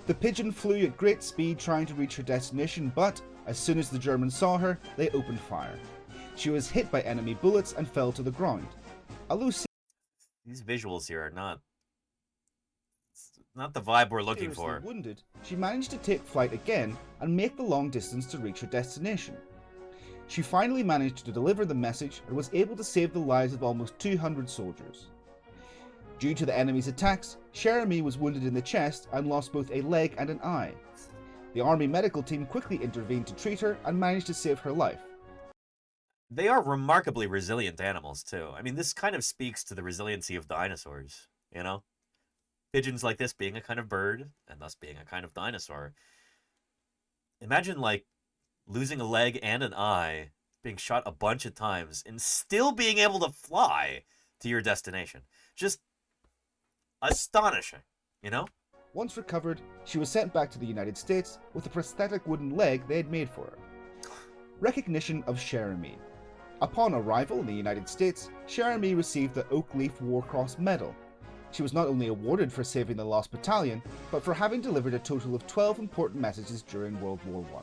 The pigeon flew at great speed trying to reach her destination, but as soon as the Germans saw her, they opened fire. She was hit by enemy bullets and fell to the ground. Although these visuals here are not the vibe we're looking for. Wounded, she managed to take flight again and make the long distance to reach her destination. She finally managed to deliver the message and was able to save the lives of almost 200 soldiers. Due to the enemy's attacks, Cher Ami was wounded in the chest and lost both a leg and an eye. The army medical team quickly intervened to treat her and managed to save her life. They are remarkably resilient animals, too. I mean, this kind of speaks to the resiliency of dinosaurs, you know? Pigeons like this being a kind of bird, and thus being a kind of dinosaur. Imagine, like, losing a leg and an eye, being shot a bunch of times, and still being able to fly to your destination. Just astonishing, you know? Once recovered, she was sent back to the United States with a prosthetic wooden leg they had made for her. Recognition of Cher Ami. Upon arrival in the United States, Cher Ami received the Oak Leaf War Cross Medal. She was not only awarded for saving the lost battalion, but for having delivered a total of 12 important messages during World War I.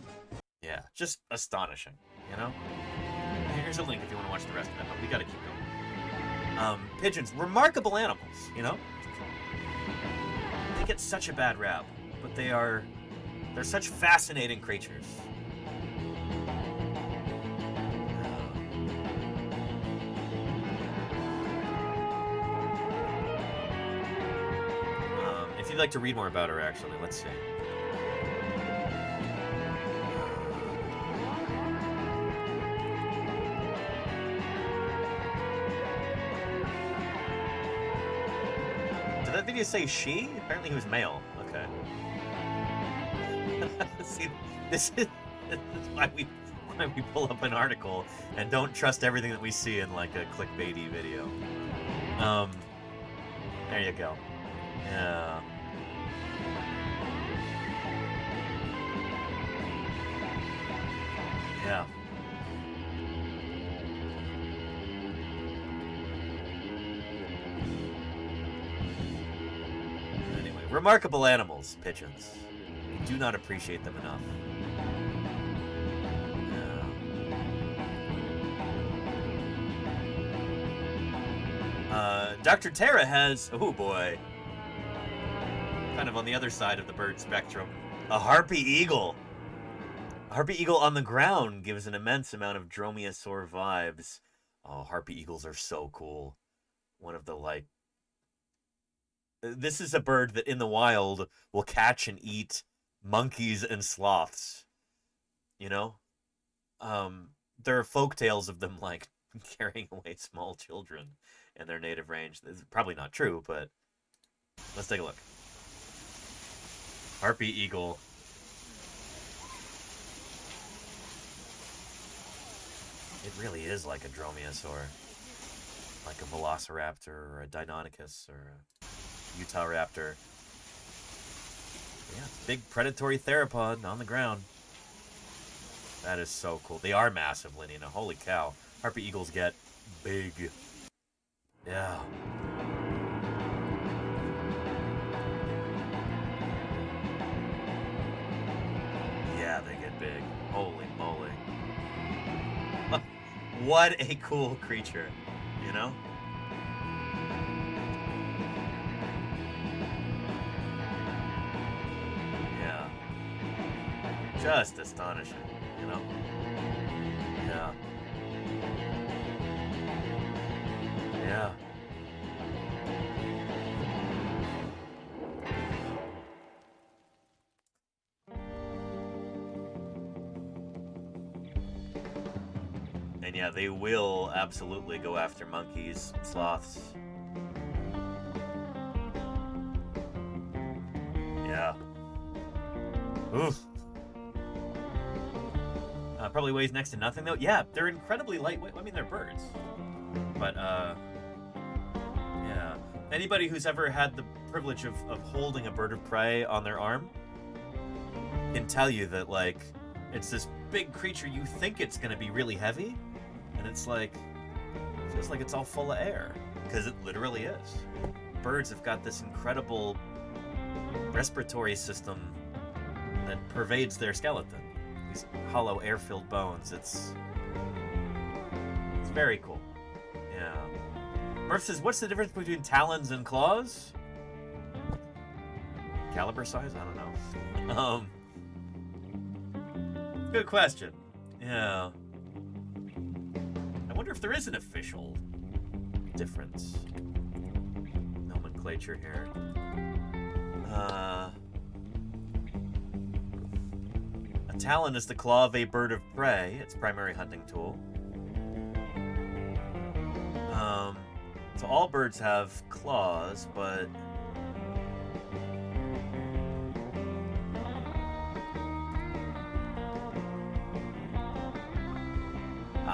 Yeah, just astonishing, you know? Here's a link if you want to watch the rest of it, but we gotta keep going. Pigeons, remarkable animals, you know? They get such a bad rap, but they're such fascinating creatures. If you'd like to read more about her, actually, let's see. Did that video say she? Apparently he was male. Okay. See, this is why we pull up an article and don't trust everything that we see in like a clickbaity video. There you go. Yeah. Yeah. Anyway, remarkable animals, pigeons. Do not appreciate them enough. Dr. Tara has, oh boy, kind of on the other side of the bird spectrum, a harpy eagle. A harpy eagle on the ground gives an immense amount of dromaeosaur vibes. Oh, harpy eagles are so cool. One of the, like, this is a bird that in the wild will catch and eat monkeys and sloths. You know? There are folk tales of them, like, carrying away small children in their native range. This is probably not true, but let's take a look. Harpy eagle. It really is like a dromaeosaur. Like a velociraptor or a Deinonychus or a Utahraptor. Yeah, big predatory theropod on the ground. That is so cool. They are massive, Linina. Holy cow. Harpy eagles get big. Yeah. Yeah, they get big. Holy moly. What a cool creature, you know? Yeah. Just astonishing, you know? Yeah. Yeah. And yeah, they will absolutely go after monkeys, sloths. Yeah. Oof. Probably weighs next to nothing, though. Yeah, they're incredibly lightweight. I mean, they're birds. But, yeah. Anybody who's ever had the privilege of holding a bird of prey on their arm can tell you that, like, it's this big creature. You think it's going to be really heavy, and it's like, it feels like it's all full of air, because it literally is. Birds have got this incredible respiratory system that pervades their skeleton. These hollow air-filled bones. It's very cool. Yeah. Murph says, what's the difference between talons and claws? Caliber size? I don't know. Good question. Yeah. I wonder if there is an official difference. Nomenclature here. A talon is the claw of a bird of prey, its primary hunting tool. So all birds have claws, but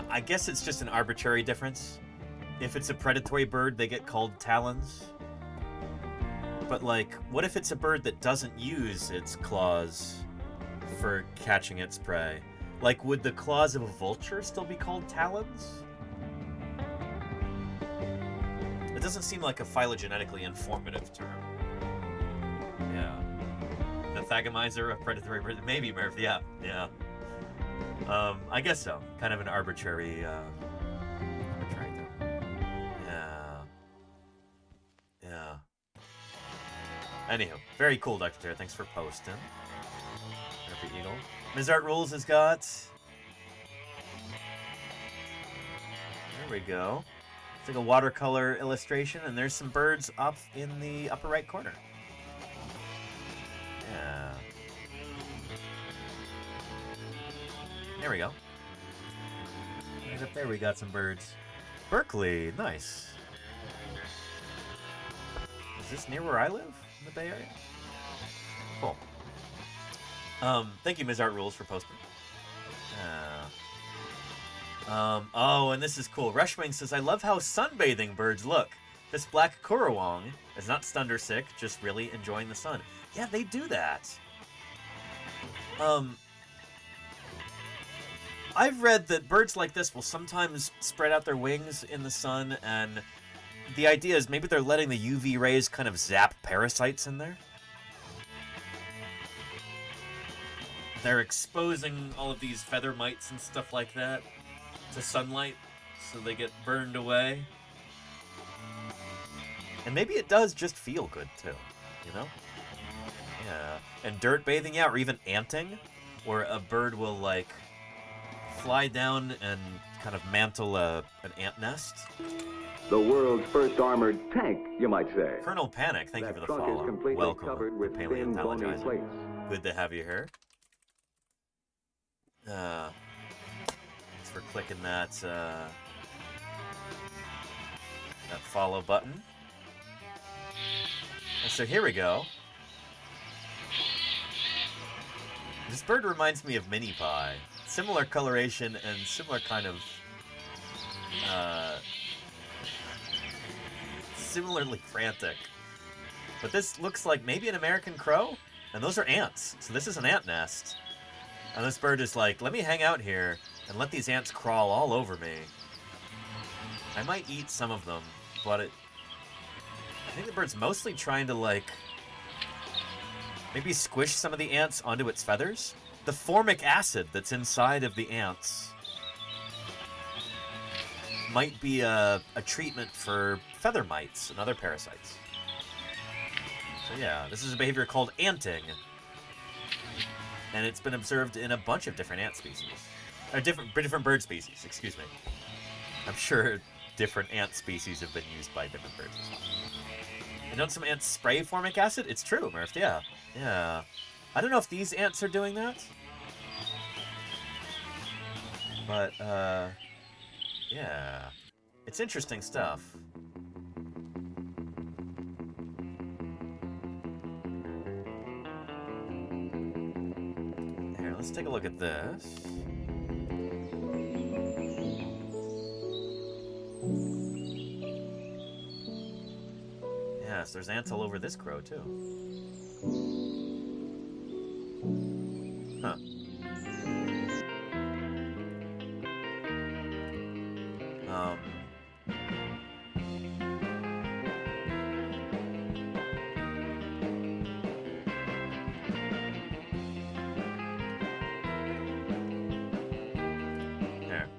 I guess it's just an arbitrary difference. If it's a predatory bird, they get called talons. But, like, what if it's a bird that doesn't use its claws for catching its prey? Like, would the claws of a vulture still be called talons? It doesn't seem like a phylogenetically informative term. Yeah. The Thagomizer, a predatory bird? Maybe, Murph. Yeah. I guess so. Kind of an arbitrary term. Yeah. Anywho, very cool, Dr. Tara. Thanks for posting. Happy Eagle. Ms. Art Rules has got... There we go. It's like a watercolor illustration, and there's some birds up in the upper right corner. Yeah. There we go. Right up there we got some birds. Berkeley, nice. Is this near where I live? In the Bay Area? Cool. Thank you, Ms. Art Rules, for posting. Oh, and this is cool. Rushwing says, I love how sunbathing birds look. This black currawong is not stunned or sick, just really enjoying the sun. Yeah, they do that. I've read that birds like this will sometimes spread out their wings in the sun, and the idea is maybe they're letting the UV rays kind of zap parasites in there. They're exposing all of these feather mites and stuff like that to sunlight, so they get burned away. And maybe it does just feel good, too, you know? Yeah. And dirt bathing, yeah, or even anting, where a bird will, like, fly down and kind of mantle an ant nest. The world's first armored tank, you might say. Colonel Panic, thank you for the follow. Welcome to Paleontologizing. Good to have you here. Thanks for clicking that follow button. And so here we go. This bird reminds me of Mini Pie. Similar coloration and similar kind of similarly frantic. But this looks like maybe an American crow, and those are ants. So this is an ant nest. And this bird is like, let me hang out here and let these ants crawl all over me. I might eat some of them, but I think the bird's mostly trying to, like, maybe squish some of the ants onto its feathers. The formic acid that's inside of the ants might be a treatment for feather mites and other parasites. So yeah, this is a behavior called anting. And it's been observed in a bunch of different ant species. Or different bird species, excuse me. I'm sure different ant species have been used by different birds as well. And don't some ants spray formic acid? It's true, Murph, yeah. Yeah. I don't know if these ants are doing that. But, yeah. It's interesting stuff. Here, let's take a look at this. Yes, there's ants all over this crow, too. Huh. Here.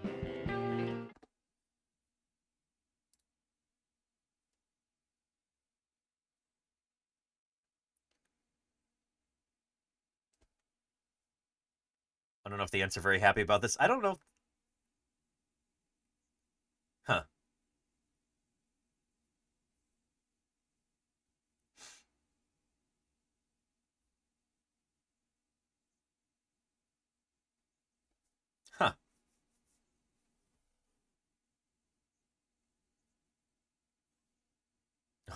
I don't know if the ants are very happy about this. I don't know. Huh. Huh.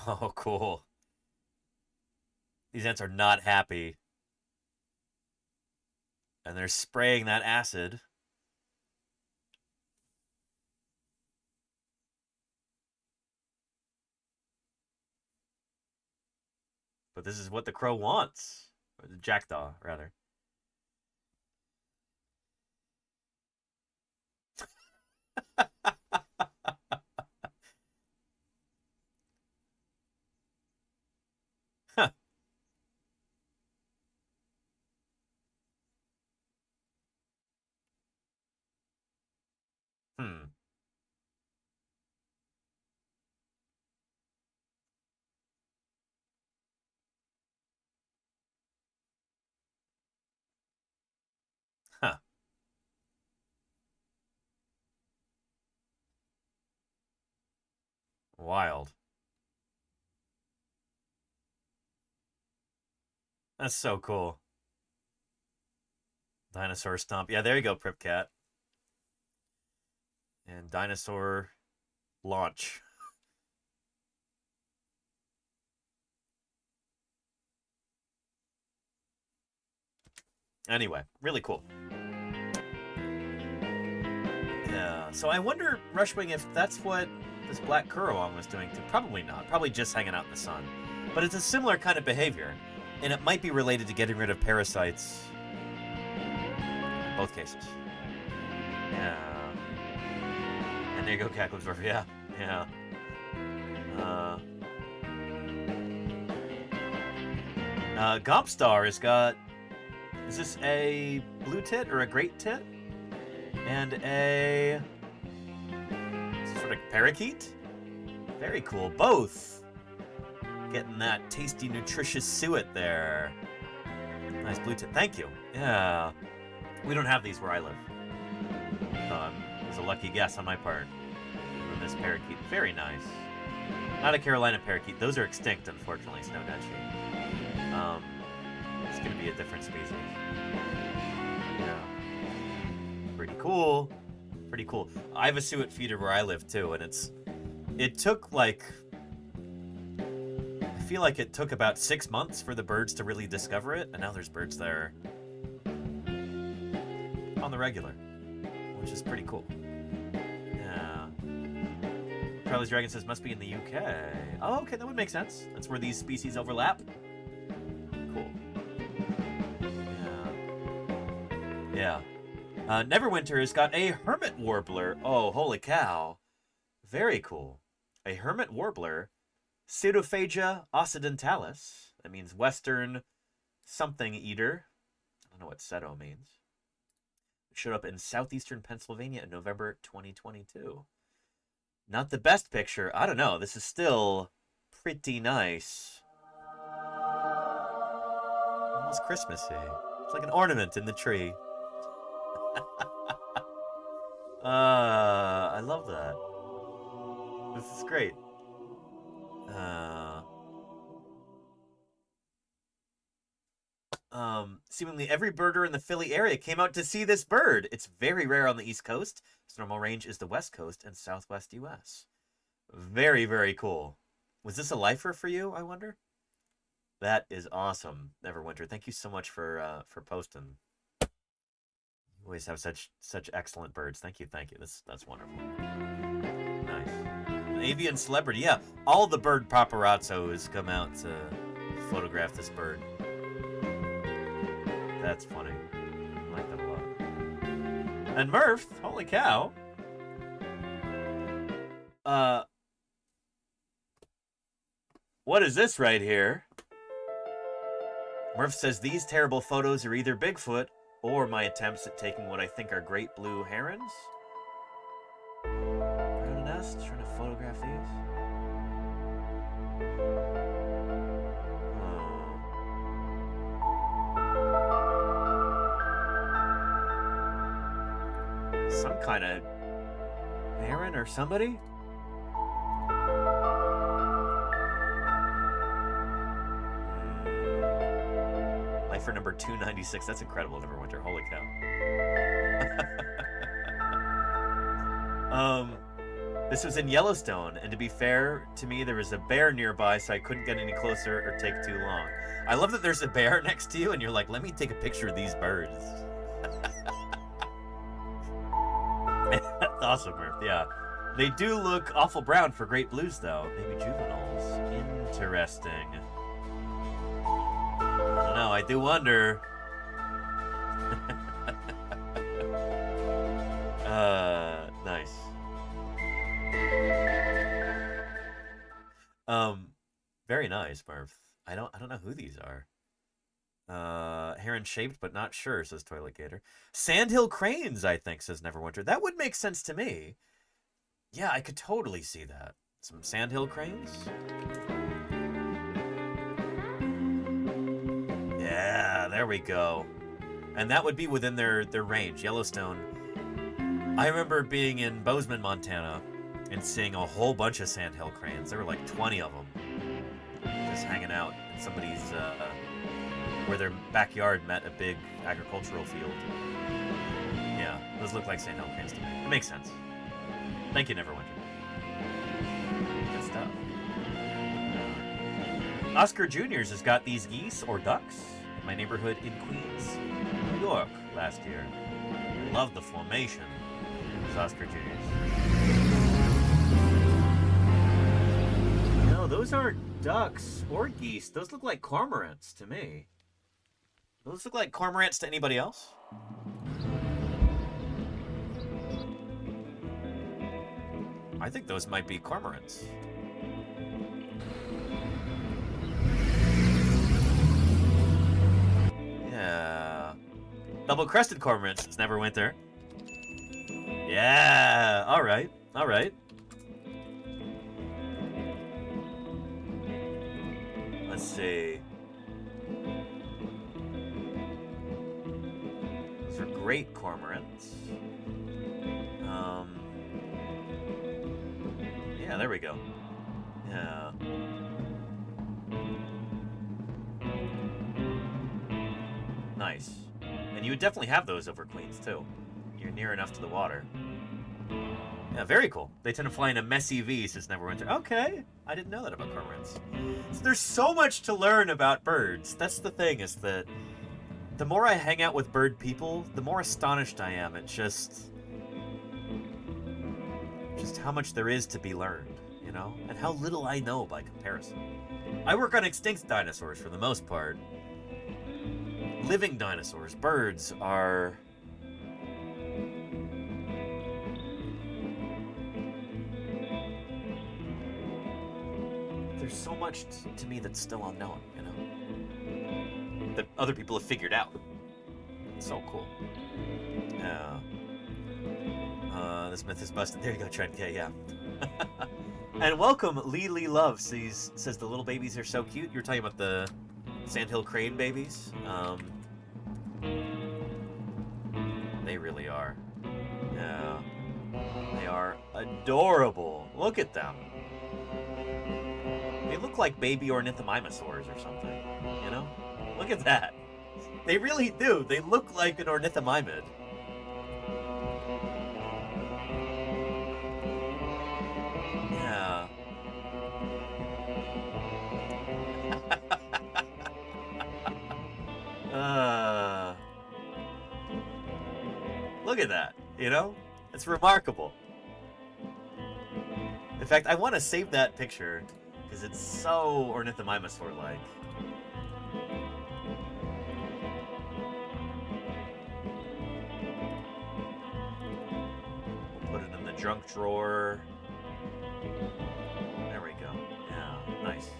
Oh, cool. These ants are not happy. And they're spraying that acid. But this is what the crow wants. Or the jackdaw, rather. Huh. Hmm. Huh. Wild. That's so cool. Dinosaur stomp. Yeah, there you go, Pripcat. And dinosaur launch. Anyway, really cool. Yeah, so I wonder, Rushwing, if that's what this black currawong was doing too. Probably not. Probably just hanging out in the sun. But it's a similar kind of behavior, and it might be related to getting rid of parasites in both cases. Yeah. And there you go, Cacklemsdorf. Yeah. Yeah. Gompstar has got... Is this a blue tit or a great tit? And a... sort of parakeet? Very cool. Both. Getting that tasty, nutritious suet there. Nice blue tit. Thank you. Yeah. We don't have these where I live. It was a lucky guess on my part. On this parakeet. Very nice. Not a Carolina parakeet. Those are extinct, unfortunately, Snowdetchie. It's going to be a different species. Yeah. Pretty cool. Pretty cool. I have a suet feeder where I live, too, and it took, like... I feel like it took about 6 months for the birds to really discover it, and now there's birds there on the regular, which is pretty cool. Yeah. Charlie's Dragon says, must be in the UK. Oh, okay, that would make sense. That's where these species overlap. Cool. Yeah. Yeah. Neverwinter has got a hermit warbler. Oh, holy cow. Very cool. A hermit warbler. Pseudophaga occidentalis. That means western something eater. I don't know what Seto means. It showed up in southeastern Pennsylvania in November 2022. Not the best picture. I don't know. This is still pretty nice. Almost Christmassy. It's like an ornament in the tree. I love that. This is great. Seemingly every birder in the Philly area came out to see this bird. It's very rare on the East Coast. Its normal range is the West Coast and Southwest U.S. Very, very cool. Was this a lifer for you, I wonder? That is awesome, Neverwinter. Thank you so much for posting. You always have such excellent birds. Thank you, thank you. That's wonderful. Nice. An avian celebrity, yeah. All the bird paparazzos come out to photograph this bird. That's funny. I like that a lot. And Murph, holy cow. What is this right here? Murph says these terrible photos are either Bigfoot or my attempts at taking what I think are great blue herons. Around a nest, trying to photograph these. Some kind of heron or somebody? Lifer number 296. That's incredible, Neverwinter. Holy cow. This was in Yellowstone, and to be fair to me, there was a bear nearby, so I couldn't get any closer or take too long. I love that there's a bear next to you, and you're like, let me take a picture of these birds. That's awesome, Murph. Yeah. They do look awful brown for great blues, though. Maybe juveniles. Interesting. I don't know. I do wonder. Nice. Very nice, Murph. I don't know who these are. Heron shaped, but not sure, says Toilet Gator. Sandhill cranes, I think, says Neverwinter. That would make sense to me. Yeah, I could totally see that. Some sandhill cranes? Yeah, there we go. And that would be within their range, Yellowstone. I remember being in Bozeman, Montana, and seeing a whole bunch of sandhill cranes. There were like 20 of them. Just hanging out in somebody's, where their backyard met a big agricultural field. Yeah, those look like sandhill cranes to me. It makes sense. Thank you, Neverwinter. Good stuff. Oscar Jr.'s has got these geese or ducks in my neighborhood in Queens, New York last year. Love the formation. It's Oscar Jr.'s. Those aren't ducks or geese. Those look like cormorants to me. Those look like cormorants to anybody else? I think those might be cormorants. Yeah. Double-crested cormorants. It's Neverwinter. Yeah. All right. All right. Let's see. Those are great cormorants. Yeah, there we go. Yeah. Nice. And you would definitely have those over Queens, too. You're near enough to the water. Yeah, very cool. They tend to fly in a messy V, says Neverwinter. Okay, I didn't know that about cormorants. So there's so much to learn about birds. That's the thing, is that the more I hang out with bird people, the more astonished I am at just how much there is to be learned, you know? And how little I know by comparison. I work on extinct dinosaurs for the most part. Living dinosaurs, birds, are... There's so much to me that's still unknown, you know? That other people have figured out. It's so cool. Yeah. This myth is busted. There you go, Trent K, yeah. And welcome, Lee Love says the little babies are so cute. You were talking about the sandhill crane babies. They really are. Yeah. They are adorable. Look at them. They look like baby ornithomimosaurs or something, you know? Look at that. They really do. They look like an ornithomimid. Yeah. Look at that, you know? It's remarkable. In fact, I want to save that picture because it's so ornithomimosaur-like. We'll put it in the junk drawer. There we go. Yeah, nice.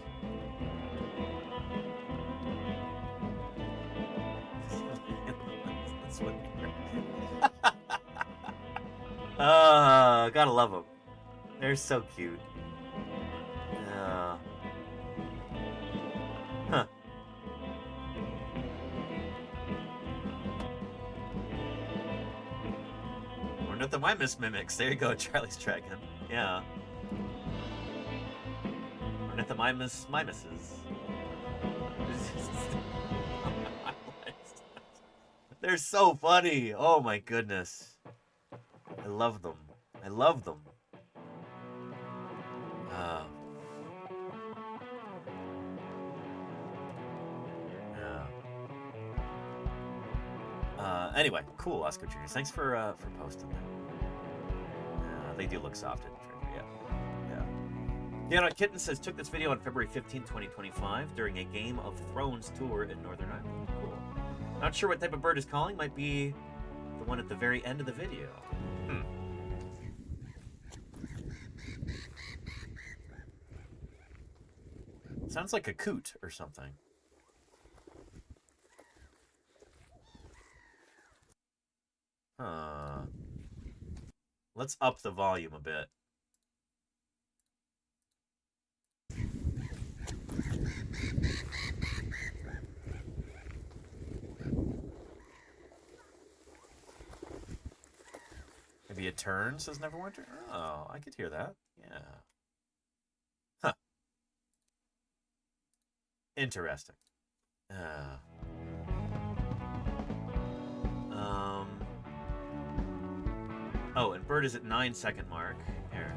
That's what. Gotta love them. They're so cute. Yeah. Huh. Ornithomimus mimics. There you go, Charlie's Dragon. Yeah. Ornithomimus mimuses. They're so funny. Oh my goodness. I love them. I love them. Anyway, cool, Oscar Jr. Thanks for posting that. They do look soft and tricky, yeah. Yeah, no, Kitten says, took this video on February 15, 2025 during a Game of Thrones tour in Northern Ireland. Cool. Not sure what type of bird is calling. Might be the one at the very end of the video. Sounds like a coot or something. Let's up the volume a bit. Maybe a turn, says Neverwinter? Oh, I could hear that. Yeah. Huh. Interesting. Oh, and bird is at 9-second mark. Here.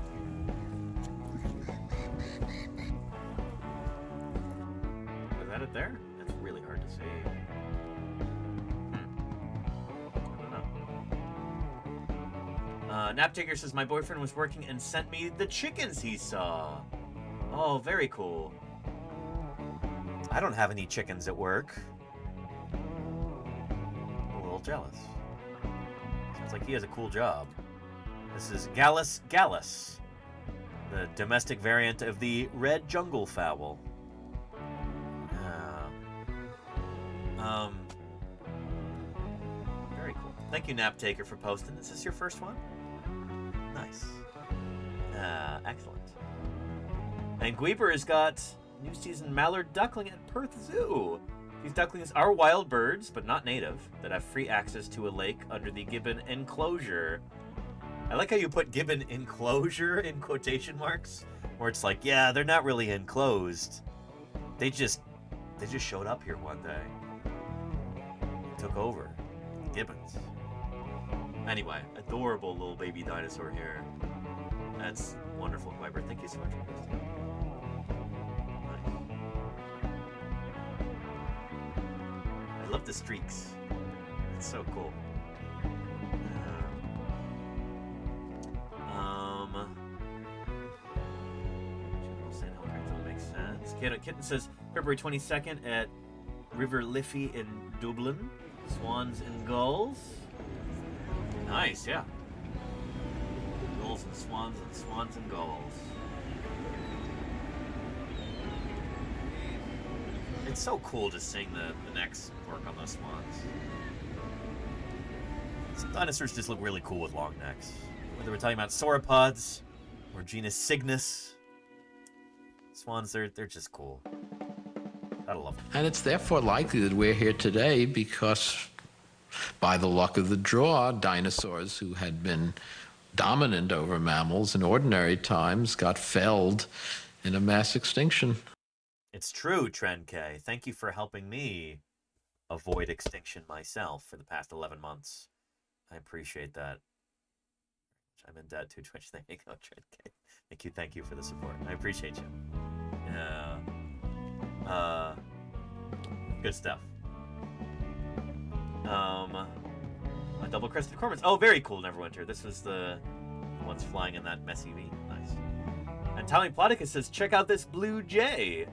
Is that it there? That's really hard to see. I don't know. Naptaker says, my boyfriend was working and sent me the chickens he saw. Oh, very cool. I don't have any chickens at work. I'm a little jealous. Sounds like he has a cool job. This is Gallus gallus, the domestic variant of the red jungle fowl. Very cool. Thank you, Nap Taker, for posting. Is this your first one? Nice. Excellent. And Guiber has got new season mallard duckling at Perth Zoo. These ducklings are wild birds, but not native, that have free access to a lake under the gibbon enclosure. I like how you put gibbon enclosure in quotation marks, where it's like, yeah, they're not really enclosed. They just showed up here one day. Took over. The gibbons. Anyway, adorable little baby dinosaur here. That's wonderful, Viber. Thank you so much for posting. I love the streaks. It's so cool. Makes sense. Kitten says February 22nd at River Liffey in Dublin. Swans and gulls. Nice, yeah. Gulls and swans and gulls. It's so cool just seeing the necks work on those swans. Some dinosaurs just look really cool with long necks. Whether we're talking about sauropods or genus Cygnus, swans, they're just cool. Gotta love them. And it's therefore likely that we're here today because, by the luck of the draw, dinosaurs who had been dominant over mammals in ordinary times got felled in a mass extinction. It's true, Trend K. Thank you for helping me avoid extinction myself for the past 11 months. I appreciate that. I'm in debt to Twitch. There you go, Trend K. Thank you for the support. I appreciate you. Good stuff. A double-crested cormorant. Oh, very cool, Neverwinter. This was the ones flying in that messy V. Nice. And Tommy Ploticus says, check out this blue jay.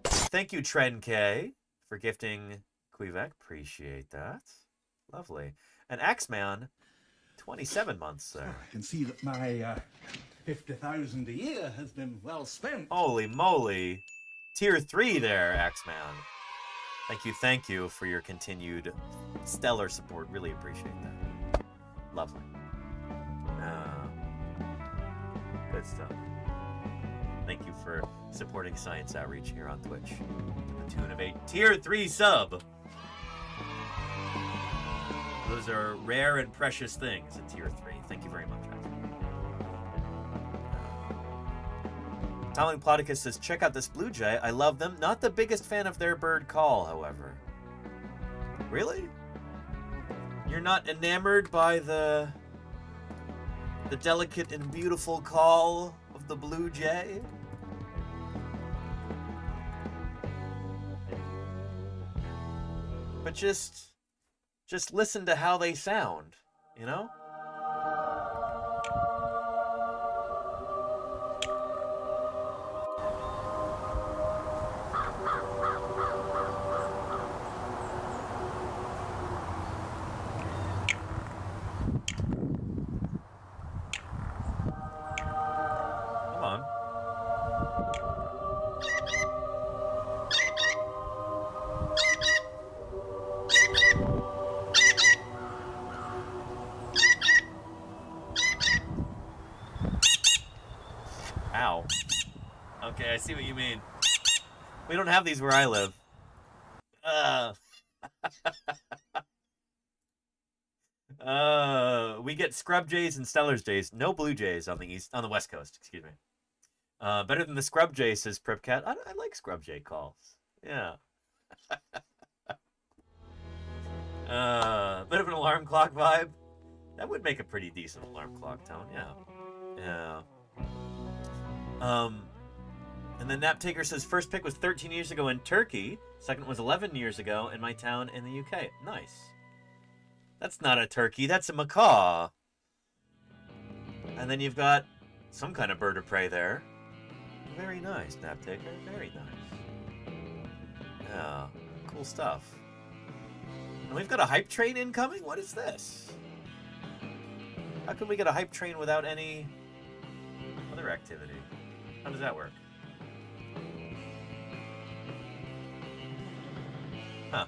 Thank you, Tren K, for gifting Quebec. Appreciate that. Lovely. And Axeman, 27 months there. I can see that my 50,000 a year has been well spent. Holy moly. Tier 3 there, Axeman. Thank you for your continued stellar support. Really appreciate that. Lovely. Good stuff. Thank you for supporting science outreach here on Twitch. To the tune of a Tier 3 sub. Those are rare and precious things at Tier 3. Thank you very much, Tommy Ploticus says, check out this blue jay. I love them. Not the biggest fan of their bird call, however. Really? You're not enamored by the delicate and beautiful call of the blue jay? But just listen to how they sound, you know? Okay, I see what you mean. We don't have these where I live. We get scrub jays and Stellar's jays. No blue jays on the west coast. Excuse me. Better than the scrub jay, says Pripcat. I like scrub jay calls. Yeah. Bit of an alarm clock vibe. That would make a pretty decent alarm clock tone. Yeah. And then Naptaker says, first pick was 13 years ago in Turkey. Second was 11 years ago in my town in the UK. Nice. That's not a turkey, that's a macaw. And then you've got some kind of bird of prey there. Very nice, Naptaker. Very nice. Yeah, cool stuff. And we've got a hype train incoming? What is this? How can we get a hype train without any other activity? How does that work? Huh.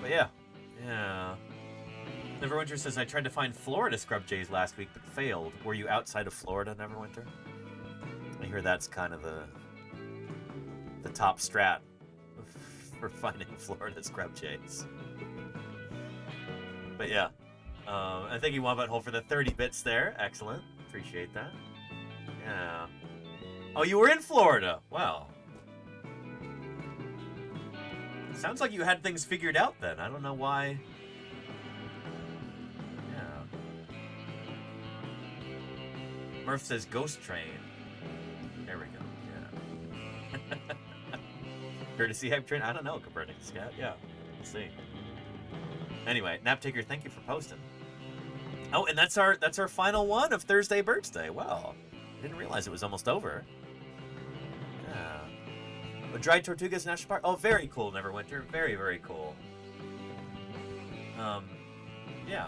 But yeah. Yeah. Neverwinter says, I tried to find Florida scrub jays last week, but failed. Were you outside of Florida, Neverwinter? I hear that's kind of the top strat for finding Florida scrub jays. But yeah. And thank you, Wombat Hole, for the 30 bits there. Excellent. Appreciate that. Yeah. Oh, you were in Florida. Wow. Sounds like you had things figured out then. I don't know why. Yeah. Murph says Ghost Train. There we go. Yeah. Courtesy hype train? I don't know, Copernicus. Yeah. We'll see. Anyway, Naptaker, thank you for posting. Oh, and that's our final one of Thursday BIRDSday. Wow. I didn't realize it was almost over. Yeah. But Dried Tortugas National Park. Oh, very cool, Neverwinter. Very, very cool. Yeah.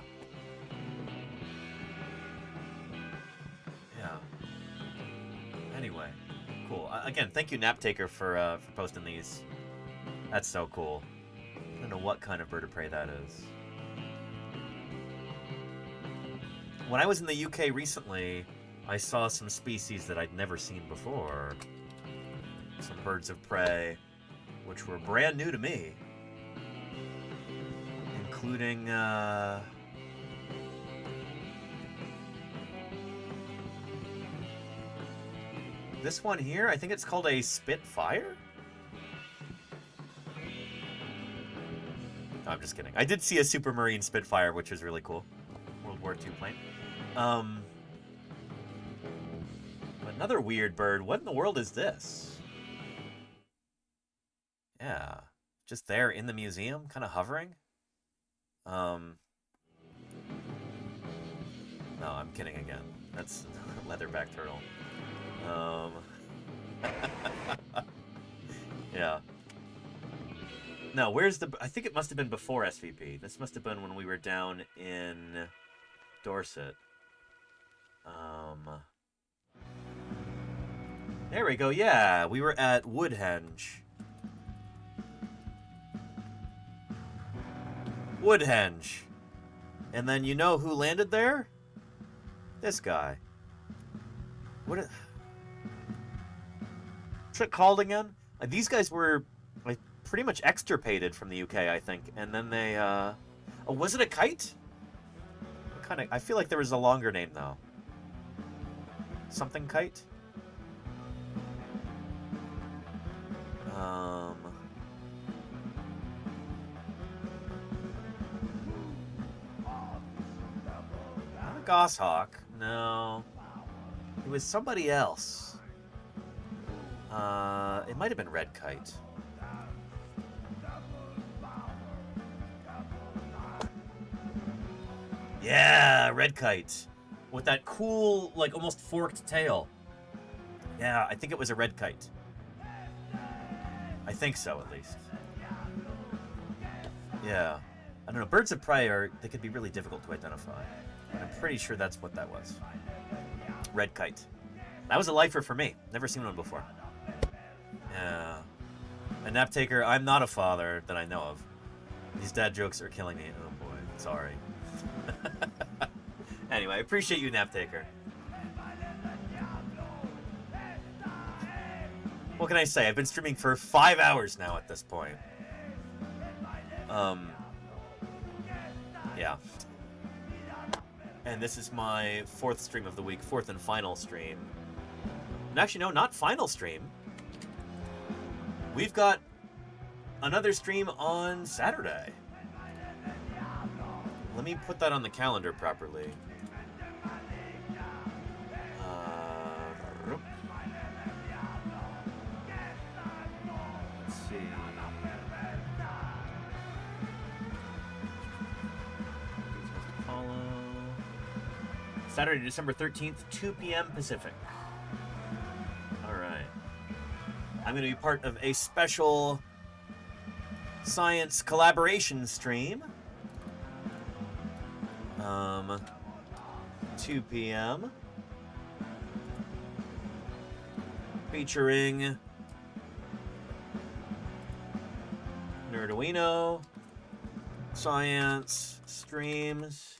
Yeah. Anyway, cool. Again, thank you, Naptaker, for posting these. That's so cool. I don't know what kind of bird of prey that is. When I was in the UK recently, I saw some species that I'd never seen before. Some birds of prey, which were brand new to me. Including, this one here, I think it's called a Spitfire? No, I'm just kidding. I did see a Supermarine Spitfire, which was really cool. World War II plane. Another weird bird. What in the world is this? Yeah. Just there in the museum, kind of hovering. No, I'm kidding again. That's a leatherback turtle. Yeah. No, where's the... I think it must have been before SVP. This must have been when we were down in Dorset. There we go, yeah. We were at Woodhenge. Woodhenge. And then you know who landed there? This guy. What's it called again? These guys were like pretty much extirpated from the UK, I think. And then they, oh, was it a kite? I feel like there was a longer name, though. Something kite? Not a goshawk. No. It was somebody else. It might have been red kite. Yeah, red kite. With that cool, like, almost forked tail. Yeah, I think it was a red kite. I think so, at least. Yeah. I don't know, birds of prey they could be really difficult to identify. But I'm pretty sure that's what that was. Red kite. That was a lifer for me. Never seen one before. Yeah. A Naptaker, I'm not a father that I know of. These dad jokes are killing me. Oh boy, sorry. Anyway, I appreciate you, Naptaker. What can I say? I've been streaming for 5 hours now at this point. Yeah. And this is my 4th stream of the week, 4th and final stream. And actually, no, not final stream. We've got another stream on Saturday. Let me put that on the calendar properly. Let's see. Follow. Saturday, December 13th, 2 p.m. Pacific. All right. I'm going to be part of a special science collaboration stream. 2 p.m. featuring Nerduino, science, streams,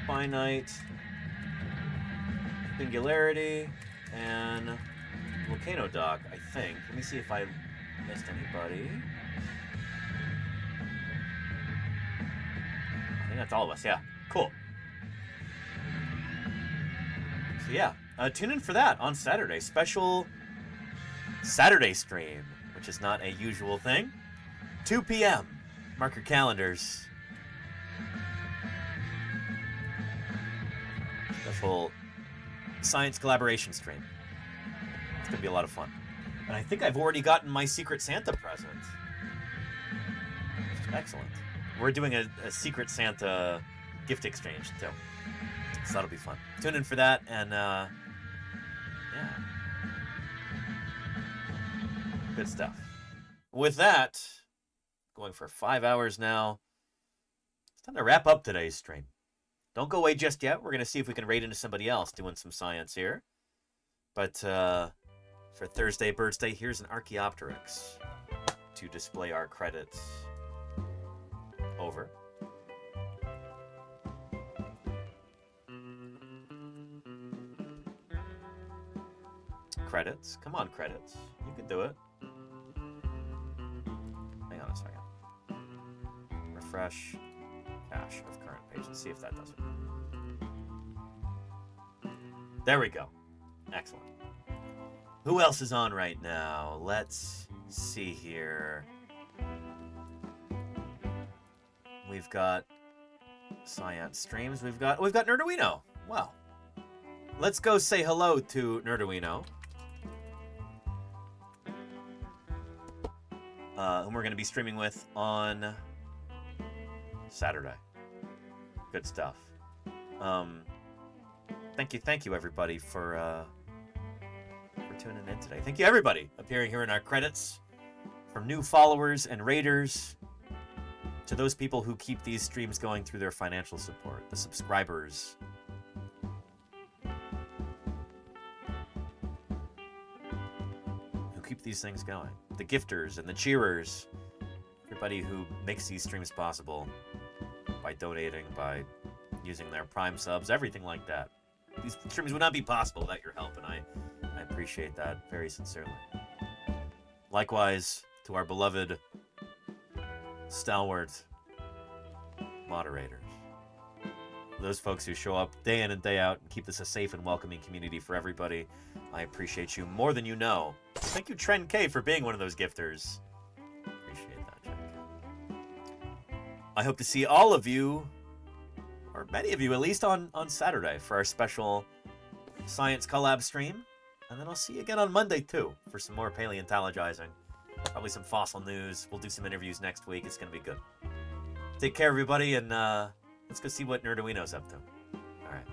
finite, singularity, and Volcano Dock, I think. Let me see if I missed anybody. I think that's all of us, yeah. Cool. So yeah, tune in for that on Saturday. Special Saturday stream, which is not a usual thing. 2 p.m. Mark your calendars. Special science collaboration stream. It's going to be a lot of fun. And I think I've already gotten my Secret Santa present. Excellent. We're doing a Secret Santa gift exchange, too. So that'll be fun. Tune in for that, and, yeah. Good stuff. With that, going for 5 hours now, it's time to wrap up today's stream. Don't go away just yet. We're going to see if we can raid into somebody else doing some science here. But for Thursday, BIRDSday, here's an Archaeopteryx to display our credits. Over. Credits. Come on, credits. You can do it. Hang on a second. Refresh. Cache of current page. Let's see if that does it. There we go. Excellent. Who else is on right now? Let's see here. We've got science streams. We've got Nerduino. Wow. Let's go say hello to Nerduino. Whom we're going to be streaming with on Saturday. Good stuff. Thank you everybody for tuning in today. Thank you everybody appearing here in our credits, from new followers and raiders to those people who keep these streams going through their financial support, the subscribers. Who keep these things going. The gifters and the cheerers. Everybody who makes these streams possible by donating, by using their Prime subs, everything like that. These streams would not be possible without your help, and I appreciate that very sincerely. Likewise, to our beloved stalwart moderators. Those folks who show up day in and day out and keep this a safe and welcoming community for everybody. I appreciate you more than you know. Thank you, Trent K, for being one of those gifters. Appreciate that, Jack. I hope to see all of you, or many of you at least, on Saturday for our special science collab stream. And then I'll see you again on Monday, too, for some more paleontologizing. Probably some fossil news. We'll do some interviews next week. It's going to be good. Take care, everybody, and let's go see what Nerduino's up to. All right.